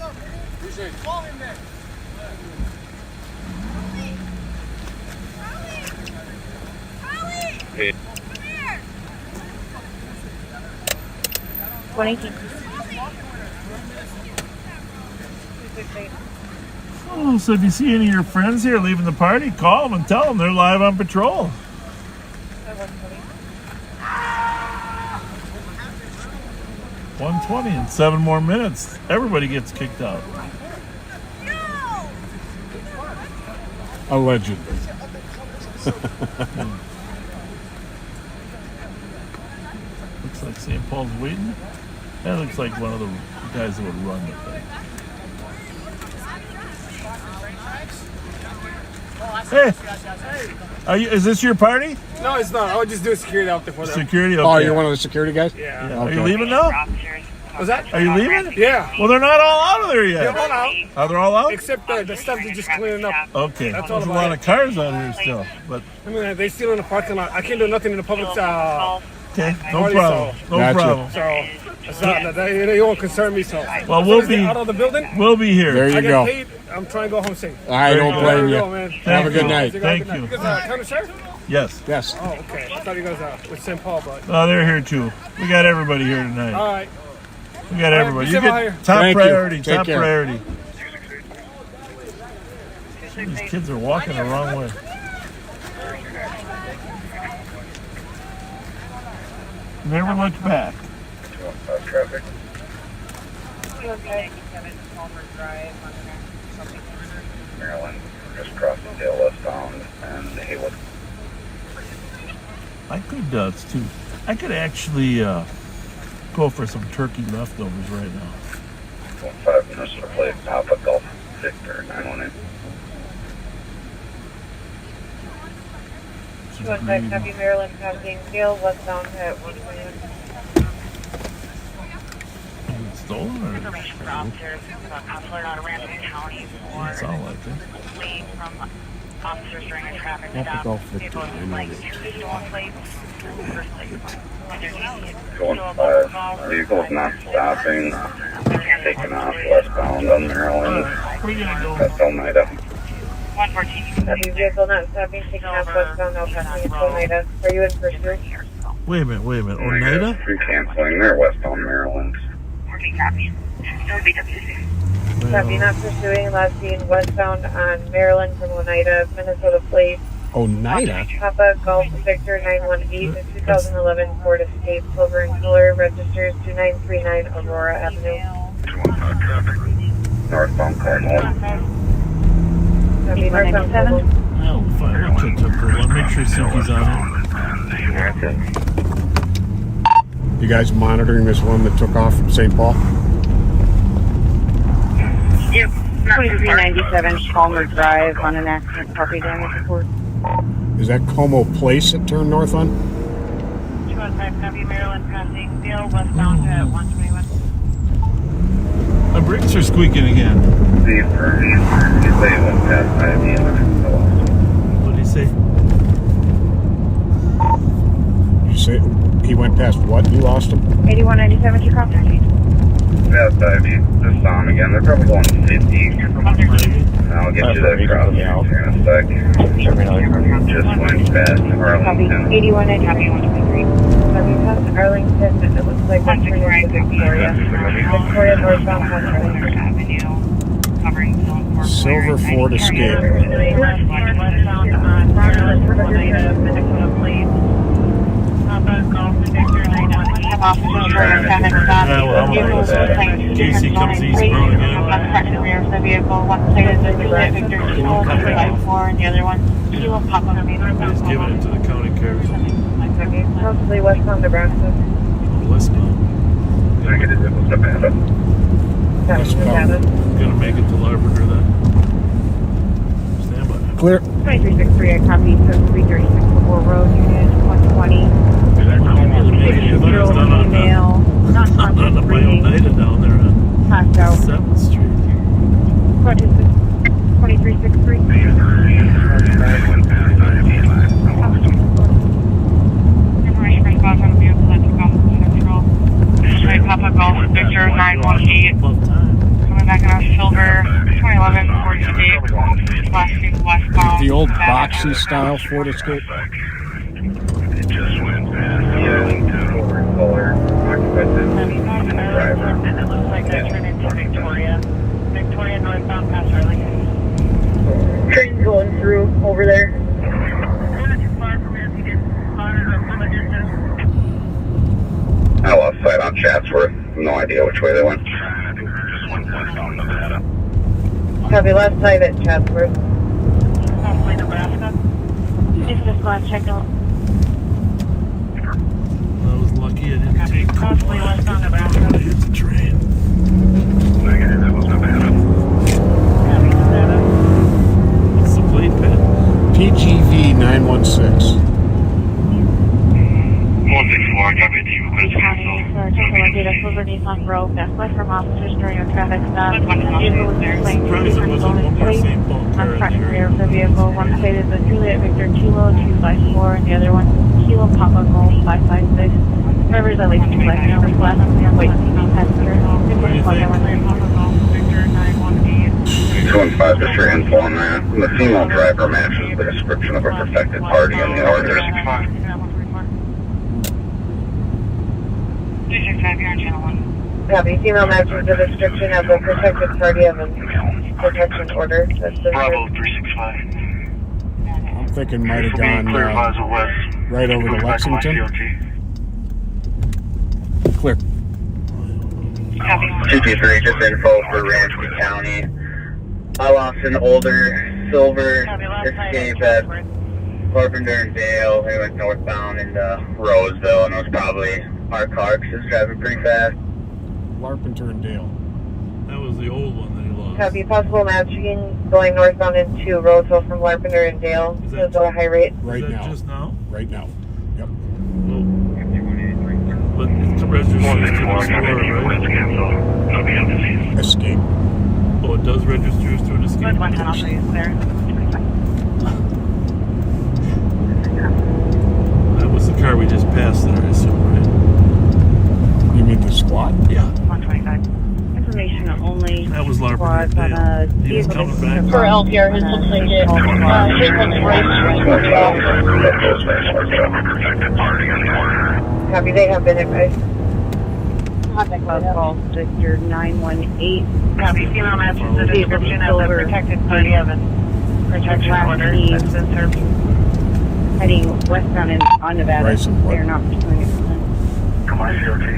Hey. 118. Oh, so if you see any of your friends here leaving the party, call them and tell them they're live on patrol. 120 in 7 more minutes. Everybody gets kicked out. Allegedly. Looks like St. Paul's waiting. That looks like one of the guys that would run the thing. Hey, is this your party? No, it's not. I would just do security out there for them. Security? Okay. Oh, you're one of the security guys? Yeah. Okay. Are you leaving now? Was that? Are you leaving? Yeah. Well, they're not all out of there yet. They're all out. Are they all out? Except the stuff they're just cleaning up. Okay. That's There's all a lot of cars out here still, but I mean, they steal in the parking lot. I can't do nothing in the public. okay, no party, problem. so- No Gotcha. problem. So it's not, they won't concern me. So Well, as we'll soon as they're be- out of the building. We'll be here. There you I get go. paid. I'm trying to go home safe. I don't Very blame There you. go, man. Have a good night. Thank you. You guys county sheriff? Yes. Yes. Oh, okay. I thought you guys with St. Paul, but Oh, they're here too. We got everybody here tonight. all right. We got everybody. You December get hire. top Thank you. priority. Take Top care. priority. These kids are walking the wrong way. Never looked back. Traffic. Maryland, just crossing Dale westbound and Haywood. I could, I could actually go for some turkey leftovers right now. 5 minutes to play Papa Golf Victor 918. 215 Copy Maryland passing Dale westbound at 120. Stolen or? Information for officers, Consular out of Ramsey County for Doesn't sound like it. fleeing from Officers during a traffic Have to stop. go for the Vehicle I know plates, it. 81 plates, first place. Vehicle's not stopping. Taking off westbound on Maryland. That's Oneida. 114. Copy. Vehicle not stopping, taking off westbound, now passing into Oneida. Are you in pursuit? Wait a minute. Oneida? Free canceling there, westbound Maryland. Copy. Copy, not pursuing. Last seen westbound on Maryland from Oneida, Minnesota plate. Oneida? Papa Golf Victor 918, a 2011 Ford Escape, silver in color, registers 2939 Aurora Avenue. Northbound Cornwall. Copy, northbound Cornwall. Oh, fine. I'll catch up for one. Make sure Suki's on it. You guys monitoring this one that took off from St. Paul? Yep. 2397 Palmer Drive on an accident property damage report. Is that Como Place it turned north on? 215 Copy, Maryland passing Dale westbound at 121. My brakes are squeaking again. The first, you say it went past ID and What did he say? You say he went past what? You lost him? 8197 to contact. past ID. Just saw him again. They're probably going 50. I'll get you that cross here in a sec. Just went past Arlington. 8193. Copy, past Arlington, and it looks like that's turning into Victoria. Victoria northbound past Arlington. Silver Ford Escape. JC comes east, bro, again. He's giving it to the county carriers. Mostly westbound Nebraska. Westbound. Negative, it was Nevada. Gonna make it to Labrador then. Stand by. Clear. 2363, I copy, so 336 before road, unit 120. Female, not conscious breathing, down there on passed out. 7th Street. 2363. Information response on the vehicle that took off from Central. Straight Papa Golf Victor 918. Coming back in our silver 2011 Ford Escape. Last two westbound. The old boxy style Ford Escape. It just went past silver color, occupied driver. And it looks like that turned into Victoria. Victoria northbound past Arlington. Train going through over there. I lost sight on Chatsworth. No idea which way they went. Copy, last sight at Chatsworth. Possibly Nebraska. It's just going to check out. I was lucky I didn't take Possibly westbound Nebraska. Hit the train. Negative, that was Nevada. What's the plate, Pat? PGV 916. 164, copy to you, Chris. County, so take a look at a silver Nissan Rogue that's left from officers during a traffic stop. Vehicle was displaying two different bonus plates. On front and rear of the vehicle, one plate is a Juliet Victor Kilo 254 and the other one Kilo Papa Golf 556. Drivers at least 2 lights now. This last one on wait to be passenger. 215 just for info on that. The female driver matches the description of a protected party in the orders. 365, you're on channel 1. Copy, female matches the description of a protected party of a protection order. That's the Bravo 365. I'm thinking might have gone right over to Lexington. Clear. 223, just info for Ramsey County. I lost an older silver Escape at Carpenter and Dale. They went northbound into Roseville, and it was probably our car because it was driving pretty fast. Larpenteur and Dale. That was the old one that he lost. Copy, possible matching going northbound into Roseville from Larpenter and Dale. So it's at a high rate. Right Is that now. just now? Right now. Yep. But it registers to the store, right? Escape. Oh, it does register to an Escape. One tunnel, please, there. only That was Larper squads on a He was vehicle coming back. For LPR, his looks like it. His looks right street. Copy, they have been advised. Call Victor 918. Copy, female matches the description of the protected party of a protection order that's been served. Heading westbound on Nevada. They are not pursuing it. Come on, CRT.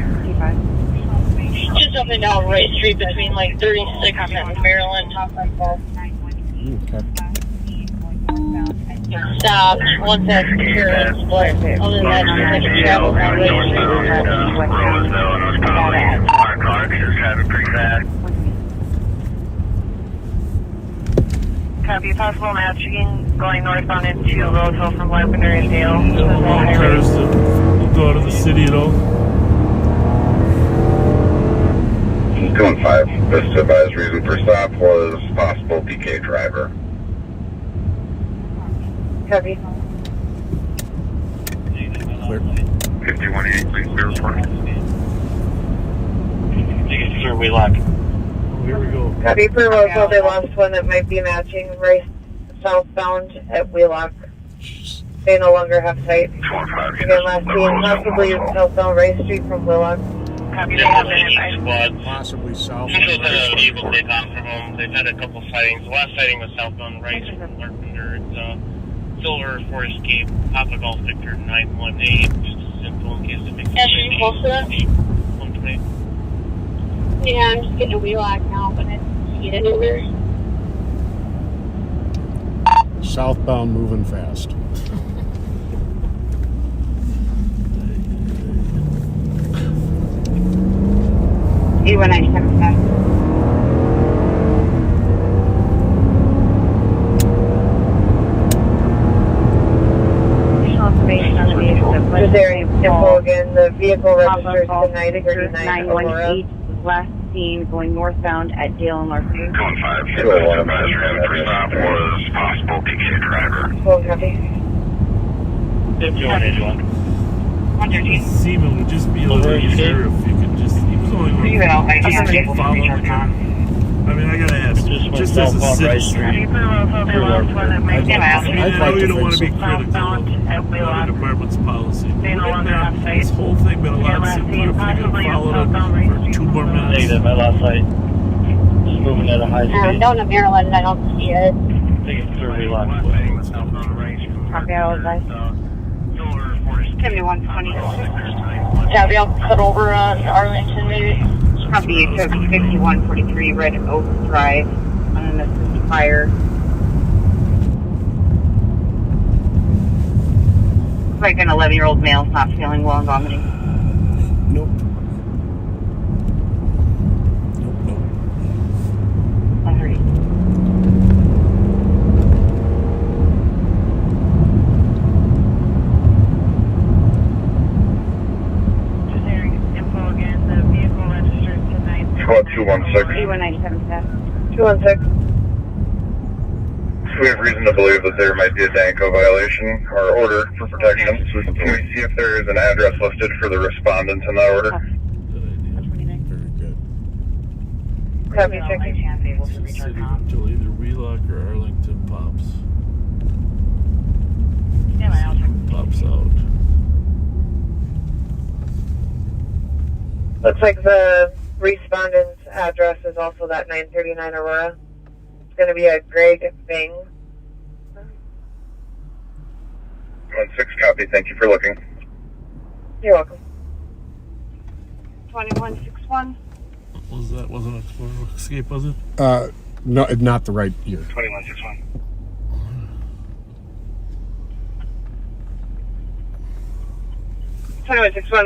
Just up and down Wright Street between like 36th and Maryland. Stopped once that's clearance, but other than that, just like a travel down Wright Street. Copy, possible matching going northbound into Roseville from Lavender and Dale. All cars that will go out of the city at all. 2 and 5. This advised reason for stop was possible PK driver. Copy. Clear. 5188, please be reported. Sir, we lock. Here we go. Copy, per Roseville, they lost one that might be matching right southbound at Wheelock. They no longer have sight. Again, last seen possibly southbound Rice Street from Wheelock. Copy, they have been advised. Possibly south. Usually the vehicle they got from them, they've had a couple sightings. The last sighting was southbound Rice from Larpenter. It's Silver for Escape, Papa Golf Victor 918. Just simple in case it makes Are you close to that? 120. Yeah, I'm just getting a Wheelock now, but I didn't get anywhere. Southbound moving fast. E1977. Information on the vehicle. Just there, info again, the vehicle registers to 939 Aurora. 918 was last seen going northbound at Dale and Larson. 2 and 5. This advised reason for stop was possible PK driver. Full copy. 5181. 113. Seaman would just be a little easier if you could just. He was only going to follow him. I mean, I gotta ask, just as a citizen. I know you don't want to be critical of the department's policy. This whole thing been a lot simpler if you're going to follow it for 2 more minutes. Negative, I lost sight. Just moving at a high speed. Down to Maryland, I don't see it. Take it through, we lock. Copy, I'll advise. 7126. Yeah, we all cut over on Arlington, maybe. Copy, you took 5143 Red Oak Drive on an assist fire. Looks like an 11-year-old male's not feeling well and vomiting. Nope. Nope. 130. Just hearing info again, the vehicle registers to 216. 21977. 216. We have reason to believe that there might be a DANCO violation or order for protection. So can we see if there is an address listed for the respondent in that order? Very good. Copy, checking. City until either Wheelock or Arlington pops out. Looks like the respondent's address is also that 939 Aurora. It's going to be a Greg Bing. 16 copy. Thank you for looking. You're welcome. 2161. Was that wasn't it for Escape, was it? No, not the right year. 2161.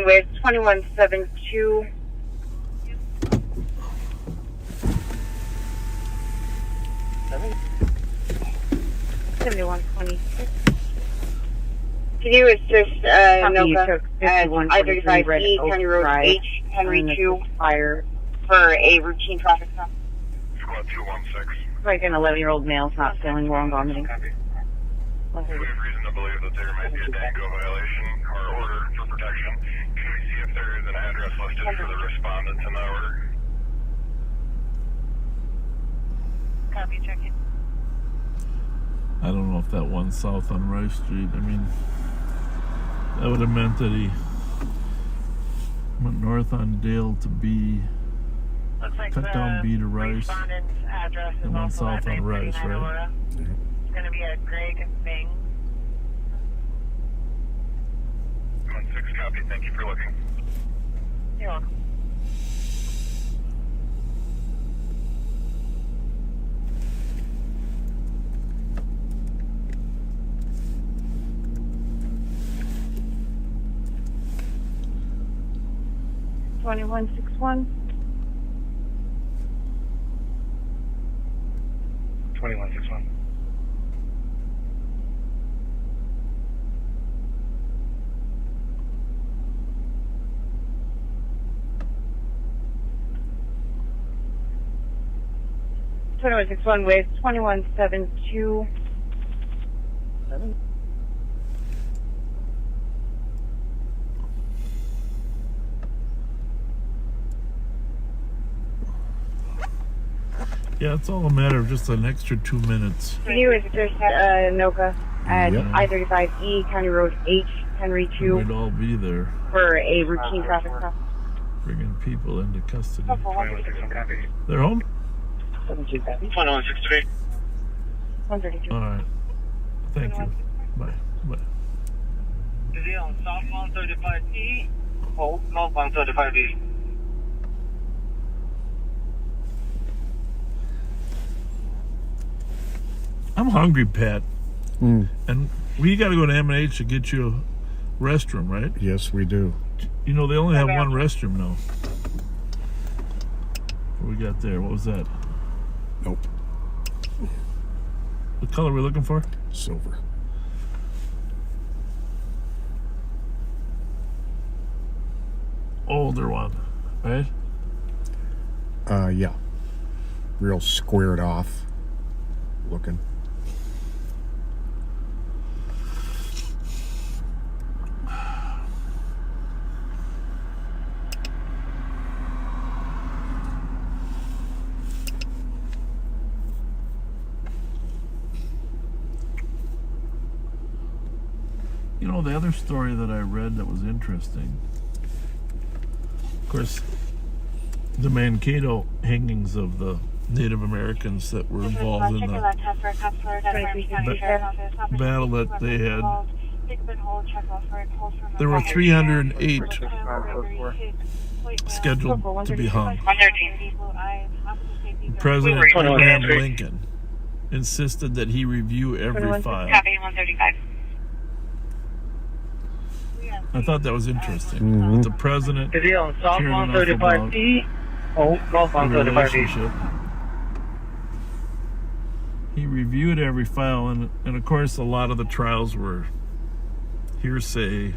With 2172. 7126. Can you assist Noka at I-35E, County Road H, Henry 2, fire for a routine traffic stop? Squad 216. like an 11-year-old male's not feeling well and vomiting. We have reason to believe that there might be a DANCO violation or order for protection. Can we see if there is an address listed for the respondent in that order? copy, check-in. I don't know if that one south on Rice Street, I mean, that would have meant that he went north on Dale to B, Looks like cut down B to Rice, respondent's address is and went also south at on Rice, 939 right? Aurora. It's going to be a Greg Bing. 1-6, copy. Thank you for looking. You're welcome. Twenty-one 61. 2161. With 2172. Yeah, it's all a matter of just an extra 2 minutes. Can you assist Noka at I-35E, County Road H, Henry 2, We'd all be there, for a routine traffic stop? bringing people into custody. 2161, copy. They're home? 2163. 132. All right. Thank you. Bye. Bye. Is he on South 135E? Oh, North 135E. I'm hungry, Pat. Mm. And we got to go to M&H to get you a restroom, right? Yes, we do. You know, they only have one restroom now. What we got there? What was that? Nope. What color are we looking for? Silver. Older one, right? Yeah. Real squared off looking. You know, the other story that I read that was interesting, of course, the Mankato hangings of the Native Americans that were involved in the battle that they had. There were 308 scheduled to be hung. President Abraham Lincoln insisted that he review every file. I thought that was interesting. That the president Is he on South cared enough about 135E? Oh, North the 135E. relationship. He reviewed every file, and of course, a lot of the trials were hearsay,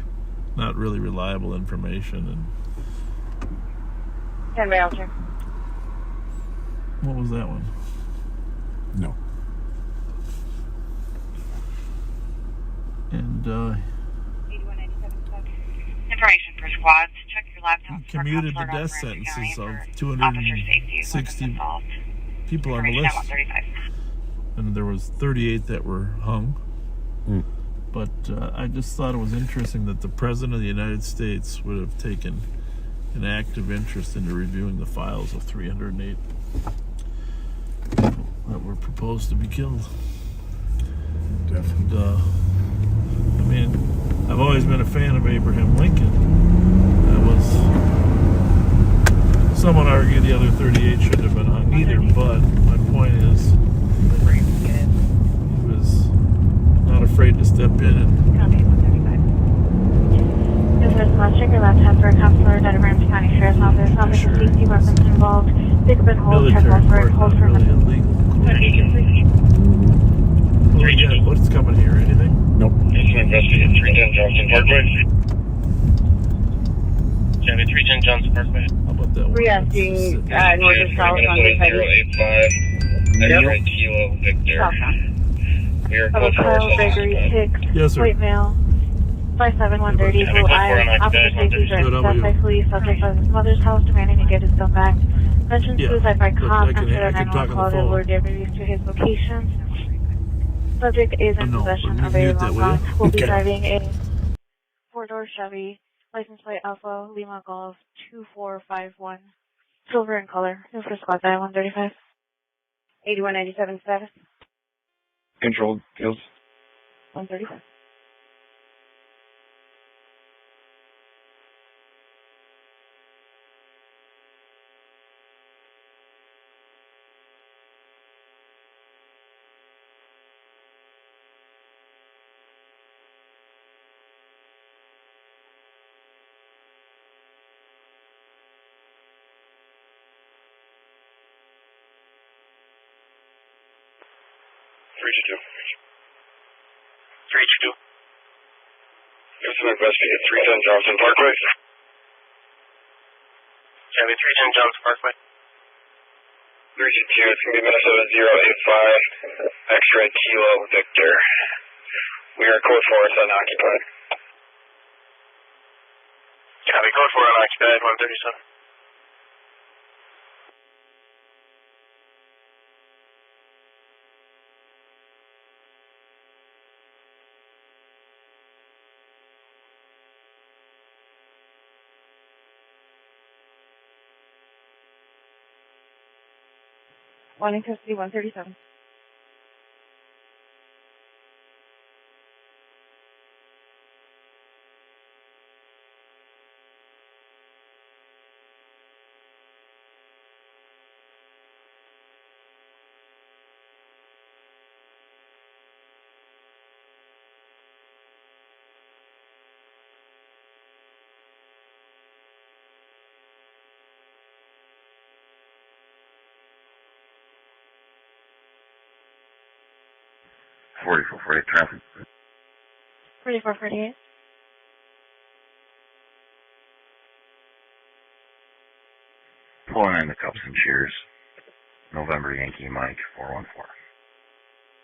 not really reliable information. And 10 Belcher. what was that one? No. And Information for squads. Check your laptop. he commuted the death sentences of 260 people on the list. And there was 38 that were hung. But I just thought it was interesting that the President of the United States would have taken an active interest into reviewing the files of 308 that were proposed to be killed. Definitely. And, I mean, I've always been a fan of Abraham Lincoln. Someone argued the other 38 shouldn't have been hung either, but my point is, he was not afraid to step in and... This is check your laptop for a counselor at Ramsey County Sheriff's Office. Office of safety weapons involved. Pick up and hold, check off for it, hold for a minute. What's coming here? Anything? Nope. It's an investigate 310 Johnson Parkway. County 310 Johnson Parkway. How about that one? Reacting north and south on the Minnesota 085. X-ray Kilo Victor. We are close to Kyle Gregory Hicks. Yes, sir. White male. 5'7", 130, blue eyes. Officer safety during suspect police. Subject was his mother's house demanding to get his son back. Mentioned Yeah, suicide by but cop I can after a talk 911 on call the that phone. were deputies to his location. Subject is in No, possession but of a mute that, long will you? gun. Will be Okay. driving a four-door Chevy, license plate Alpha Lima Golf 2451, silver in color. This is squad dial 135. 8197 status. Controlled fields. 135. There's an investigate 310 Johnson Parkway. Chevy 310 Johnson Parkway. 322, it's going to be Minnesota 085, X-ray Kilo Victor. We are code 4, it's unoccupied. Copy, code 4 unoccupied, 137. One in custody, 137. Traffic. 3448. Pulling in the cups and cheers. November Yankee Mike 414.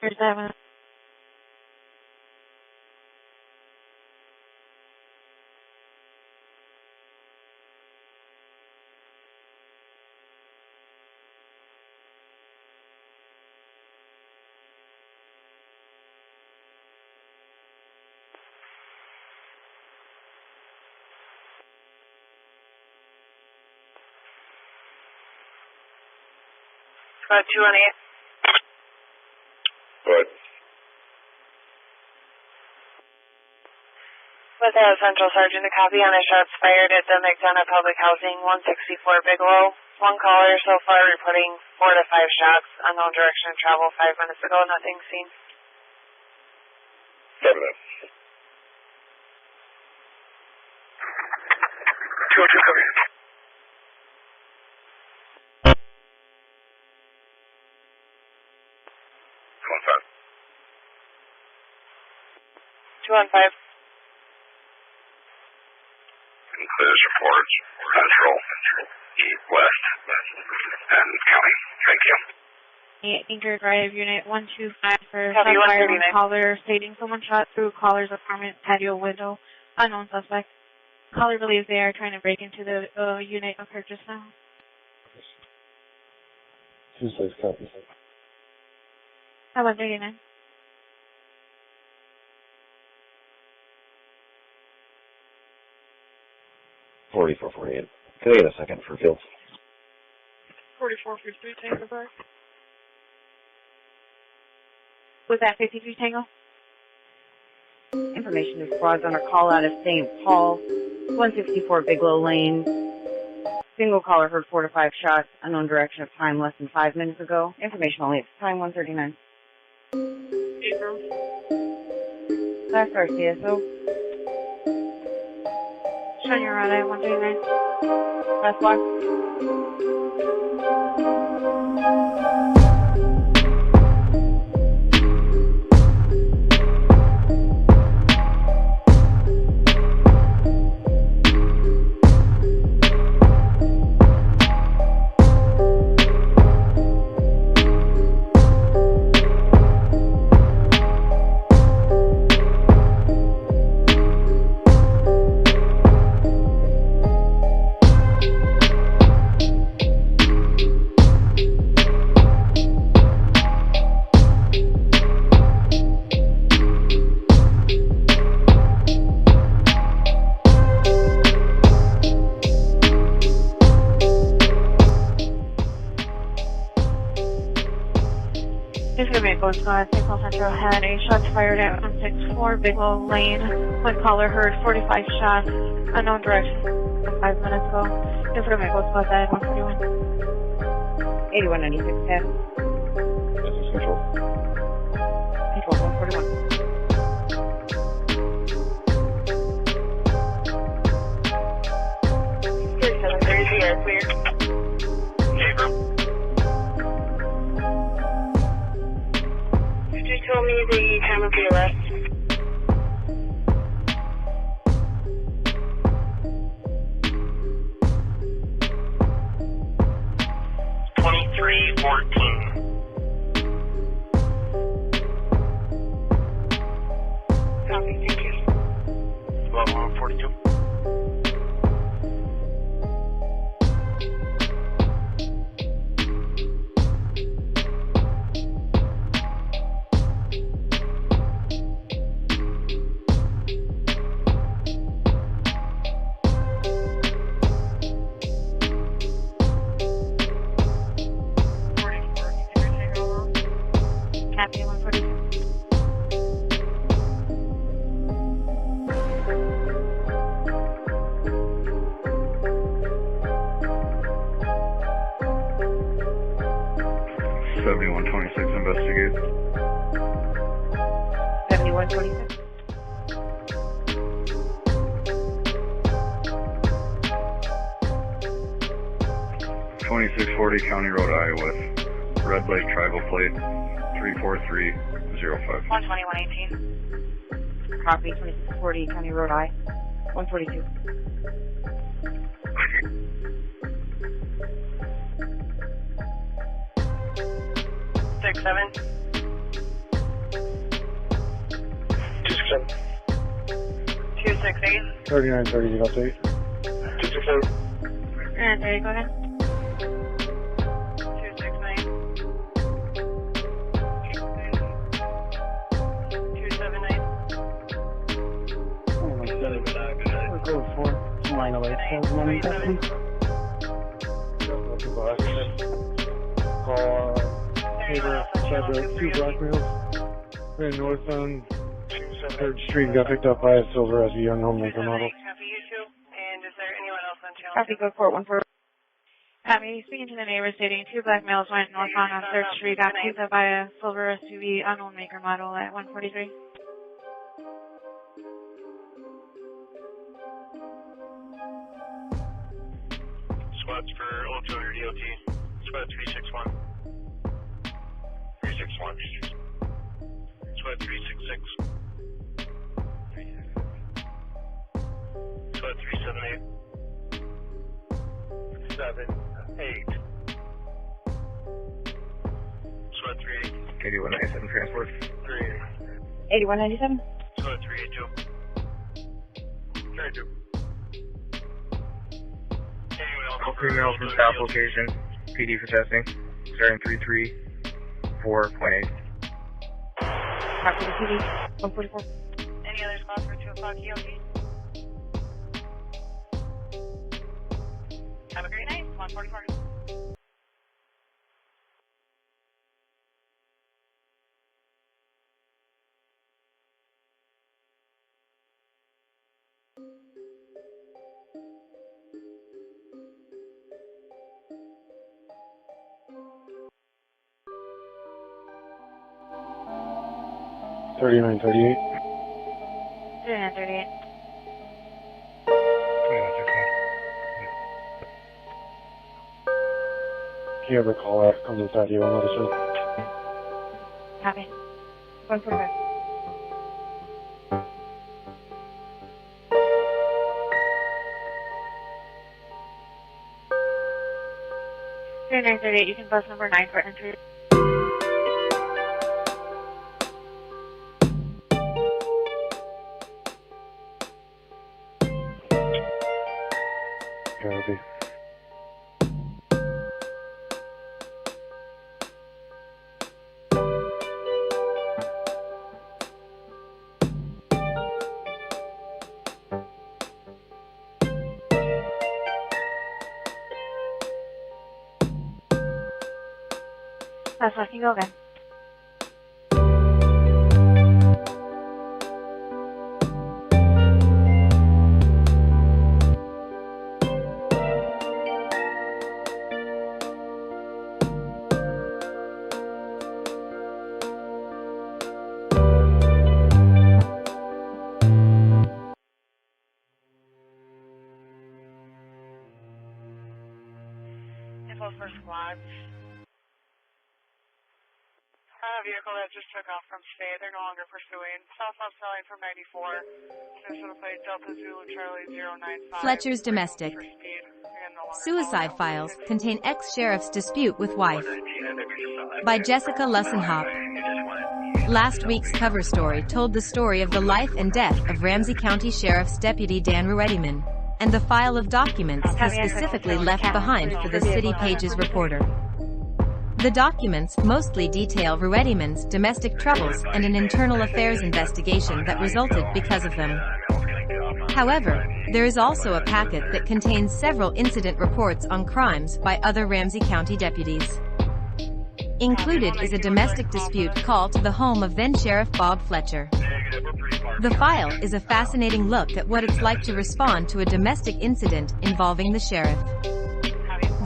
Here's that one. Squad 218. Good. With a Central Sergeant, a copy on a shots fired at the McDonough Public Housing, 164 Bigelow. One caller so far reporting 4 to 5 shots, unknown direction of travel 5 minutes ago, nothing seen. 7 minutes. 202 coming in. 215. Includes reports, Central, West, and County. Thank you. Anchor Drive Unit 125 for Copy, shot fired 139. on caller stating someone shot through caller's apartment patio window. Unknown suspect. Caller believes they are trying to break into the unit of purchase now. 26 copies. 139. $44.48. Can I get a second for fields? 4453 Tango Bar. Was that 53 Tango? Information is squads on a call out of St. Paul, 164 Bigelow Lane. Single caller heard 4 to 5 shots, unknown direction of time less than 5 minutes ago. Information only at time 139. April. Last RCSO. Shine your rod at 139. Last block. This is Maple Squad. St. Paul Central had a shots fired at 164 Bigelow Lane. One caller heard 45 shots, unknown direction, 5 minutes ago. This is Maple Squad at 141. 8196 10. This is Central. Control 141. Clear. Could you tell me the time of the arrest? Copy, thank you. 1242. Copy 142. Investigate. 7126. County Road, Iowa. Red Lake Tribal Plate 34305. 12118. Copy 2640 County Road I. 142. Six, seven. 268. 3930 update. 268. And there you go then. 269. 279. Oh my god. We're code 4. 908. Call neighbor said the 2 blackmails ran northbound 3rd Street, got picked up by a silver SUV unknown maker model. Copy you two. And is there anyone else on channel? Copy code 414. Copy. Speaking to the neighbor stating 2 black males went northbound on 3rd Street, got picked up by a silver SUV unknown maker model at 143. Squads for 0200 DOT. Squad 361. 361. Squad 366. Squad 378. 7, 8. Squad 38. 8197 transport. 3. 8197. Squad 382. 32. Female from South location. PD for testing. Starting 334.8. Copy the PD. 144. Any other spots for 2 o'clock EOT? Have a great night. 144. $39.38. 3938. If you ever call out, come inside you on medicine. Copy. 145. You can bus number 9 for entry. Copy. That's I can go again. squads. A vehicle that just took off from state. They're no longer pursuing. Southbound selling from 94. This is plate Delta Zulu Charlie 095. Fletcher's domestic. Suicide files contain ex-sheriff's dispute with wife. By Jessica Lussenhop. Last week's cover story told the story of the life and death of Ramsey County Sheriff's Deputy Dan Ruettiman, and the file of documents he specifically left behind for the City Pages reporter. The documents mostly detail Ruettiman's domestic troubles and an internal affairs investigation that resulted because of them. However, there is also a packet that contains several incident reports on crimes by other Ramsey County deputies. Included is a domestic dispute call to the home of then-Sheriff Bob Fletcher. The file is a fascinating look at what it's like to respond to a domestic incident involving the sheriff.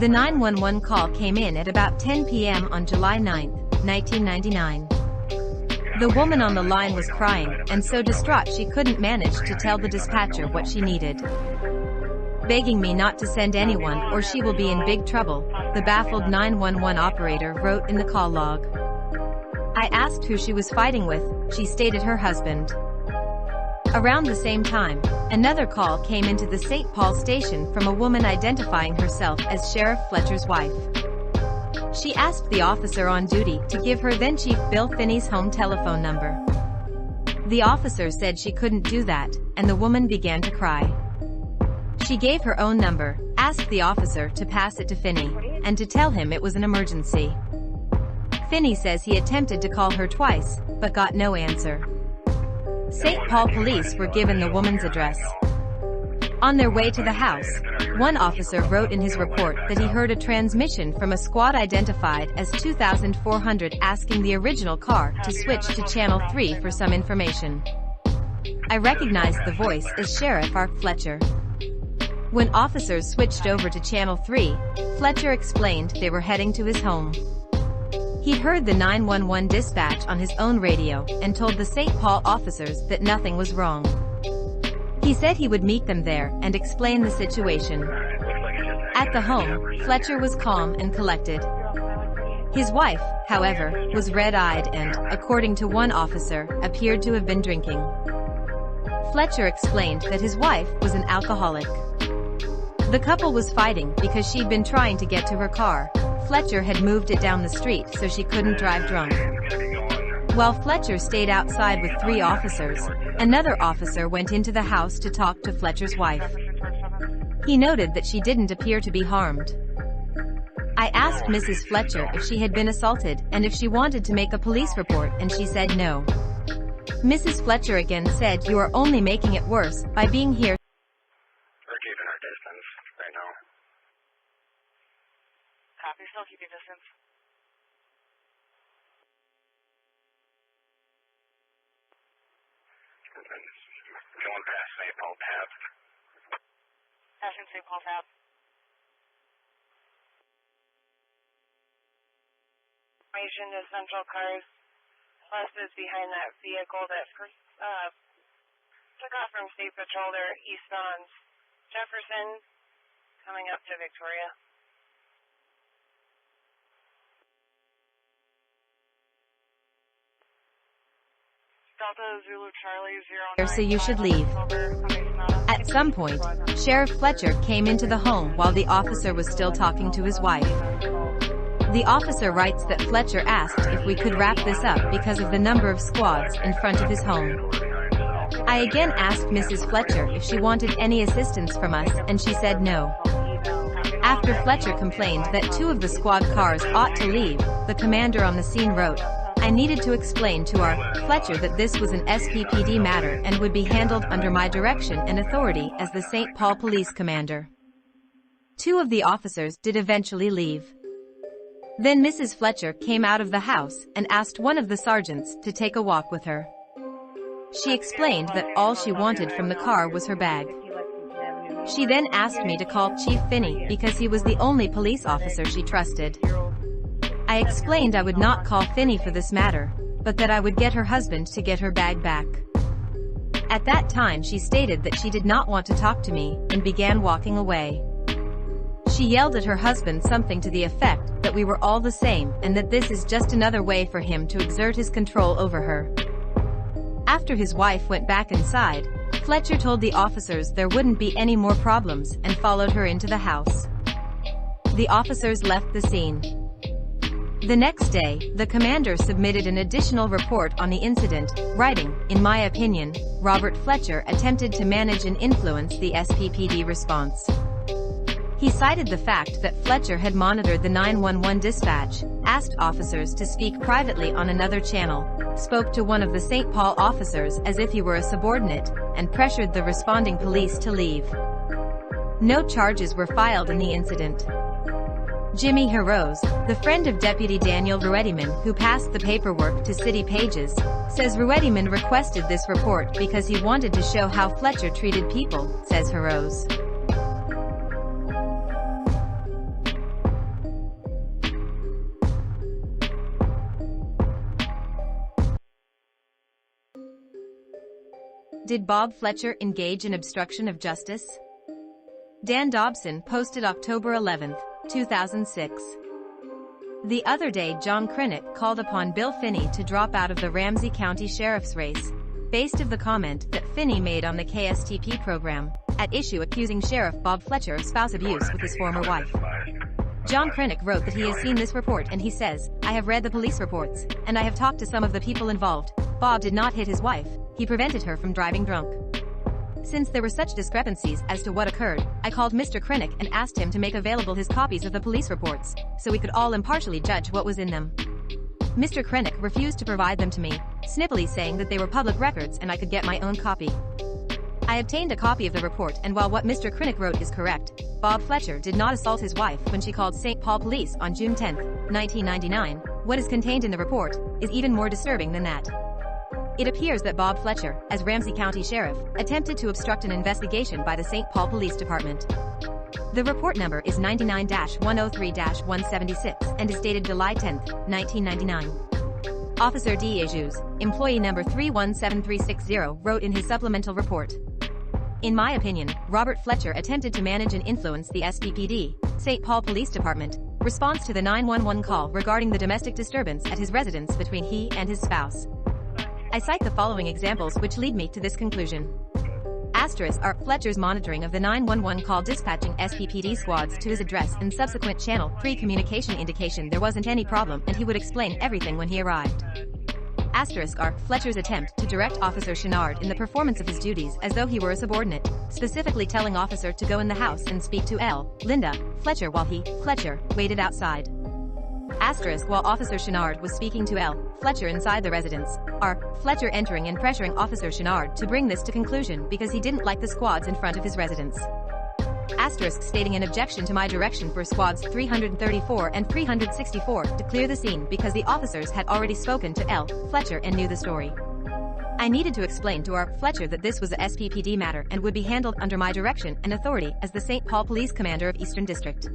The 911 call came in at about 10 p.m. on July 9, 1999. The woman on the line was crying, and so distraught she couldn't manage to tell the dispatcher what she needed. Begging me not to send anyone or she will be in big trouble, the baffled 911 operator wrote in the call log. I asked who she was fighting with. She stated her husband. Around the same time, another call came into the St. Paul station from a woman identifying herself as Sheriff Fletcher's wife. She asked the officer on duty to give her then Chief Bill Finney's home telephone number. The officer said she couldn't do that, and the woman began to cry. She gave her own number, asked the officer to pass it to Finney, and to tell him it was an emergency. Finney says he attempted to call her twice, but got no answer. St. Paul police were given the woman's address. On their way to the house, one officer wrote in his report that he heard a transmission from a squad identified as 2400 asking the original car to switch to Channel 3 for some information. I recognized the voice as Sheriff Art Fletcher. When officers switched over to Channel 3, Fletcher explained they were heading to his home. He'd heard the 911 dispatch on his own radio and told the St. Paul officers that nothing was wrong. He said he would meet them there and explain the situation. At the home, Fletcher was calm and collected. His wife, however, was red-eyed and, according to one officer, appeared to have been drinking. Fletcher explained that his wife was an alcoholic. The couple was fighting because she'd been trying to get to her car. Fletcher had moved it down the street so she couldn't drive drunk. While Fletcher stayed outside with 3 officers, another officer went into the house to talk to Fletcher's wife. He noted that she didn't appear to be harmed. I asked Mrs. Fletcher if she had been assaulted and if she wanted to make a police report, and she said no. Mrs. Fletcher again said, "You are only making it worse by being here." We're keeping our distance right now. Copy, still keeping distance. Going past St. Paul Tap. Passing St. Paul Tap. Information to Central Cars. Plus is behind that vehicle that took off from State Patrol. They're east on Jefferson, coming up to Victoria. Delta Zulu Charlie 09. So you should leave. At some point, Sheriff Fletcher came into the home while the officer was still talking to his wife. The officer writes that Fletcher asked if we could wrap this up because of the number of squads in front of his home. I again asked Mrs. Fletcher if she wanted any assistance from us, and she said no. After Fletcher complained that 2 of the squad cars ought to leave, the commander on the scene wrote, "I needed to explain to our Fletcher that this was an SPPD matter and would be handled under my direction and authority as the St. Paul Police Commander." 2 of the officers did eventually leave. Then Mrs. Fletcher came out of the house and asked one of the sergeants to take a walk with her. She explained that all she wanted from the car was her bag. She then asked me to call Chief Finney because he was the only police officer she trusted. I explained I would not call Finney for this matter, but that I would get her husband to get her bag back. At that time she stated that she did not want to talk to me and began walking away. She yelled at her husband something to the effect that we were all the same and that this is just another way for him to exert his control over her. After his wife went back inside, Fletcher told the officers there wouldn't be any more problems and followed her into the house. The officers left the scene. The next day, the commander submitted an additional report on the incident, writing, "In my opinion, Robert Fletcher attempted to manage and influence the SPPD response." He cited the fact that Fletcher had monitored the 911 dispatch, asked officers to speak privately on another channel, spoke to one of the St. Paul officers as if he were a subordinate, and pressured the responding police to leave. No charges were filed in the incident. Jimmy Herose, the friend of Deputy Daniel Ruettiman who passed the paperwork to city pages, says Ruettiman requested this report because he wanted to show how Fletcher treated people, says Herose. Did Bob Fletcher engage in obstruction of justice? Dan Dobson posted October 11, 2006. The other day John Crinick called upon Bill Finney to drop out of the Ramsey County Sheriff's race, based of the comment that Finney made on the KSTP program, at issue accusing Sheriff Bob Fletcher of spouse abuse with his former wife. John Crinick wrote that he has seen this report and he says, "I have read the police reports, and I have talked to some of the people involved. Bob did not hit his wife, he prevented her from driving drunk." Since there were such discrepancies as to what occurred, I called Mr. Crinick and asked him to make available his copies of the police reports, so we could all impartially judge what was in them. Mr. Crinick refused to provide them to me, snippily saying that they were public records and I could get my own copy. I obtained a copy of the report, and while what Mr. Crinick wrote is correct, Bob Fletcher did not assault his wife when she called St. Paul Police on June 10, 1999, what is contained in the report is even more disturbing than that. It appears that Bob Fletcher, as Ramsey County Sheriff, attempted to obstruct an investigation by the St. Paul Police Department. The report number is 99-103-176 and is dated July 10, 1999. Officer D. Ejus, employee number 317360, wrote in his supplemental report, "In my opinion, Robert Fletcher attempted to manage and influence the SPPD, St. Paul Police Department, response to the 911 call regarding the domestic disturbance at his residence between he and his spouse." I cite the following examples which lead me to this conclusion. Asterisk are Fletcher's monitoring of the 911 call, dispatching SPPD squads to his address and subsequent channel pre-communication indication there wasn't any problem and he would explain everything when he arrived. Asterisk are Fletcher's attempt to direct Officer Chenard in the performance of his duties as though he were a subordinate, specifically telling officer to go in the house and speak to Linda Fletcher while he, Fletcher, waited outside. Asterisk while Officer Chenard was speaking to Fletcher inside the residence, are Fletcher entering and pressuring Officer Chenard to bring this to conclusion because he didn't like the squads in front of his residence. Asterisk stating an objection to my direction for squads 334 and 364 to clear the scene because the officers had already spoken to Fletcher and knew the story. I needed to explain to Fletcher that this was a SPPD matter and would be handled under my direction and authority as the St. Paul Police Commander of Eastern District.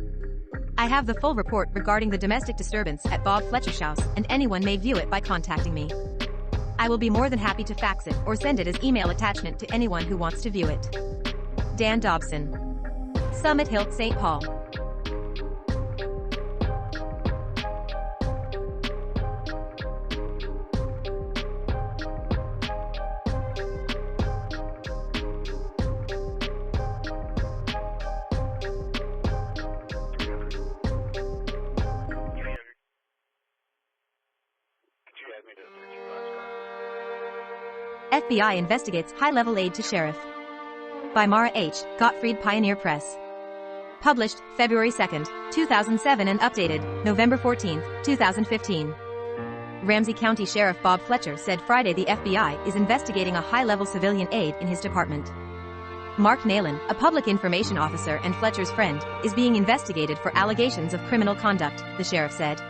I have the full report regarding the domestic disturbance at Bob Fletcher's house, and anyone may view it by contacting me. I will be more than happy to fax it or send it as email attachment to anyone who wants to view it. Dan Dobson, Summit Hill, St. Paul. FBI investigates high-level aid to sheriff. By Mara H. Gottfried, Pioneer Press. Published February 2, 2007 and updated November 14, 2015. Ramsey County Sheriff Bob Fletcher said Friday the FBI is investigating a high-level civilian aide in his department. Mark Nalen, a public information officer and Fletcher's friend, is being investigated for allegations of criminal conduct, the sheriff said.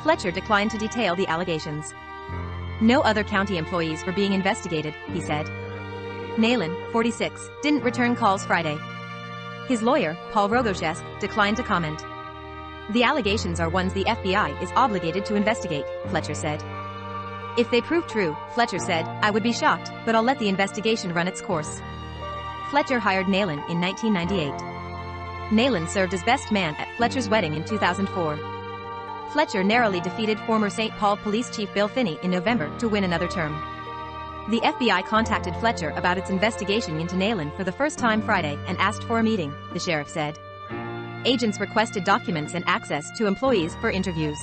Fletcher declined to detail the allegations. No other county employees were being investigated, he said. Nalen, 46, didn't return calls Friday. His lawyer, Paul Rogoshesk, declined to comment. The allegations are ones the FBI is obligated to investigate, Fletcher said. If they prove true, Fletcher said, I would be shocked, but I'll let the investigation run its course. Fletcher hired Nalen in 1998. Nayland served as best man at Fletcher's wedding in 2004. Fletcher narrowly defeated former St. Paul Police Chief Bill Finney in November to win another term. The FBI contacted Fletcher about its investigation into Nayland for the first time Friday and asked for a meeting, the sheriff said. Agents requested documents and access to employees for interviews.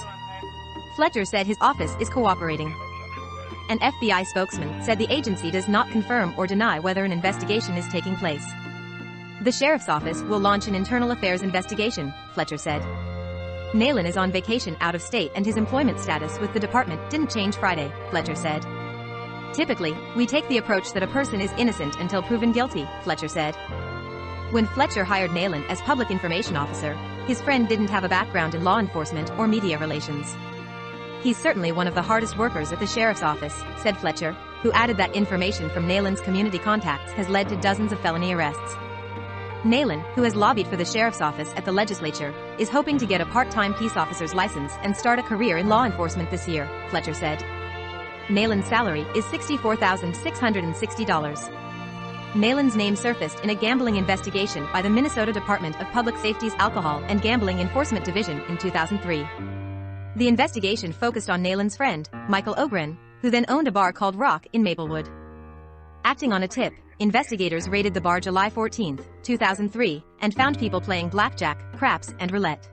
Fletcher said his office is cooperating. An FBI spokesman said the agency does not confirm or deny whether an investigation is taking place. The sheriff's office will launch an internal affairs investigation, Fletcher said. Nayland is on vacation out of state and his employment status with the department didn't change Friday, Fletcher said. Typically, we take the approach that a person is innocent until proven guilty, Fletcher said. When Fletcher hired Nayland as public information officer, his friend didn't have a background in law enforcement or media relations. He's certainly one of the hardest workers at the sheriff's office, said Fletcher, who added that information from Nayland's community contacts has led to dozens of felony arrests. Nayland, who has lobbied for the sheriff's office at the legislature, is hoping to get a part-time peace officer's license and start a career in law enforcement this year, Fletcher said. Nayland's salary is $64,660. Nayland's name surfaced in a gambling investigation by the Minnesota Department of Public Safety's Alcohol and Gambling Enforcement Division in 2003. The investigation focused on Nayland's friend, Michael Ogren, who then owned a bar called Rock in Maplewood. Acting on a tip, investigators raided the bar July 14, 2003, and found people playing blackjack, craps, and roulette.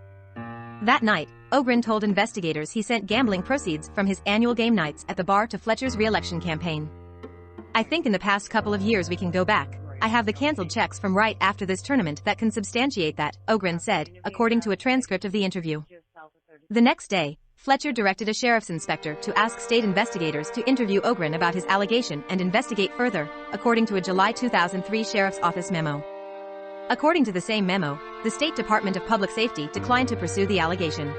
That night, Ogren told investigators he sent gambling proceeds from his annual game nights at the bar to Fletcher's re-election campaign. I think in the past couple of years we can go back. I have the canceled checks from right after this tournament that can substantiate that, Ogren said, according to a transcript of the interview. The next day, Fletcher directed a sheriff's inspector to ask state investigators to interview Ogren about his allegation and investigate further, according to a July 2003 sheriff's office memo. According to the same memo, the State Department of Public Safety declined to pursue the allegation.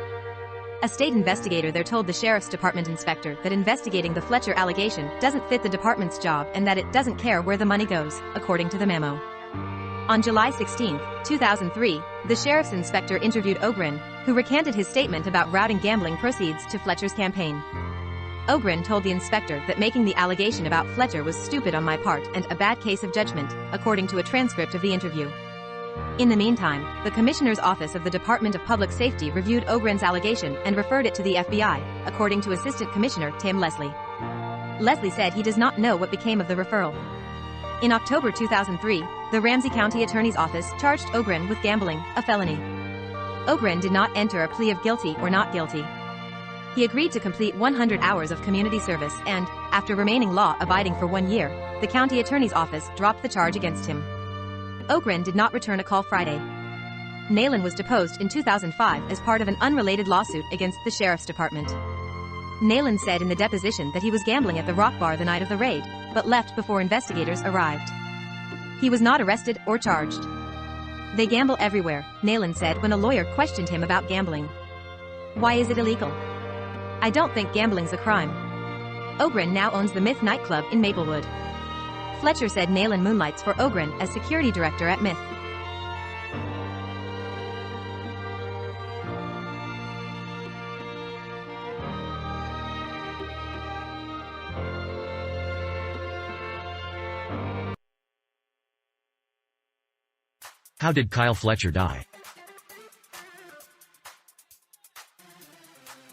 A state investigator there told the sheriff's department inspector that investigating the Fletcher allegation doesn't fit the department's job and that it doesn't care where the money goes, according to the memo. On July 16, 2003, the sheriff's inspector interviewed Ogren, who recanted his statement about routing gambling proceeds to Fletcher's campaign. Ogren told the inspector that making the allegation about Fletcher was stupid on my part and a bad case of judgment, according to a transcript of the interview. In the meantime, the Commissioner's Office of the Department of Public Safety reviewed Ogren's allegation and referred it to the FBI, according to Assistant Commissioner Tim Leslie. Leslie said he does not know what became of the referral. In October 2003, the Ramsey County Attorney's Office charged Ogren with gambling, a felony. Ogren did not enter a plea of guilty or not guilty. He agreed to complete 100 hours of community service and, after remaining law-abiding for 1 year, the county attorney's office dropped the charge against him. Ogren did not return a call Friday. Nayland was deposed in 2005 as part of an unrelated lawsuit against the sheriff's department. Nayland said in the deposition that he was gambling at the Rock Bar the night of the raid, but left before investigators arrived. He was not arrested or charged. They gamble everywhere, Nayland said when a lawyer questioned him about gambling. Why is it illegal? I don't think gambling's a crime. Ogren now owns the Myth nightclub in Maplewood. Fletcher said Nayland moonlights for Ogren as security director at Myth. How did Kyle Fletcher die?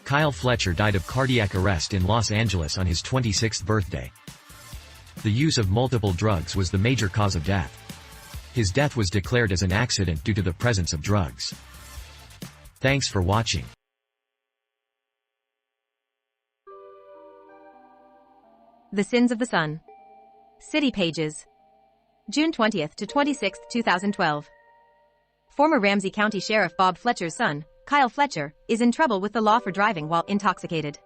Kyle Fletcher died of cardiac arrest in Los Angeles on his 26th birthday. The use of multiple drugs was the major cause of death. His death was declared as an accident due to the presence of drugs. Thanks for watching. The Sins of the Sun. City Pages. June 20th to 26th, 2012. Former Ramsey County Sheriff Bob Fletcher's son, Kyle Fletcher, is in trouble with the law for driving while intoxicated.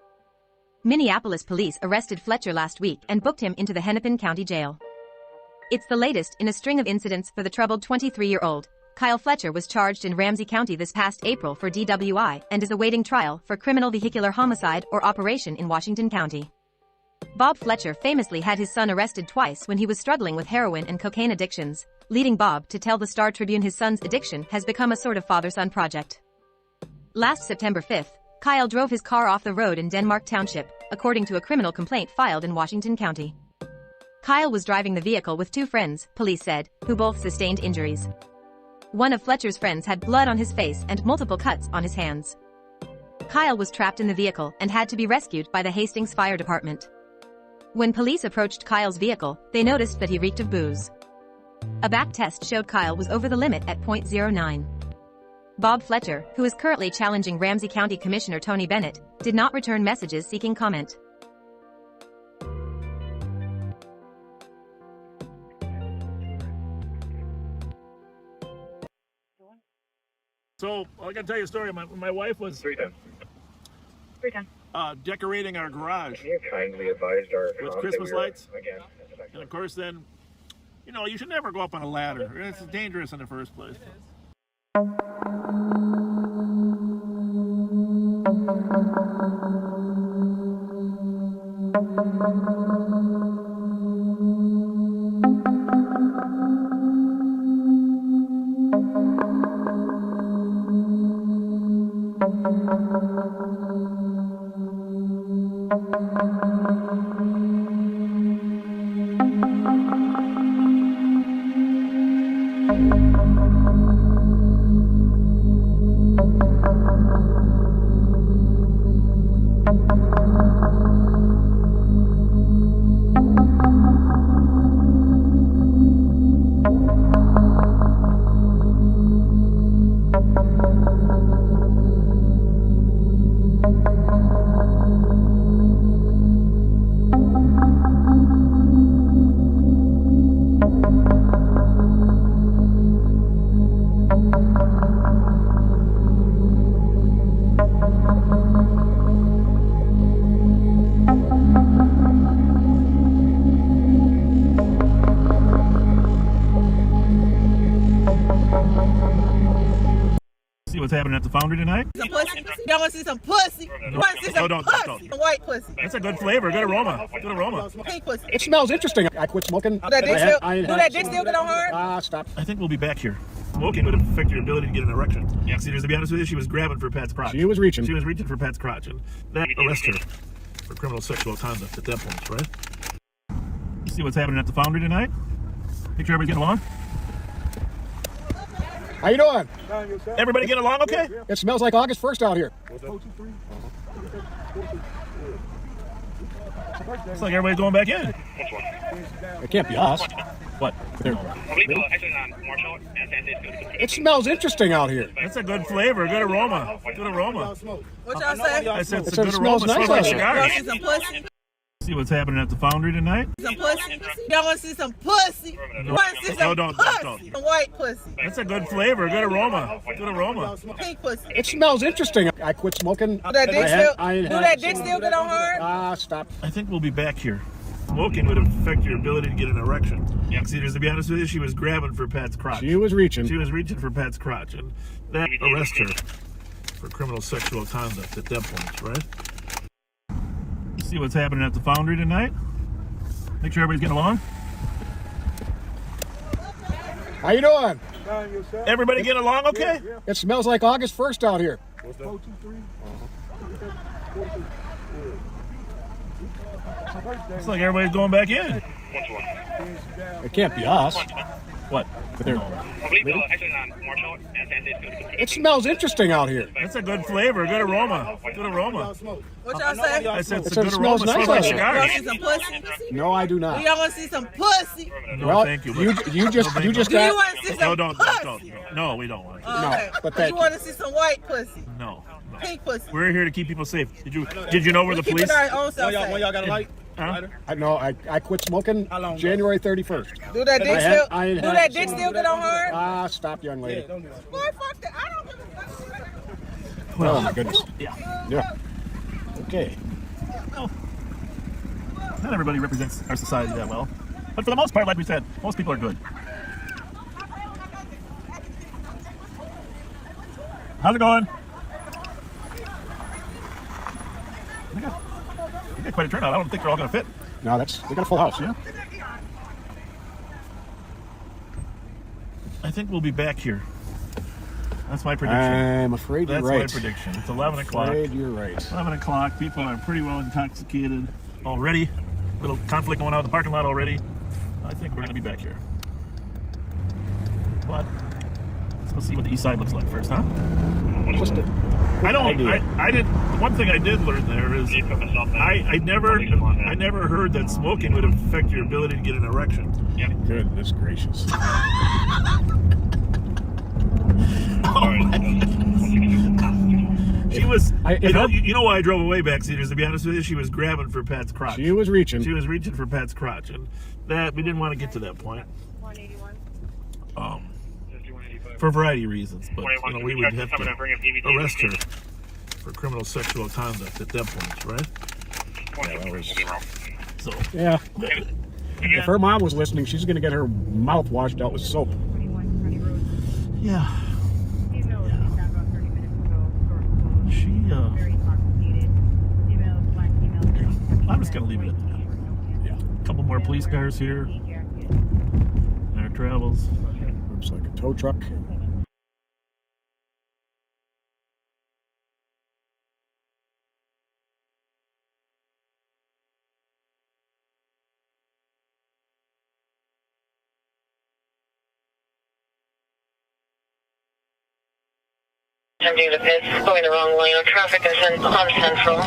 Minneapolis police arrested Fletcher last week and booked him into the Hennepin County Jail. It's the latest in a string of incidents for the troubled 23-year-old. Kyle Fletcher was charged in Ramsey County this past April for DWI and is awaiting trial for criminal vehicular homicide or operation in Washington County. Bob Fletcher famously had his son arrested twice when he was struggling with heroin and cocaine addictions, leading Bob to tell the Star-Tribune his son's addiction has become a sort of father-son project. Last September 5th, Kyle drove his car off the road in Denmark Township, according to a criminal complaint filed in Washington County. Kyle was driving the vehicle with two friends, police said, who both sustained injuries. One of Fletcher's friends had blood on his face and multiple cuts on his hands. Kyle was trapped in the vehicle and had to be rescued by the Hastings Fire Department. When police approached Kyle's vehicle, they noticed that he reeked of booze. A back test showed Kyle was over the limit at .09. Bob Fletcher, who is currently challenging Ramsey County Commissioner Tony Bennett, did not return messages seeking comment. So, I gotta tell you a story. My wife was 310. Decorating our garage You kindly advised our with Christmas lights. And of course then, you know, you should never go up on a ladder. It's dangerous in the first place. See what's happening at the Foundry tonight? Some pussy. Y'all want to see some pussy? You want to see some don't. pussy? Some white pussy. That's a good flavor, good aroma, good aroma. Pink pussy. It smells interesting. I quit smoking. Do that dick still get on hard? Stop. I think we'll be back here. Smoking would affect your ability to get an erection. Yeah. See, to be honest with you, she was grabbing for Pat's crotch. She was reaching. She was reaching for Pat's crotch, and that arrested her for criminal sexual conduct at that point, right? See what's happening at the Foundry tonight? Make sure everybody's getting along. How you doing? Everybody getting along okay? It smells like August 1st out here. Looks like everybody's going back in. It can't be us. What? It smells interesting out here. That's a good flavor, good aroma, good aroma. What y'all say? I said it's It a good smells aroma. nice Smells like out here. Y'all cigars. see some pussy? See what's happening at the Foundry tonight? Some pussy. Y'all want to see some pussy? You want to see some don't. pussy? Some white pussy. That's a good flavor, good aroma, good aroma. Pink pussy. It smells interesting. I quit smoking. Do that dick still get on hard? Stop. I think we'll be back here. Smoking would affect your ability to get an erection. Yeah. See, to be honest with you, she was grabbing for Pat's crotch. She was reaching. She was reaching for Pat's crotch, and that arrested her for criminal sexual conduct at that point, right? See what's happening at the Foundry tonight? Make sure everybody's getting along. How you doing? Everybody getting along okay? It smells like August 1st out here. Looks like everybody's going back in. It can't be us. What? It smells interesting out here. That's a good flavor, good aroma, good aroma. What y'all say? I said it's It a good smells aroma. nice Smells like out here. Y'all cigars. see some pussy? No, I do not. Y'all want to see some pussy? No, Well, thank you. you just Do you got. want to see No, some don't. pussy? No, we don't want to. Okay. but You thank want to see some white pussy? No. Pink pussy. We're here to keep people safe. Did you know where the Keeping police? our own self safe. got a light? Huh? I quit smoking January 31st. Do that dick still get on hard? Stop, young lady. Boy, fuck that. I don't give a fuck. Oh my goodness. Yeah. Okay. Well, not everybody represents our society that well, but for the most part, like we said, most people are good. How's it going? We got quite a turnout. I don't think they're all going to fit. No, we got a full house. Yeah. I think we'll be back here. That's my prediction. I'm afraid you're right. That's my prediction. It's 11 o'clock. I'm afraid you're right. 11 o'clock. People are pretty well intoxicated already. Little conflict going on in the parking lot already. I think we're going to be back here. But Let's see what the east side looks like first, huh? Just a I don't. idea. I did. One thing I did learn there is I never heard that smoking would affect your ability to get an erection. Goodness gracious. She was. You know why I drove away, backseaters? To be honest with you, she was grabbing for Pat's crotch. She was reaching. She was reaching for Pat's crotch, and that we didn't want to get to that point. For a variety of reasons, but you know, we would have to arrest her for criminal sexual conduct at that point, right? Yeah, that was, so yeah. If her mom was listening, she's going to get her mouth washed out with soap. Yeah. I'm just going to leave it at that. Yeah. A couple more police cars here. There travels. Looks like a tow truck. Attempting to pit, going the wrong lane of traffic is on Central.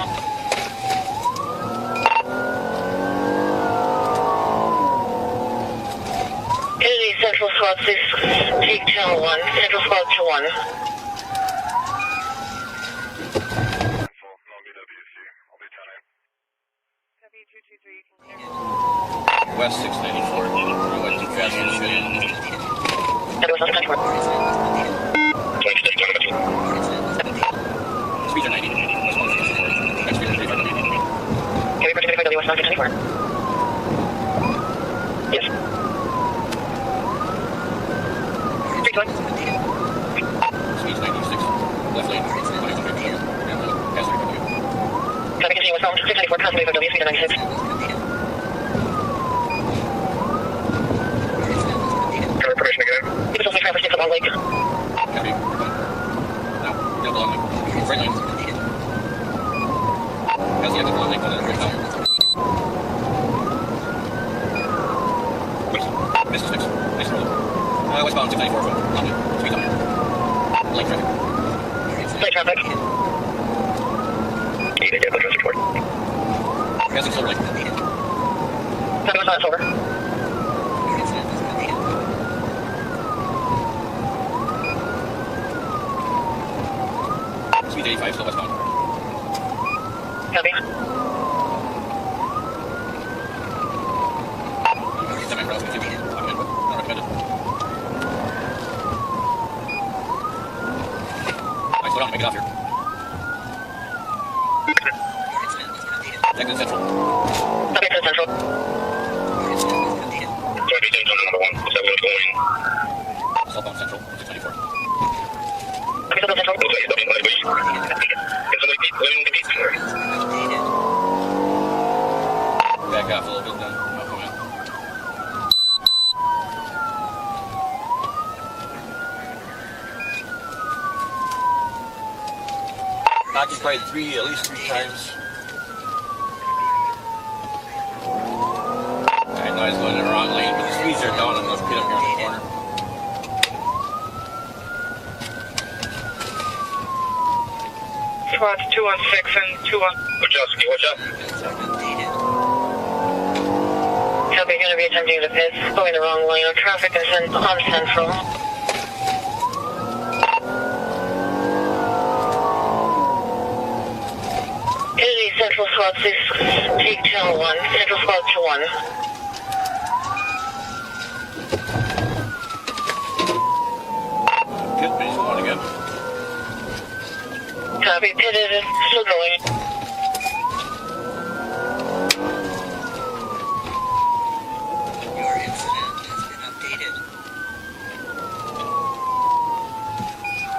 Kennedy Central Squad 6, take channel 1, Central Squad to 1. West 694, runway 2 fast and shit. Speeds are 90. West 164. Next speed is 35. Can we approach 35W West 164? Yes. Speeds 96. Left lane. Pass 35W. Traffic continuing westbound 694, pass 35W, speed 96. Permission again. Keep us on traffic, 6 up on lake. Copy. Now, double on lane. Right lane. Pass the exit on lane, 1 right now. Missed 6. Nice roll. Westbound 694, on lane. Speed on lane. Lane traffic. Lane traffic. Passing silver lane. Traffic was on silver. Speed 85, still westbound. Copy. Semi-cross, continue. I'm in, but not recommended. Alright, slow down, make it off here. Exit Central. Copy, exit Central. Southbound Central, 694. Copy, southbound Central. Back off a little bit then. I'll come in. Occupied at least three times. I know I was going in the wrong lane, but the speeds are down enough to get up here on the corner. Squads 216 and 21. Watch out, Ski, watch out. Copy, going to be attempting to pit, going the wrong lane of traffic is on Central. Kennedy Central Squad 6, take channel 1, Central Squad to 1. Pit base one again. Copy, pitted and still going. Your incident has been updated.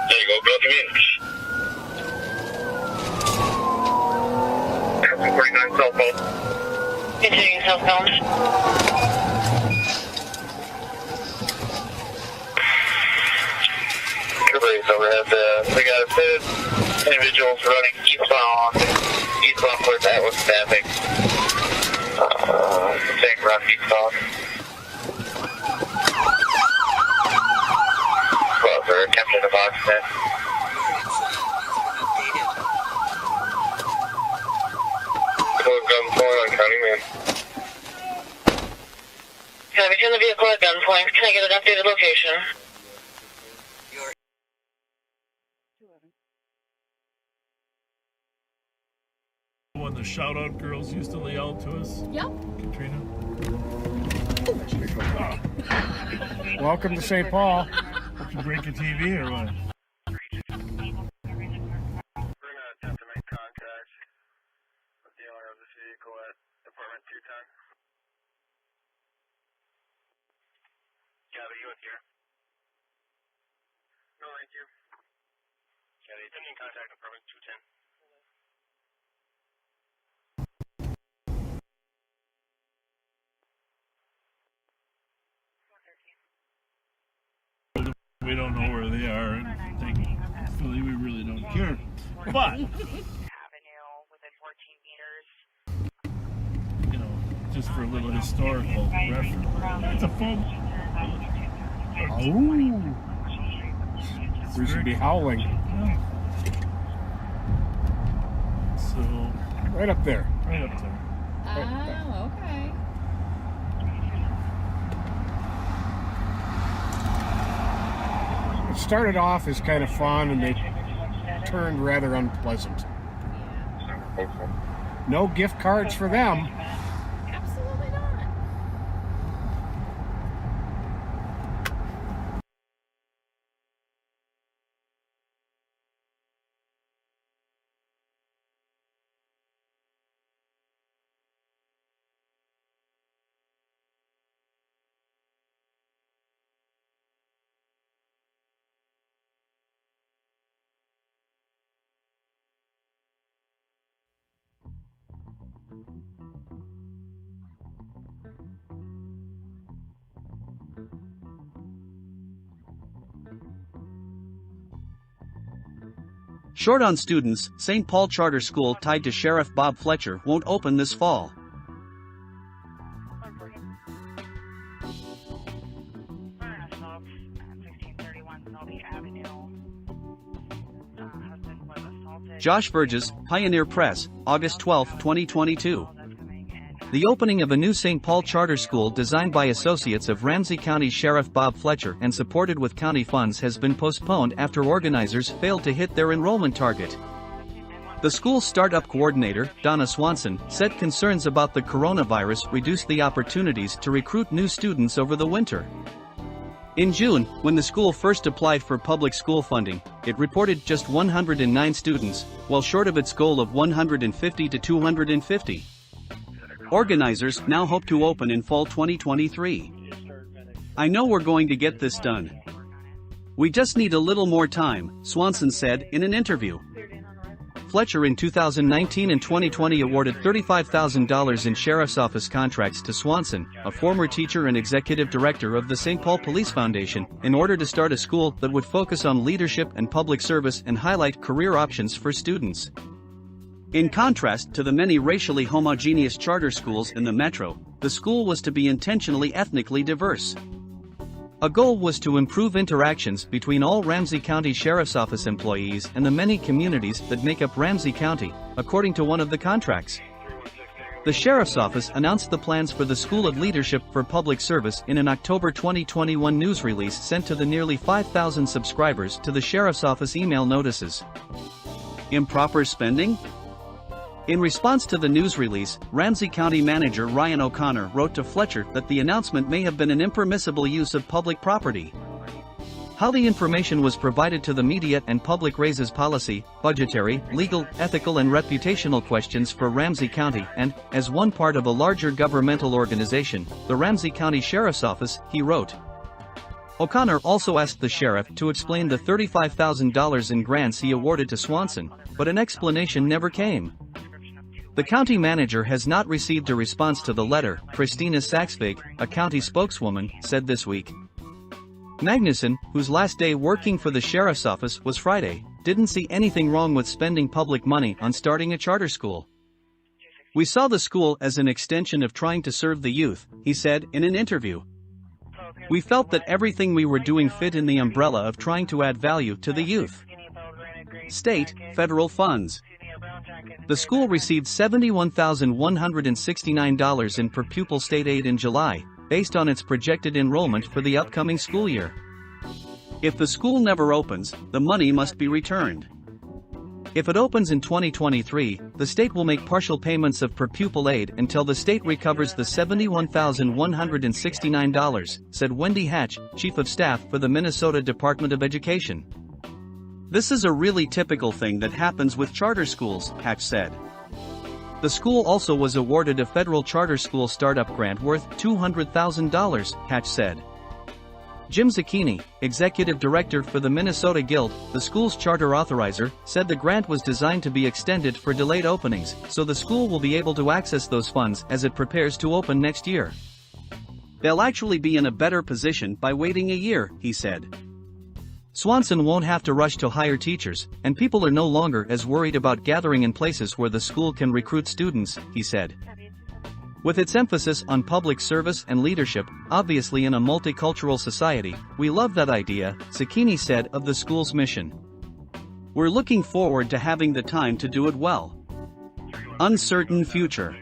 There you go, bro, come in. 49 southbound. Continuing southbound. Caprice overhead, we got a pitted. Individuals running eastbound where that was staffing. Same run eastbound. Closer. capture the box then. Gunpoint on County Man. Copy, in the vehicle at gunpoint. Can I get an updated location? When the shout-out girls used to lay out to us. Yep. Katrina. Welcome to St. Paul. Hope you break your TV or what? We're going to attempt to make contact with the owner of this vehicle at apartment 210. Gabby, you up here? No, thank you. Gabby, attempting contact apartment 210. We don't know where they are, and thankfully we really don't care. But, you know, just for a little historical reference, it's a phone. Oh, we should be howling. So, right up there. Right up there. Oh, okay. It started off as kind of fun, and they turned rather unpleasant. No gift cards for them. Absolutely not. Short on students, St. Paul Charter School tied to Sheriff Bob Fletcher won't open this fall. Josh Burgess, Pioneer Press, August 12, 2022. The opening of a new St. Paul Charter School designed by associates of Ramsey County Sheriff Bob Fletcher and supported with county funds has been postponed after organizers failed to hit their enrollment target. The school's startup coordinator, Donna Swanson, said concerns about the coronavirus reduced the opportunities to recruit new students over the winter. In June, when the school first applied for public school funding, it reported just 109 students, well short of its goal of 150 to 250. Organizers now hope to open in fall 2023. I know we're going to get this done. We just need a little more time, Swanson said in an interview. Fletcher in 2019 and 2020 awarded $35,000 in Sheriff's Office contracts to Swanson, a former teacher and executive director of the St. Paul Police Foundation, in order to start a school that would focus on leadership and public service and highlight career options for students. In contrast to the many racially homogeneous charter schools in the metro, the school was to be intentionally ethnically diverse. A goal was to improve interactions between all Ramsey County Sheriff's Office employees and the many communities that make up Ramsey County, according to one of the contracts. The Sheriff's Office announced the plans for the School of Leadership for Public Service in an October 2021 news release sent to the nearly 5,000 subscribers to the Sheriff's Office email notices. Improper spending? In response to the news release, Ramsey County Manager Ryan O'Connor wrote to Fletcher that the announcement may have been an impermissible use of public property. How the information was provided to the media and public raises policy, budgetary, legal, ethical and reputational questions for Ramsey County and, as one part of a larger governmental organization, the Ramsey County Sheriff's Office, he wrote. O'Connor also asked the sheriff to explain the $35,000 in grants he awarded to Swanson, but an explanation never came. The county manager has not received a response to the letter, Christina Saxvig, a county spokeswoman, said this week. Magnuson, whose last day working for the sheriff's office was Friday, didn't see anything wrong with spending public money on starting a charter school. We saw the school as an extension of trying to serve the youth, he said in an interview. We felt that everything we were doing fit in the umbrella of trying to add value to the youth. State, federal funds. The school received $71,169 in per pupil state aid in July, based on its projected enrollment for the upcoming school year. If the school never opens, the money must be returned. If it opens in 2023, the state will make partial payments of per pupil aid until the state recovers the $71,169, said Wendy Hatch, Chief of Staff for the Minnesota Department of Education. This is a really typical thing that happens with charter schools, Hatch said. The school also was awarded a federal charter school startup grant worth $200,000, Hatch said. Jim Zucchini, executive director for the Minnesota Guild, the school's charter authorizer, said the grant was designed to be extended for delayed openings, so the school will be able to access those funds as it prepares to open next year. They'll actually be in a better position by waiting a year, he said. Swanson won't have to rush to hire teachers, and people are no longer as worried about gathering in places where the school can recruit students, he said. With its emphasis on public service and leadership, obviously in a multicultural society, we love that idea, Zucchini said of the school's mission. We're looking forward to having the time to do it well. Uncertain future.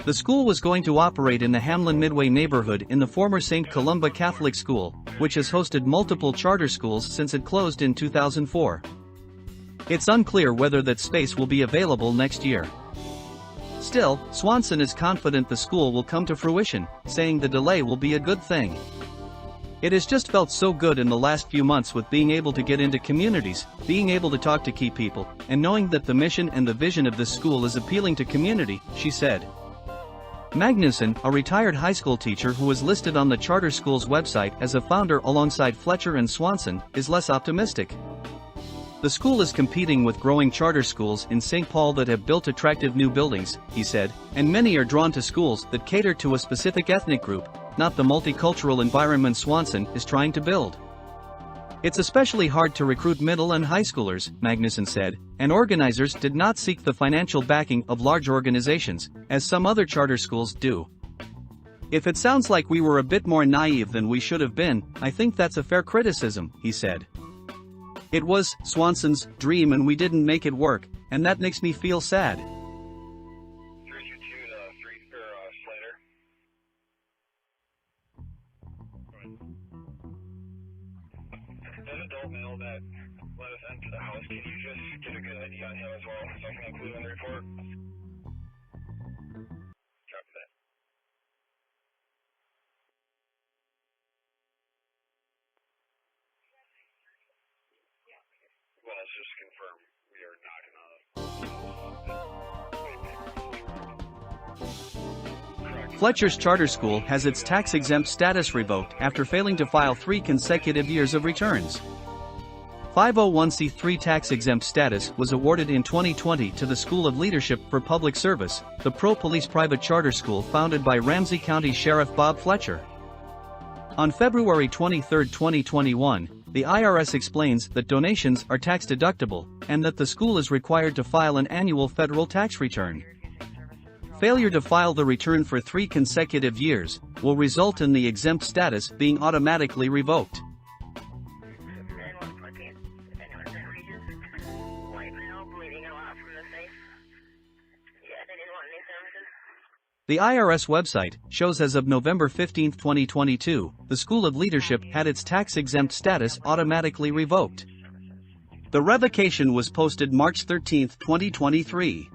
The school was going to operate in the Hamlin Midway neighborhood in the former St. Columba Catholic School, which has hosted multiple charter schools since it closed in 2004. It's unclear whether that space will be available next year. Still, Swanson is confident the school will come to fruition, saying the delay will be a good thing. It has just felt so good in the last few months with being able to get into communities, being able to talk to key people, and knowing that the mission and the vision of this school is appealing to community, she said. Magnuson, a retired high school teacher who is listed on the charter school's website as a founder alongside Fletcher and Swanson, is less optimistic. The school is competing with growing charter schools in St. Paul that have built attractive new buildings, he said, and many are drawn to schools that cater to a specific ethnic group, not the multicultural environment Swanson is trying to build. It's especially hard to recruit middle and high schoolers, Magnuson said, and organizers did not seek the financial backing of large organizations, as some other charter schools do. If it sounds like we were a bit more naive than we should have been, I think that's a fair criticism, he said. It was Swanson's dream and we didn't make it work, and that makes me feel sad. 322 Slater. That adult male that let us enter the house, can you just get a good ID on him as well, so I can include in the report? Copy that. Well, let's just confirm we are not gonna. Fletcher's charter school has its tax-exempt status revoked after failing to file 3 consecutive years of returns. 501c3 tax-exempt status was awarded in 2020 to the School of Leadership for Public Service, the pro-police private charter school founded by Ramsey County Sheriff Bob Fletcher. On February 23, 2021, the IRS explains that donations are tax-deductible, and that the school is required to file an annual federal tax return. Failure to file the return for 3 consecutive years will result in the exempt status being automatically revoked. The IRS website shows as of November 15, 2022, the School of Leadership had its tax-exempt status automatically revoked. The revocation was posted March 13, 2023.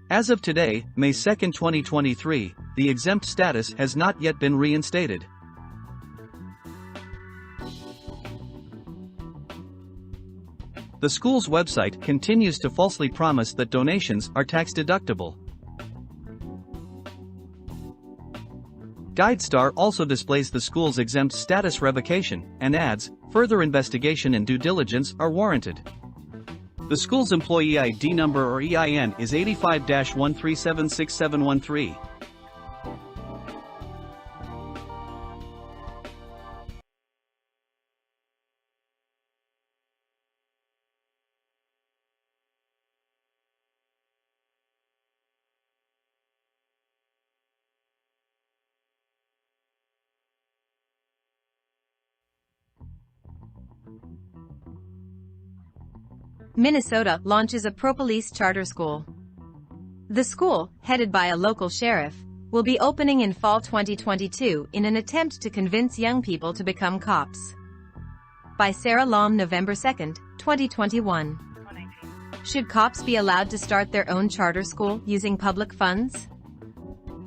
As of today, May 2, 2023, the exempt status has not yet been reinstated. The school's website continues to falsely promise that donations are tax-deductible. GuideStar also displays the school's exempt status revocation, and adds, further investigation and due diligence are warranted. The school's employee ID number or EIN is 85-1376713. Minnesota launches a pro-police charter school. The school, headed by a local sheriff, will be opening in fall 2022 in an attempt to convince young people to become cops. By Sarah Lom, November 2, 2021. Should cops be allowed to start their own charter school using public funds?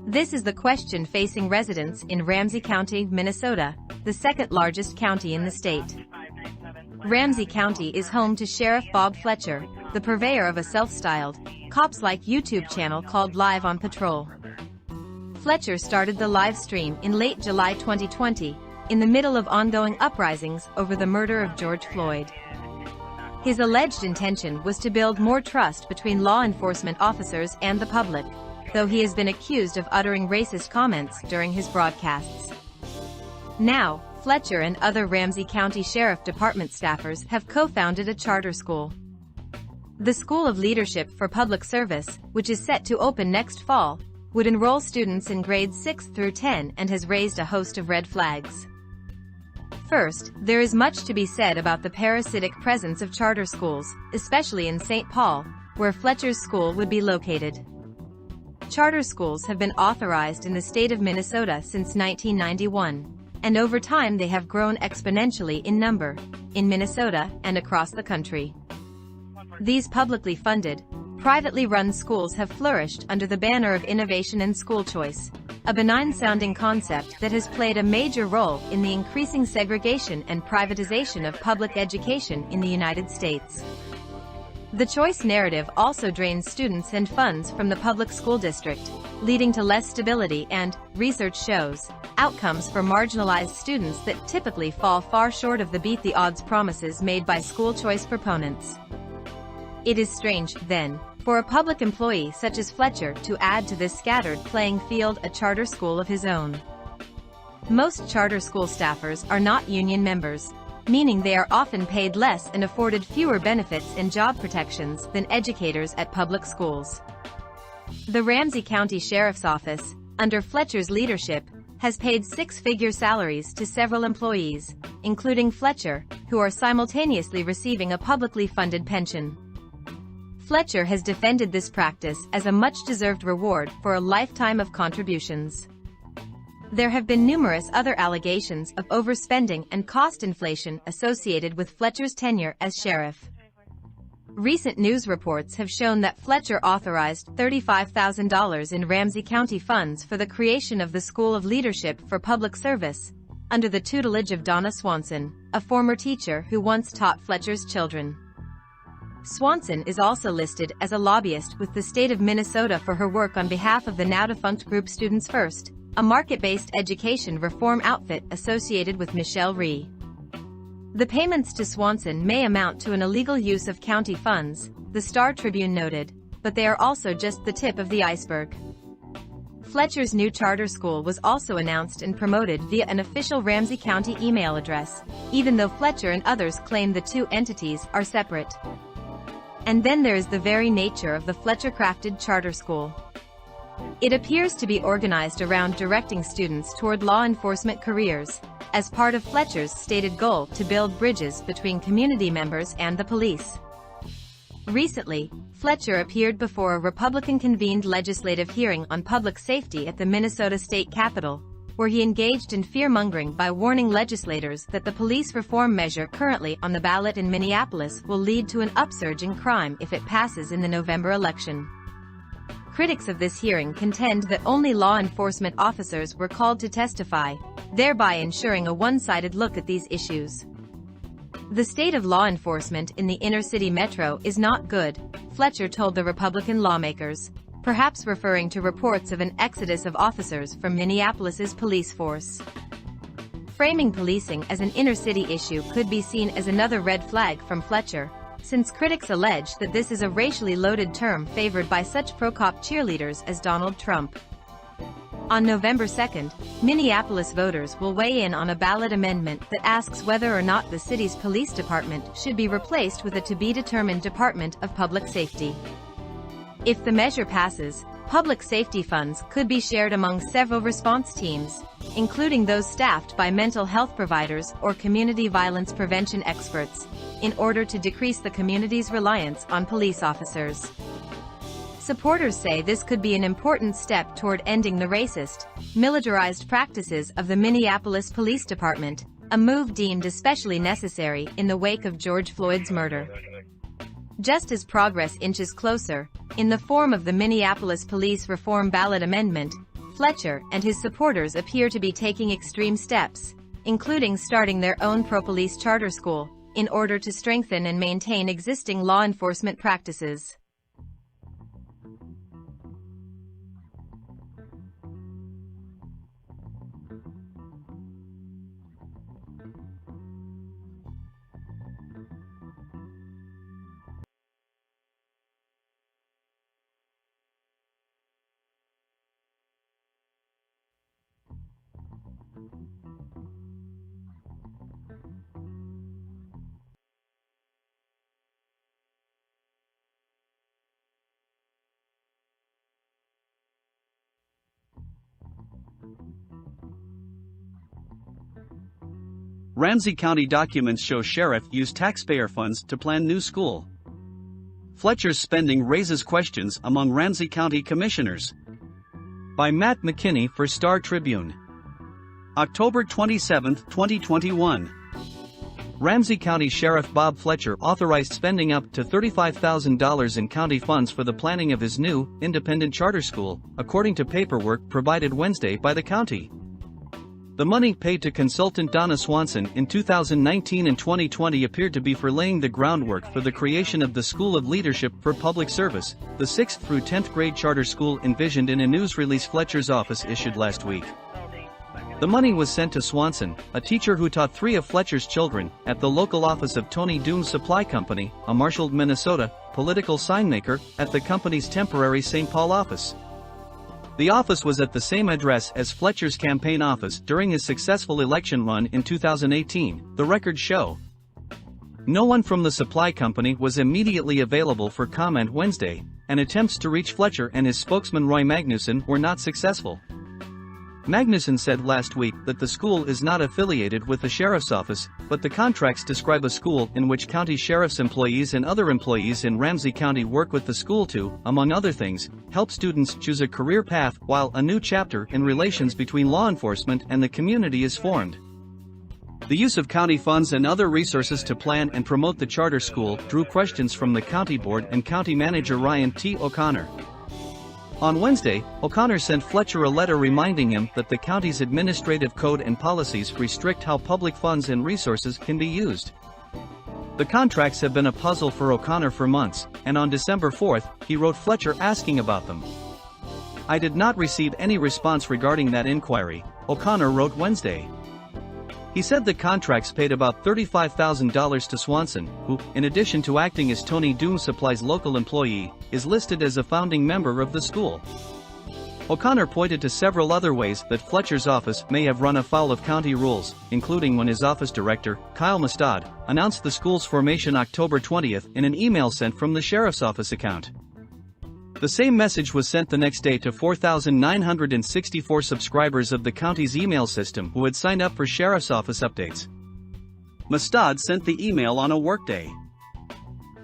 This is the question facing residents in Ramsey County, Minnesota, the second largest county in the state. Ramsey County is home to Sheriff Bob Fletcher, the purveyor of a self-styled, cops-like YouTube channel called Live on Patrol. Fletcher started the live stream in late July 2020, in the middle of ongoing uprisings over the murder of George Floyd. His alleged intention was to build more trust between law enforcement officers and the public, though he has been accused of uttering racist comments during his broadcasts. Now, Fletcher and other Ramsey County Sheriff Department staffers have co-founded a charter school. The School of Leadership for Public Service, which is set to open next fall, would enroll students in grades 6 through 10 and has raised a host of red flags. First, there is much to be said about the parasitic presence of charter schools, especially in St. Paul, where Fletcher's school would be located. Charter schools have been authorized in the state of Minnesota since 1991, and over time they have grown exponentially in number, in Minnesota and across the country. These publicly funded, privately run schools have flourished under the banner of innovation and school choice, a benign-sounding concept that has played a major role in the increasing segregation and privatization of public education in the United States. The choice narrative also drains students and funds from the public school district, leading to less stability and, research shows, outcomes for marginalized students that typically fall far short of the beat-the-odds promises made by school choice proponents. It is strange, then, for a public employee such as Fletcher to add to this scattered playing field a charter school of his own. Most charter school staffers are not union members, meaning they are often paid less and afforded fewer benefits and job protections than educators at public schools. The Ramsey County Sheriff's Office, under Fletcher's leadership, has paid six-figure salaries to several employees, including Fletcher, who are simultaneously receiving a publicly funded pension. Fletcher has defended this practice as a much-deserved reward for a lifetime of contributions. There have been numerous other allegations of overspending and cost inflation associated with Fletcher's tenure as sheriff. Recent news reports have shown that Fletcher authorized $35,000 in Ramsey County funds for the creation of the School of Leadership for Public Service, under the tutelage of Donna Swanson, a former teacher who once taught Fletcher's children. Swanson is also listed as a lobbyist with the state of Minnesota for her work on behalf of the now-defunct group Students First, a market-based education reform outfit associated with Michelle Rhee. The payments to Swanson may amount to an illegal use of county funds, the Star Tribune noted, but they are also just the tip of the iceberg. Fletcher's new charter school was also announced and promoted via an official Ramsey County email address, even though Fletcher and others claim the two entities are separate. And then there is the very nature of the Fletcher-crafted charter school. It appears to be organized around directing students toward law enforcement careers, as part of Fletcher's stated goal to build bridges between community members and the police. Recently, Fletcher appeared before a Republican-convened legislative hearing on public safety at the Minnesota State Capitol, where he engaged in fear-mongering by warning legislators that the police reform measure currently on the ballot in Minneapolis will lead to an upsurge in crime if it passes in the November election. Critics of this hearing contend that only law enforcement officers were called to testify, thereby ensuring a one-sided look at these issues. The state of law enforcement in the inner-city metro is not good, Fletcher told the Republican lawmakers, perhaps referring to reports of an exodus of officers from Minneapolis's police force. Framing policing as an inner-city issue could be seen as another red flag from Fletcher, since critics allege that this is a racially loaded term favored by such pro-cop cheerleaders as Donald Trump. On November 2nd, Minneapolis voters will weigh in on a ballot amendment that asks whether or not the city's police department should be replaced with a to-be-determined Department of Public Safety. If the measure passes, public safety funds could be shared among several response teams, including those staffed by mental health providers or community violence prevention experts, in order to decrease the community's reliance on police officers. Supporters say this could be an important step toward ending the racist, militarized practices of the Minneapolis Police Department, a move deemed especially necessary in the wake of George Floyd's murder. Just as progress inches closer, in the form of the Minneapolis Police Reform Ballot Amendment, Fletcher and his supporters appear to be taking extreme steps, including starting their own pro-police charter school, in order to strengthen and maintain existing law enforcement practices. Ramsey County documents show sheriff used taxpayer funds to plan new school. Fletcher's spending raises questions among Ramsey County commissioners. By Matt McKinney for Star Tribune. October 27, 2021. Ramsey County Sheriff Bob Fletcher authorized spending up to $35,000 in county funds for the planning of his new, independent charter school, according to paperwork provided Wednesday by the county. The money paid to consultant Donna Swanson in 2019 and 2020 appeared to be for laying the groundwork for the creation of the School of Leadership for Public Service, the 6th through 10th grade charter school envisioned in a news release Fletcher's office issued last week. The money was sent to Swanson, a teacher who taught 3 of Fletcher's children, at the local office of Tony Doom Supply Company, a Marshall, Minnesota, political sign maker, at the company's temporary St. Paul office. The office was at the same address as Fletcher's campaign office during his successful election run in 2018, the records show. No one from the supply company was immediately available for comment Wednesday, and attempts to reach Fletcher and his spokesman Roy Magnuson were not successful. Magnuson said last week that the school is not affiliated with the sheriff's office, but the contracts describe a school in which county sheriff's employees and other employees in Ramsey County work with the school to, among other things, help students choose a career path while a new chapter in relations between law enforcement and the community is formed. The use of county funds and other resources to plan and promote the charter school drew questions from the county board and county manager Ryan T. O'Connor. On Wednesday, O'Connor sent Fletcher a letter reminding him that the county's administrative code and policies restrict how public funds and resources can be used. The contracts have been a puzzle for O'Connor for months, and on December 4th, he wrote Fletcher asking about them. "I did not receive any response regarding that inquiry," O'Connor wrote Wednesday. He said the contracts paid about $35,000 to Swanson, who, in addition to acting as Tony Doom Supply's local employee, is listed as a founding member of the school. O'Connor pointed to several other ways that Fletcher's office may have run afoul of county rules, including when his office director, Kyle Mustad, announced the school's formation October 20th in an email sent from the sheriff's office account. The same message was sent the next day to 4,964 subscribers of the county's email system who had signed up for sheriff's office updates. Mustad sent the email on a workday.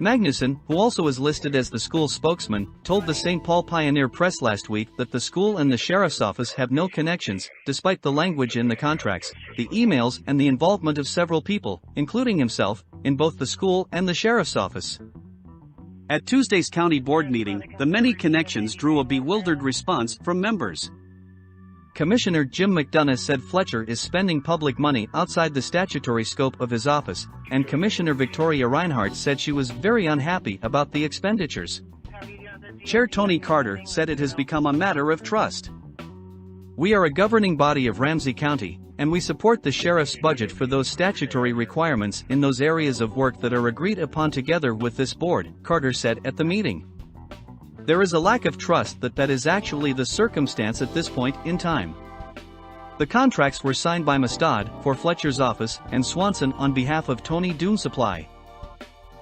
Magnuson, who also is listed as the school spokesman, told the St. Paul Pioneer Press last week that the school and the sheriff's office have no connections, despite the language in the contracts, the emails and the involvement of several people, including himself, in both the school and the sheriff's office. At Tuesday's county board meeting, the many connections drew a bewildered response from members. Commissioner Jim McDonough said Fletcher is spending public money outside the statutory scope of his office, and Commissioner Victoria Reinhardt said she was very unhappy about the expenditures. Chair Tony Carter said it has become a matter of trust. "We are a governing body of Ramsey County, and we support the sheriff's budget for those statutory requirements in those areas of work that are agreed upon together with this board," Carter said at the meeting. "There is a lack of trust that is actually the circumstance at this point in time." The contracts were signed by Mustad for Fletcher's office and Swanson on behalf of Tony Doom Supply.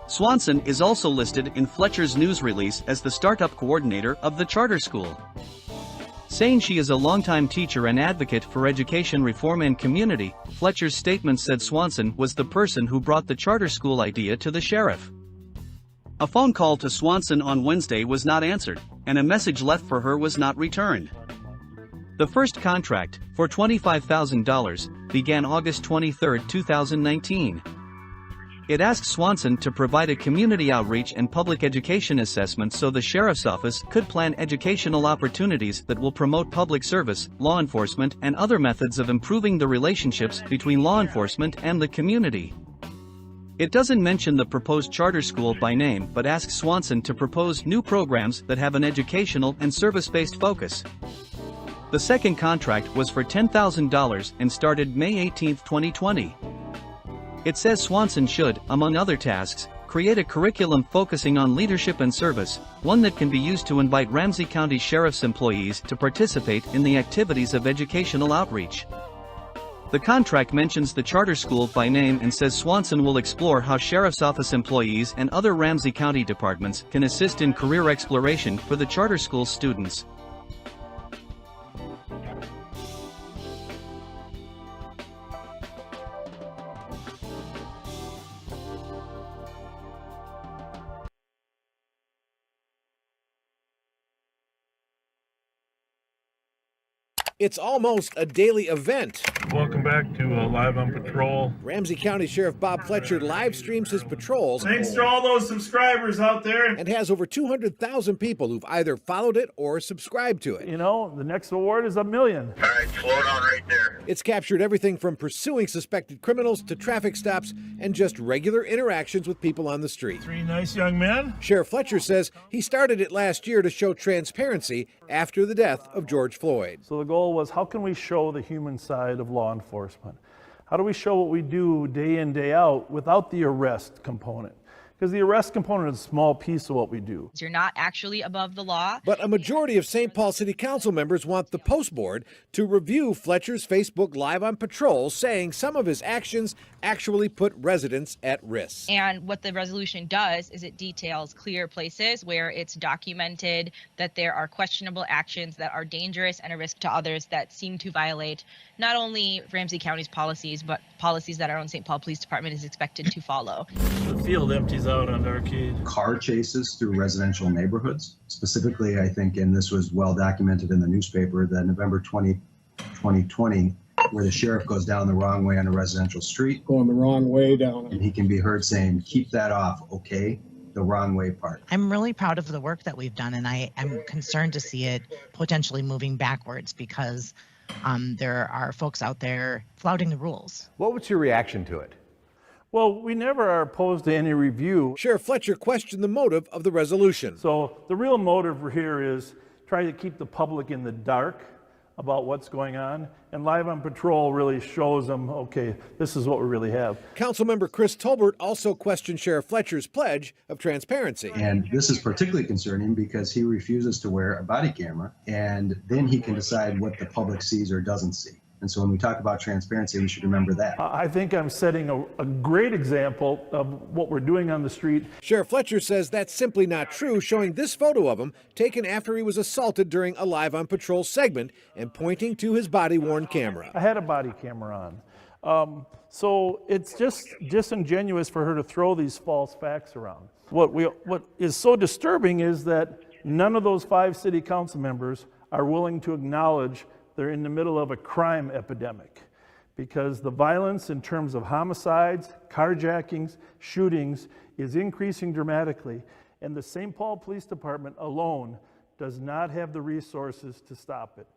Swanson is also listed in Fletcher's news release as the startup coordinator of the charter school. Saying she is a longtime teacher and advocate for education reform and community, Fletcher's statement said Swanson was the person who brought the charter school idea to the sheriff. A phone call to Swanson on Wednesday was not answered, and a message left for her was not returned. The first contract, for $25,000, began August 23, 2019. It asked Swanson to provide a community outreach and public education assessment so the sheriff's office could plan educational opportunities that will promote public service, law enforcement, and other methods of improving the relationships between law enforcement and the community. It doesn't mention the proposed charter school by name but asks Swanson to propose new programs that have an educational and service-based focus. The second contract was for $10,000 and started May 18, 2020. It says Swanson should, among other tasks, create a curriculum focusing on leadership and service, one that can be used to invite Ramsey County Sheriff's employees to participate in the activities of educational outreach. The contract mentions the charter school by name and says Swanson will explore how Sheriff's Office employees and other Ramsey County departments can assist in career exploration for the charter school students. It's almost a daily event. Welcome back to Live on Patrol. Ramsey County Sheriff Bob Fletcher live streams his patrols. Thanks to all those subscribers out there. And has over 200,000 people who've either followed it or subscribed to it. You know, the next award is $1 million. All right, slow down right there. It's captured everything from pursuing suspected criminals to traffic stops and just regular interactions with people on the street. 3 nice young men. Sheriff Fletcher says he started it last year to show transparency after the death of George Floyd. So the goal was, how can we show the human side of law enforcement? How do we show what we do day in, day out without the arrest component? Because the arrest component is a small piece of what we do. You're not actually above the law. But a majority of St. Paul City Council members want the Post Board to review Fletcher's Facebook Live on Patrol, saying some of his actions actually put residents at risk. And what the resolution does is it details clear places where it's documented that there are questionable actions that are dangerous and a risk to others that seem to violate not only Ramsey County's policies, but policies that our own St. Paul Police Department is expected to follow. The field empties out on Arcade. Car chases through residential neighborhoods. Specifically, I think, and this was well documented in the newspaper, the November 2020, where the sheriff goes down the wrong way on a residential street. Going the wrong way down. And he can be heard saying, keep that off, okay? The wrong way part. I'm really proud of the work that we've done, and I am concerned to see it potentially moving backwards because there are folks out there flouting the rules. What was your reaction to it? Well, we never are opposed to any review. Sheriff Fletcher questioned the motive of the resolution. So the real motive here is trying to keep the public in the dark about what's going on, and Live on Patrol really shows them, okay, this is what we really have. Councilmember Chris Tolbert also questioned Sheriff Fletcher's pledge of transparency. And this is particularly concerning because he refuses to wear a body camera, and then he can decide what the public sees or doesn't see. And so when we talk about transparency, we should remember that. I think I'm setting a great example of what we're doing on the street. Sheriff Fletcher says that's simply not true, showing this photo of him taken after he was assaulted during a Live on Patrol segment and pointing to his body-worn camera. I had a body camera on. So it's just disingenuous for her to throw these false facts around. What is so disturbing is that none of those 5 city council members are willing to acknowledge they're in the middle of a crime epidemic, because the violence in terms of homicides, carjackings, shootings is increasing dramatically, and the St. Paul Police Department alone does not have the resources to stop it.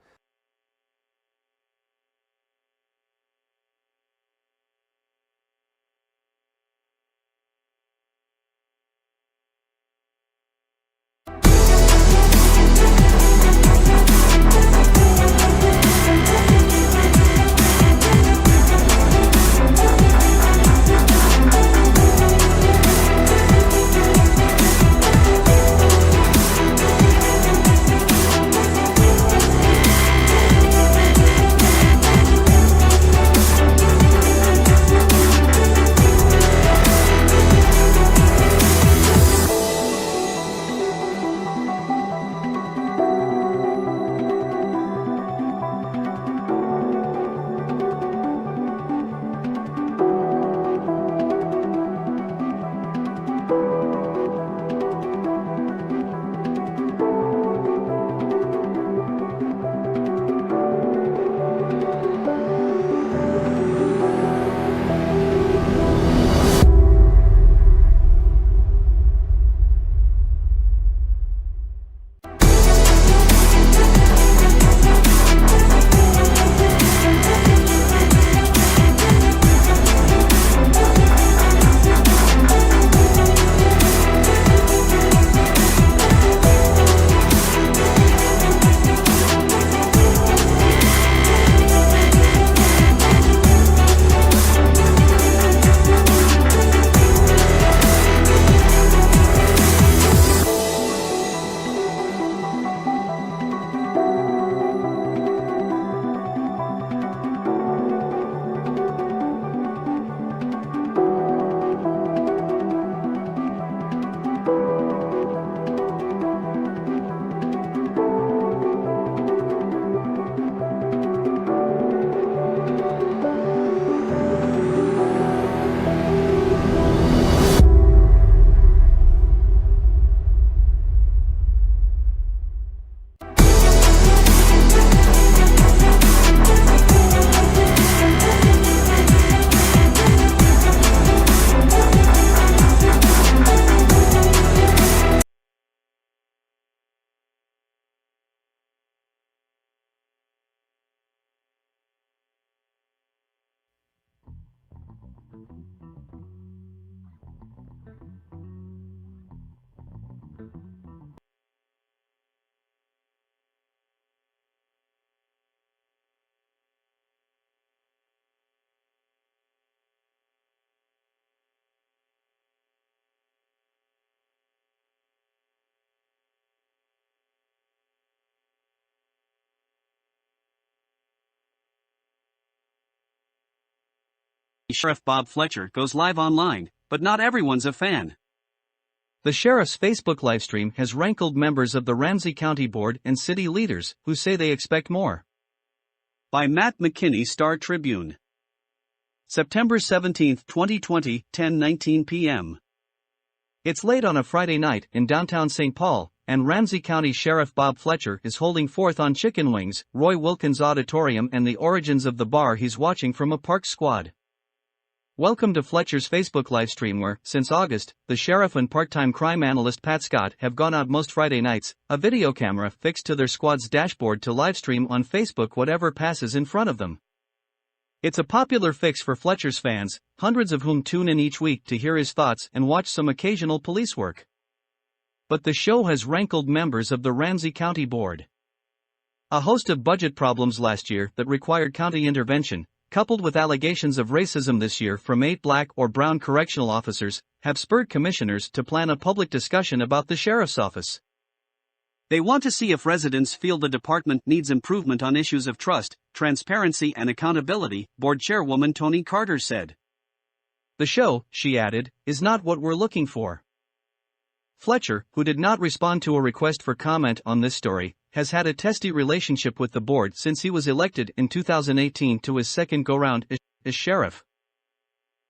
Sheriff Bob Fletcher goes live online, but not everyone's a fan. The sheriff's Facebook livestream has rankled members of the Ramsey County Board and city leaders, who say they expect more. By Matt McKinney, Star Tribune. September 17, 2020, 10:19 p.m. It's late on a Friday night in downtown St. Paul, and Ramsey County Sheriff Bob Fletcher is holding forth on chicken wings, Roy Wilkins Auditorium, and the origins of the bar he's watching from a park squad. Welcome to Fletcher's Facebook livestream where, since August, the sheriff and part-time crime analyst Pat Scott have gone out most Friday nights, a video camera fixed to their squad's dashboard to livestream on Facebook whatever passes in front of them. It's a popular fix for Fletcher's fans, hundreds of whom tune in each week to hear his thoughts and watch some occasional police work. But the show has rankled members of the Ramsey County Board. A host of budget problems last year that required county intervention, coupled with allegations of racism this year from 8 black or brown correctional officers, have spurred commissioners to plan a public discussion about the sheriff's office. They want to see if residents feel the department needs improvement on issues of trust, transparency and accountability, board chairwoman Tony Carter said. The show, she added, is not what we're looking for. Fletcher, who did not respond to a request for comment on this story, has had a testy relationship with the board since he was elected in 2018 to his second go-round as sheriff.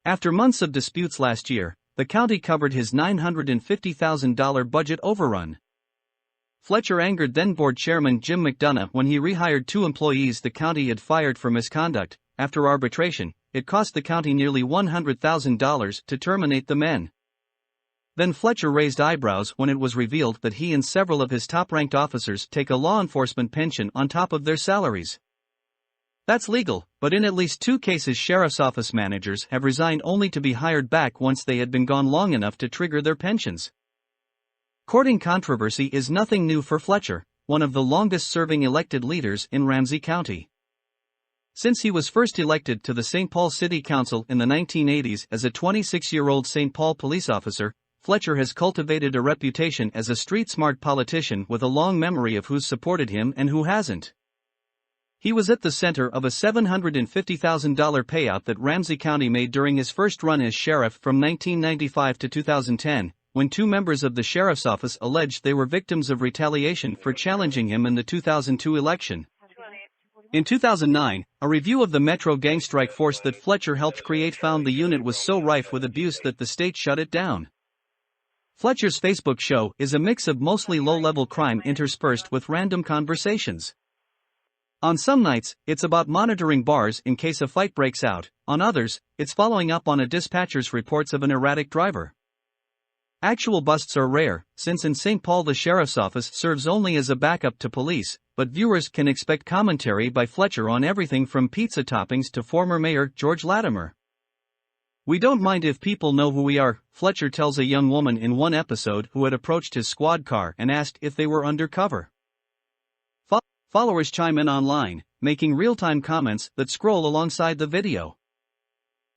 After months of disputes last year, the county covered his $950,000 budget overrun. Fletcher angered then-board chairman Jim McDonough when he rehired 2 employees the county had fired for misconduct. After arbitration, it cost the county nearly $100,000 to terminate the men. Then Fletcher raised eyebrows when it was revealed that he and several of his top-ranked officers take a law enforcement pension on top of their salaries. That's legal, but in at least 2 cases sheriff's office managers have resigned only to be hired back once they had been gone long enough to trigger their pensions. Courting controversy is nothing new for Fletcher, one of the longest-serving elected leaders in Ramsey County. Since he was first elected to the St. Paul City Council in the 1980s as a 26-year-old St. Paul police officer, Fletcher has cultivated a reputation as a street-smart politician with a long memory of who's supported him and who hasn't. He was at the center of a $750,000 payout that Ramsey County made during his first run as sheriff from 1995 to 2010, when 2 members of the sheriff's office alleged they were victims of retaliation for challenging him in the 2002 election. In 2009, a review of the Metro gang strike force that Fletcher helped create found the unit was so rife with abuse that the state shut it down. Fletcher's Facebook show is a mix of mostly low-level crime interspersed with random conversations. On some nights, it's about monitoring bars in case a fight breaks out, on others, it's following up on a dispatcher's reports of an erratic driver. Actual busts are rare, since in St. Paul the sheriff's office serves only as a backup to police, but viewers can expect commentary by Fletcher on everything from pizza toppings to former Mayor George Latimer. "We don't mind if people know who we are," Fletcher tells a young woman in one episode who had approached his squad car and asked if they were undercover. Followers chime in online, making real-time comments that scroll alongside the video.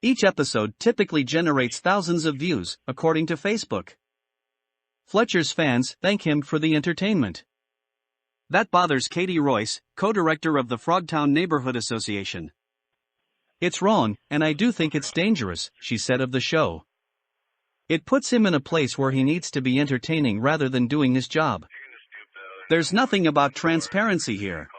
Each episode typically generates thousands of views, according to Facebook. Fletcher's fans thank him for the entertainment. That bothers Katie Royce, co-director of the Frogtown Neighborhood Association. "It's wrong, and I do think it's dangerous," she said of the show. "It puts him in a place where he needs to be entertaining rather than doing his job. There's nothing about transparency here."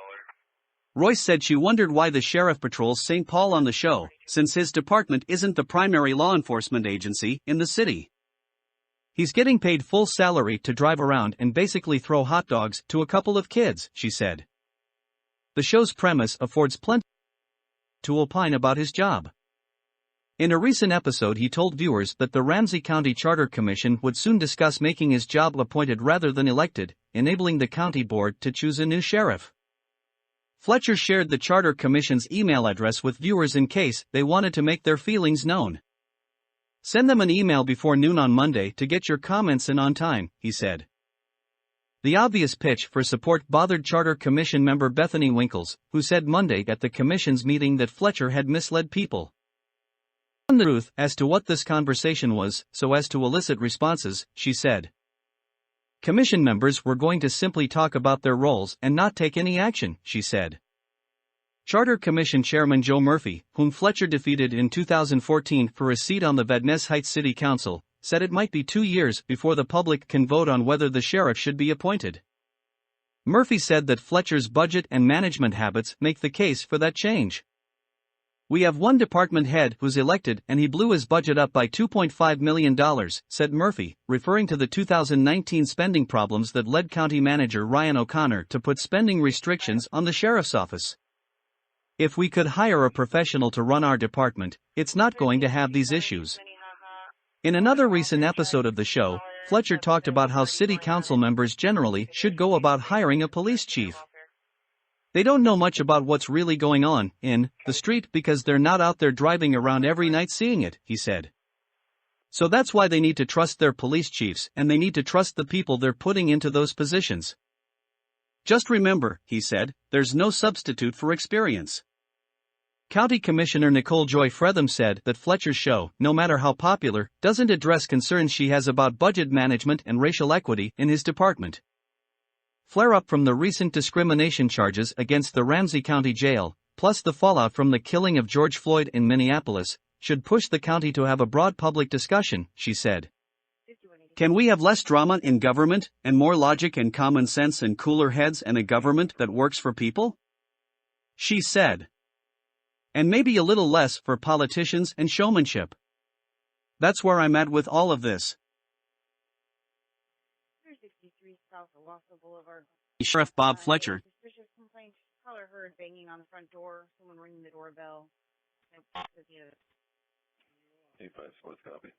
Royce said she wondered why the sheriff patrols St. Paul on the show, since his department isn't the primary law enforcement agency in the city. "He's getting paid full salary to drive around and basically throw hot dogs to a couple of kids," she said. The show's premise affords plenty to opine about his job. In a recent episode he told viewers that the Ramsey County Charter Commission would soon discuss making his job appointed rather than elected, enabling the county board to choose a new sheriff. Fletcher shared the Charter Commission's email address with viewers in case they wanted to make their feelings known. Send them an email before noon on Monday to get your comments in on time, he said. The obvious pitch for support bothered Charter Commission member Bethany Winkles, who said Monday at the Commission's meeting that Fletcher had misled people. On the truth as to what this conversation was, so as to elicit responses, she said. Commission members were going to simply talk about their roles and not take any action, she said. Charter Commission Chairman Joe Murphy, whom Fletcher defeated in 2014 for a seat on the Vadnais Heights City Council, said it might be 2 years before the public can vote on whether the sheriff should be appointed. Murphy said that Fletcher's budget and management habits make the case for that change. We have one department head who's elected and he blew his budget up by $2.5 million, said Murphy, referring to the 2019 spending problems that led County Manager Ryan O'Connor to put spending restrictions on the sheriff's office. If we could hire a professional to run our department, it's not going to have these issues. In another recent episode of the show, Fletcher talked about how city council members generally should go about hiring a police chief. They don't know much about what's really going on in the street because they're not out there driving around every night seeing it, he said. So that's why they need to trust their police chiefs and they need to trust the people they're putting into those positions. Just remember, he said, there's no substitute for experience. County Commissioner Nicole Joy Fretham said that Fletcher's show, no matter how popular, doesn't address concerns she has about budget management and racial equity in his department. Flare-up from the recent discrimination charges against the Ramsey County Jail, plus the fallout from the killing of George Floyd in Minneapolis, should push the county to have a broad public discussion, she said. Can we have less drama in government, and more logic and common sense and cooler heads and a government that works for people? She said. And maybe a little less for politicians and showmanship. That's where I'm at with all of this. Sheriff Bob Fletcher. Suspicious complaint. Caller heard banging on the front door. Someone ringing the doorbell. 854, copy.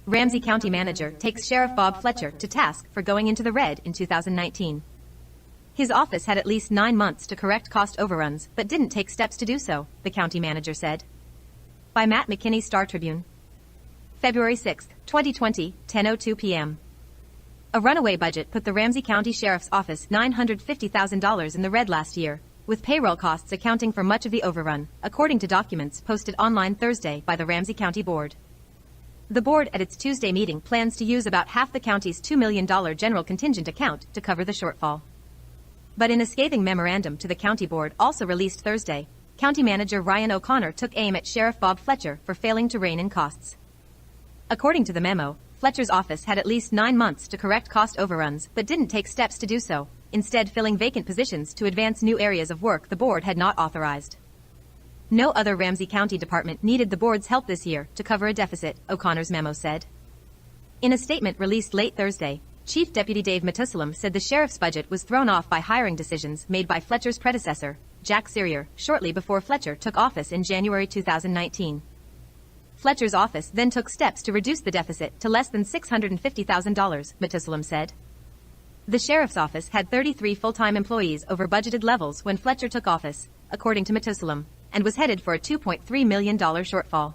Ramsey County Manager takes Sheriff Bob Fletcher to task for going into the red in 2019. His office had at least 9 months to correct cost overruns, but didn't take steps to do so, the county manager said. By Matt McKinney, Star Tribune. February 6, 2020, 10:02 p.m. A runaway budget put the Ramsey County Sheriff's Office $950,000 in the red last year, with payroll costs accounting for much of the overrun, according to documents posted online Thursday by the Ramsey County Board. The board at its Tuesday meeting plans to use about half the county's $2 million general contingent account to cover the shortfall. But in a scathing memorandum to the county board also released Thursday, County Manager Ryan O'Connor took aim at Sheriff Bob Fletcher for failing to rein in costs. According to the memo, Fletcher's office had at least 9 months to correct cost overruns but didn't take steps to do so, instead filling vacant positions to advance new areas of work the board had not authorized. No other Ramsey County department needed the board's help this year to cover a deficit, O'Connor's memo said. In a statement released late Thursday, Chief Deputy Dave Matusalem said the sheriff's budget was thrown off by hiring decisions made by Fletcher's predecessor, Jack Serrier, shortly before Fletcher took office in January 2019. Fletcher's office then took steps to reduce the deficit to less than $650,000, Matusalem said. The sheriff's office had 33 full-time employees over budgeted levels when Fletcher took office, according to Matusalem, and was headed for a $2.3 million shortfall.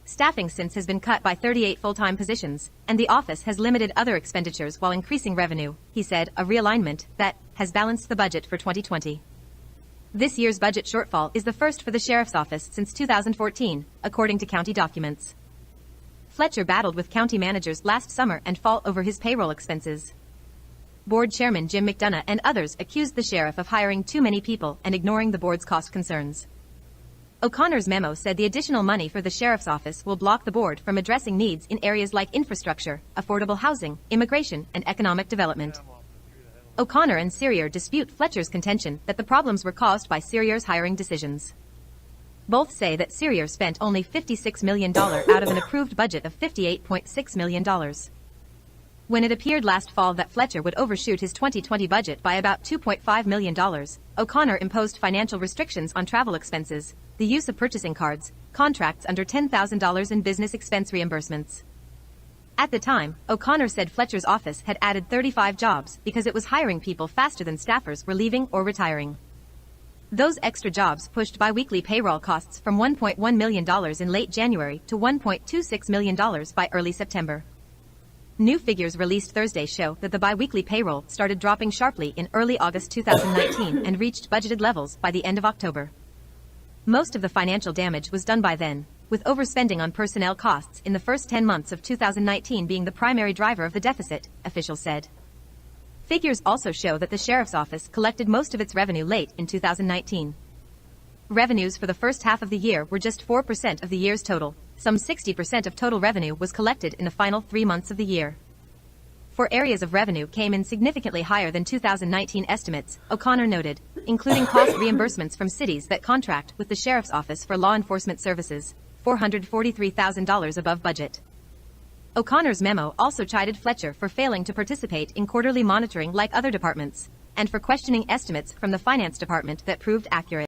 Staffing since has been cut by 38 full-time positions, and the office has limited other expenditures while increasing revenue, he said, a realignment that has balanced the budget for 2020. This year's budget shortfall is the first for the sheriff's office since 2014, according to county documents. Fletcher battled with county managers last summer and fall over his payroll expenses. Board Chairman Jim McDonough and others accused the sheriff of hiring too many people and ignoring the board's cost concerns. O'Connor's memo said the additional money for the sheriff's office will block the board from addressing needs in areas like infrastructure, affordable housing, immigration, and economic development. O'Connor and Serrier dispute Fletcher's contention that the problems were caused by Serrier's hiring decisions. Both say that Serrier spent only $56 million out of an approved budget of $58.6 million. When it appeared last fall that Fletcher would overshoot his 2020 budget by about $2.5 million, O'Connor imposed financial restrictions on travel expenses, the use of purchasing cards, contracts under $10,000 in business expense reimbursements. At the time, O'Connor said Fletcher's office had added 35 jobs because it was hiring people faster than staffers were leaving or retiring. Those extra jobs pushed biweekly payroll costs from $1.1 million in late January to $1.26 million by early September. New figures released Thursday show that the biweekly payroll started dropping sharply in early August 2019 and reached budgeted levels by the end of October. Most of the financial damage was done by then, with overspending on personnel costs in the first 10 months of 2019 being the primary driver of the deficit, officials said. Figures also show that the sheriff's office collected most of its revenue late in 2019. Revenues for the first half of the year were just 4% of the year's total. Some 60% of total revenue was collected in the final 3 months of the year. For areas of revenue came in significantly higher than 2019 estimates, O'Connor noted, including cost reimbursements from cities that contract with the sheriff's office for law enforcement services, $443,000 above budget. O'Connor's memo also chided Fletcher for failing to participate in quarterly monitoring like other departments, and for questioning estimates from the finance department that proved accurate.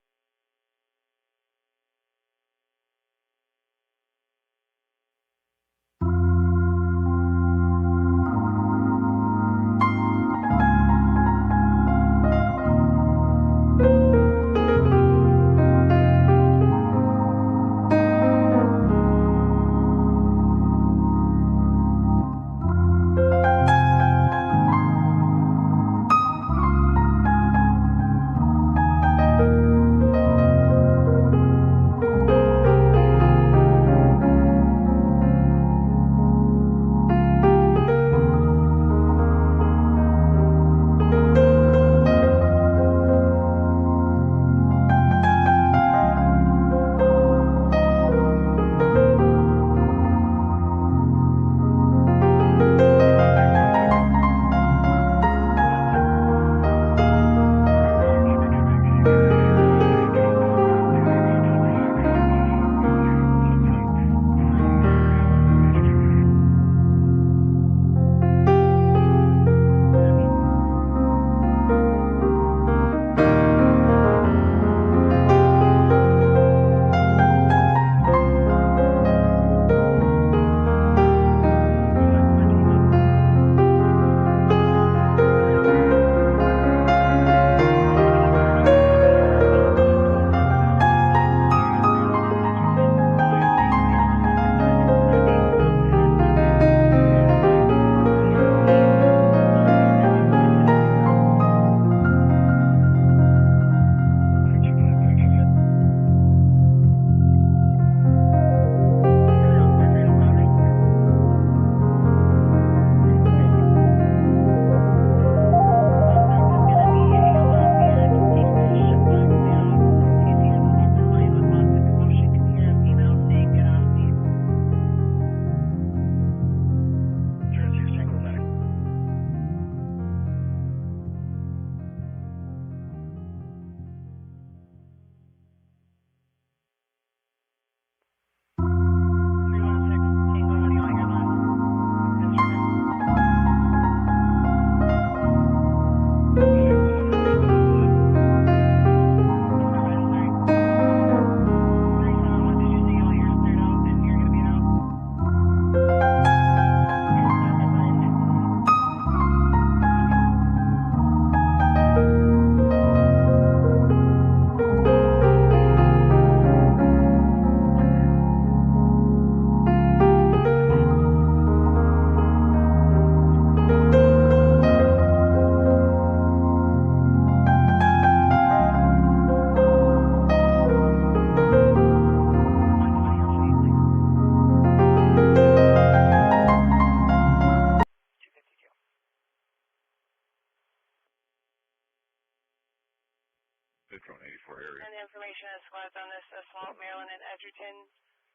And information as squads on this assault, Maryland and Edgerton.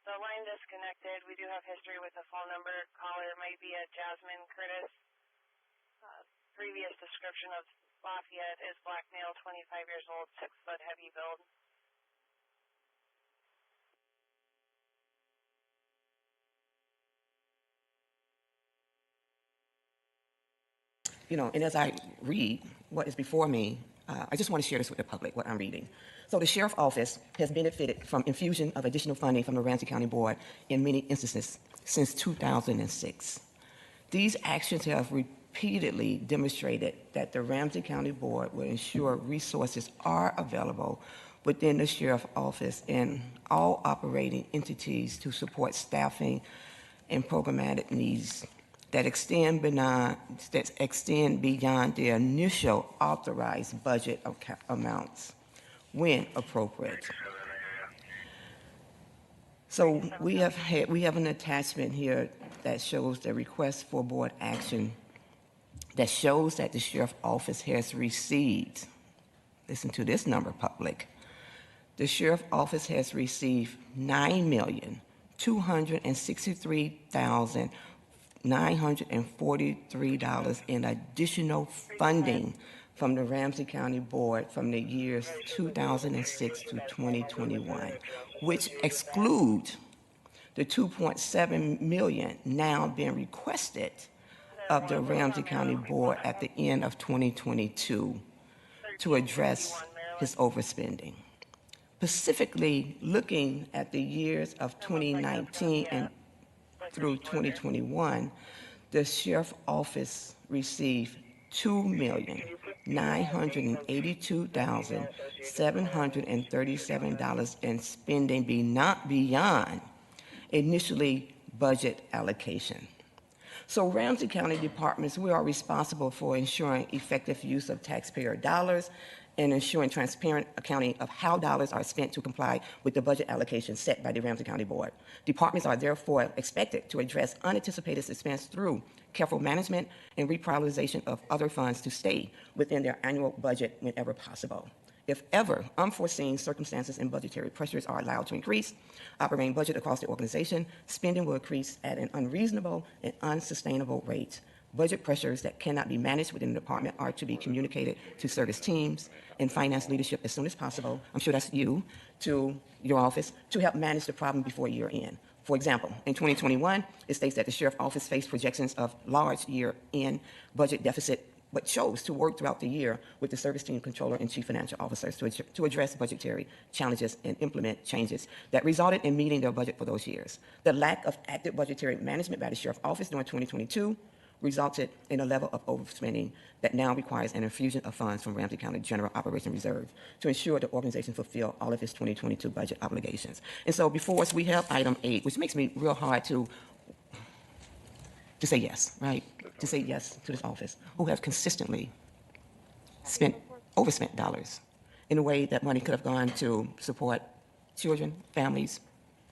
The line disconnected. We do have history with the phone number. Caller might be a Jasmine Curtis. Previous description of Lafayette is black male, 25 years old, 6 foot, heavy build. You know, and as I read what is before me, I just want to share this with the public, what I'm reading. So the Sheriff's Office has benefited from infusion of additional funding from the Ramsey County Board in many instances since 2006. These actions have repeatedly demonstrated that the Ramsey County Board will ensure resources are available within the Sheriff's Office and all operating entities to support staffing and programmatic needs that extend beyond the initial authorized budget amounts when appropriate. So we have an attachment here that shows the request for board action that shows that the Sheriff's Office has received, listen to this number, public, the Sheriff's Office has received $9,263,943 in additional funding from the Ramsey County Board from the years 2006 to 2021, which excludes the $2.7 million now being requested of the Ramsey County Board at the end of 2022 to address his overspending. Specifically, looking at the years of 2019 and through 2021, the Sheriff's Office received $2,982,737 in spending beyond initially budget allocation. So Ramsey County departments, we are responsible for ensuring effective use of taxpayer dollars and ensuring transparent accounting of how dollars are spent to comply with the budget allocation set by the Ramsey County Board. Departments are therefore expected to address unanticipated expense through careful management and reprioritization of other funds to stay within their annual budget whenever possible. If ever unforeseen circumstances and budgetary pressures are allowed to increase operating budget across the organization, spending will increase at an unreasonable and unsustainable rate. Budget pressures that cannot be managed within the department are to be communicated to service teams and finance leadership as soon as possible. I'm sure that's you, to your office, to help manage the problem before year end. For example, in 2021, it states that the Sheriff's Office faced projections of large year-end budget deficit, but chose to work throughout the year with the service team controller and chief financial officers to address budgetary challenges and implement changes that resulted in meeting their budget for those years. The lack of active budgetary management by the Sheriff's Office during 2022 resulted in a level of overspending that now requires an infusion of funds from Ramsey County General Operation Reserve to ensure the organization fulfill all of its 2022 budget obligations. And so before us, we have item 8, which makes me real hard to say yes, right? To say yes to this office, who has consistently overspent dollars in a way that money could have gone to support children, families,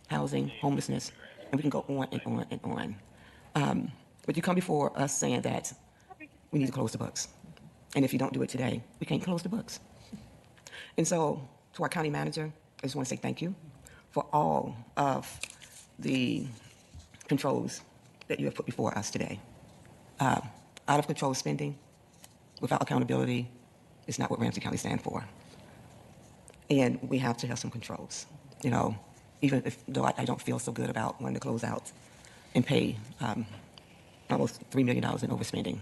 housing, homelessness, and we can go on and on and on. But you come before us saying that we need to close the books. And if you don't do it today, we can't close the books. And so to our county manager, I just want to say thank you for all of the controls that you have put before us today. Out of control spending without accountability is not what Ramsey County stands for. And we have to have some controls. You know, even though I don't feel so good about wanting to close out and pay almost $3 million in overspending.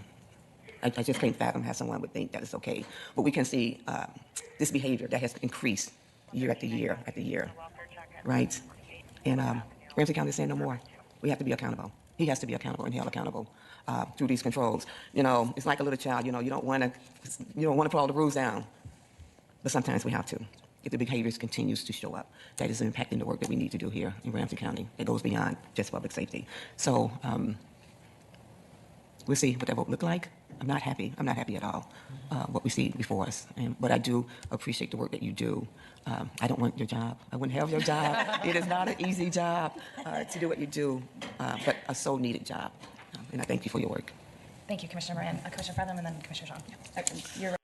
I just can't fathom how someone would think that it's okay. But we can see this behavior that has increased year after year after year, right? And Ramsey County is saying no more. We have to be accountable. He has to be accountable and held accountable through these controls. You know, it's like a little child. You know, you don't want to put all the rules down, but sometimes we have to. If the behaviors continues to show up, that is impacting the work that we need to do here in Ramsey County. It goes beyond just public safety. So we'll see what that vote look like. I'm not happy. I'm not happy at all what we see before us. But I do appreciate the work that you do. I don't want your job. I wouldn't have your job. It is not an easy job to do what you do, but a so needed job. And I thank you for your work. Thank you, Commissioner Moran. Commissioner Fredlum, and then Commissioner John. You're right.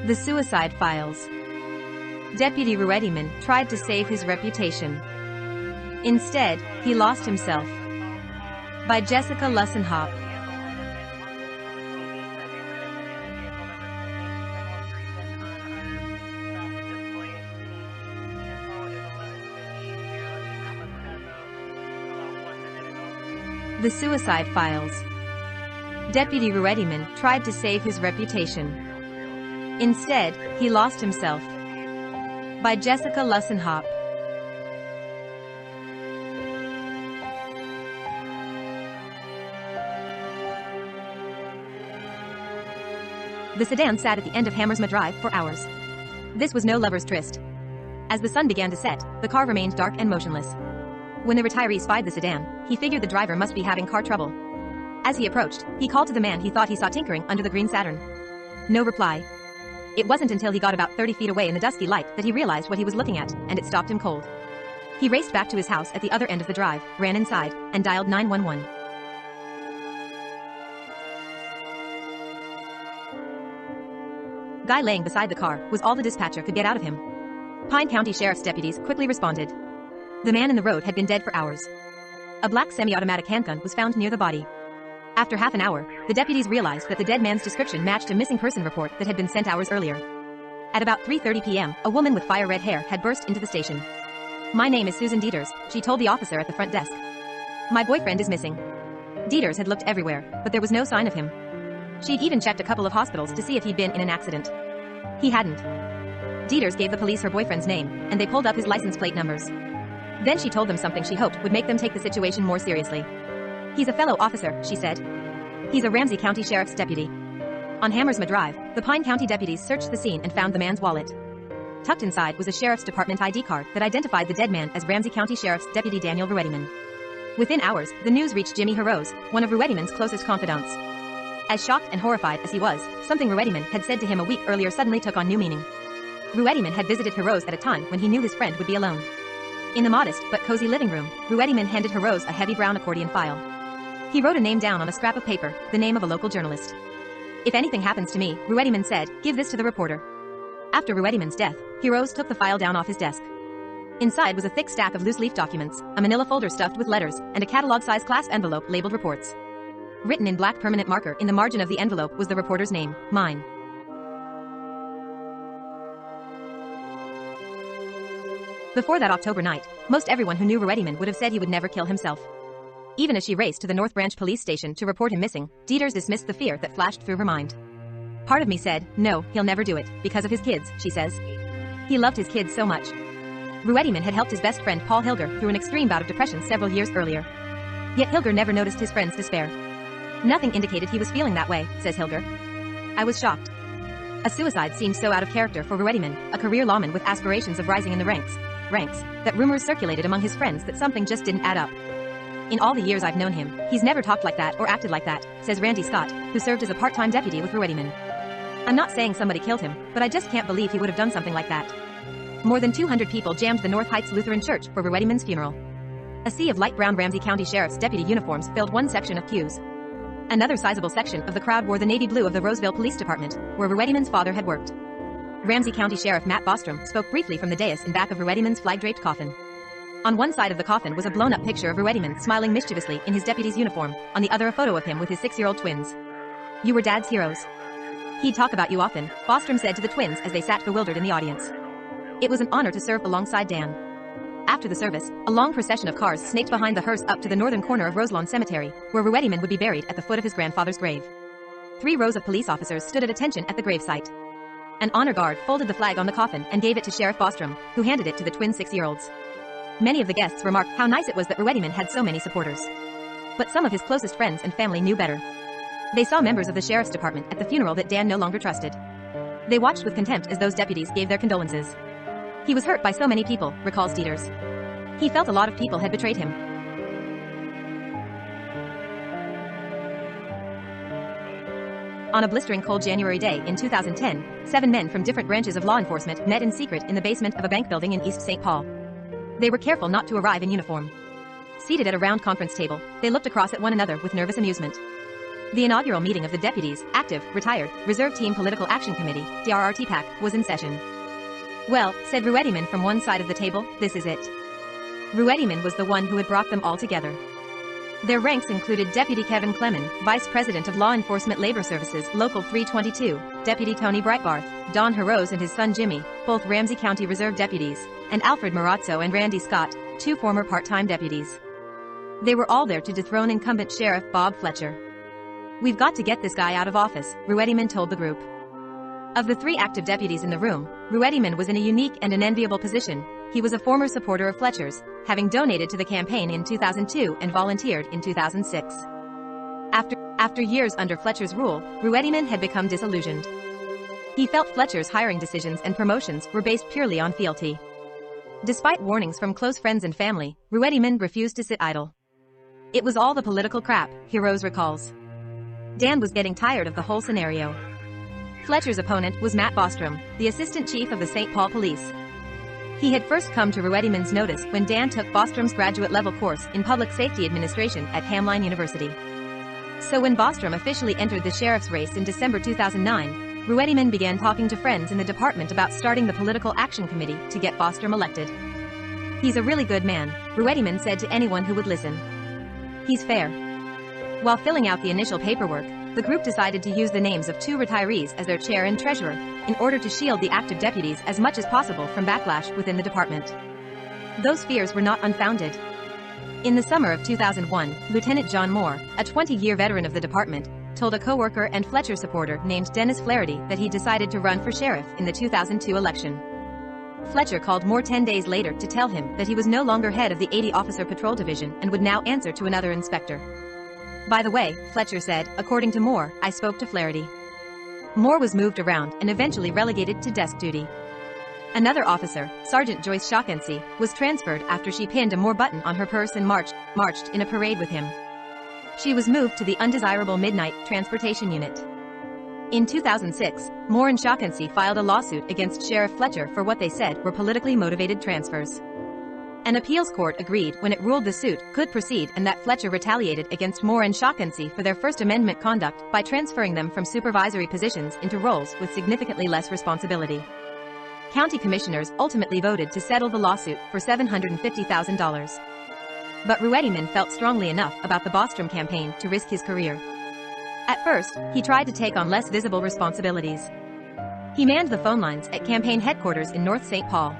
The Suicide Files. Deputy Ruettiman tried to save his reputation. Instead, he lost himself. By Jessica Lussenhop. The Suicide Files. Deputy Ruediman tried to save his reputation. Instead, he lost himself. By Jessica Lussenhop. The sedan sat at the end of Hammersmith Drive for hours. This was no lover's tryst. As the sun began to set, the car remained dark and motionless. When the retiree spied the sedan, he figured the driver must be having car trouble. As he approached, he called to the man he thought he saw tinkering under the green Saturn. No reply. It wasn't until he got about 30 feet away in the dusky light that he realized what he was looking at, and it stopped him cold. He raced back to his house at the other end of the drive, ran inside, and dialed 911. Guy laying beside the car was all the dispatcher could get out of him. Pine County Sheriff's deputies quickly responded. The man in the road had been dead for hours. A black semi-automatic handgun was found near the body. After half an hour, the deputies realized that the dead man's description matched a missing person report that had been sent hours earlier. At about 3:30 p.m., a woman with fire-red hair had burst into the station. "My name is Susan Dieters," she told the officer at the front desk. "My boyfriend is missing." Dieters had looked everywhere, but there was no sign of him. She'd even checked a couple of hospitals to see if he'd been in an accident. He hadn't. Dieters gave the police her boyfriend's name, and they pulled up his license plate numbers. Then she told them something she hoped would make them take the situation more seriously. "He's a fellow officer," she said. "He's a Ramsey County Sheriff's deputy." On Hammersmith Drive, the Pine County deputies searched the scene and found the man's wallet. Tucked inside was a Sheriff's Department ID card that identified the dead man as Ramsey County Sheriff's Deputy Daniel Ruediman. Within hours, the news reached Jimmy Harrose, one of Ruediman's closest confidants. As shocked and horrified as he was, something Ruediman had said to him a week earlier suddenly took on new meaning. Ruediman had visited Harrose at a time when he knew his friend would be alone. In the modest but cozy living room, Ruediman handed Harrose a heavy brown accordion file. He wrote a name down on a scrap of paper, the name of a local journalist. "If anything happens to me," Ruediman said, "give this to the reporter." After Ruediman's death, Harrose took the file down off his desk. Inside was a thick stack of loose-leaf documents, a manila folder stuffed with letters, and a catalog-sized clasp envelope labeled reports. Written in black permanent marker in the margin of the envelope was the reporter's name, mine. Before that October night, most everyone who knew Ruediman would have said he would never kill himself. Even as she raced to the North Branch police station to report him missing, Dieters dismissed the fear that flashed through her mind. "Part of me said, no, he'll never do it, because of his kids," she says. He loved his kids so much. Ruediman had helped his best friend Paul Hilger through an extreme bout of depression several years earlier. Yet Hilger never noticed his friend's despair. "Nothing indicated he was feeling that way," says Hilger. "I was shocked." A suicide seemed so out of character for Ruediman, a career lawman with aspirations of rising in the ranks, that rumors circulated among his friends that something just didn't add up. "In all the years I've known him, he's never talked like that or acted like that," says Randy Scott, who served as a part-time deputy with Ruediman. "I'm not saying somebody killed him, but I just can't believe he would have done something like that." More than 200 people jammed the North Heights Lutheran Church for Ruediman's funeral. A sea of light brown Ramsey County Sheriff's deputy uniforms filled one section of pews. Another sizable section of the crowd wore the navy blue of the Roseville Police Department, where Ruediman's father had worked. Ramsey County Sheriff Matt Bostrom spoke briefly from the dais in back of Ruediman's flag-draped coffin. On one side of the coffin was a blown-up picture of Ruediman smiling mischievously in his deputy's uniform, on the other a photo of him with his 6-year-old twins. "You were Dad's heroes. He'd talk about you often," Bostrom said to the twins as they sat bewildered in the audience. It was an honor to serve alongside Dan. After the service, a long procession of cars snaked behind the hearse up to the northern corner of Roselawn Cemetery, where Ruediman would be buried at the foot of his grandfather's grave. 3 rows of police officers stood at attention at the gravesite. An honor guard folded the flag on the coffin and gave it to Sheriff Bostrom, who handed it to the twin 6-year-olds. Many of the guests remarked how nice it was that Ruediman had so many supporters. But some of his closest friends and family knew better. They saw members of the sheriff's department at the funeral that Dan no longer trusted. They watched with contempt as those deputies gave their condolences. "He was hurt by so many people," recalls Dieters. "He felt a lot of people had betrayed him." On a blistering cold January day in 2010, 7 men from different branches of law enforcement met in secret in the basement of a bank building in East St. Paul. They were careful not to arrive in uniform. Seated at a round conference table, they looked across at one another with nervous amusement. The inaugural meeting of the Deputies, Active, Retired, Reserve Team Political Action Committee, DRRTPAC, was in session. "Well," said Ruediman from one side of the table, "this is it." Ruediman was the one who had brought them all together. Their ranks included Deputy Kevin Clemon, Vice President of Law Enforcement Labor Services, Local 322, Deputy Tony Breitbarth, Don Harrose and his son Jimmy, both Ramsey County Reserve deputies, and Alfred Marazzo and Randy Scott, 2 former part-time deputies. They were all there to dethrone incumbent Sheriff Bob Fletcher. "We've got to get this guy out of office," Ruettiman told the group. Of the 3 active deputies in the room, Ruettiman was in a unique and an enviable position. He was a former supporter of Fletcher's, having donated to the campaign in 2002 and volunteered in 2006. After years under Fletcher's rule, Ruettiman had become disillusioned. He felt Fletcher's hiring decisions and promotions were based purely on fealty. Despite warnings from close friends and family, Ruettiman refused to sit idle. "It was all the political crap," Heroes recalls. Dan was getting tired of the whole scenario. Fletcher's opponent was Matt Bostrom, the assistant chief of the St. Paul Police. He had first come to Ruettiman's notice when Dan took Bostrom's graduate-level course in Public Safety Administration at Hamline University. So when Bostrom officially entered the sheriff's race in December 2009, Ruettiman began talking to friends in the department about starting the Political Action Committee to get Bostrom elected. "He's a really good man," Ruettiman said to anyone who would listen. "He's fair." While filling out the initial paperwork, the group decided to use the names of 2 retirees as their chair and treasurer, in order to shield the active deputies as much as possible from backlash within the department. Those fears were not unfounded. In the summer of 2001, Lieutenant John Moore, a 20-year veteran of the department, told a co-worker and Fletcher supporter named Dennis Flaherty that he decided to run for sheriff in the 2002 election. Fletcher called Moore 10 days later to tell him that he was no longer head of the 80-officer patrol division and would now answer to another inspector. "By the way," Fletcher said, "according to Moore, I spoke to Flaherty." Moore was moved around and eventually relegated to desk duty. Another officer, Sergeant Joyce Shaughnessy, was transferred after she pinned a Moore button on her purse and marched in a parade with him. She was moved to the undesirable Midnight Transportation Unit. In 2006, Moore and Shaughnessy filed a lawsuit against Sheriff Fletcher for what they said were politically motivated transfers. An appeals court agreed when it ruled the suit could proceed and that Fletcher retaliated against Moore and Shaughnessy for their First Amendment conduct by transferring them from supervisory positions into roles with significantly less responsibility. County commissioners ultimately voted to settle the lawsuit for $750,000. But Ruettiman felt strongly enough about the Bostrom campaign to risk his career. At first, he tried to take on less visible responsibilities. He manned the phone lines at campaign headquarters in North St. Paul.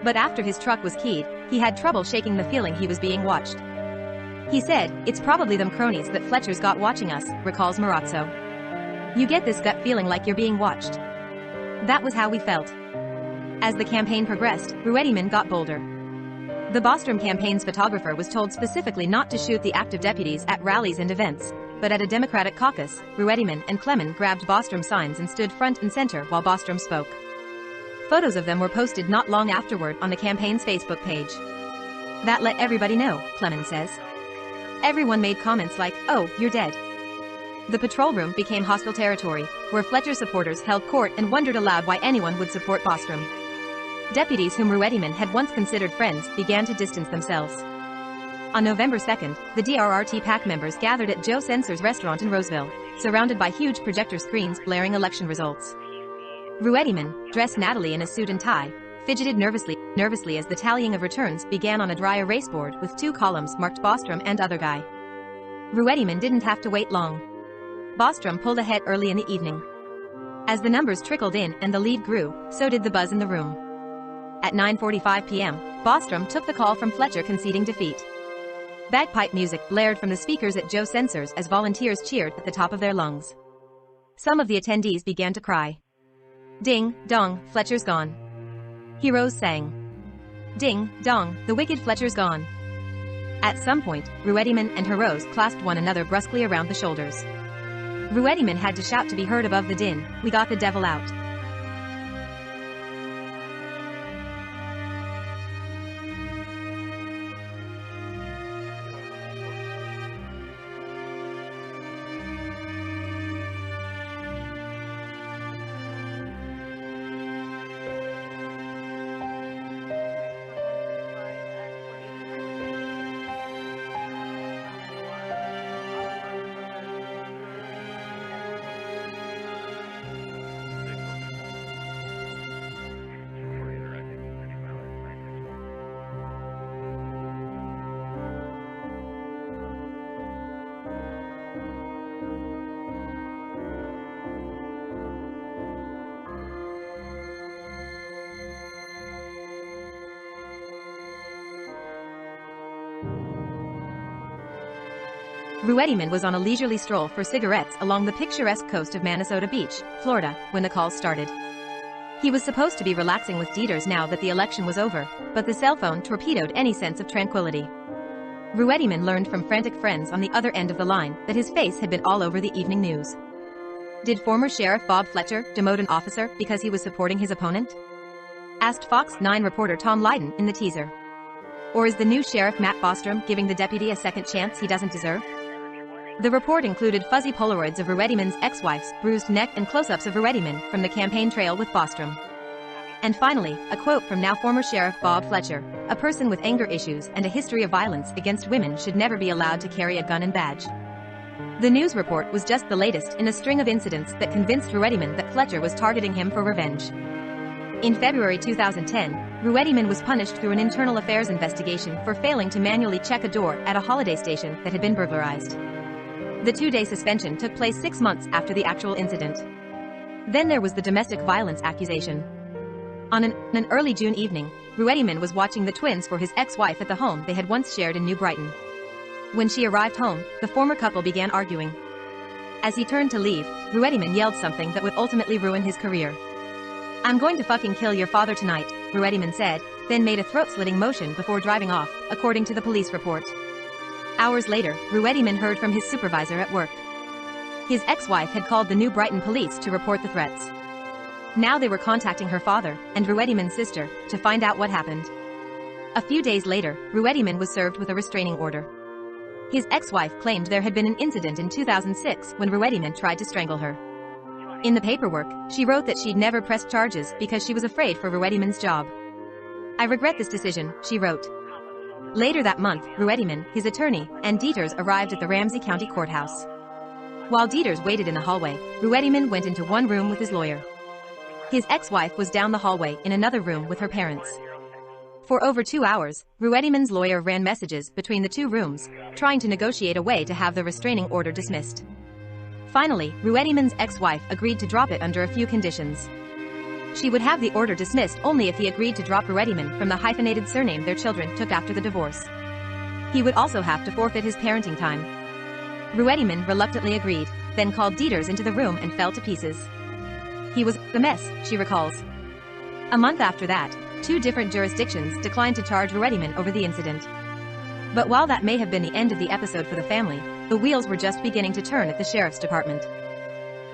But after his truck was keyed, he had trouble shaking the feeling he was being watched. He said, "It's probably them cronies that Fletcher's got watching us," recalls Marazzo. "You get this gut feeling like you're being watched." That was how we felt. As the campaign progressed, Ruettiman got bolder. The Bostrom campaign's photographer was told specifically not to shoot the active deputies at rallies and events, but at a Democratic caucus, Ruettiman and Clemen grabbed Bostrom signs and stood front and center while Bostrom spoke. Photos of them were posted not long afterward on the campaign's Facebook page. "That let everybody know," Clemen says. Everyone made comments like, "Oh, you're dead." The patrol room became hostile territory, where Fletcher supporters held court and wondered aloud why anyone would support Bostrom. Deputies whom Ruettiman had once considered friends began to distance themselves. On November 2nd, the DRRT PAC members gathered at Joe Sensor's restaurant in Roseville, surrounded by huge projector screens blaring election results. Ruettiman, dressed nattily in a suit and tie, fidgeted nervously as the tallying of returns began on a dry erase board with 2 columns marked Bostrom and other guy. Ruettiman didn't have to wait long. Bostrom pulled ahead early in the evening. As the numbers trickled in and the lead grew, so did the buzz in the room. At 9:45 p.m., Bostrom took the call from Fletcher conceding defeat. Bagpipe music blared from the speakers at Joe Sensor's as volunteers cheered at the top of their lungs. Some of the attendees began to cry. "Ding, dong, Fletcher's gone." Heroes sang. "Ding, dong, the wicked Fletcher's gone." At some point, Ruettiman and Heroes clasped one another brusquely around the shoulders. Ruettiman had to shout to be heard above the din, "We got the devil out." Ruediman was on a leisurely stroll for cigarettes along the picturesque coast of Minnesota Beach, Florida, when the calls started. He was supposed to be relaxing with Dieters now that the election was over, but the cell phone torpedoed any sense of tranquility. Ruediman learned from frantic friends on the other end of the line that his face had been all over the evening news. Did former Sheriff Bob Fletcher demote an officer because he was supporting his opponent? Asked Fox 9 reporter Tom Lydon in the teaser. Or is the new Sheriff Matt Bostrom giving the deputy a second chance he doesn't deserve? The report included fuzzy Polaroids of Ruediman's ex-wife's bruised neck and close-ups of Ruediman from the campaign trail with Bostrom. And finally, a quote from now former Sheriff Bob Fletcher: "A person with anger issues and a history of violence against women should never be allowed to carry a gun and badge." The news report was just the latest in a string of incidents that convinced Ruediman that Fletcher was targeting him for revenge. In February 2010, Ruediman was punished through an internal affairs investigation for failing to manually check a door at a holiday station that had been burglarized. The 2-day suspension took place 6 months after the actual incident. Then there was the domestic violence accusation. On an early June evening, Ruediman was watching the twins for his ex-wife at the home they had once shared in New Brighton. When she arrived home, the former couple began arguing. As he turned to leave, Ruediman yelled something that would ultimately ruin his career. "I'm going to fucking kill your father tonight," Ruediman said, then made a throat-slitting motion before driving off, according to the police report. Hours later, Ruediman heard from his supervisor at work. His ex-wife had called the New Brighton police to report the threats. Now they were contacting her father and Ruediman's sister to find out what happened. A few days later, Ruediman was served with a restraining order. His ex-wife claimed there had been an incident in 2006 when Ruediman tried to strangle her. In the paperwork, she wrote that she'd never pressed charges because she was afraid for Ruediman's job. "I regret this decision," she wrote. Later that month, Ruediman, his attorney, and Dieters arrived at the Ramsey County Courthouse. While Dieters waited in the hallway, Ruediman went into one room with his lawyer. His ex-wife was down the hallway in another room with her parents. For over 2 hours, Ruediman's lawyer ran messages between the two rooms, trying to negotiate a way to have the restraining order dismissed. Finally, Ruediman's ex-wife agreed to drop it under a few conditions. She would have the order dismissed only if he agreed to drop Ruediman from the hyphenated surname their children took after the divorce. He would also have to forfeit his parenting time. Ruediman reluctantly agreed, then called Dieters into the room and fell to pieces. "He was a mess," she recalls. A month after that, 2 different jurisdictions declined to charge Ruediman over the incident. But while that may have been the end of the episode for the family, the wheels were just beginning to turn at the sheriff's department.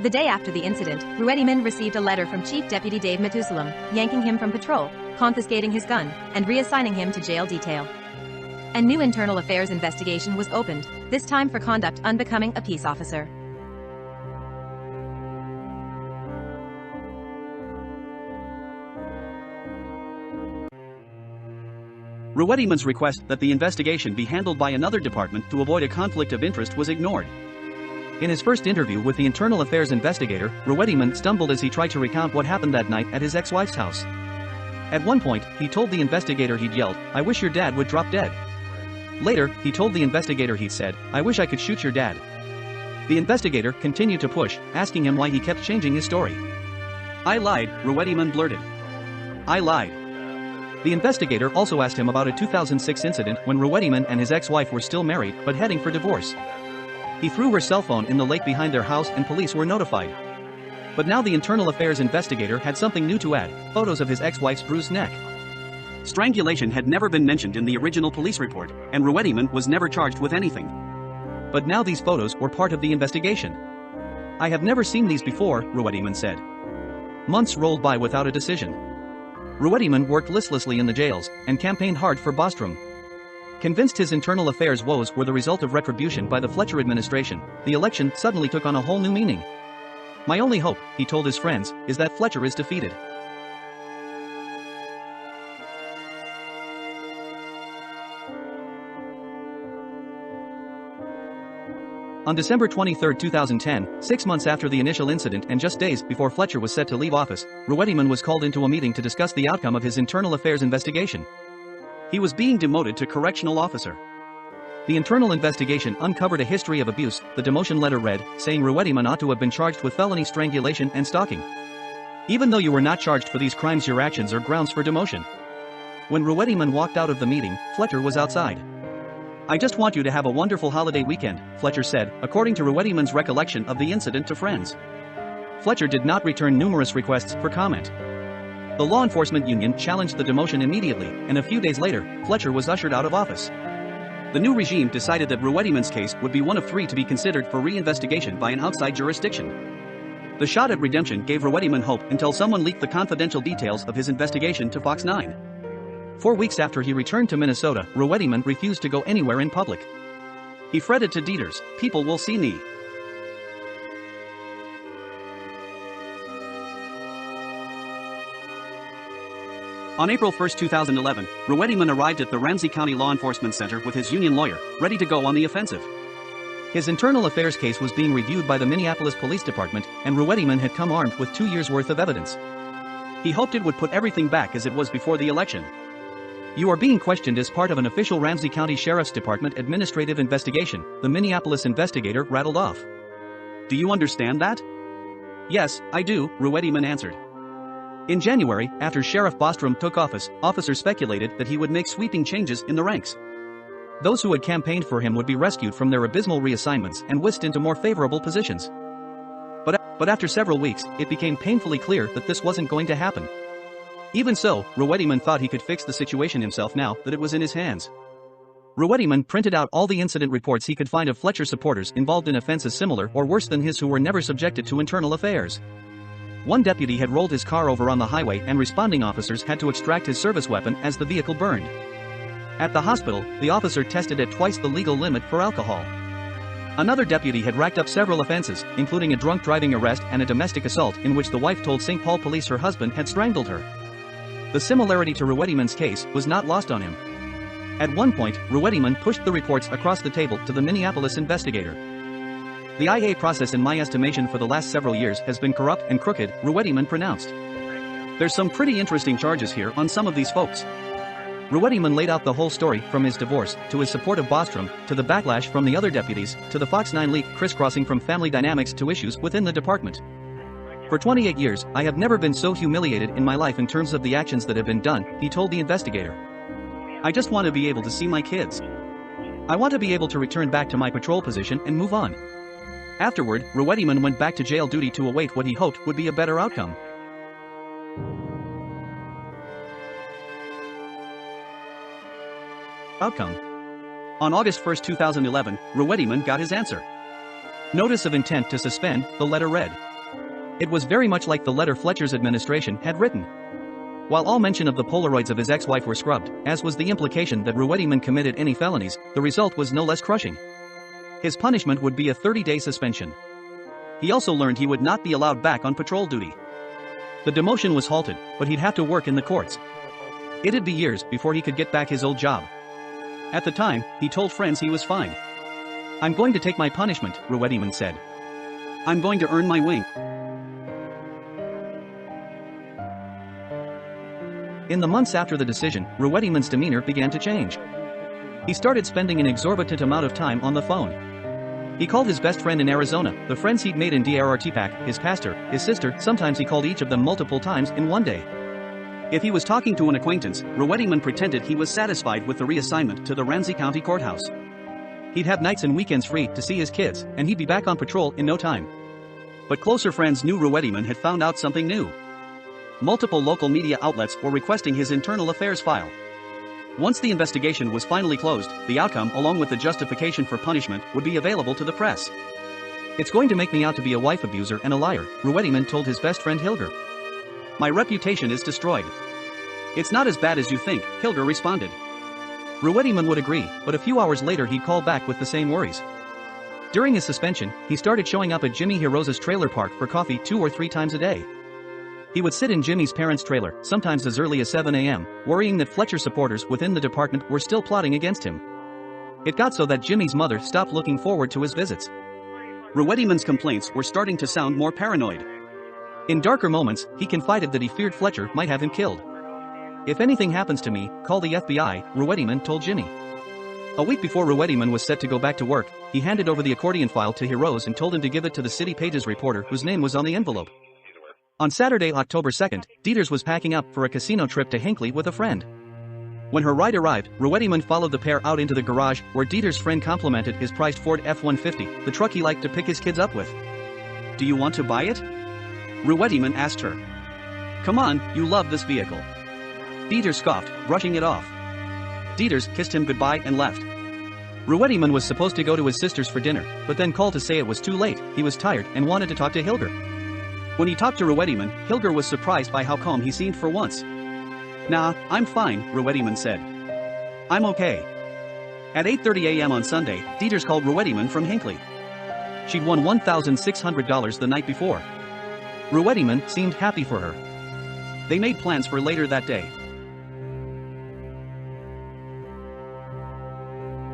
The day after the incident, Ruediman received a letter from Chief Deputy Dave Matusalem, yanking him from patrol, confiscating his gun, and reassigning him to jail detail. A new internal affairs investigation was opened, this time for conduct unbecoming a peace officer. Ruediman's request that the investigation be handled by another department to avoid a conflict of interest was ignored. In his first interview with the internal affairs investigator, Ruediman stumbled as he tried to recount what happened that night at his ex-wife's house. At one point, he told the investigator he'd yelled, "I wish your dad would drop dead." Later, he told the investigator he'd said, "I wish I could shoot your dad." The investigator continued to push, asking him why he kept changing his story. "I lied," Ruediman blurted. "I lied." The investigator also asked him about a 2006 incident when Ruediman and his ex-wife were still married but heading for divorce. He threw her cell phone in the lake behind their house and police were notified. But now the internal affairs investigator had something new to add: photos of his ex-wife's bruised neck. Strangulation had never been mentioned in the original police report, and Ruediman was never charged with anything. But now these photos were part of the investigation. "I have never seen these before," Ruediman said. Months rolled by without a decision. Ruediman worked listlessly in the jails and campaigned hard for Bostrom. Convinced his internal affairs woes were the result of retribution by the Fletcher administration, the election suddenly took on a whole new meaning. "My only hope," he told his friends, "is that Fletcher is defeated." On December 23, 2010, 6 months after the initial incident and just days before Fletcher was set to leave office, Ruediman was called into a meeting to discuss the outcome of his internal affairs investigation. He was being demoted to correctional officer. The internal investigation uncovered a history of abuse, the demotion letter read, saying Ruediman ought to have been charged with felony strangulation and stalking. "Even though you were not charged for these crimes, your actions are grounds for demotion." When Ruediman walked out of the meeting, Fletcher was outside. "I just want you to have a wonderful holiday weekend," Fletcher said, according to Ruettiman's recollection of the incident to friends. Fletcher did not return numerous requests for comment. The law enforcement union challenged the demotion immediately, and a few days later, Fletcher was ushered out of office. The new regime decided that Ruettiman's case would be one of 3 to be considered for re-investigation by an outside jurisdiction. The shot at redemption gave Ruettiman hope until someone leaked the confidential details of his investigation to Fox 9. 4 weeks after he returned to Minnesota, Ruettiman refused to go anywhere in public. He fretted to Dieters, "People will see me." On April 1, 2011, Ruettiman arrived at the Ramsey County Law Enforcement Center with his union lawyer, ready to go on the offensive. His internal affairs case was being reviewed by the Minneapolis Police Department, and Ruettiman had come armed with 2 years' worth of evidence. He hoped it would put everything back as it was before the election. "You are being questioned as part of an official Ramsey County Sheriff's Department administrative investigation," the Minneapolis investigator rattled off. "Do you understand that?" "Yes, I do," Ruettiman answered. In January, after Sheriff Bostrom took office, officers speculated that he would make sweeping changes in the ranks. Those who had campaigned for him would be rescued from their abysmal reassignments and whisked into more favorable positions. But after several weeks, it became painfully clear that this wasn't going to happen. Even so, Ruettiman thought he could fix the situation himself now that it was in his hands. Ruettiman printed out all the incident reports he could find of Fletcher supporters involved in offenses similar or worse than his who were never subjected to internal affairs. One deputy had rolled his car over on the highway and responding officers had to extract his service weapon as the vehicle burned. At the hospital, the officer tested at twice the legal limit for alcohol. Another deputy had racked up several offenses, including a drunk driving arrest and a domestic assault in which the wife told St. Paul police her husband had strangled her. The similarity to Ruettiman's case was not lost on him. At one point, Ruettiman pushed the reports across the table to the Minneapolis investigator. "The IA process in my estimation for the last several years has been corrupt and crooked," Ruettiman pronounced. "There's some pretty interesting charges here on some of these folks." Ruettiman laid out the whole story, from his divorce, to his support of Bostrom, to the backlash from the other deputies, to the Fox 9 leak crisscrossing from family dynamics to issues within the department. "For 28 years, I have never been so humiliated in my life in terms of the actions that have been done," he told the investigator. "I just want to be able to see my kids. I want to be able to return back to my patrol position and move on." Afterward, Ruettiman went back to jail duty to await what he hoped would be a better outcome. On August 1, 2011, Ruettiman got his answer. Notice of intent to suspend, the letter read. It was very much like the letter Fletcher's administration had written. While all mention of the Polaroids of his ex-wife were scrubbed, as was the implication that Ruettiman committed any felonies, the result was no less crushing. His punishment would be a 30-day suspension. He also learned he would not be allowed back on patrol duty. The demotion was halted, but he'd have to work in the courts. It'd be years before he could get back his old job. At the time, he told friends he was fine. "I'm going to take my punishment," Ruettiman said. "I'm going to earn my wing." In the months after the decision, Ruettiman's demeanor began to change. He started spending an exorbitant amount of time on the phone. He called his best friend in Arizona, the friends he'd made in DRRTPAC, his pastor, his sister, sometimes he called each of them multiple times in one day. If he was talking to an acquaintance, Ruettiman pretended he was satisfied with the reassignment to the Ramsey County Courthouse. He'd have nights and weekends free to see his kids, and he'd be back on patrol in no time. But closer friends knew Ruettiman had found out something new. Multiple local media outlets were requesting his internal affairs file. Once the investigation was finally closed, the outcome, along with the justification for punishment, would be available to the press. "It's going to make me out to be a wife abuser and a liar," Ruettiman told his best friend Hilger. "My reputation is destroyed." "It's not as bad as you think," Hilger responded. Ruettiman would agree, but a few hours later he'd call back with the same worries. During his suspension, he started showing up at Jimmy Hiroz's trailer park for coffee 2 or 3 times a day. He would sit in Jimmy's parents' trailer, sometimes as early as 7 a.m., worrying that Fletcher supporters within the department were still plotting against him. It got so that Jimmy's mother stopped looking forward to his visits. Ruettiman's complaints were starting to sound more paranoid. In darker moments, he confided that he feared Fletcher might have him killed. "If anything happens to me, call the FBI," Ruettiman told Jimmy. A week before Ruettiman was set to go back to work, he handed over the accordion file to Hiroz and told him to give it to the City Pages reporter whose name was on the envelope. On Saturday, October 2nd, Dieters was packing up for a casino trip to Hinckley with a friend. When her ride arrived, Ruettiman followed the pair out into the garage, where Dieter's friend complimented his prized Ford F-150, the truck he liked to pick his kids up with. "Do you want to buy it?" Ruettiman asked her. "Come on, you love this vehicle." Dieter scoffed, brushing it off. Dieters kissed him goodbye and left. Ruettiman was supposed to go to his sister's for dinner, but then called to say it was too late, he was tired and wanted to talk to Hilger. When he talked to Ruettiman, Hilger was surprised by how calm he seemed for once. "Nah, I'm fine," Ruettiman said. "I'm okay." At 8:30 a.m. on Sunday, Dieters called Ruettiman from Hinckley. She'd won $1,600 the night before. Ruettiman seemed happy for her. They made plans for later that day.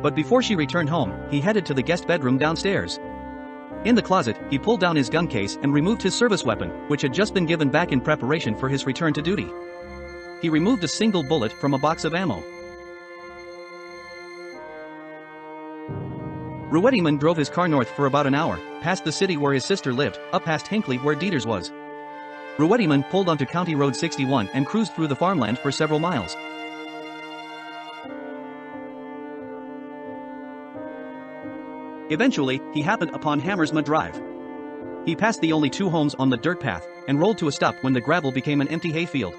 But before she returned home, he headed to the guest bedroom downstairs. In the closet, he pulled down his gun case and removed his service weapon, which had just been given back in preparation for his return to duty. He removed a single bullet from a box of ammo. Ruettiman drove his car north for about an hour, past the city where his sister lived, up past Hinckley where Dieters was. Ruettiman pulled onto County Road 61 and cruised through the farmland for several miles. Eventually, he happened upon Hammersma Drive. He passed the only two homes on the dirt path, and rolled to a stop when the gravel became an empty hayfield.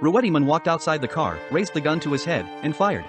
Ruettiman walked outside the car, raised the gun to his head, and fired.